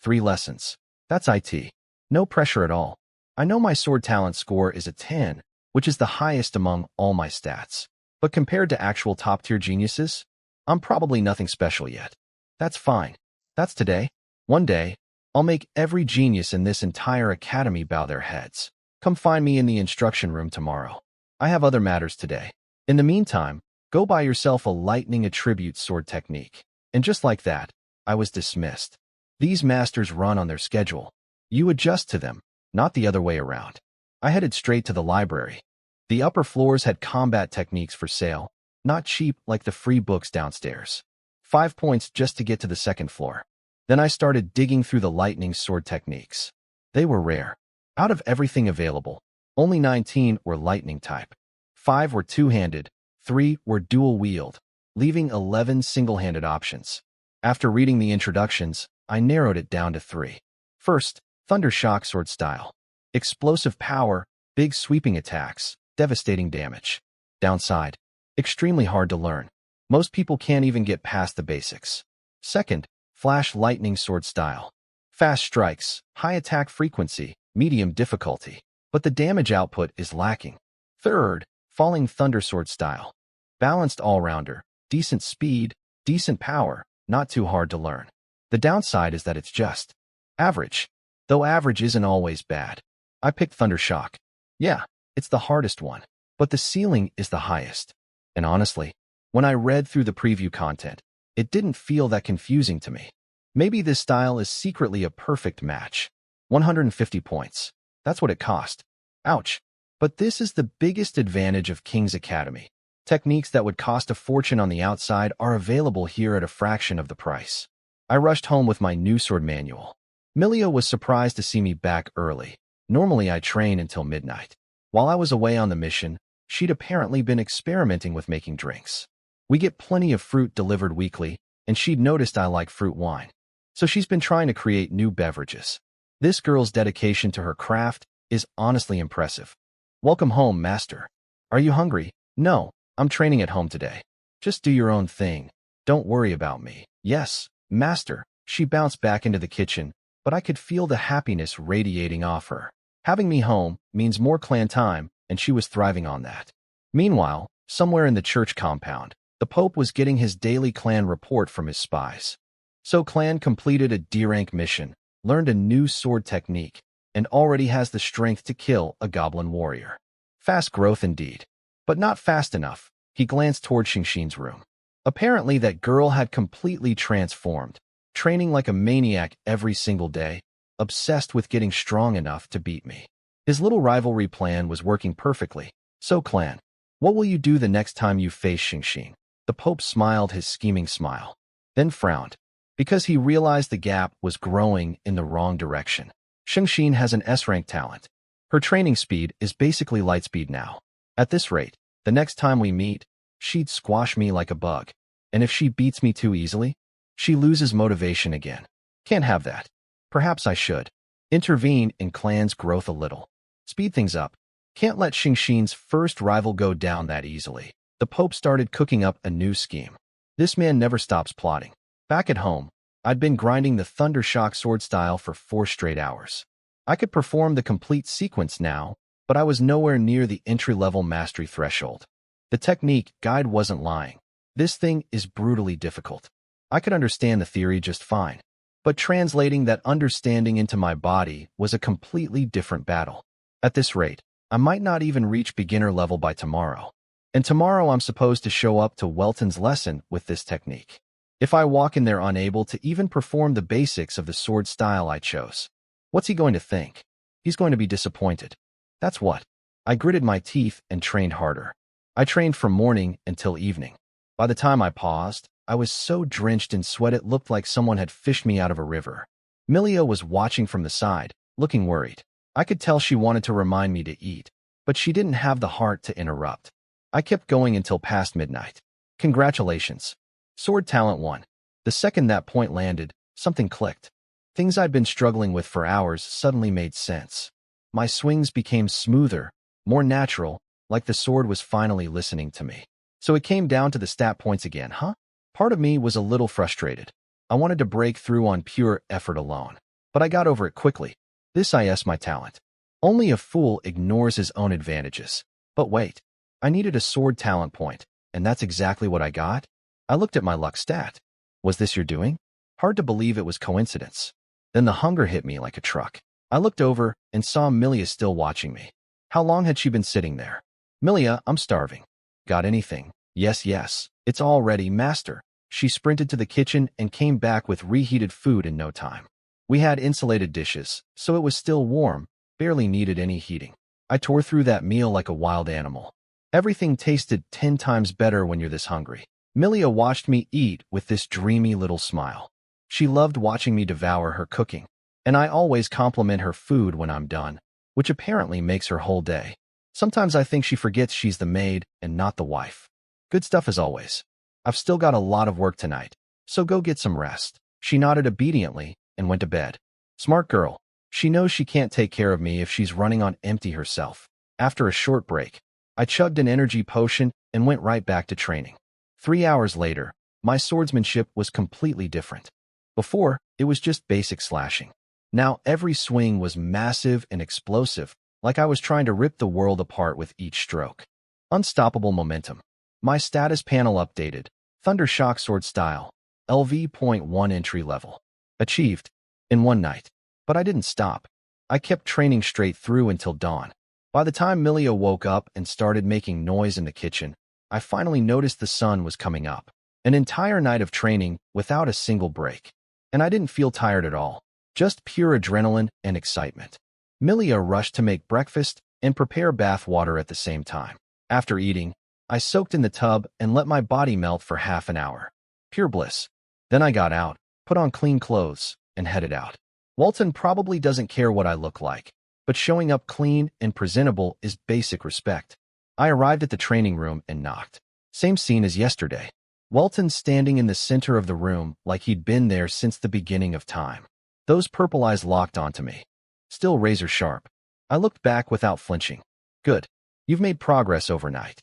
3 lessons. That's IT. No pressure at all. I know my sword talent score is a 10, which is the highest among all my stats. But compared to actual top-tier geniuses, I'm probably nothing special yet. That's fine. That's today. One day, I'll make every genius in this entire academy bow their heads. Come find me in the instruction room tomorrow. I have other matters today. In the meantime, go buy yourself a lightning attribute sword technique. And just like that, I was dismissed. These masters run on their schedule. You adjust to them, not the other way around. I headed straight to the library. The upper floors had combat techniques for sale, not cheap like the free books downstairs. 5 points just to get to the 2nd floor. Then I started digging through the lightning sword techniques. They were rare. Out of everything available, only 19 were lightning type. 5 were two-handed, 3 were dual-wield, leaving 11 single-handed options. After reading the introductions, I narrowed it down to 3. First, Thunder Shock sword style. Explosive power, big sweeping attacks, devastating damage. Downside, extremely hard to learn. Most people can't even get past the basics. Second, Flash Lightning sword style. Fast strikes, high attack frequency, medium difficulty, but the damage output is lacking. Third, Falling Thunder sword style. Balanced all-rounder, decent speed, decent power, not too hard to learn. The downside is that it's just average. Though average isn't always bad. I picked Thunder Shock. Yeah, it's the hardest one, but the ceiling is the highest. And honestly, when I read through the preview content, it didn't feel that confusing to me. Maybe this style is secretly a perfect match. 150 points. That's what it cost. Ouch. But this is the biggest advantage of King's Academy. Techniques that would cost a fortune on the outside are available here at a fraction of the price. I rushed home with my new sword manual. Millia was surprised to see me back early. Normally I train until midnight. While I was away on the mission, she'd apparently been experimenting with making drinks. We get plenty of fruit delivered weekly, and she'd noticed I like fruit wine. So she's been trying to create new beverages. This girl's dedication to her craft is honestly impressive. Welcome home, Master. Are you hungry? No, I'm training at home today. Just do your own thing. Don't worry about me. Yes, Master. She bounced back into the kitchen, but I could feel the happiness radiating off her. Having me home means more clan time, and she was thriving on that. Meanwhile, somewhere in the church compound, the Pope was getting his daily clan report from his spies. So clan completed a D-rank mission, learned a new sword technique, and already has the strength to kill a goblin warrior. Fast growth indeed. But not fast enough. He glanced toward Xingxin's room. Apparently, that girl had completely transformed, training like a maniac every single day, obsessed with getting strong enough to beat me. His little rivalry plan was working perfectly. So, clan, what will you do the next time you face Xingxing? The Pope smiled his scheming smile, then frowned, because he realized the gap was growing in the wrong direction. Xingxing has an S-rank talent. Her training speed is basically light speed now. At this rate, the next time we meet, she'd squash me like a bug. And if she beats me too easily, she loses motivation again. Can't have that. Perhaps I should intervene in clan's growth a little. Speed things up. Can't let Xingxing's first rival go down that easily. The Pope started cooking up a new scheme. This man never stops plotting. Back at home, I'd been grinding the Thundershock sword style for 4 straight hours. I could perform the complete sequence now, but I was nowhere near the entry-level mastery threshold. The technique guide wasn't lying. This thing is brutally difficult. I could understand the theory just fine, but translating that understanding into my body was a completely different battle. At this rate, I might not even reach beginner level by tomorrow. And tomorrow I'm supposed to show up to Welton's lesson with this technique. If I walk in there unable to even perform the basics of the sword style I chose, what's he going to think? He's going to be disappointed. That's what. I gritted my teeth and trained harder. I trained from morning until evening. By the time I paused, I was so drenched in sweat it looked like someone had fished me out of a river. Millia was watching from the side, looking worried. I could tell she wanted to remind me to eat, but she didn't have the heart to interrupt. I kept going until past midnight. Congratulations. Sword Talent 1. The second that point landed, something clicked. Things I'd been struggling with for hours suddenly made sense. My swings became smoother, more natural, like the sword was finally listening to me. So it came down to the stat points again, huh? Part of me was a little frustrated. I wanted to break through on pure effort alone. But I got over it quickly. This is my talent. Only a fool ignores his own advantages. But wait, I needed a sword talent point, and that's exactly what I got? I looked at my luck stat. Was this your doing? Hard to believe it was coincidence. Then the hunger hit me like a truck. I looked over and saw Millia still watching me. How long had she been sitting there? Millia, I'm starving. Got anything? Yes, yes. It's all ready, master. She sprinted to the kitchen and came back with reheated food in no time. We had insulated dishes, so it was still warm, barely needed any heating. I tore through that meal like a wild animal. Everything tasted 10 times better when you're this hungry. Millia watched me eat with this dreamy little smile. She loved watching me devour her cooking, and I always compliment her food when I'm done, which apparently makes her whole day. Sometimes I think she forgets she's the maid and not the wife. Good stuff as always. I've still got a lot of work tonight, so go get some rest. She nodded obediently and went to bed. Smart girl. She knows she can't take care of me if she's running on empty herself. After a short break, I chugged an energy potion and went right back to training. 3 hours later, my swordsmanship was completely different. Before, it was just basic slashing. Now every swing was massive and explosive, like I was trying to rip the world apart with each stroke. Unstoppable momentum. My status panel updated. Thundershock sword style. LV.1 entry level. Achieved. In one night. But I didn't stop. I kept training straight through until dawn. By the time Millia woke up and started making noise in the kitchen, I finally noticed the sun was coming up. An entire night of training without a single break. And I didn't feel tired at all. Just pure adrenaline and excitement. Millia rushed to make breakfast and prepare bath water at the same time. After eating, I soaked in the tub and let my body melt for half an hour. Pure bliss. Then I got out, put on clean clothes, and headed out. Walton probably doesn't care what I look like, but showing up clean and presentable is basic respect. I arrived at the training room and knocked. Same scene as yesterday. Walton standing in the center of the room like he'd been there since the beginning of time. Those purple eyes locked onto me. Still razor sharp. I looked back without flinching. Good. You've made progress overnight.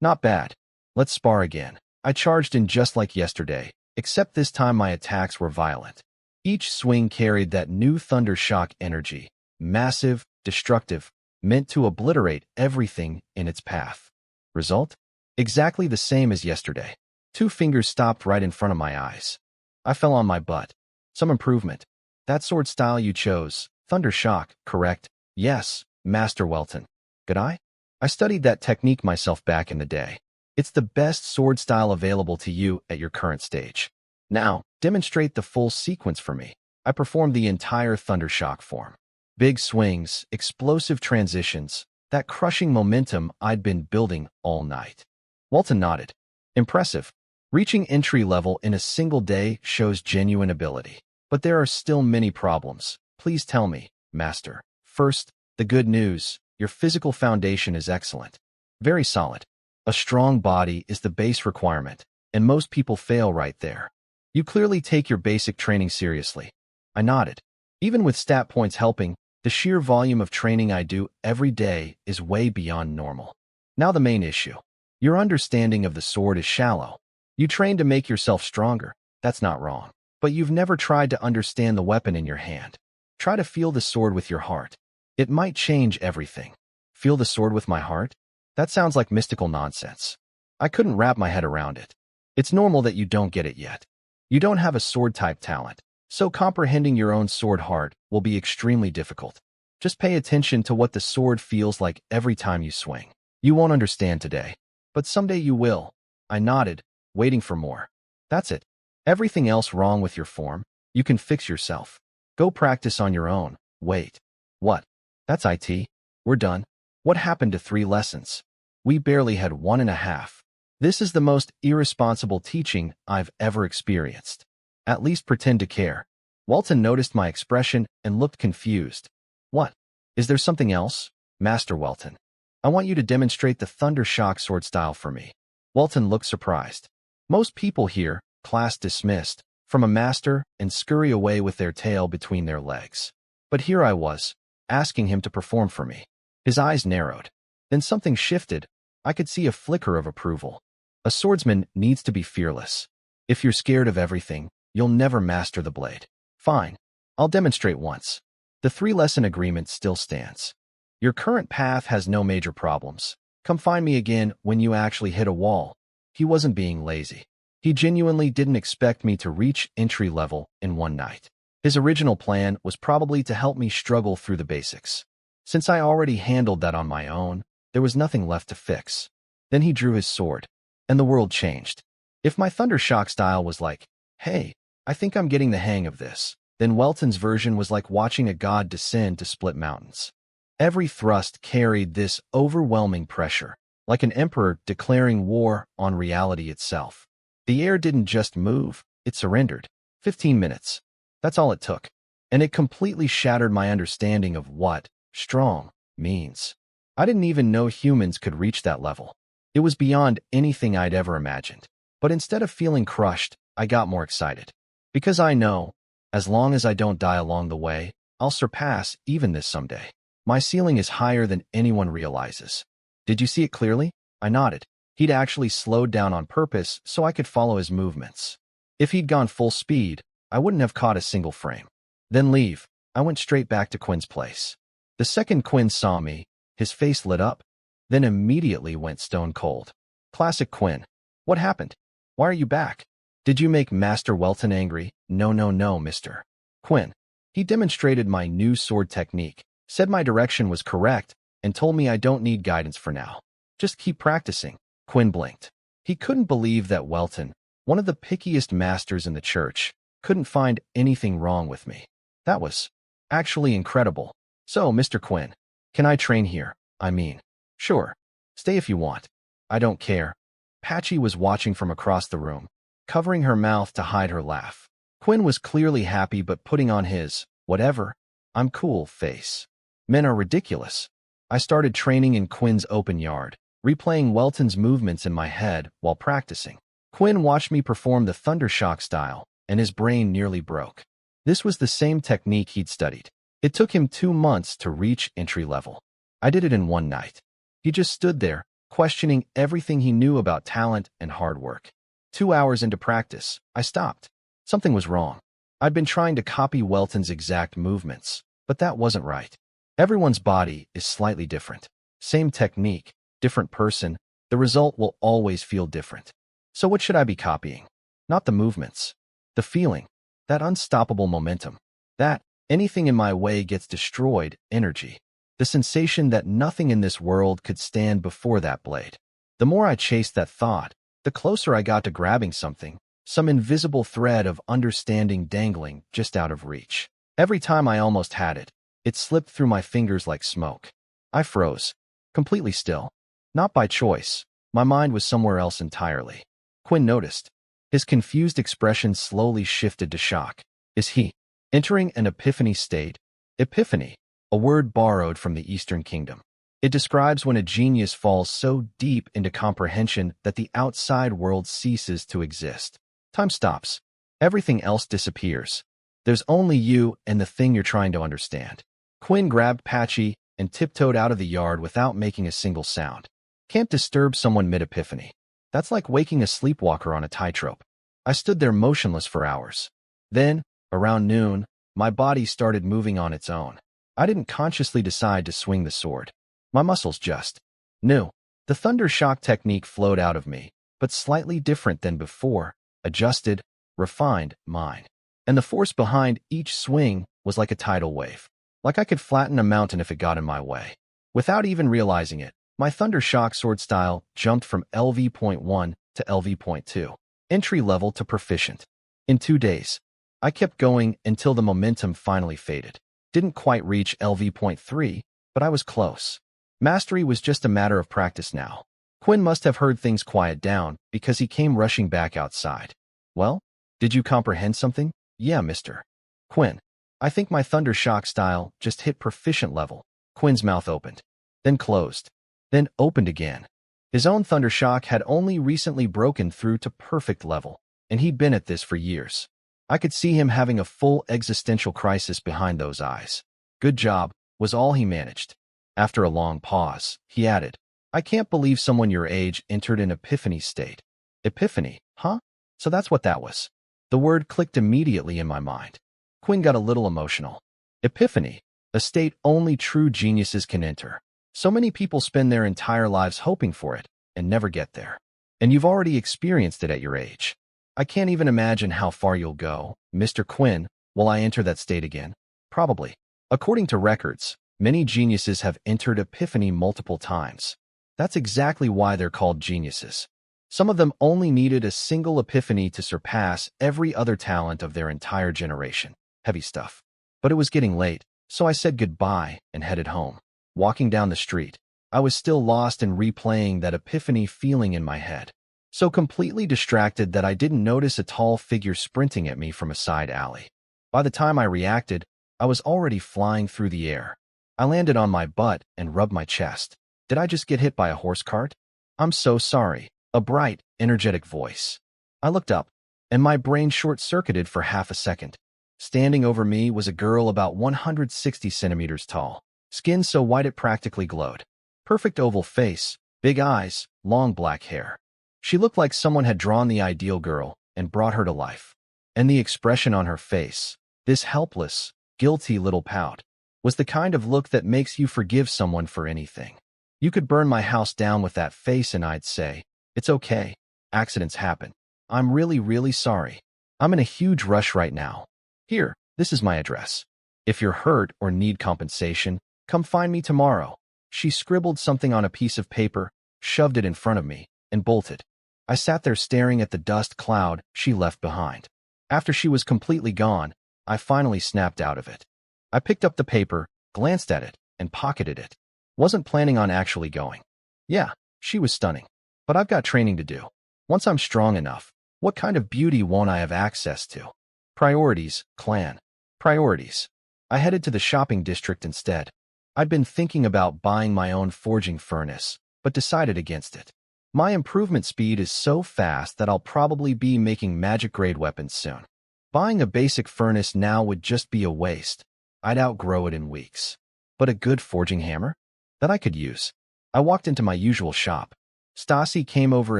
Not bad. Let's spar again. I charged in just like yesterday, except this time my attacks were violent. Each swing carried that new Thundershock energy. Massive, destructive, meant to obliterate everything in its path. Result? Exactly the same as yesterday. 2 fingers stopped right in front of my eyes. I fell on my butt. Some improvement. That sword style you chose, Thundershock, correct? Yes, Master Welton. Could I? I studied that technique myself back in the day. It's the best sword style available to you at your current stage. Now, demonstrate the full sequence for me. I performed the entire Thundershock form. Big swings, explosive transitions, that crushing momentum I'd been building all night. Walton nodded. Impressive. Reaching entry level in a single day shows genuine ability. But there are still many problems. Please tell me, Master. First, the good news. Your physical foundation is excellent. Very solid. A strong body is the base requirement, and most people fail right there. You clearly take your basic training seriously. I nodded. Even with stat points helping, the sheer volume of training I do every day is way beyond normal. Now the main issue. Your understanding of the sword is shallow. You train to make yourself stronger. That's not wrong. But you've never tried to understand the weapon in your hand. Try to feel the sword with your heart. It might change everything. Feel the sword with my heart? That sounds like mystical nonsense. I couldn't wrap my head around it. It's normal that you don't get it yet. You don't have a sword-type talent, so comprehending your own sword heart will be extremely difficult. Just pay attention to what the sword feels like every time you swing. You won't understand today, but someday you will. I nodded, waiting for more. That's it. Everything else wrong with your form, you can fix yourself. Go practice on your own. Wait. What? That's IT. We're done. What happened to 3 lessons? We barely had 1.5. This is the most irresponsible teaching I've ever experienced. At least pretend to care. Walton noticed my expression and looked confused. What? Is there something else? Master Walton. I want you to demonstrate the Thundershock sword style for me. Walton looked surprised. Most people here, class dismissed, from a master and scurry away with their tail between their legs. But here I was, asking him to perform for me. His eyes narrowed. Then something shifted. I could see a flicker of approval. A swordsman needs to be fearless. If you're scared of everything, you'll never master the blade. Fine. I'll demonstrate once. The 3-lesson agreement still stands. Your current path has no major problems. Come find me again when you actually hit a wall. He wasn't being lazy. He genuinely didn't expect me to reach entry level in one night. His original plan was probably to help me struggle through the basics. Since I already handled that on my own, there was nothing left to fix. Then he drew his sword, and the world changed. If my Thundershock style was like, hey, I think I'm getting the hang of this, then Welton's version was like watching a god descend to split mountains. Every thrust carried this overwhelming pressure, like an emperor declaring war on reality itself. The air didn't just move, it surrendered. 15 minutes. That's all it took. And it completely shattered my understanding of what strong means. I didn't even know humans could reach that level. It was beyond anything I'd ever imagined. But instead of feeling crushed, I got more excited. Because I know, as long as I don't die along the way, I'll surpass even this someday. My ceiling is higher than anyone realizes. Did you see it clearly? I nodded. He'd actually slowed down on purpose so I could follow his movements. If he'd gone full speed, I wouldn't have caught a single frame. Then leave. I went straight back to Quinn's place. The second Quinn saw me, his face lit up, then immediately went stone cold. Classic Quinn. What happened? Why are you back? Did you make Master Welton angry? No, Mr. Quinn. He demonstrated my new sword technique, said my direction was correct, and told me I don't need guidance for now. Just keep practicing. Quinn blinked. He couldn't believe that Welton, one of the pickiest masters in the church, couldn't find anything wrong with me. That was actually incredible. So, Mr. Quinn, can I train here? I mean, sure. Stay if you want. I don't care. Patchy was watching from across the room, covering her mouth to hide her laugh. Quinn was clearly happy but putting on his, whatever, I'm cool face. Men are ridiculous. I started training in Quinn's open yard, replaying Welton's movements in my head while practicing. Quinn watched me perform the Thundershock style, and his brain nearly broke. This was the same technique he'd studied. It took him 2 months to reach entry level. I did it in one night. He just stood there, questioning everything he knew about talent and hard work. 2 hours into practice, I stopped. Something was wrong. I'd been trying to copy Welton's exact movements, but that wasn't right. Everyone's body is slightly different. Same technique, different person, the result will always feel different. So what should I be copying? Not the movements. The feeling. That unstoppable momentum. That anything in my way gets destroyed energy. The sensation that nothing in this world could stand before that blade. The more I chased that thought, the closer I got to grabbing something, some invisible thread of understanding dangling just out of reach. Every time I almost had it, it slipped through my fingers like smoke. I froze, completely still. Not by choice. My mind was somewhere else entirely. Quinn noticed. His confused expression slowly shifted to shock. Is he entering an epiphany state? Epiphany, a word borrowed from the Eastern Kingdom. It describes when a genius falls so deep into comprehension that the outside world ceases to exist. Time stops. Everything else disappears. There's only you and the thing you're trying to understand. Quinn grabbed Patchy and tiptoed out of the yard without making a single sound. Can't disturb someone mid-epiphany. That's like waking a sleepwalker on a tightrope. I stood there motionless for hours. Then, around noon, my body started moving on its own. I didn't consciously decide to swing the sword. My muscles just knew. The thunder shock technique flowed out of me, but slightly different than before, adjusted, refined mind. And the force behind each swing was like a tidal wave. Like I could flatten a mountain if it got in my way. Without even realizing it, my thunder shock sword style jumped from LV.1 to LV.2, entry level to proficient. In 2 days, I kept going until the momentum finally faded. Didn't quite reach LV.3, but I was close. Mastery was just a matter of practice now. Quinn must have heard things quiet down because he came rushing back outside. Well, did you comprehend something? Yeah, mister. Quinn, I think my thunder shock style just hit proficient level. Quinn's mouth opened, then closed, then opened again. His own thunder shock had only recently broken through to perfect level, and he'd been at this for years. I could see him having a full existential crisis behind those eyes. Good job, was all he managed. After a long pause, he added, I can't believe someone your age entered an epiphany state. Epiphany, huh? So that's what that was. The word clicked immediately in my mind. Quinn got a little emotional. Epiphany, a state only true geniuses can enter. So many people spend their entire lives hoping for it and never get there. And you've already experienced it at your age. I can't even imagine how far you'll go, Mr. Quinn. Will I enter that state again? Probably. According to records, many geniuses have entered epiphany multiple times. That's exactly why they're called geniuses. Some of them only needed a single epiphany to surpass every other talent of their entire generation. Heavy stuff. But it was getting late, so I said goodbye and headed home. Walking down the street, I was still lost in replaying that epiphany feeling in my head. So completely distracted that I didn't notice a tall figure sprinting at me from a side alley. By the time I reacted, I was already flying through the air. I landed on my butt and rubbed my chest. Did I just get hit by a horse cart? I'm so sorry. A bright, energetic voice. I looked up, and my brain short-circuited for half a second. Standing over me was a girl about 160 centimeters tall, skin so white it practically glowed. Perfect oval face, big eyes, long black hair. She looked like someone had drawn the ideal girl and brought her to life. And the expression on her face, this helpless, guilty little pout, was the kind of look that makes you forgive someone for anything. You could burn my house down with that face and I'd say, it's okay. Accidents happen. I'm really, really sorry. I'm in a huge rush right now. Here, this is my address. If you're hurt or need compensation, come find me tomorrow. She scribbled something on a piece of paper, shoved it in front of me, and bolted. I sat there staring at the dust cloud she left behind. After she was completely gone, I finally snapped out of it. I picked up the paper, glanced at it, and pocketed it. Wasn't planning on actually going. Yeah, she was stunning. But I've got training to do. Once I'm strong enough, what kind of beauty won't I have access to? Priorities, clan. Priorities. I headed to the shopping district instead. I'd been thinking about buying my own forging furnace, but decided against it. My improvement speed is so fast that I'll probably be making magic-grade weapons soon. Buying a basic furnace now would just be a waste. I'd outgrow it in weeks. But a good forging hammer? That I could use. I walked into my usual shop. Stassi came over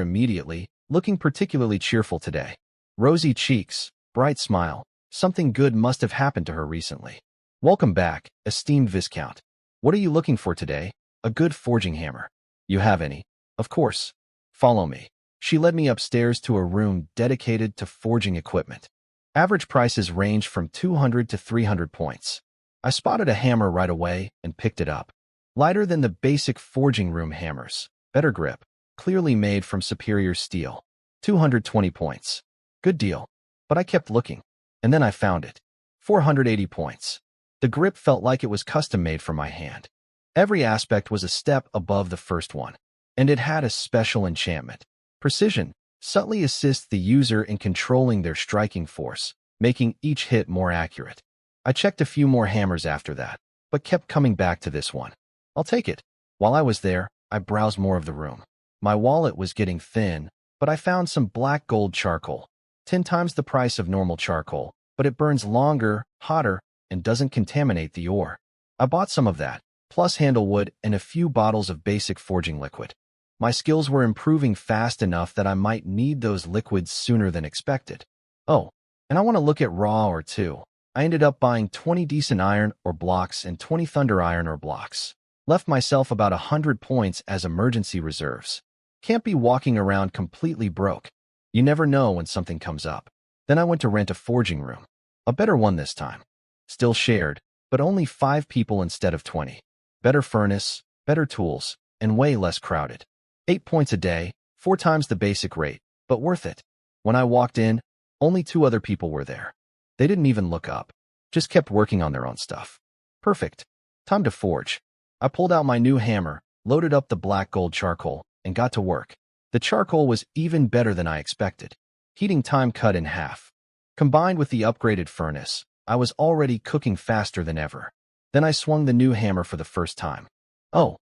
immediately, looking particularly cheerful today. Rosy cheeks, bright smile. Something good must have happened to her recently. Welcome back, esteemed Viscount. What are you looking for today? A good forging hammer. You have any? Of course. Follow me. She led me upstairs to a room dedicated to forging equipment. Average prices range from 200 to 300 points. I spotted a hammer right away and picked it up. Lighter than the basic forging room hammers. Better grip. clearly made from superior steel. 220 points. Good deal. But I kept looking. And then I found it. 480 points. The grip felt like it was custom-made for my hand. Every aspect was a step above the first one. And it had a special enchantment. Precision subtly assists the user in controlling their striking force, making each hit more accurate. I checked a few more hammers after that, but kept coming back to this one. I'll take it. While I was there, I browsed more of the room. My wallet was getting thin, but I found some black gold charcoal. 10 times the price of normal charcoal, but it burns longer, hotter, and doesn't contaminate the ore. I bought some of that, plus handlewood and a few bottles of basic forging liquid. My skills were improving fast enough that I might need those liquids sooner than expected. Oh, and I want to look at raw ore too. I ended up buying 20 decent iron ore blocks and 20 thunder iron ore blocks. Left myself about 100 points as emergency reserves. Can't be walking around completely broke. You never know when something comes up. Then I went to rent a forging room. A better one this time. Still shared, but only 5 people instead of 20. Better furnace, better tools, and way less crowded. 8 points a day, 4 times the basic rate, but worth it. When I walked in, only 2 other people were there. They didn't even look up. Just kept working on their own stuff. Perfect. Time to forge. I pulled out my new hammer, loaded up the black gold charcoal, and got to work. The charcoal was even better than I expected. Heating time cut in half. Combined with the upgraded furnace, I was already cooking faster than ever. Then I swung the new hammer for the first time. Oh,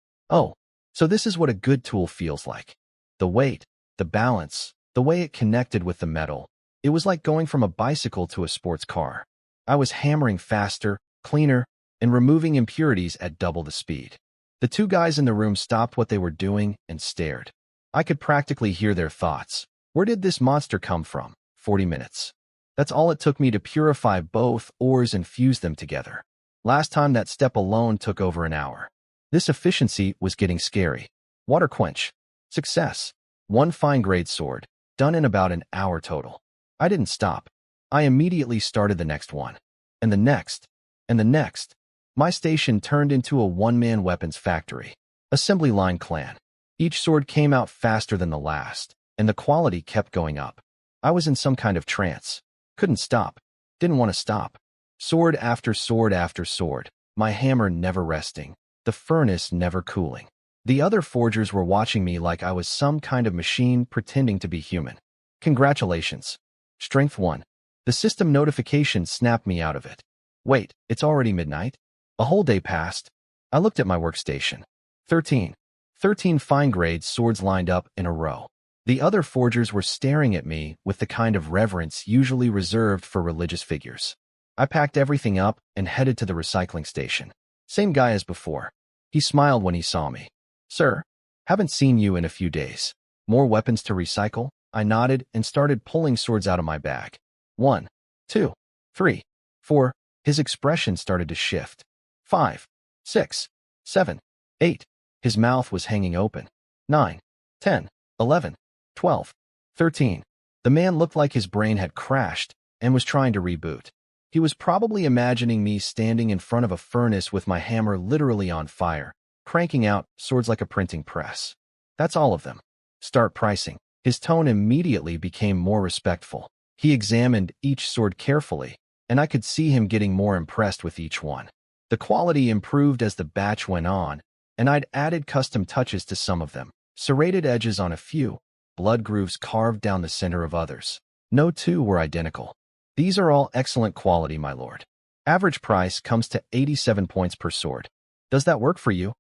so this is what a good tool feels like. The weight, the balance, the way it connected with the metal. It was like going from a bicycle to a sports car. I was hammering faster, cleaner, and removing impurities at double the speed. The 2 guys in the room stopped what they were doing and stared. I could practically hear their thoughts. Where did this monster come from? 40 minutes. That's all it took me to purify both ores and fuse them together. Last time that step alone took over an hour. This efficiency was getting scary. Water quench. Success. 1 fine-grade sword, done in about an hour total. I didn't stop. I immediately started the next one. And the next. And the next. My station turned into a one-man weapons factory. Assembly line clan. Each sword came out faster than the last, and the quality kept going up. I was in some kind of trance. Couldn't stop. Didn't want to stop. Sword after sword after sword. My hammer never resting. The furnace never cooling. The other forgers were watching me like I was some kind of machine pretending to be human. Congratulations. Strength 1. The system notification snapped me out of it. Wait, it's already midnight? A whole day passed. I looked at my workstation. 13 fine-grade swords lined up in a row. The other forgers were staring at me with the kind of reverence usually reserved for religious figures. I packed everything up and headed to the recycling station. Same guy as before. He smiled when he saw me. Sir, haven't seen you in a few days. More weapons to recycle? I nodded and started pulling swords out of my bag. 1, 2, 3, 4. His expression started to shift. 5, 6, 7, 8. His mouth was hanging open. 9, 10, 11, 12, 13. The man looked like his brain had crashed and was trying to reboot. He was probably imagining me standing in front of a furnace with my hammer literally on fire, cranking out swords like a printing press. That's all of them. Start pricing. His tone immediately became more respectful. He examined each sword carefully, and I could see him getting more impressed with each one. The quality improved as the batch went on, and I'd added custom touches to some of them. Serrated edges on a few, blood grooves carved down the center of others. No 2 were identical. These are all excellent quality, my lord. Average price comes to 87 points per sword. Does that work for you?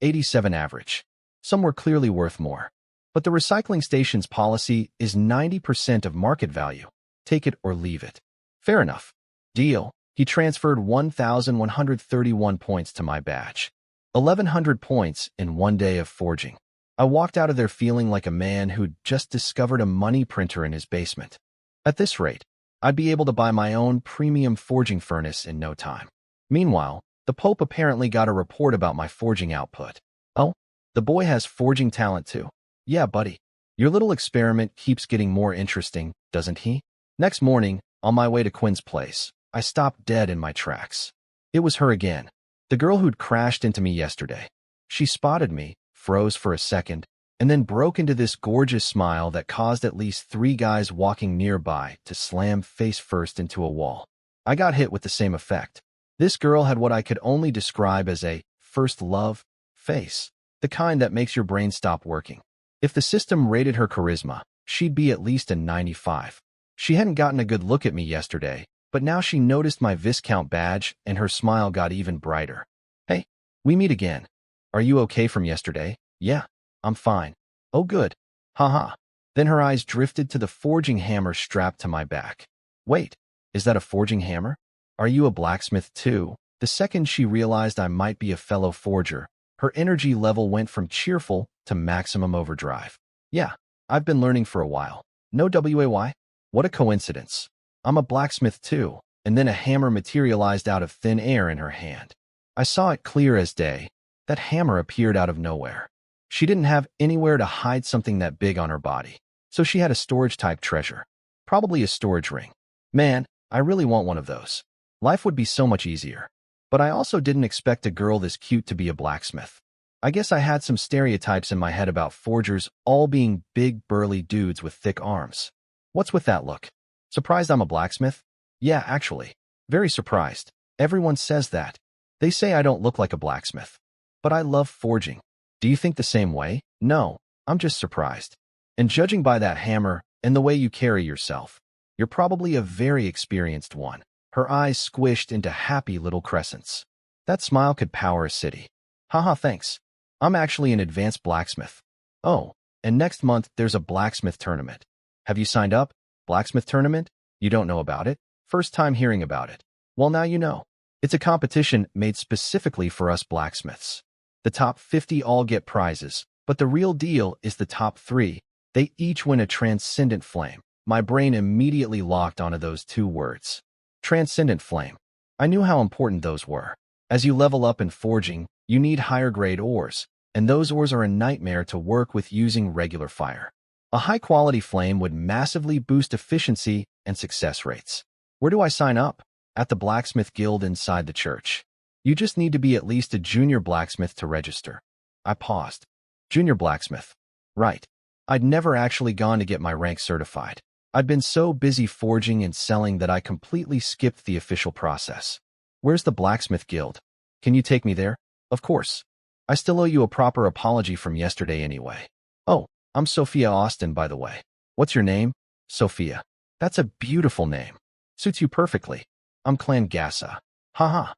87 average. Some were clearly worth more. But the recycling station's policy is 90% of market value. Take it or leave it. Fair enough. Deal. He transferred 1,131 points to my badge. 1,100 points in 1 day of forging. I walked out of there feeling like a man who'd just discovered a money printer in his basement. At this rate, I'd be able to buy my own premium forging furnace in no time. Meanwhile, the Pope apparently got a report about my forging output. Oh, the boy has forging talent too. Yeah, buddy. Your little experiment keeps getting more interesting, doesn't he? Next morning, on my way to Quinn's place, I stopped dead in my tracks. It was her again. The girl who'd crashed into me yesterday. She spotted me, froze for a second, and then broke into this gorgeous smile that caused at least 3 guys walking nearby to slam face first into a wall. I got hit with the same effect. This girl had what I could only describe as a first love face, the kind that makes your brain stop working. If the system rated her charisma, she'd be at least a 95. She hadn't gotten a good look at me yesterday, but now she noticed my Viscount badge and her smile got even brighter. Hey, we meet again. Are you okay from yesterday? Yeah, I'm fine. Oh good. Haha. Then her eyes drifted to the forging hammer strapped to my back. Wait, is that a forging hammer? Are you a blacksmith too? The second she realized I might be a fellow forger, her energy level went from cheerful to maximum overdrive. Yeah, I've been learning for a while. No way? What a coincidence. I'm a blacksmith too. And then a hammer materialized out of thin air in her hand. I saw it clear as day. That hammer appeared out of nowhere. She didn't have anywhere to hide something that big on her body, so she had a storage-type treasure. Probably a storage ring. Man, I really want one of those. Life would be so much easier. But I also didn't expect a girl this cute to be a blacksmith. I guess I had some stereotypes in my head about forgers all being big, burly dudes with thick arms. What's with that look? Surprised I'm a blacksmith? Yeah, actually. Very surprised. Everyone says that. They say I don't look like a blacksmith. But I love forging. Do you think the same way? No, I'm just surprised. And judging by that hammer and the way you carry yourself, you're probably a very experienced one. Her eyes squished into happy little crescents. That smile could power a city. Haha, thanks. I'm actually an advanced blacksmith. Oh, and next month there's a blacksmith tournament. Have you signed up? Blacksmith tournament? You don't know about it? First time hearing about it. Well, now you know. It's a competition made specifically for us blacksmiths. The top 50 all get prizes, but the real deal is the top 3. They each win a transcendent flame. My brain immediately locked onto those 2 words. Transcendent flame. I knew how important those were. As you level up in forging, you need higher grade ores, and those ores are a nightmare to work with using regular fire. A high-quality flame would massively boost efficiency and success rates. Where do I sign up? At the Blacksmith Guild inside the church. You just need to be at least a junior blacksmith to register. I paused. Junior blacksmith. Right. I'd never actually gone to get my rank certified. I'd been so busy forging and selling that I completely skipped the official process. Where's the Blacksmith Guild? Can you take me there? Of course. I still owe you a proper apology from yesterday anyway. Oh, I'm Sophia Austin, by the way. What's your name? Sophia. That's a beautiful name. Suits you perfectly. I'm Clan Gasa. Haha.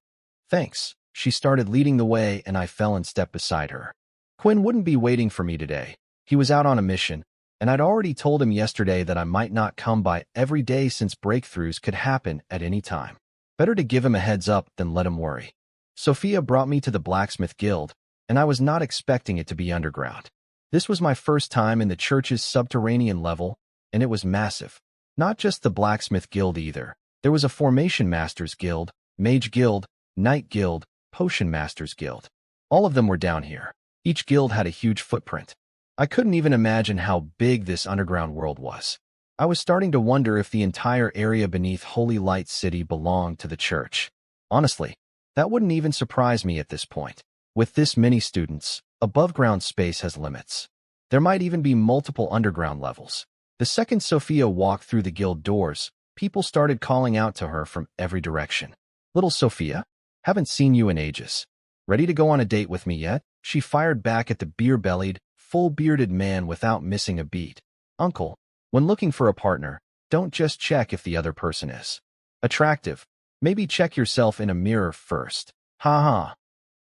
Thanks. She started leading the way and I fell in step beside her. Quinn wouldn't be waiting for me today. He was out on a mission, and I'd already told him yesterday that I might not come by every day since breakthroughs could happen at any time. Better to give him a heads up than let him worry. Sophia brought me to the Blacksmith Guild, and I was not expecting it to be underground. This was my first time in the church's subterranean level, and it was massive. Not just the Blacksmith Guild either. There was a Formation Masters Guild, Mage Guild, Knight Guild, Potion Masters Guild. All of them were down here. Each guild had a huge footprint. I couldn't even imagine how big this underground world was. I was starting to wonder if the entire area beneath Holy Light City belonged to the church. Honestly, that wouldn't even surprise me at this point. With this many students, above-ground space has limits. There might even be multiple underground levels. The second Sophia walked through the guild doors, people started calling out to her from every direction. Little Sophia? Haven't seen you in ages. Ready to go on a date with me yet? She fired back at the beer-bellied, full-bearded man without missing a beat. Uncle, when looking for a partner, don't just check if the other person is attractive. Maybe check yourself in a mirror first. Ha ha.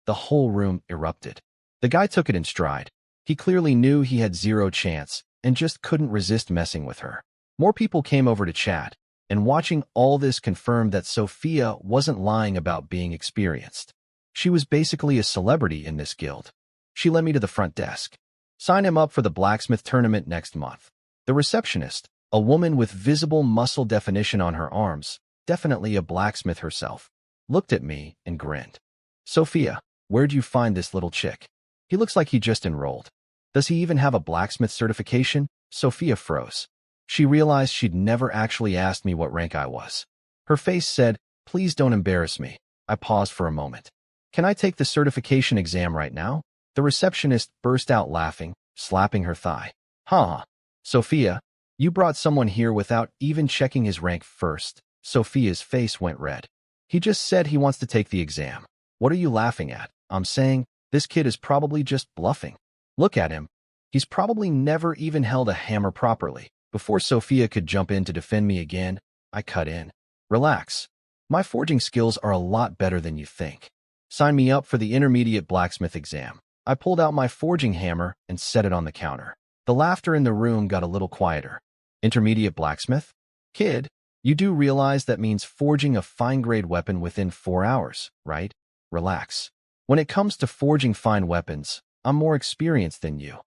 The whole room erupted. The guy took it in stride. He clearly knew he had zero chance and just couldn't resist messing with her. More people came over to chat, and watching all this confirmed that Sophia wasn't lying about being experienced. She was basically a celebrity in this guild. She led me to the front desk. Sign him up for the blacksmith tournament next month. The receptionist, a woman with visible muscle definition on her arms, definitely a blacksmith herself, looked at me and grinned. Sophia, where'd you find this little chick? He looks like he just enrolled. Does he even have a blacksmith certification? Sophia froze. She realized she'd never actually asked me what rank I was. Her face said, please don't embarrass me. I paused for a moment. Can I take the certification exam right now? The receptionist burst out laughing. slapping her thigh. Huh. Sophia, you brought someone here without even checking his rank first. Sophia's face went red. He just said he wants to take the exam. What are you laughing at? I'm saying, this kid is probably just bluffing. Look at him. He's probably never even held a hammer properly. Before Sophia could jump in to defend me again, I cut in. Relax. My forging skills are a lot better than you think. Sign me up for the intermediate blacksmith exam. I pulled out my forging hammer and set it on the counter. The laughter in the room got a little quieter. Intermediate blacksmith? Kid, you do realize that means forging a fine-grade weapon within 4 hours, right? Relax. When it comes to forging fine weapons, I'm more experienced than you.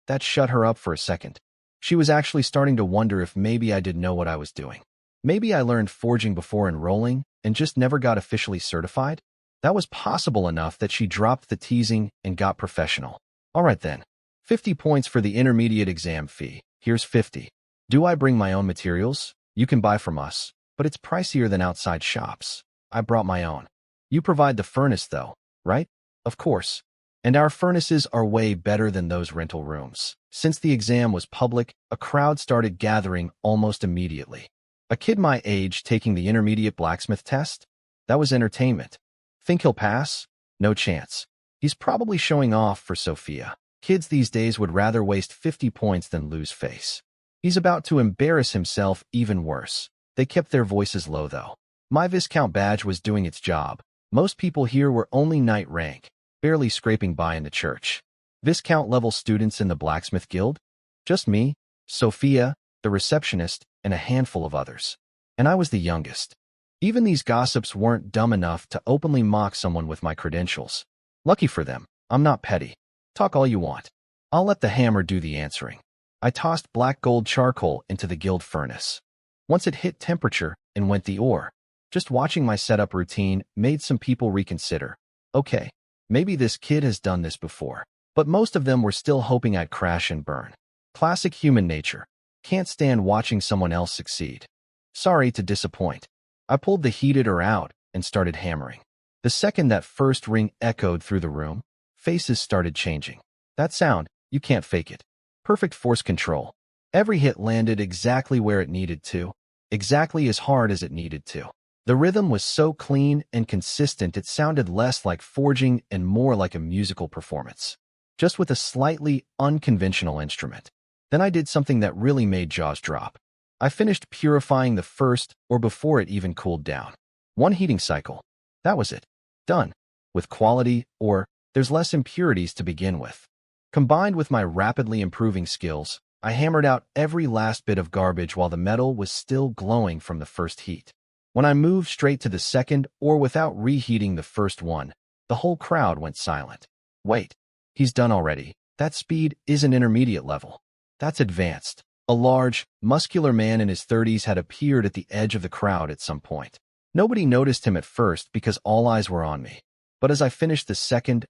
That shut her up for a second. She was actually starting to wonder if maybe I didn't know what I was doing. Maybe I learned forging before enrolling and just never got officially certified? That was possible enough that she dropped the teasing and got professional. All right then. 50 points for the intermediate exam fee. Here's 50. Do I bring my own materials? You can buy from us, but it's pricier than outside shops. I brought my own. You provide the furnace though, right? Of course. And our furnaces are way better than those rental rooms. Since the exam was public, a crowd started gathering almost immediately. A kid my age taking the intermediate blacksmith test? That was entertainment. Think he'll pass? No chance. He's probably showing off for Sophia. Kids these days would rather waste 50 points than lose face. He's about to embarrass himself even worse. They kept their voices low though. My Viscount badge was doing its job. Most people here were only knight rank, barely scraping by in the church. Viscount-level students in the Blacksmith Guild? Just me, Sophia, the receptionist, and a handful of others. And I was the youngest. Even these gossips weren't dumb enough to openly mock someone with my credentials. Lucky for them, I'm not petty. Talk all you want. I'll let the hammer do the answering. I tossed black gold charcoal into the guild furnace. Once it hit temperature and went the ore. Just watching my setup routine made some people reconsider. Okay, maybe this kid has done this before. But most of them were still hoping I'd crash and burn. Classic human nature. Can't stand watching someone else succeed. Sorry to disappoint. I pulled the heater out and started hammering. The second that first ring echoed through the room, faces started changing. That sound, you can't fake it. Perfect force control. Every hit landed exactly where it needed to, exactly as hard as it needed to. The rhythm was so clean and consistent it sounded less like forging and more like a musical performance. Just with a slightly unconventional instrument. Then I did something that really made jaws drop. I finished purifying the first or before it even cooled down. One heating cycle. That was it. Done. With quality, or there's less impurities to begin with. Combined with my rapidly improving skills, I hammered out every last bit of garbage while the metal was still glowing from the first heat. When I moved straight to the second or without reheating the first one, the whole crowd went silent. Wait, he's done already. That speed isn't intermediate level. That's advanced. A large, muscular man in his 30s had appeared at the edge of the crowd at some point. Nobody noticed him at first because all eyes were on me. But as I finished the second,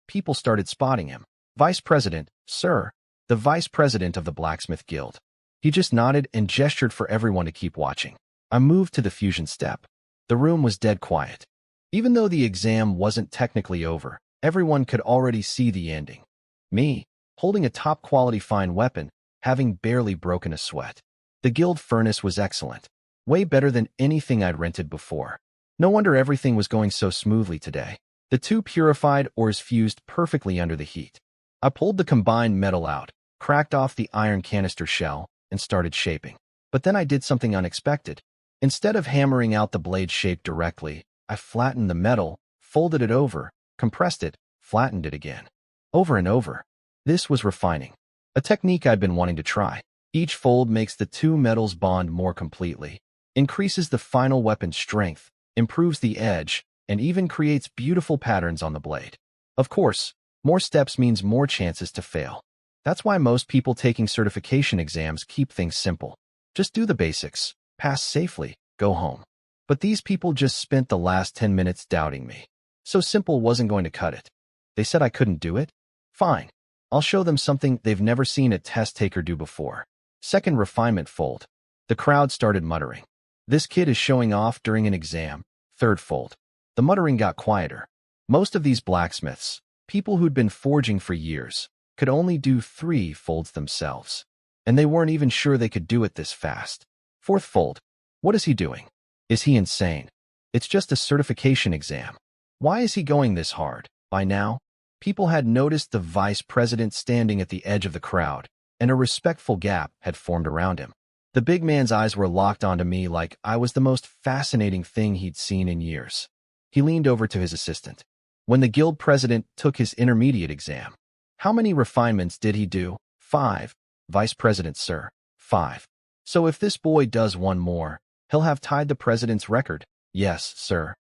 people started spotting him. Vice President, sir, the Vice President of the Blacksmith Guild. He just nodded and gestured for everyone to keep watching. I moved to the fusion step. The room was dead quiet. Even though the exam wasn't technically over, everyone could already see the ending. Me, holding a top-quality fine weapon, having barely broken a sweat. The guild furnace was excellent. Way better than anything I'd rented before. No wonder everything was going so smoothly today. The two purified ores fused perfectly under the heat. I pulled the combined metal out, cracked off the iron canister shell, and started shaping. But then I did something unexpected. Instead of hammering out the blade shape directly, I flattened the metal, folded it over, compressed it, flattened it again. Over and over. This was refining. A technique I'd been wanting to try. Each fold makes the two metals bond more completely, increases the final weapon's strength, improves the edge, and even creates beautiful patterns on the blade. Of course, more steps means more chances to fail. That's why most people taking certification exams keep things simple. Just do the basics, pass safely, go home. But these people just spent the last 10 minutes doubting me. So simple wasn't going to cut it. They said I couldn't do it? Fine. I'll show them something they've never seen a test taker do before. Second refinement fold. The crowd started muttering. This kid is showing off during an exam. Third fold. The muttering got quieter. Most of these blacksmiths, people who'd been forging for years, could only do 3 folds themselves. And they weren't even sure they could do it this fast. 4th fold. What is he doing? Is he insane? It's just a certification exam. Why is he going this hard? By now, people had noticed the vice president standing at the edge of the crowd, and a respectful gap had formed around him. The big man's eyes were locked onto me like I was the most fascinating thing he'd seen in years. He leaned over to his assistant. When the guild president took his intermediate exam, how many refinements did he do? 5. Vice president, sir. 5. So if this boy does one more, he'll have tied the president's record. Yes, sir.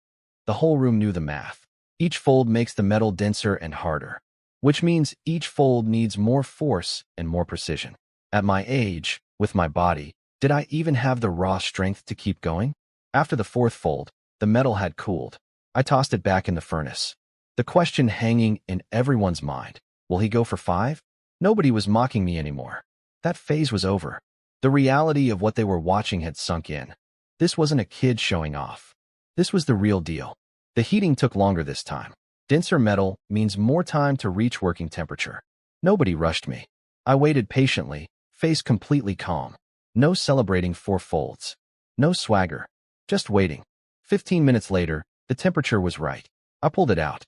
The whole room knew the math. Each fold makes the metal denser and harder, which means each fold needs more force and more precision. At my age, with my body, did I even have the raw strength to keep going? After the 4th fold, the metal had cooled. I tossed it back in the furnace. The question hanging in everyone's mind, will he go for 5? Nobody was mocking me anymore. That phase was over. The reality of what they were watching had sunk in. This wasn't a kid showing off. This was the real deal. The heating took longer this time. Denser metal means more time to reach working temperature. Nobody rushed me. I waited patiently, face completely calm. No celebrating 4 folds. No swagger. Just waiting. 15 minutes later, the temperature was right. I pulled it out.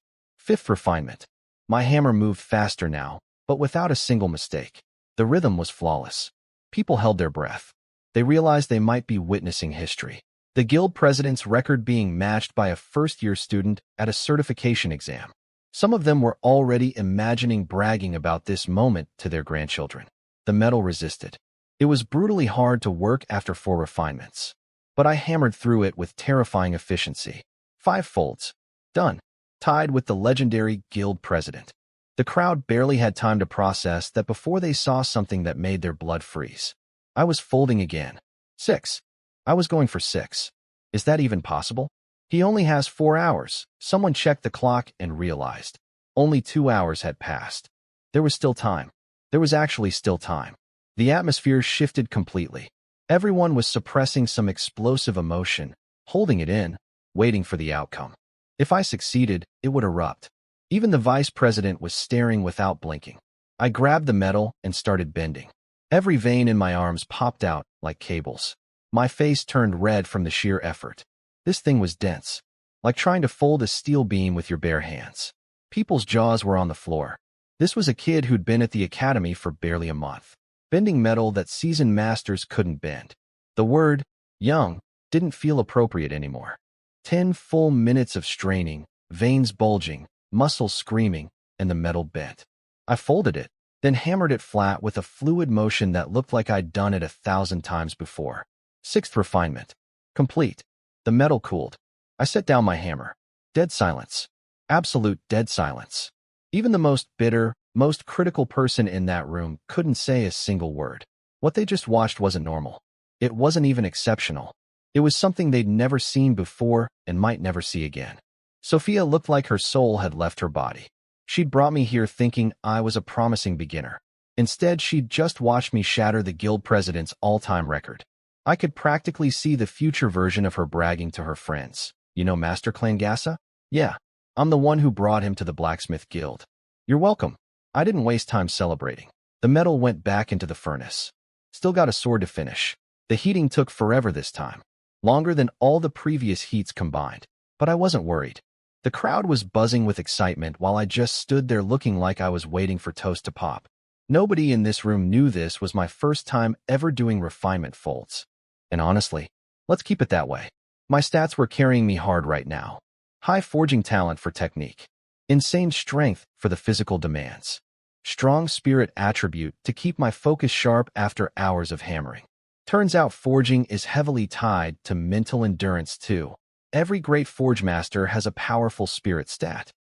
5th refinement. My hammer moved faster now, but without a single mistake. The rhythm was flawless. People held their breath. They realized they might be witnessing history. The guild president's record being matched by a first-year student at a certification exam. Some of them were already imagining bragging about this moment to their grandchildren. The metal resisted. It was brutally hard to work after 4 refinements. But I hammered through it with terrifying efficiency. 5 folds. Done. Tied with the legendary guild president. The crowd barely had time to process that before they saw something that made their blood freeze. I was folding again. 6. I was going for 6. Is that even possible? He only has 4 hours. Someone checked the clock and realized. Only 2 hours had passed. There was still time. There was actually still time. The atmosphere shifted completely. Everyone was suppressing some explosive emotion, holding it in, waiting for the outcome. If I succeeded, it would erupt. Even the vice president was staring without blinking. I grabbed the metal and started bending. Every vein in my arms popped out like cables. My face turned red from the sheer effort. This thing was dense, like trying to fold a steel beam with your bare hands. People's jaws were on the floor. This was a kid who'd been at the academy for barely a month, bending metal that seasoned masters couldn't bend. The word, young, didn't feel appropriate anymore. 10 full minutes of straining, veins bulging, muscles screaming, and the metal bent. I folded it, then hammered it flat with a fluid motion that looked like I'd done it 1,000 times before. 6th refinement. Complete. The metal cooled. I set down my hammer. Dead silence. Absolute dead silence. Even the most bitter, most critical person in that room couldn't say a single word. What they just watched wasn't normal. It wasn't even exceptional. It was something they'd never seen before and might never see again. Sophia looked like her soul had left her body. She'd brought me here thinking I was a promising beginner. Instead, she'd just watched me shatter the guild president's all-time record. I could practically see the future version of her bragging to her friends. You know Master Clan Gasa? Yeah, I'm the one who brought him to the Blacksmith Guild. You're welcome. I didn't waste time celebrating. The metal went back into the furnace. Still got a sword to finish. The heating took forever this time. Longer than all the previous heats combined. But I wasn't worried. The crowd was buzzing with excitement while I just stood there looking like I was waiting for toast to pop. Nobody in this room knew this was my first time ever doing refinement folds. And honestly, let's keep it that way. My stats were carrying me hard right now. High forging talent for technique. Insane strength for the physical demands. Strong spirit attribute to keep my focus sharp after hours of hammering. Turns out forging is heavily tied to mental endurance too. Every great forge master has a powerful spirit stat.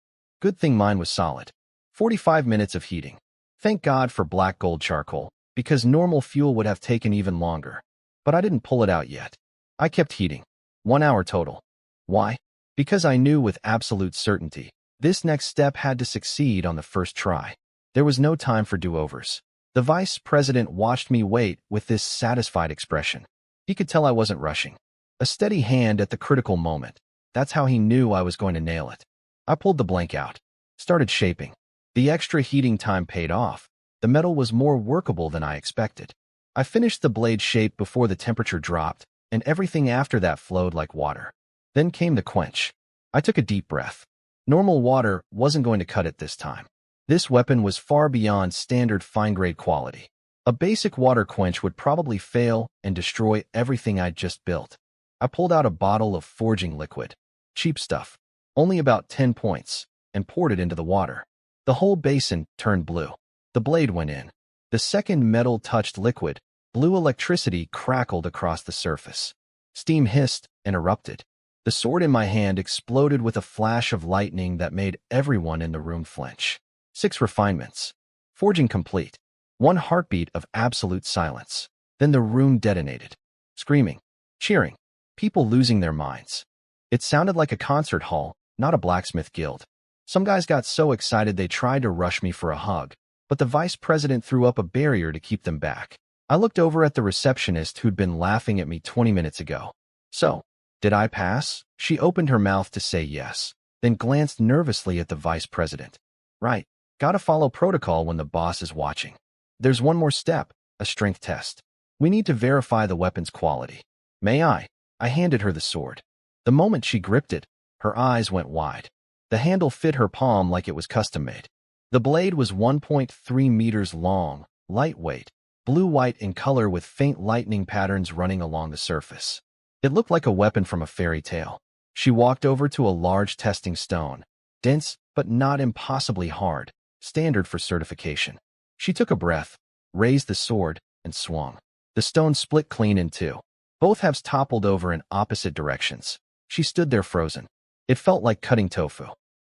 Good thing mine was solid. 45 minutes of heating. Thank God for black gold charcoal, because normal fuel would have taken even longer. But I didn't pull it out yet. I kept heating. 1 hour total. Why? Because I knew with absolute certainty, this next step had to succeed on the first try. There was no time for do-overs. The vice president watched me wait with this satisfied expression. He could tell I wasn't rushing. A steady hand at the critical moment. That's how he knew I was going to nail it. I pulled the blank out. Started shaping. The extra heating time paid off. The metal was more workable than I expected. I finished the blade shape before the temperature dropped, and everything after that flowed like water. Then came the quench. I took a deep breath. Normal water wasn't going to cut it this time. This weapon was far beyond standard fine-grade quality. A basic water quench would probably fail and destroy everything I'd just built. I pulled out a bottle of forging liquid. Cheap stuff. Only about 10 points, and poured it into the water. The whole basin turned blue. The blade went in. The second metal touched liquid. Blue electricity crackled across the surface. Steam hissed and erupted. The sword in my hand exploded with a flash of lightning that made everyone in the room flinch. 6 refinements. Forging complete. 1 heartbeat of absolute silence. Then the room detonated. Screaming. Cheering. People losing their minds. It sounded like a concert hall, not a blacksmith guild. Some guys got so excited they tried to rush me for a hug, but the vice president threw up a barrier to keep them back. I looked over at the receptionist who'd been laughing at me 20 minutes ago. So, did I pass? She opened her mouth to say yes, then glanced nervously at the vice president. Right. Gotta follow protocol when the boss is watching. There's one more step, a strength test. We need to verify the weapon's quality. May I? I handed her the sword. The moment she gripped it, her eyes went wide. The handle fit her palm like it was custom-made. The blade was 1.3 meters long, lightweight, blue-white in color with faint lightning patterns running along the surface. It looked like a weapon from a fairy tale. She walked over to a large testing stone, dense but not impossibly hard, standard for certification. She took a breath, raised the sword, and swung. The stone split clean in two. Both halves toppled over in opposite directions. She stood there frozen. It felt like cutting tofu.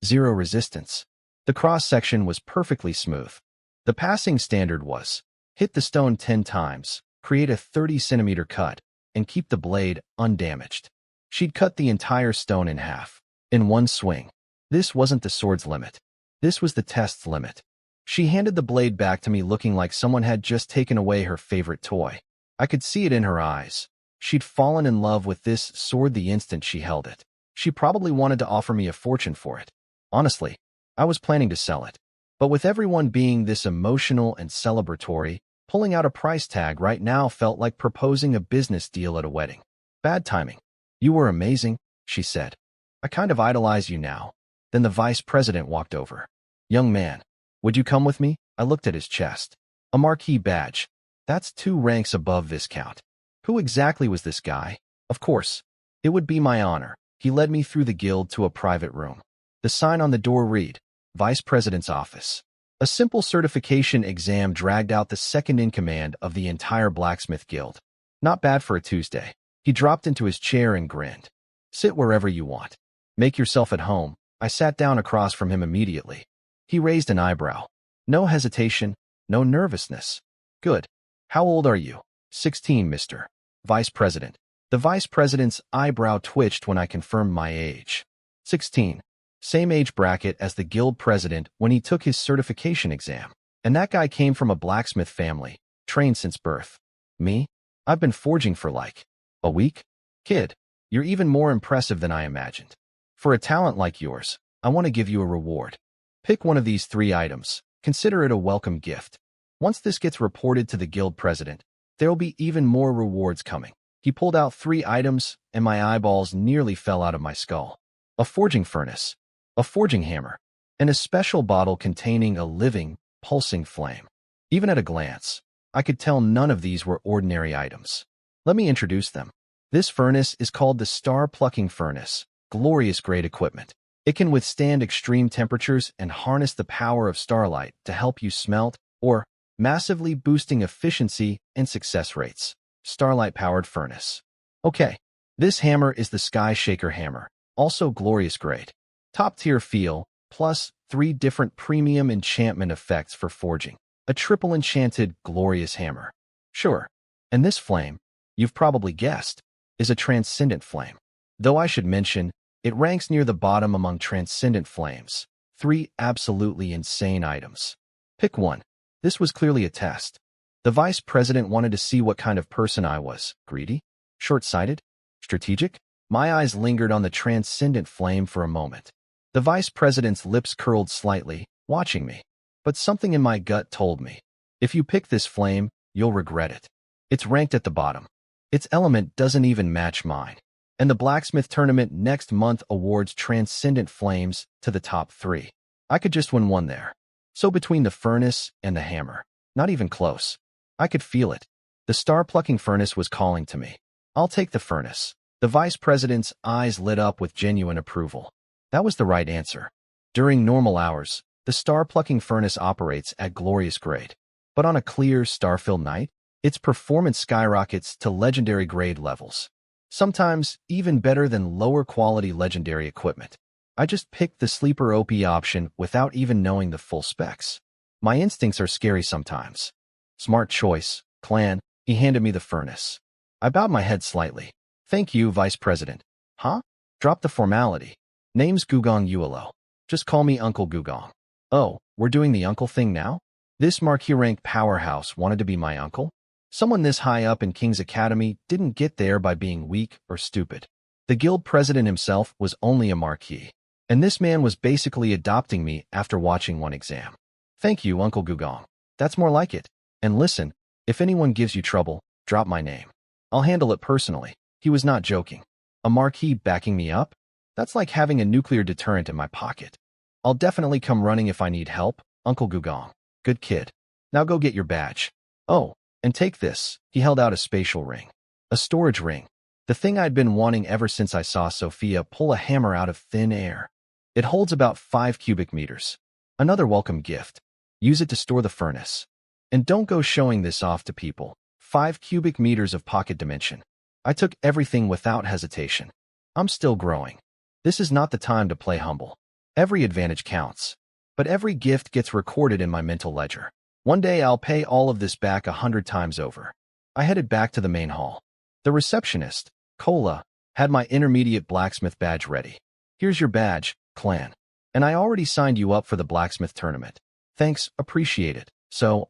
0 resistance. The cross-section was perfectly smooth. The passing standard was, hit the stone 10 times, create a 30-centimeter cut, and keep the blade undamaged. She'd cut the entire stone in half, in one swing. This wasn't the sword's limit. This was the test's limit. She handed the blade back to me looking like someone had just taken away her favorite toy. I could see it in her eyes. She'd fallen in love with this sword the instant she held it. She probably wanted to offer me a fortune for it. Honestly, I was planning to sell it. But with everyone being this emotional and celebratory, pulling out a price tag right now felt like proposing a business deal at a wedding. Bad timing. You were amazing, she said. I kind of idolize you now. Then the vice president walked over. Young man, would you come with me? I looked at his chest. A marquee badge. That's 2 ranks above Viscount. Who exactly was this guy? Of course. It would be my honor. He led me through the guild to a private room. The sign on the door read, Vice President's Office. A simple certification exam dragged out the second-in-command of the entire blacksmith guild. Not bad for a Tuesday. He dropped into his chair and grinned. Sit wherever you want. Make yourself at home. I sat down across from him immediately. He raised an eyebrow. No hesitation, no nervousness. Good. How old are you? 16, Mr. Vice President. The vice president's eyebrow twitched when I confirmed my age. 16. Same age bracket as the guild president when he took his certification exam. And that guy came from a blacksmith family, trained since birth. Me? I've been forging for like a week? Kid, you're even more impressive than I imagined. For a talent like yours, I want to give you a reward. Pick one of these 3 items. Consider it a welcome gift. Once this gets reported to the guild president, there'll be even more rewards coming. He pulled out 3 items, and my eyeballs nearly fell out of my skull. A forging furnace, a forging hammer, and a special bottle containing a living, pulsing flame. Even at a glance, I could tell none of these were ordinary items. Let me introduce them. This furnace is called the Star-Plucking furnace, glorious grade equipment. It can withstand extreme temperatures and harness the power of starlight to help you smelt, or massively boosting efficiency and success rates. Starlight-powered furnace. Okay, this hammer is the Sky Shaker hammer, also glorious grade. Top-tier feel, plus 3 different premium enchantment effects for forging. A triple enchanted, glorious hammer. Sure. And this flame, you've probably guessed, is a transcendent flame. Though I should mention, it ranks near the bottom among transcendent flames. 3 absolutely insane items. Pick one. This was clearly a test. The vice president wanted to see what kind of person I was. Greedy? Short-sighted? Strategic? My eyes lingered on the transcendent flame for a moment. The vice president's lips curled slightly, watching me. But something in my gut told me, If you pick this flame, you'll regret it. It's ranked at the bottom. Its element doesn't even match mine. And the blacksmith tournament next month awards transcendent flames to the top 3. I could just win one there. So between the furnace and the hammer, not even close. I could feel it. The Star-Plucking furnace was calling to me. I'll take the furnace. The vice president's eyes lit up with genuine approval. That was the right answer. During normal hours, the Star-Plucking furnace operates at glorious grade. But on a clear, star-filled night, its performance skyrockets to legendary grade levels. Sometimes even better than lower-quality legendary equipment. I just picked the sleeper OP option without even knowing the full specs. My instincts are scary sometimes. Smart choice, clan. He handed me the furnace. I bowed my head slightly. Thank you, Vice President. Huh? Drop the formality. Name's Gugong Yuelo. Just call me Uncle Gugong. Oh, we're doing the uncle thing now? This marquee-ranked powerhouse wanted to be my uncle? Someone this high up in King's Academy didn't get there by being weak or stupid. The guild president himself was only a marquis. And this man was basically adopting me after watching one exam. Thank you, Uncle Gugong. That's more like it. And listen, if anyone gives you trouble, drop my name. I'll handle it personally. He was not joking. A marquis backing me up? That's like having a nuclear deterrent in my pocket. I'll definitely come running if I need help, Uncle Gugong. Good kid. Now go get your badge. Oh, and take this. He held out a spatial ring. A storage ring. The thing I'd been wanting ever since I saw Sophia pull a hammer out of thin air. It holds about 5 cubic meters. Another welcome gift. Use it to store the furnace. And don't go showing this off to people. 5 cubic meters of pocket dimension. I took everything without hesitation. I'm still growing. This is not the time to play humble. Every advantage counts. But every gift gets recorded in my mental ledger. One day I'll pay all of this back 100 times over. I headed back to the main hall. The receptionist, Kola, had my intermediate blacksmith badge ready. Here's your badge, clan. And I already signed you up for the blacksmith tournament. Thanks, appreciate it. So,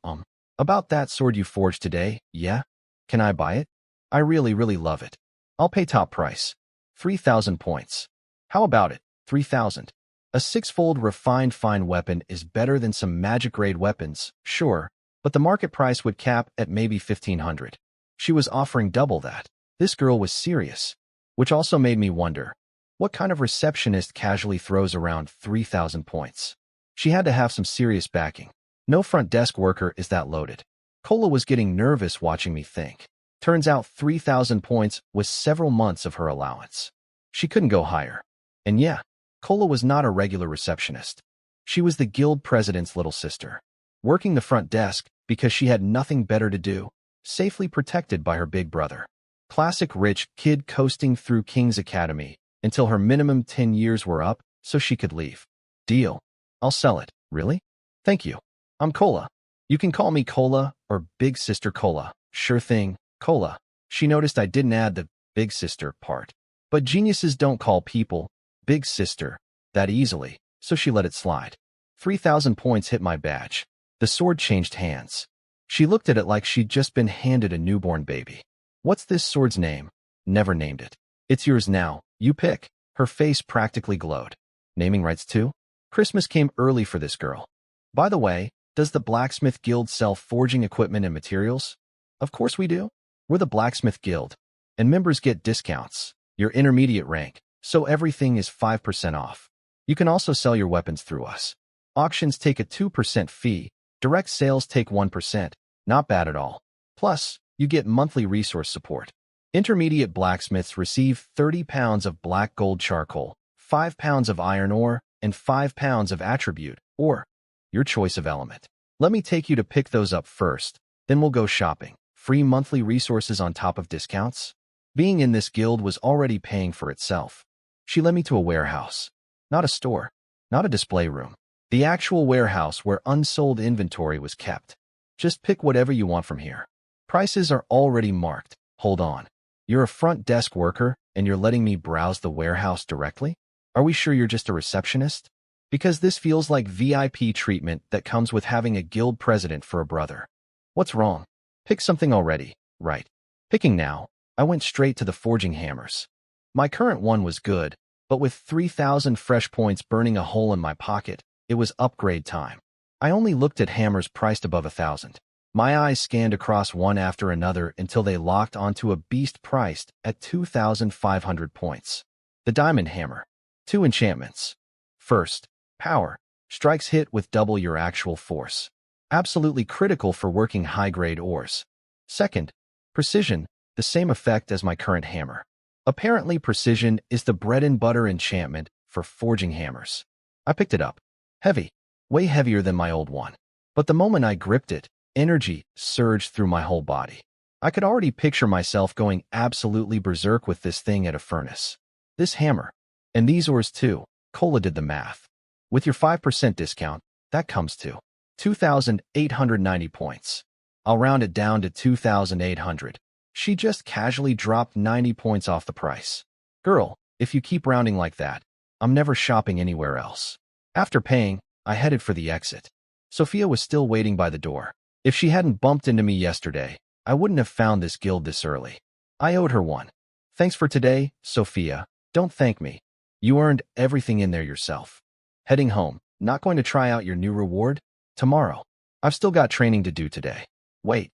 about that sword you forged today, yeah? Can I buy it? I really love it. I'll pay top price. 3,000 points. How about it? 3,000. A 6-fold refined fine weapon is better than some magic-grade weapons, sure, but the market price would cap at maybe 1,500. She was offering double that. This girl was serious. Which also made me wonder, what kind of receptionist casually throws around 3,000 points? She had to have some serious backing. No front desk worker is that loaded. Kola was getting nervous watching me think. Turns out 3,000 points was several months of her allowance. She couldn't go higher. And yeah, Kola was not a regular receptionist. She was the guild president's little sister, working the front desk because she had nothing better to do, safely protected by her big brother. Classic rich kid coasting through King's Academy until her minimum 10 years were up so she could leave. Deal. I'll sell it. Really? Thank you. I'm Kola. You can call me Kola or Big Sister Kola. Sure thing, Kola. She noticed I didn't add the Big Sister part. But geniuses don't call people Big Sister that easily, so she let it slide. 3,000 points hit my badge. The sword changed hands. She looked at it like she'd just been handed a newborn baby. What's this sword's name? Never named it. It's yours now. You pick. Her face practically glowed. Naming rights too? Christmas came early for this girl. By the way, does the Blacksmith Guild sell forging equipment and materials? Of course we do. We're the Blacksmith Guild, and members get discounts. Your intermediate rank, so everything is 5% off. You can also sell your weapons through us. Auctions take a 2% fee. Direct sales take 1%. Not bad at all. Plus, you get monthly resource support. Intermediate blacksmiths receive 30 pounds of black gold charcoal, 5 pounds of iron ore, and 5 pounds of attribute, or your choice of element. Let me take you to pick those up first, then we'll go shopping. Free monthly resources on top of discounts? Being in this guild was already paying for itself. She led me to a warehouse. Not a store, not a display room. The actual warehouse where unsold inventory was kept. Just pick whatever you want from here. Prices are already marked. Hold on. You're a front desk worker and you're letting me browse the warehouse directly? Are we sure you're just a receptionist? Because this feels like VIP treatment that comes with having a guild president for a brother. What's wrong? Pick something already, right? Picking now, I went straight to the forging hammers. My current one was good, but with 3,000 fresh points burning a hole in my pocket, it was upgrade time. I only looked at hammers priced above 1,000. My eyes scanned across one after another until they locked onto a beast priced at 2,500 points. The Diamond Hammer. 2 enchantments. First, power. Strikes hit with double your actual force. Absolutely critical for working high-grade ores. Second, precision. The same effect as my current hammer. Apparently, precision is the bread-and-butter enchantment for forging hammers. I picked it up. Heavy. Way heavier than my old one. But the moment I gripped it, energy surged through my whole body. I could already picture myself going absolutely berserk with this thing at a furnace. This hammer. And these ores too. Cola did the math. With your 5% discount, that comes to 2,890 points. I'll round it down to 2,800. She just casually dropped 90 points off the price. Girl, if you keep rounding like that, I'm never shopping anywhere else. After paying, I headed for the exit. Sophia was still waiting by the door. If she hadn't bumped into me yesterday, I wouldn't have found this guild this early. I owed her one. Thanks for today, Sophia. Don't thank me. You earned everything in there yourself. Heading home. Not going to try out your new reward? Tomorrow. I've still got training to do today. Wait.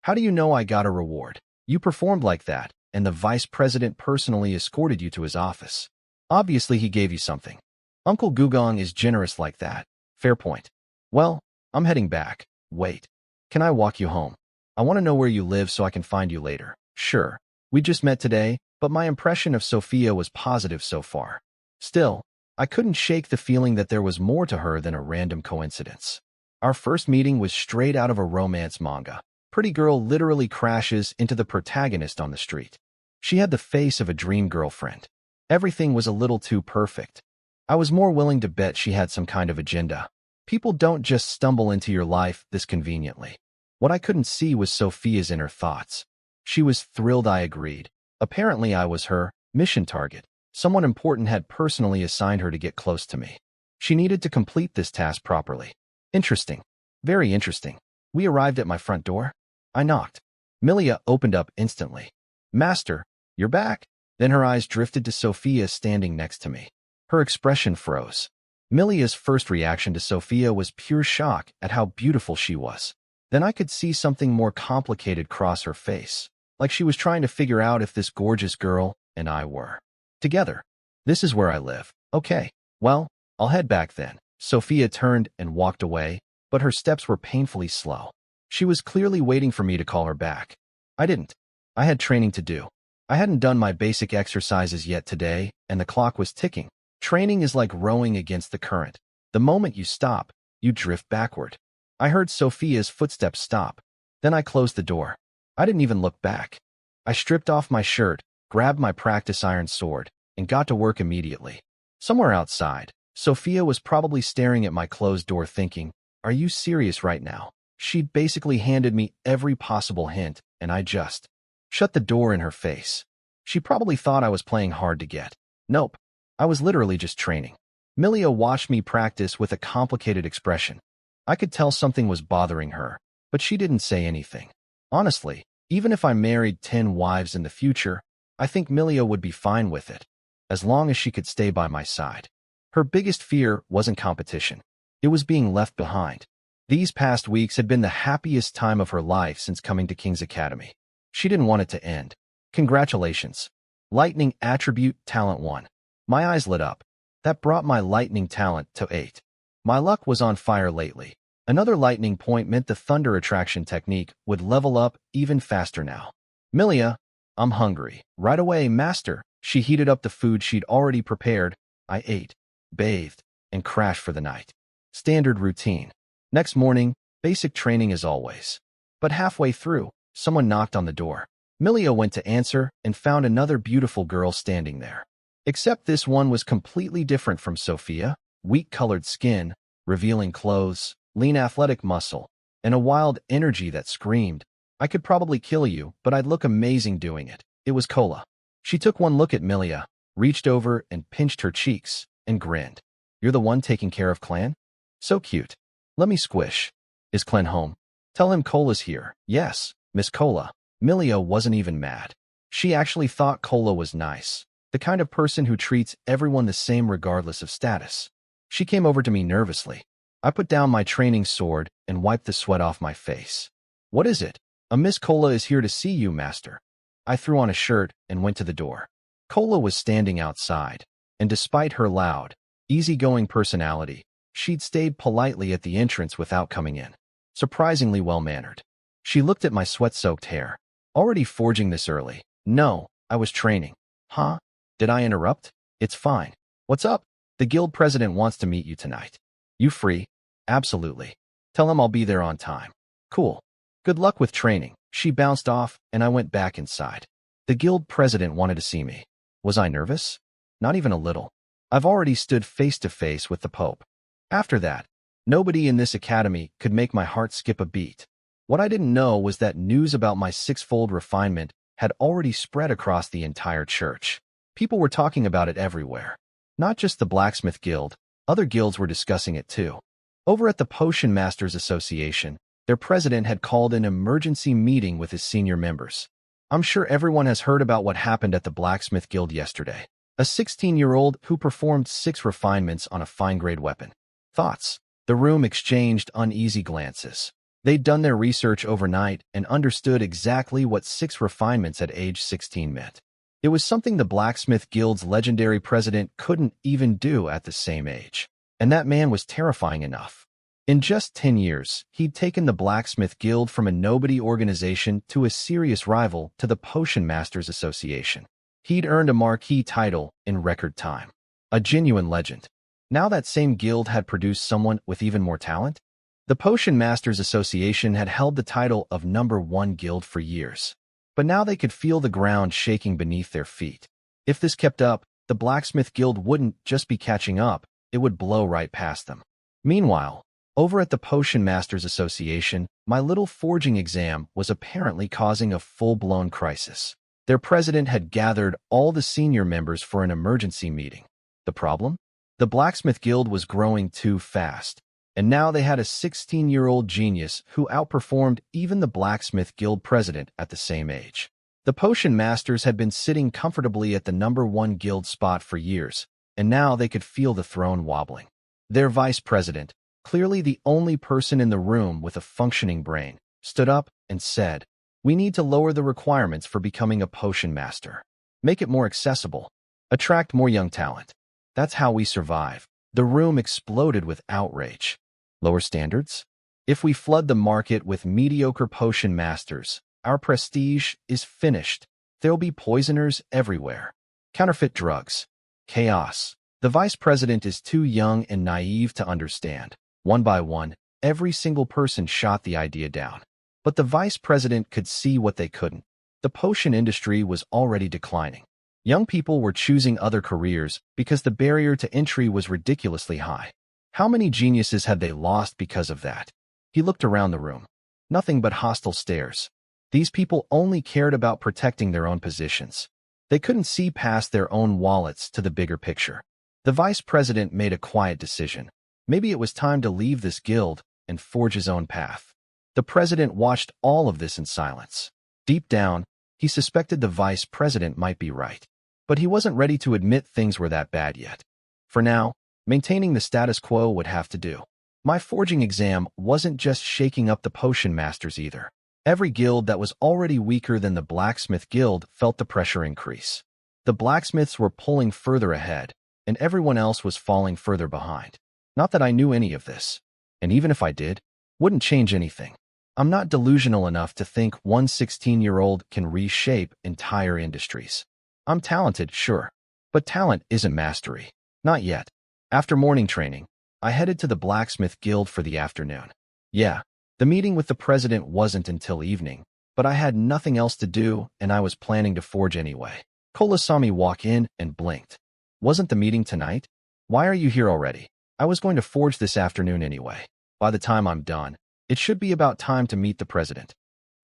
How do you know I got a reward? You performed like that, and the vice president personally escorted you to his office. Obviously, he gave you something. Uncle Gugong is generous like that. Fair point. Well, I'm heading back. Wait. Can I walk you home? I want to know where you live so I can find you later. Sure. We just met today, but my impression of Sophia was positive so far. Still, I couldn't shake the feeling that there was more to her than a random coincidence. Our first meeting was straight out of a romance manga. Pretty girl literally crashes into the protagonist on the street. She had the face of a dream girlfriend. Everything was a little too perfect. I was more willing to bet she had some kind of agenda. People don't just stumble into your life this conveniently. What I couldn't see was Sophia's inner thoughts. She was thrilled I agreed. Apparently I was her mission target. Someone important had personally assigned her to get close to me. She needed to complete this task properly. Interesting. Very interesting. We arrived at my front door. I knocked. Millia opened up instantly. Master, you're back. Then her eyes drifted to Sophia standing next to me. Her expression froze. Millia's first reaction to Sophia was pure shock at how beautiful she was. Then I could see something more complicated cross her face, like she was trying to figure out if this gorgeous girl and I were together. This is where I live. Okay, well, I'll head back then. Sophia turned and walked away, but her steps were painfully slow. She was clearly waiting for me to call her back. I didn't. I had training to do. I hadn't done my basic exercises yet today, and the clock was ticking. Training is like rowing against the current. The moment you stop, you drift backward. I heard Sophia's footsteps stop. Then I closed the door. I didn't even look back. I stripped off my shirt, grabbed my practice iron sword, and got to work immediately. Somewhere outside, Sophia was probably staring at my closed door thinking, "Are you serious right now?" She'd basically handed me every possible hint, and I just shut the door in her face. She probably thought I was playing hard to get. Nope. I was literally just training. Millia watched me practice with a complicated expression. I could tell something was bothering her, but she didn't say anything. Honestly, even if I married 10 wives in the future, I think Millia would be fine with it, as long as she could stay by my side. Her biggest fear wasn't competition. It was being left behind. These past weeks had been the happiest time of her life since coming to King's Academy. She didn't want it to end. Congratulations. Lightning Attribute Talent 1. My eyes lit up. That brought my lightning talent to 8. My luck was on fire lately. Another lightning point meant the thunder attraction technique would level up even faster now. Millia, I'm hungry. Right away, master. She heated up the food she'd already prepared. I ate, bathed, and crashed for the night. Standard routine. Next morning, basic training as always. But halfway through, someone knocked on the door. Millia went to answer and found another beautiful girl standing there. Except this one was completely different from Sophia. Wheat-colored skin, revealing clothes, lean athletic muscle, and a wild energy that screamed, "I could probably kill you, but I'd look amazing doing it." It was Cola. She took one look at Millia, reached over and pinched her cheeks, and grinned. "You're the one taking care of Clan? So cute. Let me squish. Is Clan home? Tell him Cola's here." "Yes, Miss Cola." Millia wasn't even mad. She actually thought Cola was nice. The kind of person who treats everyone the same regardless of status. She came over to me nervously. I put down my training sword and wiped the sweat off my face. What is it? A Miss Cola is here to see you, master. I threw on a shirt and went to the door. Cola was standing outside, and despite her loud, easygoing personality, she'd stayed politely at the entrance without coming in. Surprisingly well-mannered. She looked at my sweat-soaked hair. Already forging this early? No, I was training. Huh? Did I interrupt? It's fine. What's up? The guild president wants to meet you tonight. You free? Absolutely. Tell him I'll be there on time. Cool. Good luck with training. She bounced off, and I went back inside. The guild president wanted to see me. Was I nervous? Not even a little. I've already stood face to face with the Pope. After that, nobody in this academy could make my heart skip a beat. What I didn't know was that news about my six-fold refinement had already spread across the entire church. People were talking about it everywhere. Not just the Blacksmith Guild, other guilds were discussing it too. Over at the Potion Masters Association, their president had called an emergency meeting with his senior members. I'm sure everyone has heard about what happened at the Blacksmith Guild yesterday. A 16-year-old who performed 6 refinements on a fine-grade weapon. Thoughts? The room exchanged uneasy glances. They'd done their research overnight and understood exactly what 6 refinements at age 16 meant. It was something the Blacksmith Guild's legendary president couldn't even do at the same age. And that man was terrifying enough. In just 10 years, he'd taken the Blacksmith Guild from a nobody organization to a serious rival to the Potion Masters Association. He'd earned a marquee title in record time. A genuine legend. Now that same guild had produced someone with even more talent? The Potion Masters Association had held the title of #1 guild for years. But now they could feel the ground shaking beneath their feet. If this kept up, the Blacksmith Guild wouldn't just be catching up, it would blow right past them. Meanwhile, over at the Potion Masters Association, my little forging exam was apparently causing a full-blown crisis. Their president had gathered all the senior members for an emergency meeting. The problem? The Blacksmith Guild was growing too fast, and now they had a 16-year-old genius who outperformed even the Blacksmith Guild president at the same age. The Potion Masters had been sitting comfortably at the #1 guild spot for years, and now they could feel the throne wobbling. Their vice president, clearly the only person in the room with a functioning brain, stood up and said, "We need to lower the requirements for becoming a potion master. Make it more accessible. Attract more young talent. That's how we survive." The room exploded with outrage. Lower standards? If we flood the market with mediocre potion masters, our prestige is finished. There'll be poisoners everywhere. Counterfeit drugs. Chaos. The vice president is too young and naive to understand. One by one, every single person shot the idea down. But the vice president could see what they couldn't. The potion industry was already declining. Young people were choosing other careers because the barrier to entry was ridiculously high. How many geniuses had they lost because of that? He looked around the room. Nothing but hostile stares. These people only cared about protecting their own positions. They couldn't see past their own wallets to the bigger picture. The vice president made a quiet decision. Maybe it was time to leave this guild and forge his own path. The president watched all of this in silence. Deep down, he suspected the vice president might be right. But he wasn't ready to admit things were that bad yet. For now, maintaining the status quo would have to do. My forging exam wasn't just shaking up the potion masters either. Every guild that was already weaker than the Blacksmith Guild felt the pressure increase. The blacksmiths were pulling further ahead, and everyone else was falling further behind. Not that I knew any of this, and even if I did, wouldn't change anything. I'm not delusional enough to think one 16-year-old can reshape entire industries. I'm talented, sure, but talent isn't mastery. Not yet. After morning training, I headed to the Blacksmith Guild for the afternoon. Yeah, the meeting with the president wasn't until evening, but I had nothing else to do and I was planning to forge anyway. Cola saw me walk in and blinked. Wasn't the meeting tonight? Why are you here already? I was going to forge this afternoon anyway. By the time I'm done, it should be about time to meet the president.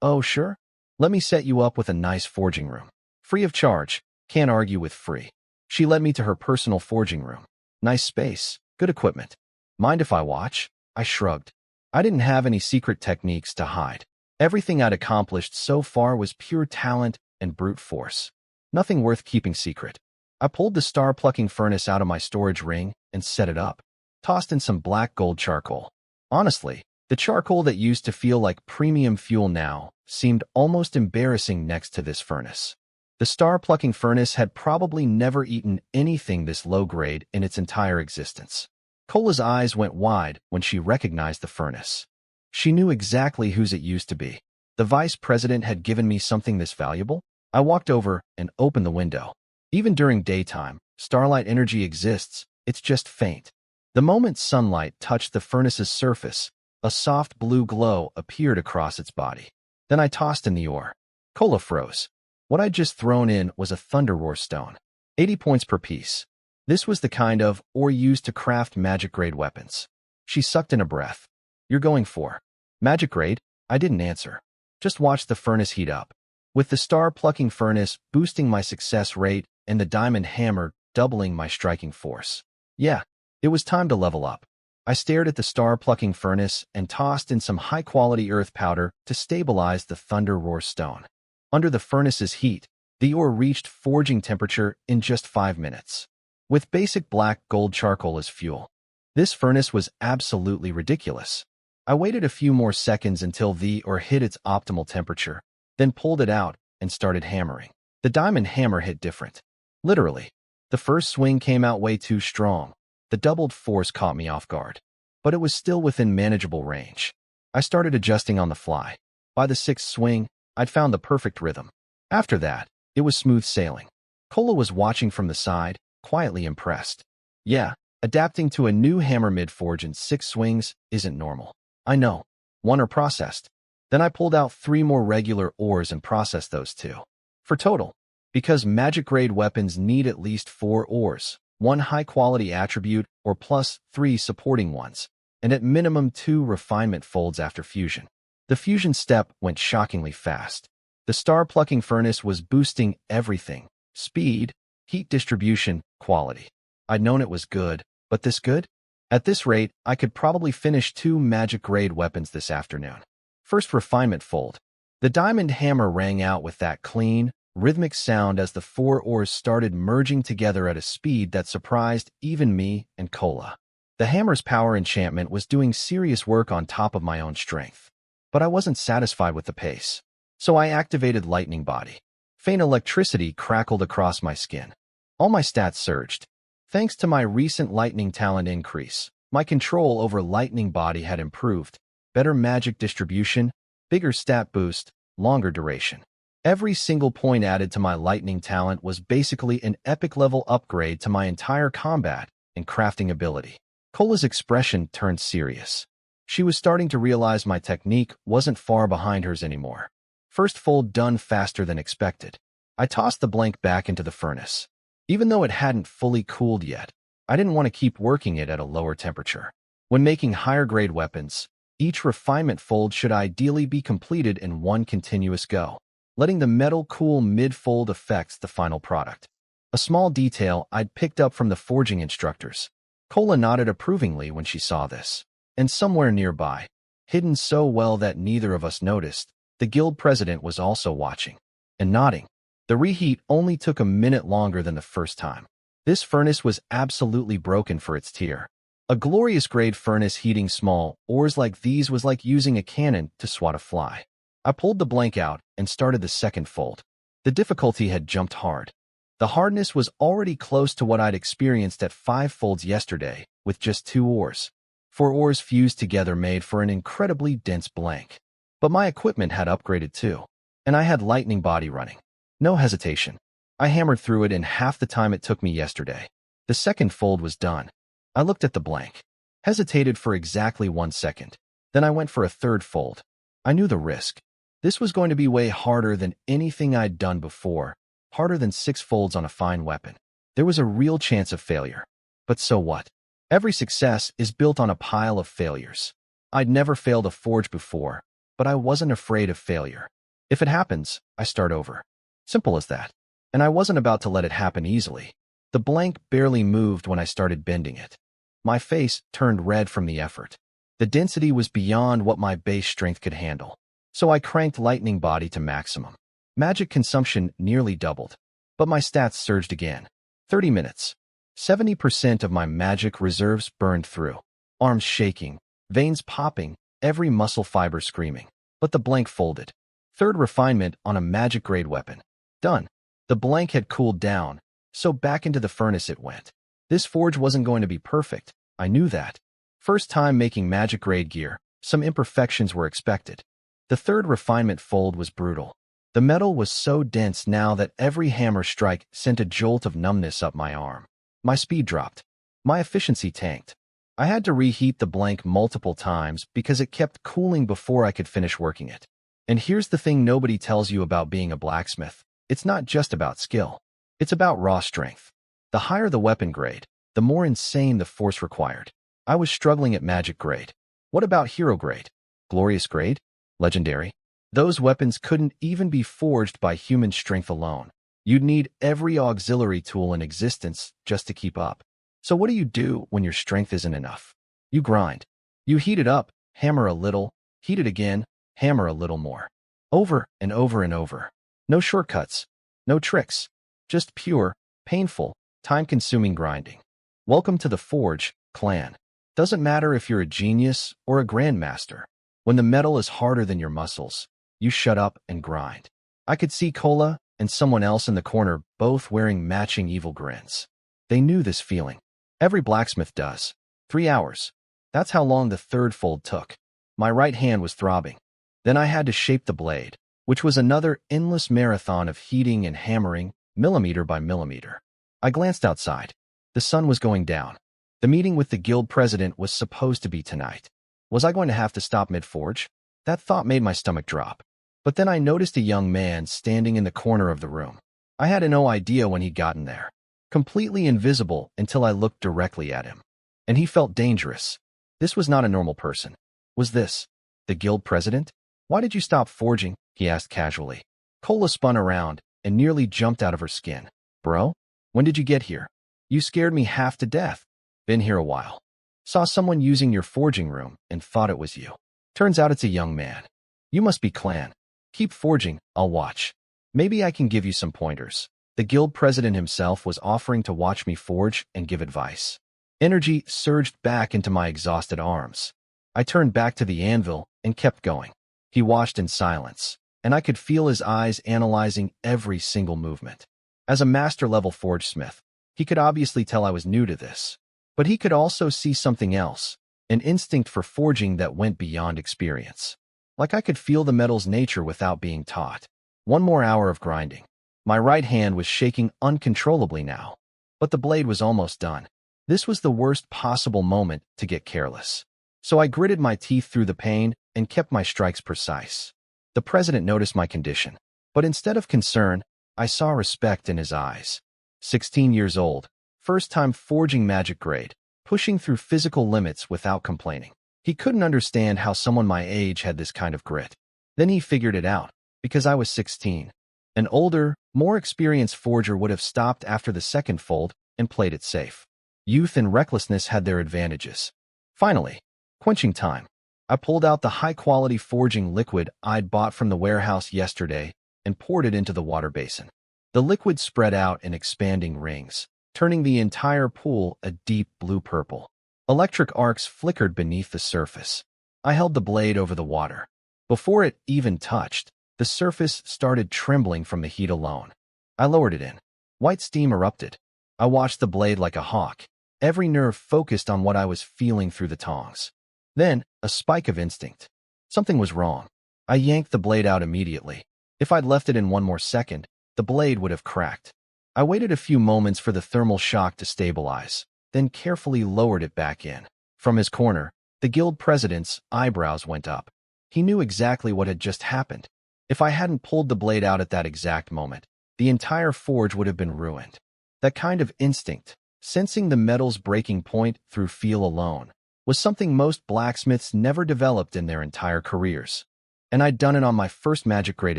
Oh, sure? Let me set you up with a nice forging room. Free of charge. Can't argue with free. She led me to her personal forging room. Nice space, good equipment. Mind if I watch? I shrugged. I didn't have any secret techniques to hide. Everything I'd accomplished so far was pure talent and brute force. Nothing worth keeping secret. I pulled the Star-Plucking furnace out of my storage ring and set it up. Tossed in some black gold charcoal. Honestly, The charcoal that used to feel like premium fuel now seemed almost embarrassing next to this furnace. The Star-Plucking furnace had probably never eaten anything this low-grade in its entire existence. Cola's eyes went wide when she recognized the furnace. She knew exactly whose it used to be. The vice president had given me something this valuable? I walked over and opened the window. Even during daytime, starlight energy exists, it's just faint. The moment sunlight touched the furnace's surface, a soft blue glow appeared across its body. Then I tossed in the ore. Cola froze. What I'd just thrown in was a thunder roar stone. 80 points per piece. This was the kind of ore used to craft magic-grade weapons. She sucked in a breath. You're going for magic grade? I didn't answer. Just watched the furnace heat up. With the Star-Plucking furnace boosting my success rate and the diamond hammer doubling my striking force. Yeah, it was time to level up. I stared at the Star-Plucking furnace and tossed in some high-quality earth powder to stabilize the thunder roar stone. Under the furnace's heat, the ore reached forging temperature in just 5 minutes. With basic black gold charcoal as fuel, this furnace was absolutely ridiculous. I waited a few more seconds until the ore hit its optimal temperature, then pulled it out and started hammering. The diamond hammer hit different. Literally. The first swing came out way too strong. The doubled force caught me off guard. But it was still within manageable range. I started adjusting on the fly. By the 6th swing, I'd found the perfect rhythm. After that, it was smooth sailing. Cola was watching from the side, quietly impressed. Yeah, adapting to a new hammer mid-forge in 6 swings isn't normal. I know. 1 ore processed. Then I pulled out 3 more regular ores and processed those 2. For total. Because magic-grade weapons need at least 4 ores, 1 high-quality attribute or plus 3 supporting ones, and at minimum 2 refinement folds after fusion. The fusion step went shockingly fast. The Star-Plucking furnace was boosting everything: speed, heat distribution, quality. I'd known it was good, but this good? At this rate, I could probably finish 2 magic-grade weapons this afternoon. First refinement fold. The diamond hammer rang out with that clean, rhythmic sound as the 4 ores started merging together at a speed that surprised even me and Cola. The hammer's power enchantment was doing serious work on top of my own strength. But I wasn't satisfied with the pace. So I activated Lightning Body. Faint electricity crackled across my skin. All my stats surged. Thanks to my recent lightning talent increase, my control over Lightning Body had improved. Better magic distribution, bigger stat boost, longer duration. Every single point added to my lightning talent was basically an epic level upgrade to my entire combat and crafting ability. Cola's expression turned serious. She was starting to realize my technique wasn't far behind hers anymore. First fold done faster than expected. I tossed the blank back into the furnace. Even though it hadn't fully cooled yet, I didn't want to keep working it at a lower temperature. When making higher grade weapons, each refinement fold should ideally be completed in one continuous go, letting the metal cool mid-fold affects the final product. A small detail I'd picked up from the forging instructors. Cola nodded approvingly when she saw this. And somewhere nearby, hidden so well that neither of us noticed, the guild president was also watching and nodding. The reheat only took a minute longer than the first time. This furnace was absolutely broken for its tier. A glorious grade furnace heating small ores like these was like using a cannon to swat a fly. I pulled the blank out and started the second fold. The difficulty had jumped hard. The hardness was already close to what I'd experienced at 5 folds yesterday, with just 2 ores. 4 ores fused together made for an incredibly dense blank. But my equipment had upgraded too, and I had Lightning Body running. No hesitation. I hammered through it in half the time it took me yesterday. The second fold was done. I looked at the blank, hesitated for exactly 1 second. Then I went for a third fold. I knew the risk. This was going to be way harder than anything I'd done before, harder than 6 folds on a fine weapon. There was a real chance of failure. But so what? Every success is built on a pile of failures. I'd never failed a forge before, but I wasn't afraid of failure. If it happens, I start over. Simple as that. And I wasn't about to let it happen easily. The blank barely moved when I started bending it. My face turned red from the effort. The density was beyond what my base strength could handle. So I cranked Lightning Body to maximum. Magic consumption nearly doubled, but my stats surged again. 30 minutes. 70% of my magic reserves burned through. Arms shaking, veins popping, every muscle fiber screaming. But the blank folded. Third refinement on a magic-grade weapon. Done. The blank had cooled down, so back into the furnace it went. This forge wasn't going to be perfect. I knew that. First time making magic-grade gear, some imperfections were expected. The third refinement fold was brutal. The metal was so dense now that every hammer strike sent a jolt of numbness up my arm. My speed dropped. My efficiency tanked. I had to reheat the blank multiple times because it kept cooling before I could finish working it. And here's the thing nobody tells you about being a blacksmith. It's not just about skill. It's about raw strength. The higher the weapon grade, the more insane the force required. I was struggling at magic grade. What about hero grade? Glorious grade? Legendary? Those weapons couldn't even be forged by human strength alone. You'd need every auxiliary tool in existence just to keep up. So what do you do when your strength isn't enough? You grind. You heat it up, hammer a little, heat it again, hammer a little more. Over and over and over. No shortcuts. No tricks. Just pure, painful, time-consuming grinding. Welcome to the Forge, clan. Doesn't matter if you're a genius or a grandmaster. When the metal is harder than your muscles, you shut up and grind. I could see Kola and someone else in the corner both wearing matching evil grins. They knew this feeling. Every blacksmith does. 3 hours. That's how long the third fold took. My right hand was throbbing. Then I had to shape the blade, which was another endless marathon of heating and hammering, millimeter by millimeter. I glanced outside. The sun was going down. The meeting with the guild president was supposed to be tonight. Was I going to have to stop mid-forge? That thought made my stomach drop. But then I noticed a young man standing in the corner of the room. I had no idea when he'd gotten there. Completely invisible until I looked directly at him. And he felt dangerous. This was not a normal person. Was this the guild president? Why did you stop forging? He asked casually. Kola spun around and nearly jumped out of her skin. Bro, when did you get here? You scared me half to death. Been here a while. Saw someone using your forging room and thought it was you. Turns out it's a young man. You must be clan. Keep forging, I'll watch. Maybe I can give you some pointers. The guild president himself was offering to watch me forge and give advice. Energy surged back into my exhausted arms. I turned back to the anvil and kept going. He watched in silence, and I could feel his eyes analyzing every single movement. As a master-level forge smith, he could obviously tell I was new to this. But he could also see something else, an instinct for forging that went beyond experience. Like I could feel the metal's nature without being taught. One more hour of grinding. My right hand was shaking uncontrollably now, but the blade was almost done. This was the worst possible moment to get careless. So I gritted my teeth through the pain and kept my strikes precise. The president noticed my condition, but instead of concern, I saw respect in his eyes. 16 years old, first time forging magic grade, pushing through physical limits without complaining. He couldn't understand how someone my age had this kind of grit. Then he figured it out, because I was 16. An older, more experienced forger would have stopped after the second fold and played it safe. Youth and recklessness had their advantages. Finally, quenching time. I pulled out the high-quality forging liquid I'd bought from the warehouse yesterday and poured it into the water basin. The liquid spread out in expanding rings, turning the entire pool a deep blue-purple. Electric arcs flickered beneath the surface. I held the blade over the water. Before it even touched, the surface started trembling from the heat alone. I lowered it in. White steam erupted. I watched the blade like a hawk, every nerve focused on what I was feeling through the tongs. Then, a spike of instinct. Something was wrong. I yanked the blade out immediately. If I'd left it in one more second, the blade would have cracked. I waited a few moments for the thermal shock to stabilize, then carefully lowered it back in. From his corner, the guild president's eyebrows went up. He knew exactly what had just happened. If I hadn't pulled the blade out at that exact moment, the entire forge would have been ruined. That kind of instinct, sensing the metal's breaking point through feel alone, was something most blacksmiths never developed in their entire careers. And I'd done it on my first magic grade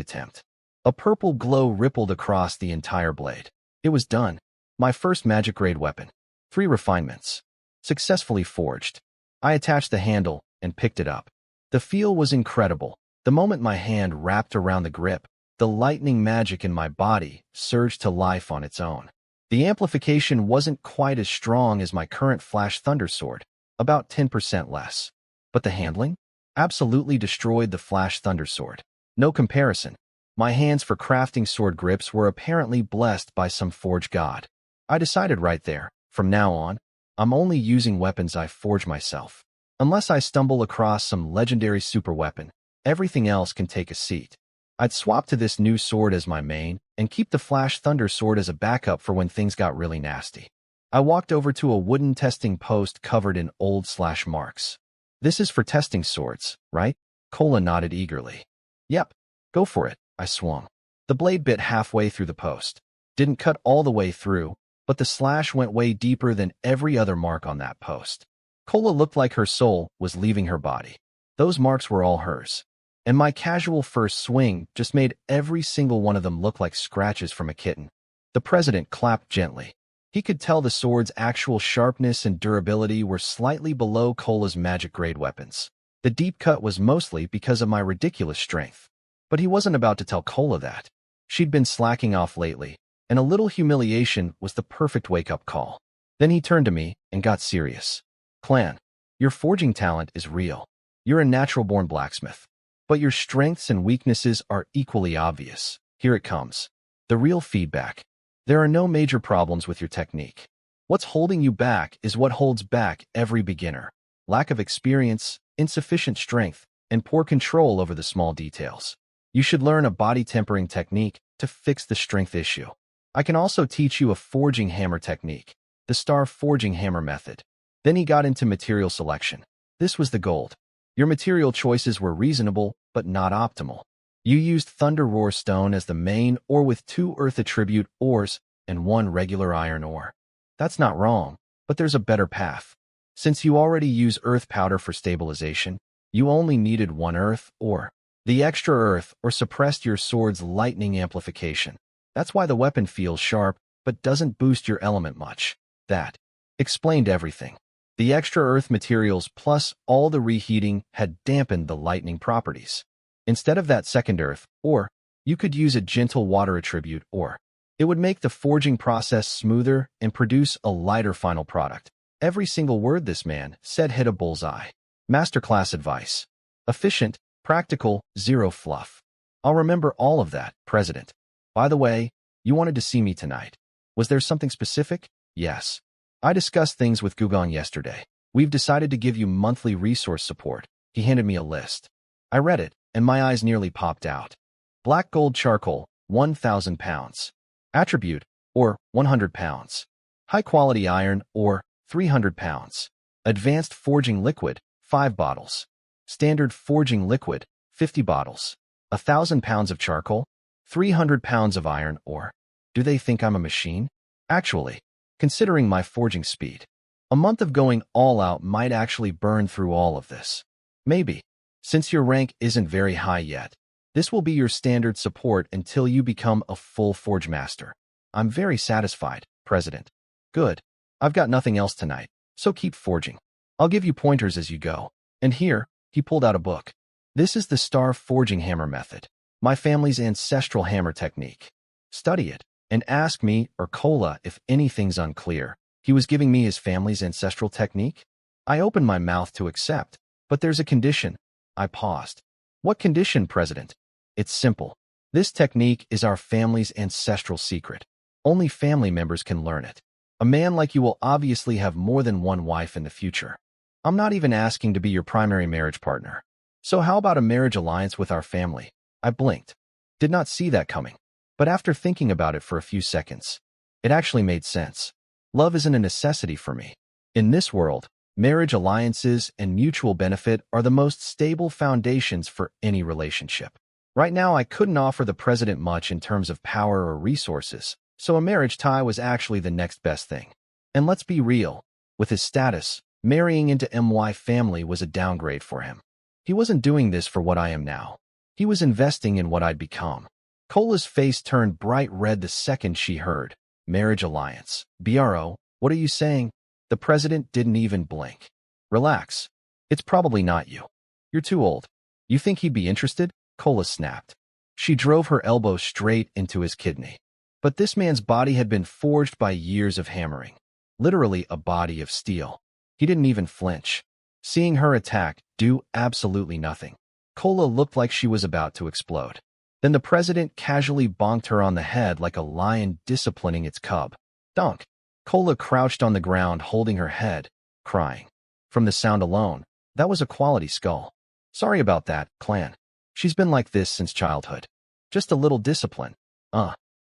attempt. A purple glow rippled across the entire blade. It was done. My first magic grade weapon. 3 refinements. Successfully forged. I attached the handle and picked it up. The feel was incredible. The moment my hand wrapped around the grip, the lightning magic in my body surged to life on its own. The amplification wasn't quite as strong as my current Flash Thunder sword, about 10% less. But the handling? absolutely destroyed the Flash Thunder Sword. No comparison. My hands for crafting sword grips were apparently blessed by some forge god. I decided right there, from now on, I'm only using weapons I forge myself. Unless I stumble across some legendary super weapon, everything else can take a seat. I'd swap to this new sword as my main, and keep the Flash Thunder Sword as a backup for when things got really nasty. I walked over to a wooden testing post covered in old slash marks. This is for testing swords, right? Cola nodded eagerly. Yep, go for it, I swung. The blade bit halfway through the post. Didn't cut all the way through, but the slash went way deeper than every other mark on that post. Cola looked like her soul was leaving her body. Those marks were all hers. And my casual first swing just made every single one of them look like scratches from a kitten. The president clapped gently. He could tell the sword's actual sharpness and durability were slightly below Cola's magic-grade weapons. The deep cut was mostly because of my ridiculous strength. But he wasn't about to tell Cola that. She'd been slacking off lately, and a little humiliation was the perfect wake-up call. Then he turned to me and got serious. Clan, your forging talent is real. You're a natural-born blacksmith. But your strengths and weaknesses are equally obvious. Here it comes. The real feedback. There are no major problems with your technique. What's holding you back is what holds back every beginner. Lack of experience, insufficient strength, and poor control over the small details. You should learn a body tempering technique to fix the strength issue. I can also teach you a forging hammer technique, the Star-Forging hammer method. Then he got into material selection. This was the gold. Your material choices were reasonable, but not optimal. You used Thunder Roar Stone as the main ore with 2 Earth Attribute ores and 1 regular iron ore. That's not wrong, but there's a better path. Since you already use Earth Powder for stabilization, you only needed 1 Earth ore. The extra Earth ore suppressed your sword's lightning amplification. That's why the weapon feels sharp, but doesn't boost your element much. That explained everything. The extra earth materials plus all the reheating had dampened the lightning properties. Instead of that second earth ore, you could use a gentle water attribute ore. It would make the forging process smoother and produce a lighter final product. Every single word this man said hit a bullseye. Masterclass advice. Efficient, practical, zero fluff. I'll remember all of that, President. By the way, you wanted to see me tonight. Was there something specific? Yes. I discussed things with Gugon yesterday. We've decided to give you monthly resource support. He handed me a list. I read it, and my eyes nearly popped out. Black gold charcoal, 1,000 pounds. Attribute, or 100 pounds. High-quality iron, or 300 pounds. Advanced forging liquid, 5 bottles. Standard forging liquid, 50 bottles. 1,000 pounds of charcoal, 300 pounds of iron ore. Do they think I'm a machine? Actually, considering my forging speed, a month of going all out might actually burn through all of this. Maybe. Since your rank isn't very high yet, this will be your standard support until you become a full forge master. I'm very satisfied, President. Good. I've got nothing else tonight, so keep forging. I'll give you pointers as you go. And here, he pulled out a book. This is the Star-Forging hammer method, my family's ancestral hammer technique. Study it, and ask me or Cola if anything's unclear. He was giving me his family's ancestral technique? I opened my mouth to accept, but there's a condition. I paused. What condition, President? It's simple. This technique is our family's ancestral secret. Only family members can learn it. A man like you will obviously have more than one wife in the future. I'm not even asking to be your primary marriage partner. So how about a marriage alliance with our family? I blinked. Did not see that coming. But after thinking about it for a few seconds, it actually made sense. Love isn't a necessity for me. In this world, marriage alliances and mutual benefit are the most stable foundations for any relationship. Right now, I couldn't offer the president much in terms of power or resources, so a marriage tie was actually the next best thing. And let's be real, with his status, marrying into MY family was a downgrade for him. He wasn't doing this for what I am now. He was investing in what I'd become. Cola's face turned bright red the second she heard marriage alliance. BRO, what are you saying? The president didn't even blink. Relax. It's probably not you. You're too old. You think he'd be interested? Cola snapped. She drove her elbow straight into his kidney. But this man's body had been forged by years of hammering. Literally a body of steel. He didn't even flinch. Seeing her attack Do absolutely nothing. Cola looked like she was about to explode. Then the president casually bonked her on the head like a lion disciplining its cub. Dunk. Cola crouched on the ground holding her head, crying. From the sound alone, that was a quality skull. Sorry about that, clan. She's been like this since childhood. Just a little discipline.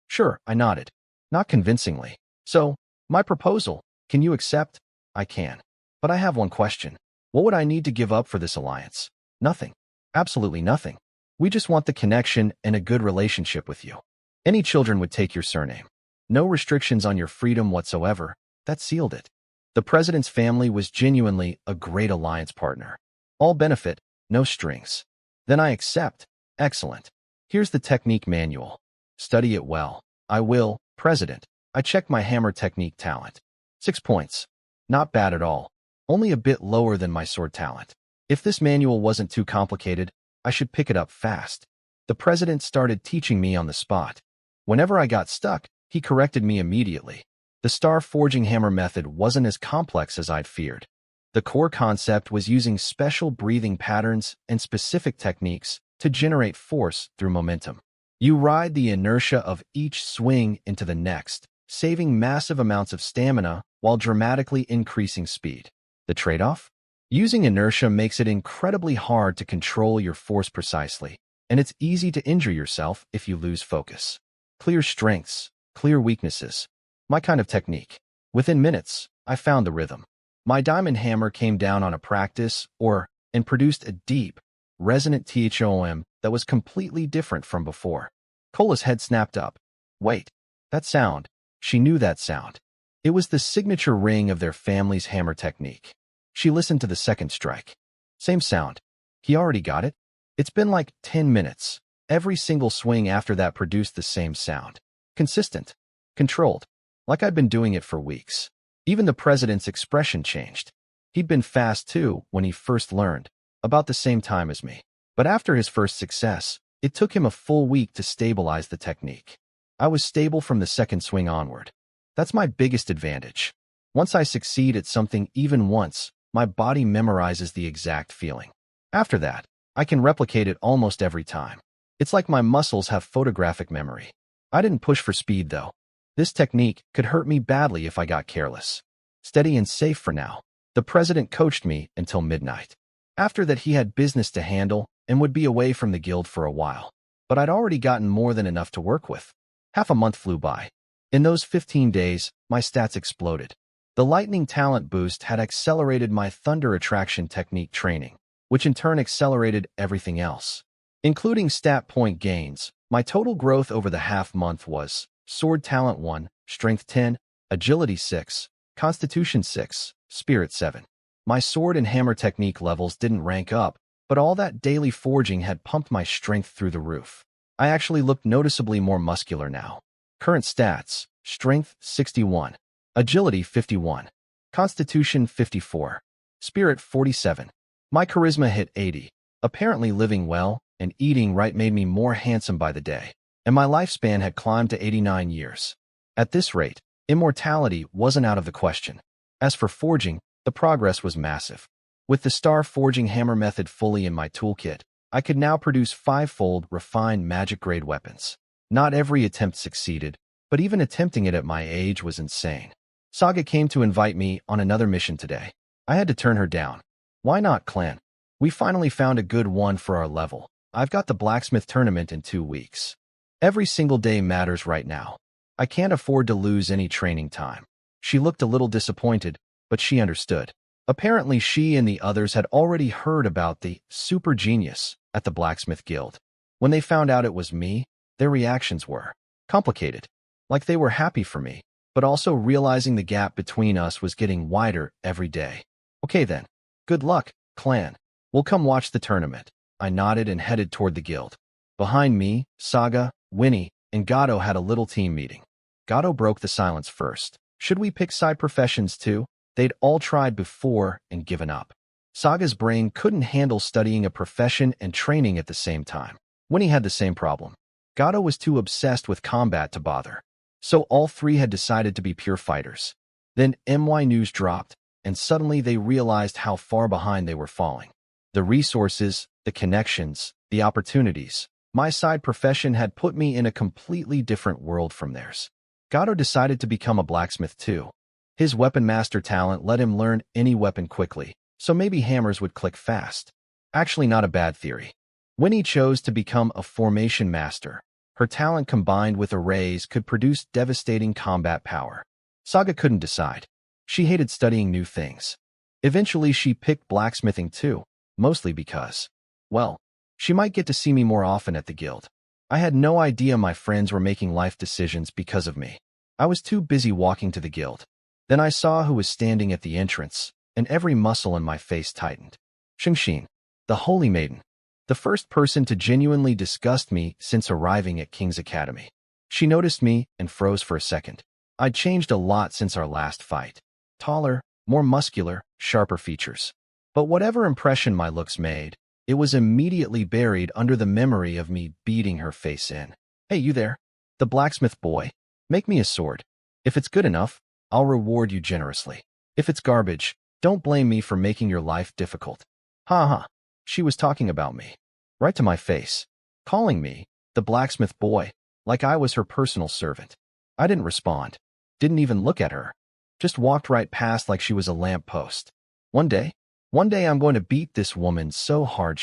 Sure, I nodded. Not convincingly. So, my proposal, can you accept? I can. But I have one question. What would I need to give up for this alliance? Nothing. Absolutely nothing. We just want the connection and a good relationship with you. Any children would take your surname. No restrictions on your freedom whatsoever. That sealed it. The president's family was genuinely a great alliance partner. All benefit, no strings. Then I accept. Excellent. Here's the technique manual. Study it well. I will, President. I checked my hammer technique talent. 6 points. Not bad at all. Only a bit lower than my sword talent. If this manual wasn't too complicated, I should pick it up fast. The president started teaching me on the spot. Whenever I got stuck, he corrected me immediately. The star-forging hammer method wasn't as complex as I'd feared. The core concept was using special breathing patterns and specific techniques to generate force through momentum. You ride the inertia of each swing into the next, saving massive amounts of stamina while dramatically increasing speed. The trade-off? Using inertia makes it incredibly hard to control your force precisely, and it's easy to injure yourself if you lose focus. Clear strengths, clear weaknesses. My kind of technique. Within minutes, I found the rhythm. My diamond hammer came down on a practice, and produced a deep, resonant THOM that was completely different from before. Cola's head snapped up. Wait, that sound. She knew that sound. It was the signature ring of their family's hammer technique. She listened to the second strike. Same sound. He already got it? It's been like 10 minutes. Every single swing after that produced the same sound. Consistent. Controlled. Like I'd been doing it for weeks. Even the president's expression changed. He'd been fast too when he first learned, about the same time as me. But after his first success, it took him a full week to stabilize the technique. I was stable from the second swing onward. That's my biggest advantage. Once I succeed at something even once, my body memorizes the exact feeling. After that, I can replicate it almost every time. It's like my muscles have photographic memory. I didn't push for speed though. This technique could hurt me badly if I got careless. Steady and safe for now. The president coached me until midnight. After that, he had business to handle and would be away from the guild for a while. But I'd already gotten more than enough to work with. Half a month flew by. In those 15 days, my stats exploded. The lightning talent boost had accelerated my thunder attraction technique training, which in turn accelerated everything else. Including stat point gains, my total growth over the half month was sword talent 1, strength 10, agility 6, constitution 6, spirit 7. My sword and hammer technique levels didn't rank up, but all that daily forging had pumped my strength through the roof. I actually looked noticeably more muscular now. Current stats: strength 61, agility 51, constitution 54, spirit 47. My charisma hit 80. Apparently living well and eating right made me more handsome by the day, and my lifespan had climbed to 89 years. At this rate, immortality wasn't out of the question. As for forging, the progress was massive. With the star-forging hammer method fully in my toolkit, I could now produce 5-fold refined magic-grade weapons. Not every attempt succeeded, but even attempting it at my age was insane. Saga came to invite me on another mission today. I had to turn her down. Why not, clan? We finally found a good one for our level. I've got the blacksmith tournament in 2 weeks. Every single day matters right now. I can't afford to lose any training time. She looked a little disappointed, but she understood. Apparently she and the others had already heard about the super genius at the Blacksmith Guild. When they found out it was me, their reactions were complicated. Like they were happy for me, but also realizing the gap between us was getting wider every day. Okay then. Good luck, clan. We'll come watch the tournament. I nodded and headed toward the guild. Behind me, Saga, Winnie, and Gato had a little team meeting. Gato broke the silence first. Should we pick side professions too? They'd all tried before and given up. Saga's brain couldn't handle studying a profession and training at the same time. Winnie had the same problem. Gato was too obsessed with combat to bother. So all three had decided to be pure fighters. Then MY news dropped, and suddenly they realized how far behind they were falling. The resources, the connections, the opportunities. My side profession had put me in a completely different world from theirs. Gato decided to become a blacksmith too. His weapon master talent let him learn any weapon quickly, so maybe hammers would click fast. Actually, not a bad theory. Winnie chose to become a formation master. Her talent combined with arrays could produce devastating combat power. Saga couldn't decide. She hated studying new things. Eventually, she picked blacksmithing too, mostly because, well, she might get to see me more often at the guild. I had no idea my friends were making life decisions because of me. I was too busy walking to the guild. Then I saw who was standing at the entrance, and every muscle in my face tightened. Xingxin, the Holy Maiden. The first person to genuinely disgust me since arriving at King's Academy. She noticed me and froze for a second. I'd changed a lot since our last fight. Taller, more muscular, sharper features. But whatever impression my looks made, it was immediately buried under the memory of me beating her face in. Hey, you there? The blacksmith boy. Make me a sword. If it's good enough, I'll reward you generously. If it's garbage, don't blame me for making your life difficult. Ha ha. She was talking about me. Right to my face. Calling me, the blacksmith boy, like I was her personal servant. I didn't respond. Didn't even look at her. Just walked right past like she was a lamppost. One day I'm going to beat this woman so hard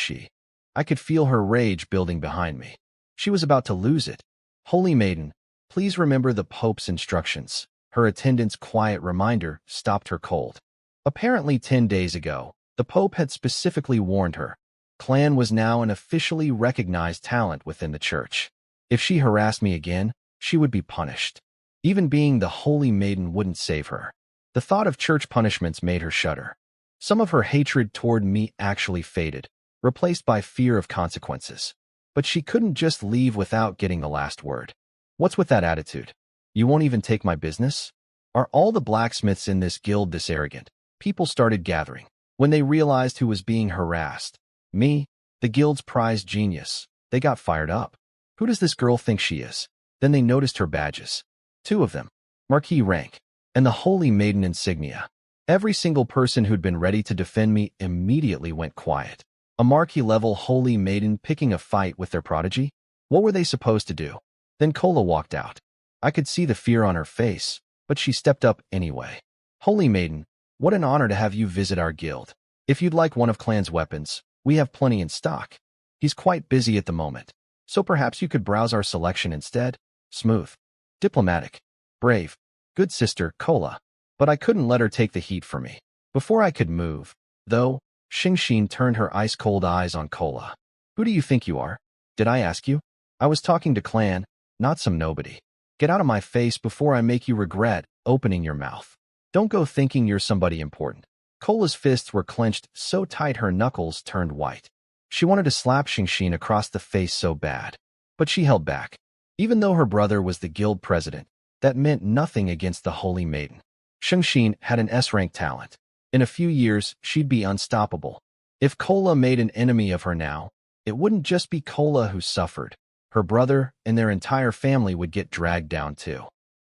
I could feel her rage building behind me. She was about to lose it. Holy Maiden, please remember the Pope's instructions. Her attendant's quiet reminder stopped her cold. Apparently 10 days ago, the Pope had specifically warned her. Clan was now an officially recognized talent within the church. If she harassed me again, she would be punished. Even being the Holy Maiden wouldn't save her. The thought of church punishments made her shudder. Some of her hatred toward me actually faded, replaced by fear of consequences. But she couldn't just leave without getting the last word. What's with that attitude? You won't even take my business? Are all the blacksmiths in this guild this arrogant? People started gathering. When they realized who was being harassed, me, the guild's prized genius, they got fired up. Who does this girl think she is? Then they noticed her badges. 2 of them, Marquis rank, and the Holy Maiden insignia. Every single person who'd been ready to defend me immediately went quiet. A Marquis-level Holy Maiden picking a fight with their prodigy? What were they supposed to do? Then Kola walked out. I could see the fear on her face, but she stepped up anyway. Holy Maiden, what an honor to have you visit our guild. If you'd like one of Clan's weapons, we have plenty in stock. He's quite busy at the moment, so perhaps you could browse our selection instead. Smooth, diplomatic, brave, good sister, Kola. But I couldn't let her take the heat for me. Before I could move, though, Xingxin turned her ice-cold eyes on Kola. Who do you think you are? Did I ask you? I was talking to Clan, not some nobody. Get out of my face before I make you regret opening your mouth. Don't go thinking you're somebody important. Kola's fists were clenched so tight her knuckles turned white. She wanted to slap Xingxin across the face so bad, but she held back. Even though her brother was the guild president, that meant nothing against the Holy Maiden. Xingxin had an S-rank talent. In a few years, she'd be unstoppable. If Kola made an enemy of her now, it wouldn't just be Kola who suffered. Her brother and their entire family would get dragged down too.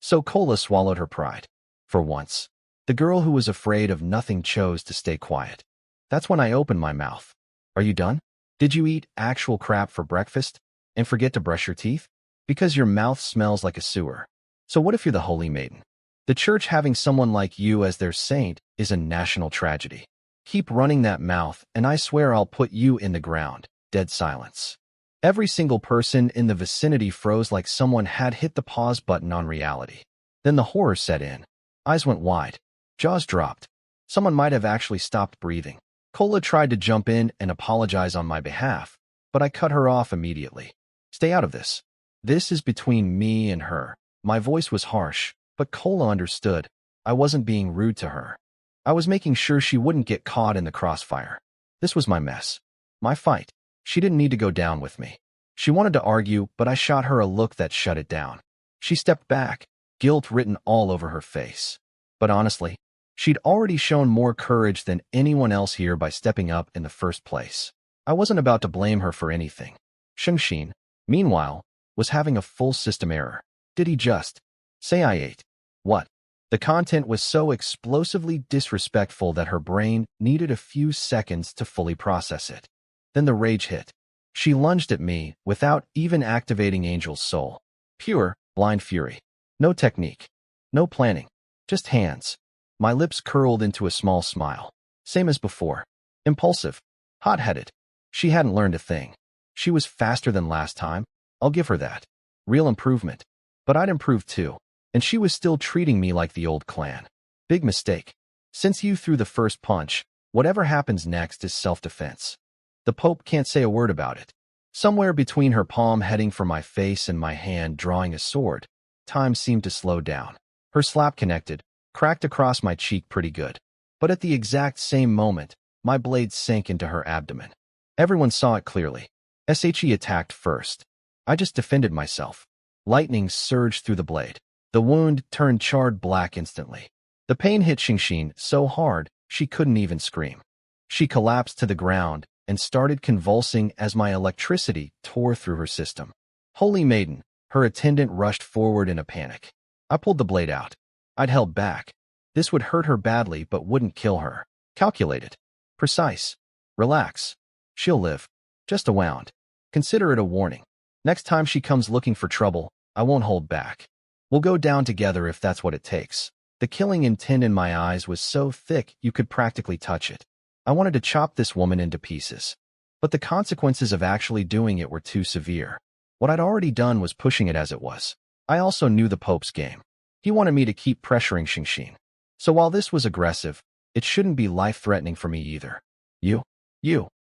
So Kola swallowed her pride. For once, the girl who was afraid of nothing chose to stay quiet. That's when I opened my mouth. Are you done? Did you eat actual crap for breakfast and forget to brush your teeth? Because your mouth smells like a sewer. So what if you're the Holy Maiden? The church having someone like you as their saint is a national tragedy. Keep running that mouth and I swear I'll put you in the ground. Dead silence. Every single person in the vicinity froze like someone had hit the pause button on reality. Then the horror set in. Eyes went wide. Jaws dropped. Someone might have actually stopped breathing. Kola tried to jump in and apologize on my behalf, but I cut her off immediately. Stay out of this. This is between me and her. My voice was harsh, but Kola understood. I wasn't being rude to her. I was making sure she wouldn't get caught in the crossfire. This was my mess. My fight. She didn't need to go down with me. She wanted to argue, but I shot her a look that shut it down. She stepped back, guilt written all over her face. But honestly, she'd already shown more courage than anyone else here by stepping up in the first place. I wasn't about to blame her for anything. Xingxin, meanwhile, was having a full system error. Did he just say I ate? What? The content was so explosively disrespectful that her brain needed a few seconds to fully process it. Then the rage hit. She lunged at me without even activating Angel's soul. Pure, blind fury. No technique. No planning. Just hands. My lips curled into a small smile. Same as before. Impulsive. Hot-headed. She hadn't learned a thing. She was faster than last time. I'll give her that. Real improvement. But I'd improved too. And she was still treating me like the old clan. Big mistake. Since you threw the first punch, whatever happens next is self-defense. The Pope can't say a word about it. Somewhere between her palm heading for my face and my hand drawing a sword, time seemed to slow down. Her slap connected, cracked across my cheek pretty good. But at the exact same moment, my blade sank into her abdomen. Everyone saw it clearly. SHE attacked first. I just defended myself. Lightning surged through the blade. The wound turned charred black instantly. The pain hit Xingxin so hard, she couldn't even scream. She collapsed to the ground and started convulsing as my electricity tore through her system. Holy Maiden, her attendant rushed forward in a panic. I pulled the blade out. I'd held back. This would hurt her badly but wouldn't kill her. Calculated. Precise. Relax. She'll live. Just a wound. Consider it a warning. Next time she comes looking for trouble, I won't hold back. We'll go down together if that's what it takes. The killing intent in my eyes was so thick you could practically touch it. I wanted to chop this woman into pieces. But the consequences of actually doing it were too severe. What I'd already done was pushing it as it was. I also knew the Pope's game. He wanted me to keep pressuring Xingxin. So while this was aggressive, it shouldn't be life-threatening for me either. You.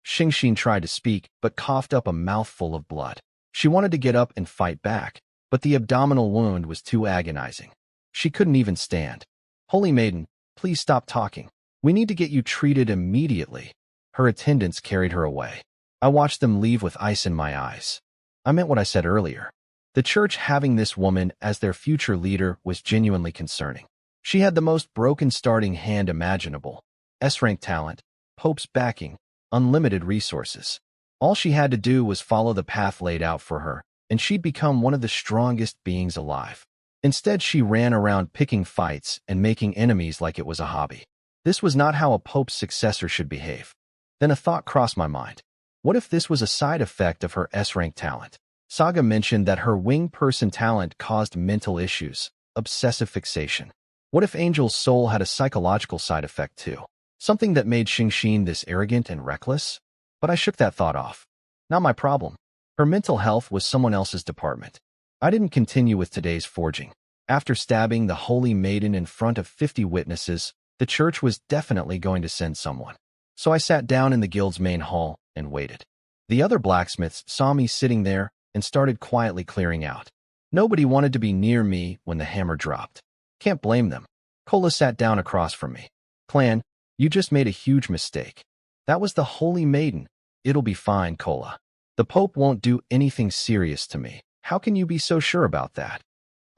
Xingxin tried to speak, but coughed up a mouthful of blood. She wanted to get up and fight back, but the abdominal wound was too agonizing. She couldn't even stand. Holy Maiden, please stop talking. We need to get you treated immediately. Her attendants carried her away. I watched them leave with ice in my eyes. I meant what I said earlier. The church having this woman as their future leader was genuinely concerning. She had the most broken starting hand imaginable. S-rank talent, Pope's backing, unlimited resources. All she had to do was follow the path laid out for her, and she'd become one of the strongest beings alive. Instead, she ran around picking fights and making enemies like it was a hobby. This was not how a Pope's successor should behave. Then a thought crossed my mind. What if this was a side effect of her S-rank talent? Saga mentioned that her wing person talent caused mental issues, obsessive fixation. What if Angel's soul had a psychological side effect too? Something that made Xingxin this arrogant and reckless? But I shook that thought off. Not my problem. Her mental health was someone else's department. I didn't continue with today's forging. After stabbing the Holy Maiden in front of 50 witnesses, the church was definitely going to send someone. So I sat down in the guild's main hall and waited. The other blacksmiths saw me sitting there and started quietly clearing out. Nobody wanted to be near me when the hammer dropped. Can't blame them. Kola sat down across from me. Clan, you just made a huge mistake. That was the Holy Maiden. It'll be fine, Kola. The Pope won't do anything serious to me. How can you be so sure about that?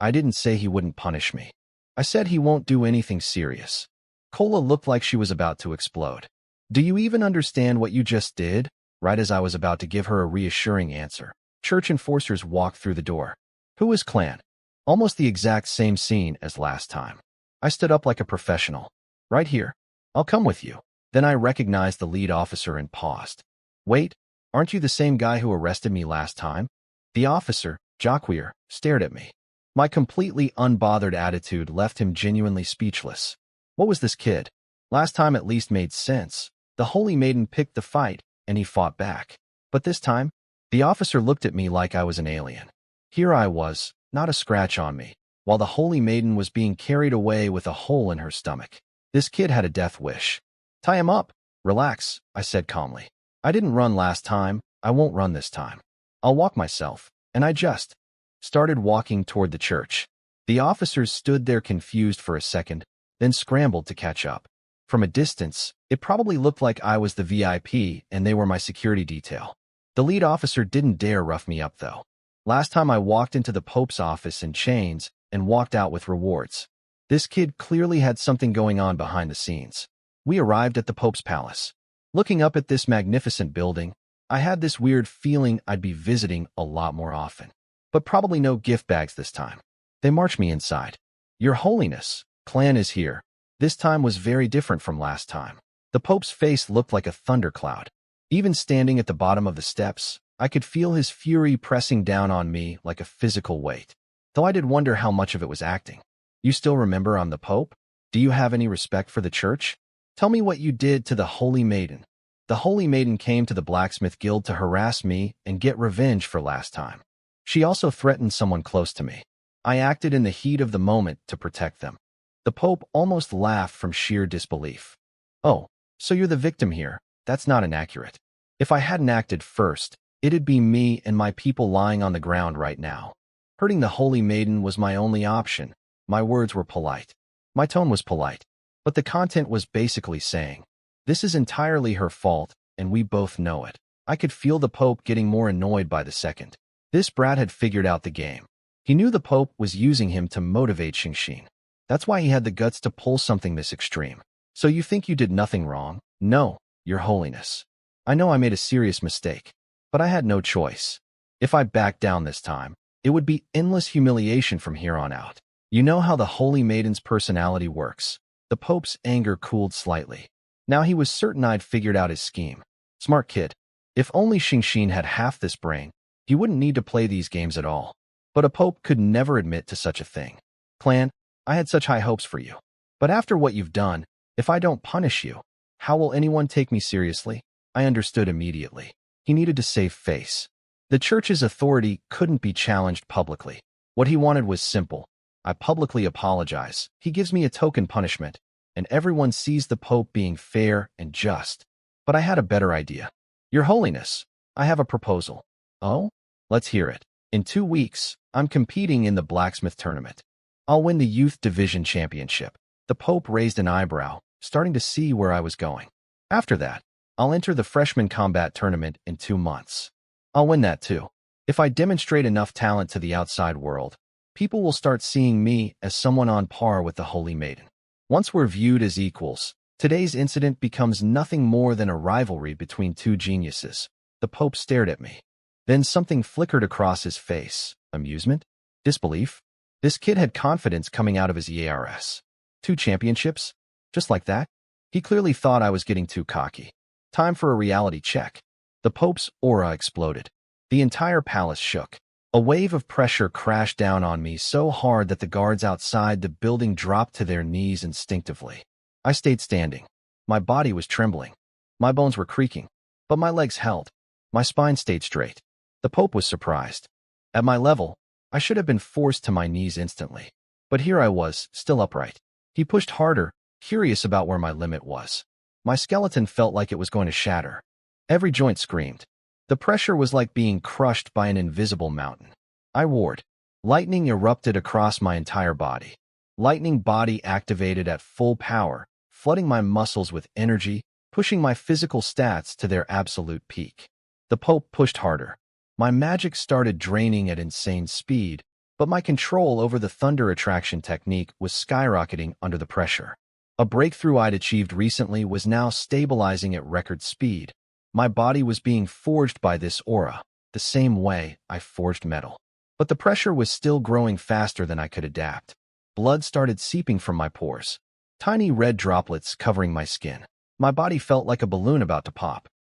I didn't say he wouldn't punish me. I said he won't do anything serious. Kola looked like she was about to explode. Do you even understand what you just did? Right as I was about to give her a reassuring answer, church enforcers walked through the door. Who is Clan? Almost the exact same scene as last time. I stood up like a professional. Right here. I'll come with you. Then I recognized the lead officer and paused. Wait, aren't you the same guy who arrested me last time? The officer, Jacquier, stared at me. My completely unbothered attitude left him genuinely speechless. What was this kid? Last time at least made sense. The Holy Maiden picked the fight, and he fought back. But this time, the officer looked at me like I was an alien. Here I was, not a scratch on me, while the Holy Maiden was being carried away with a hole in her stomach. This kid had a death wish. Tie him up. Relax, I said calmly. I didn't run last time. I won't run this time. I'll walk myself. And I just started walking toward the church. The officers stood there confused for a second, then scrambled to catch up. From a distance, it probably looked like I was the VIP and they were my security detail. The lead officer didn't dare rough me up, though. Last time I walked into the Pope's office in chains and walked out with rewards. This kid clearly had something going on behind the scenes. We arrived at the Pope's palace. Looking up at this magnificent building, I had this weird feeling I'd be visiting a lot more often. But probably no gift bags this time. They marched me inside. Your Holiness, Clan is here. This time was very different from last time. The Pope's face looked like a thundercloud. Even standing at the bottom of the steps, I could feel his fury pressing down on me like a physical weight. Though I did wonder how much of it was acting. You still remember I'm the Pope? Do you have any respect for the church? Tell me what you did to the Holy Maiden. The Holy Maiden came to the Blacksmith Guild to harass me and get revenge for last time. She also threatened someone close to me. I acted in the heat of the moment to protect them. The Pope almost laughed from sheer disbelief. Oh, so you're the victim here. That's not inaccurate. If I hadn't acted first, it'd be me and my people lying on the ground right now. Hurting the Holy Maiden was my only option. My words were polite. My tone was polite. But the content was basically saying, this is entirely her fault, and we both know it. I could feel the Pope getting more annoyed by the second. This brat had figured out the game. He knew the Pope was using him to motivate Xingxin. That's why he had the guts to pull something this extreme. So you think you did nothing wrong? No, Your Holiness. I know I made a serious mistake, but I had no choice. If I backed down this time, it would be endless humiliation from here on out. You know how the Holy Maiden's personality works. The Pope's anger cooled slightly. Now he was certain I'd figured out his scheme. Smart kid. If only Xingxin had half this brain, he wouldn't need to play these games at all. But a Pope could never admit to such a thing. Clan, I had such high hopes for you. But after what you've done, if I don't punish you, how will anyone take me seriously? I understood immediately. He needed to save face. The church's authority couldn't be challenged publicly. What he wanted was simple. I publicly apologize. He gives me a token punishment, and everyone sees the Pope being fair and just. But I had a better idea. Your Holiness, I have a proposal. Oh? Let's hear it. In 2 weeks, I'm competing in the Blacksmith tournament. I'll win the Youth Division Championship. The Pope raised an eyebrow, starting to see where I was going. After that, I'll enter the Freshman Combat Tournament in 2 months. I'll win that too. If I demonstrate enough talent to the outside world, people will start seeing me as someone on par with the Holy Maiden. Once we're viewed as equals, today's incident becomes nothing more than a rivalry between two geniuses. The Pope stared at me. Then something flickered across his face. Amusement? Disbelief? This kid had confidence coming out of his EARS. 2 championships? Just like that? He clearly thought I was getting too cocky. Time for a reality check. The Pope's aura exploded. The entire palace shook. A wave of pressure crashed down on me so hard that the guards outside the building dropped to their knees instinctively. I stayed standing. My body was trembling. My bones were creaking. But my legs held. My spine stayed straight. The Pope was surprised. At my level, I should have been forced to my knees instantly. But here I was, still upright. He pushed harder, curious about where my limit was. My skeleton felt like it was going to shatter. Every joint screamed. The pressure was like being crushed by an invisible mountain. I roared. Lightning erupted across my entire body. Lightning body activated at full power, flooding my muscles with energy, pushing my physical stats to their absolute peak. The Pope pushed harder. My magic started draining at insane speed, but my control over the thunder attraction technique was skyrocketing under the pressure. A breakthrough I'd achieved recently was now stabilizing at record speed. My body was being forged by this aura, the same way I forged metal. But the pressure was still growing faster than I could adapt. Blood started seeping from my pores. Tiny red droplets covering my skin. My body felt like a balloon about to pop.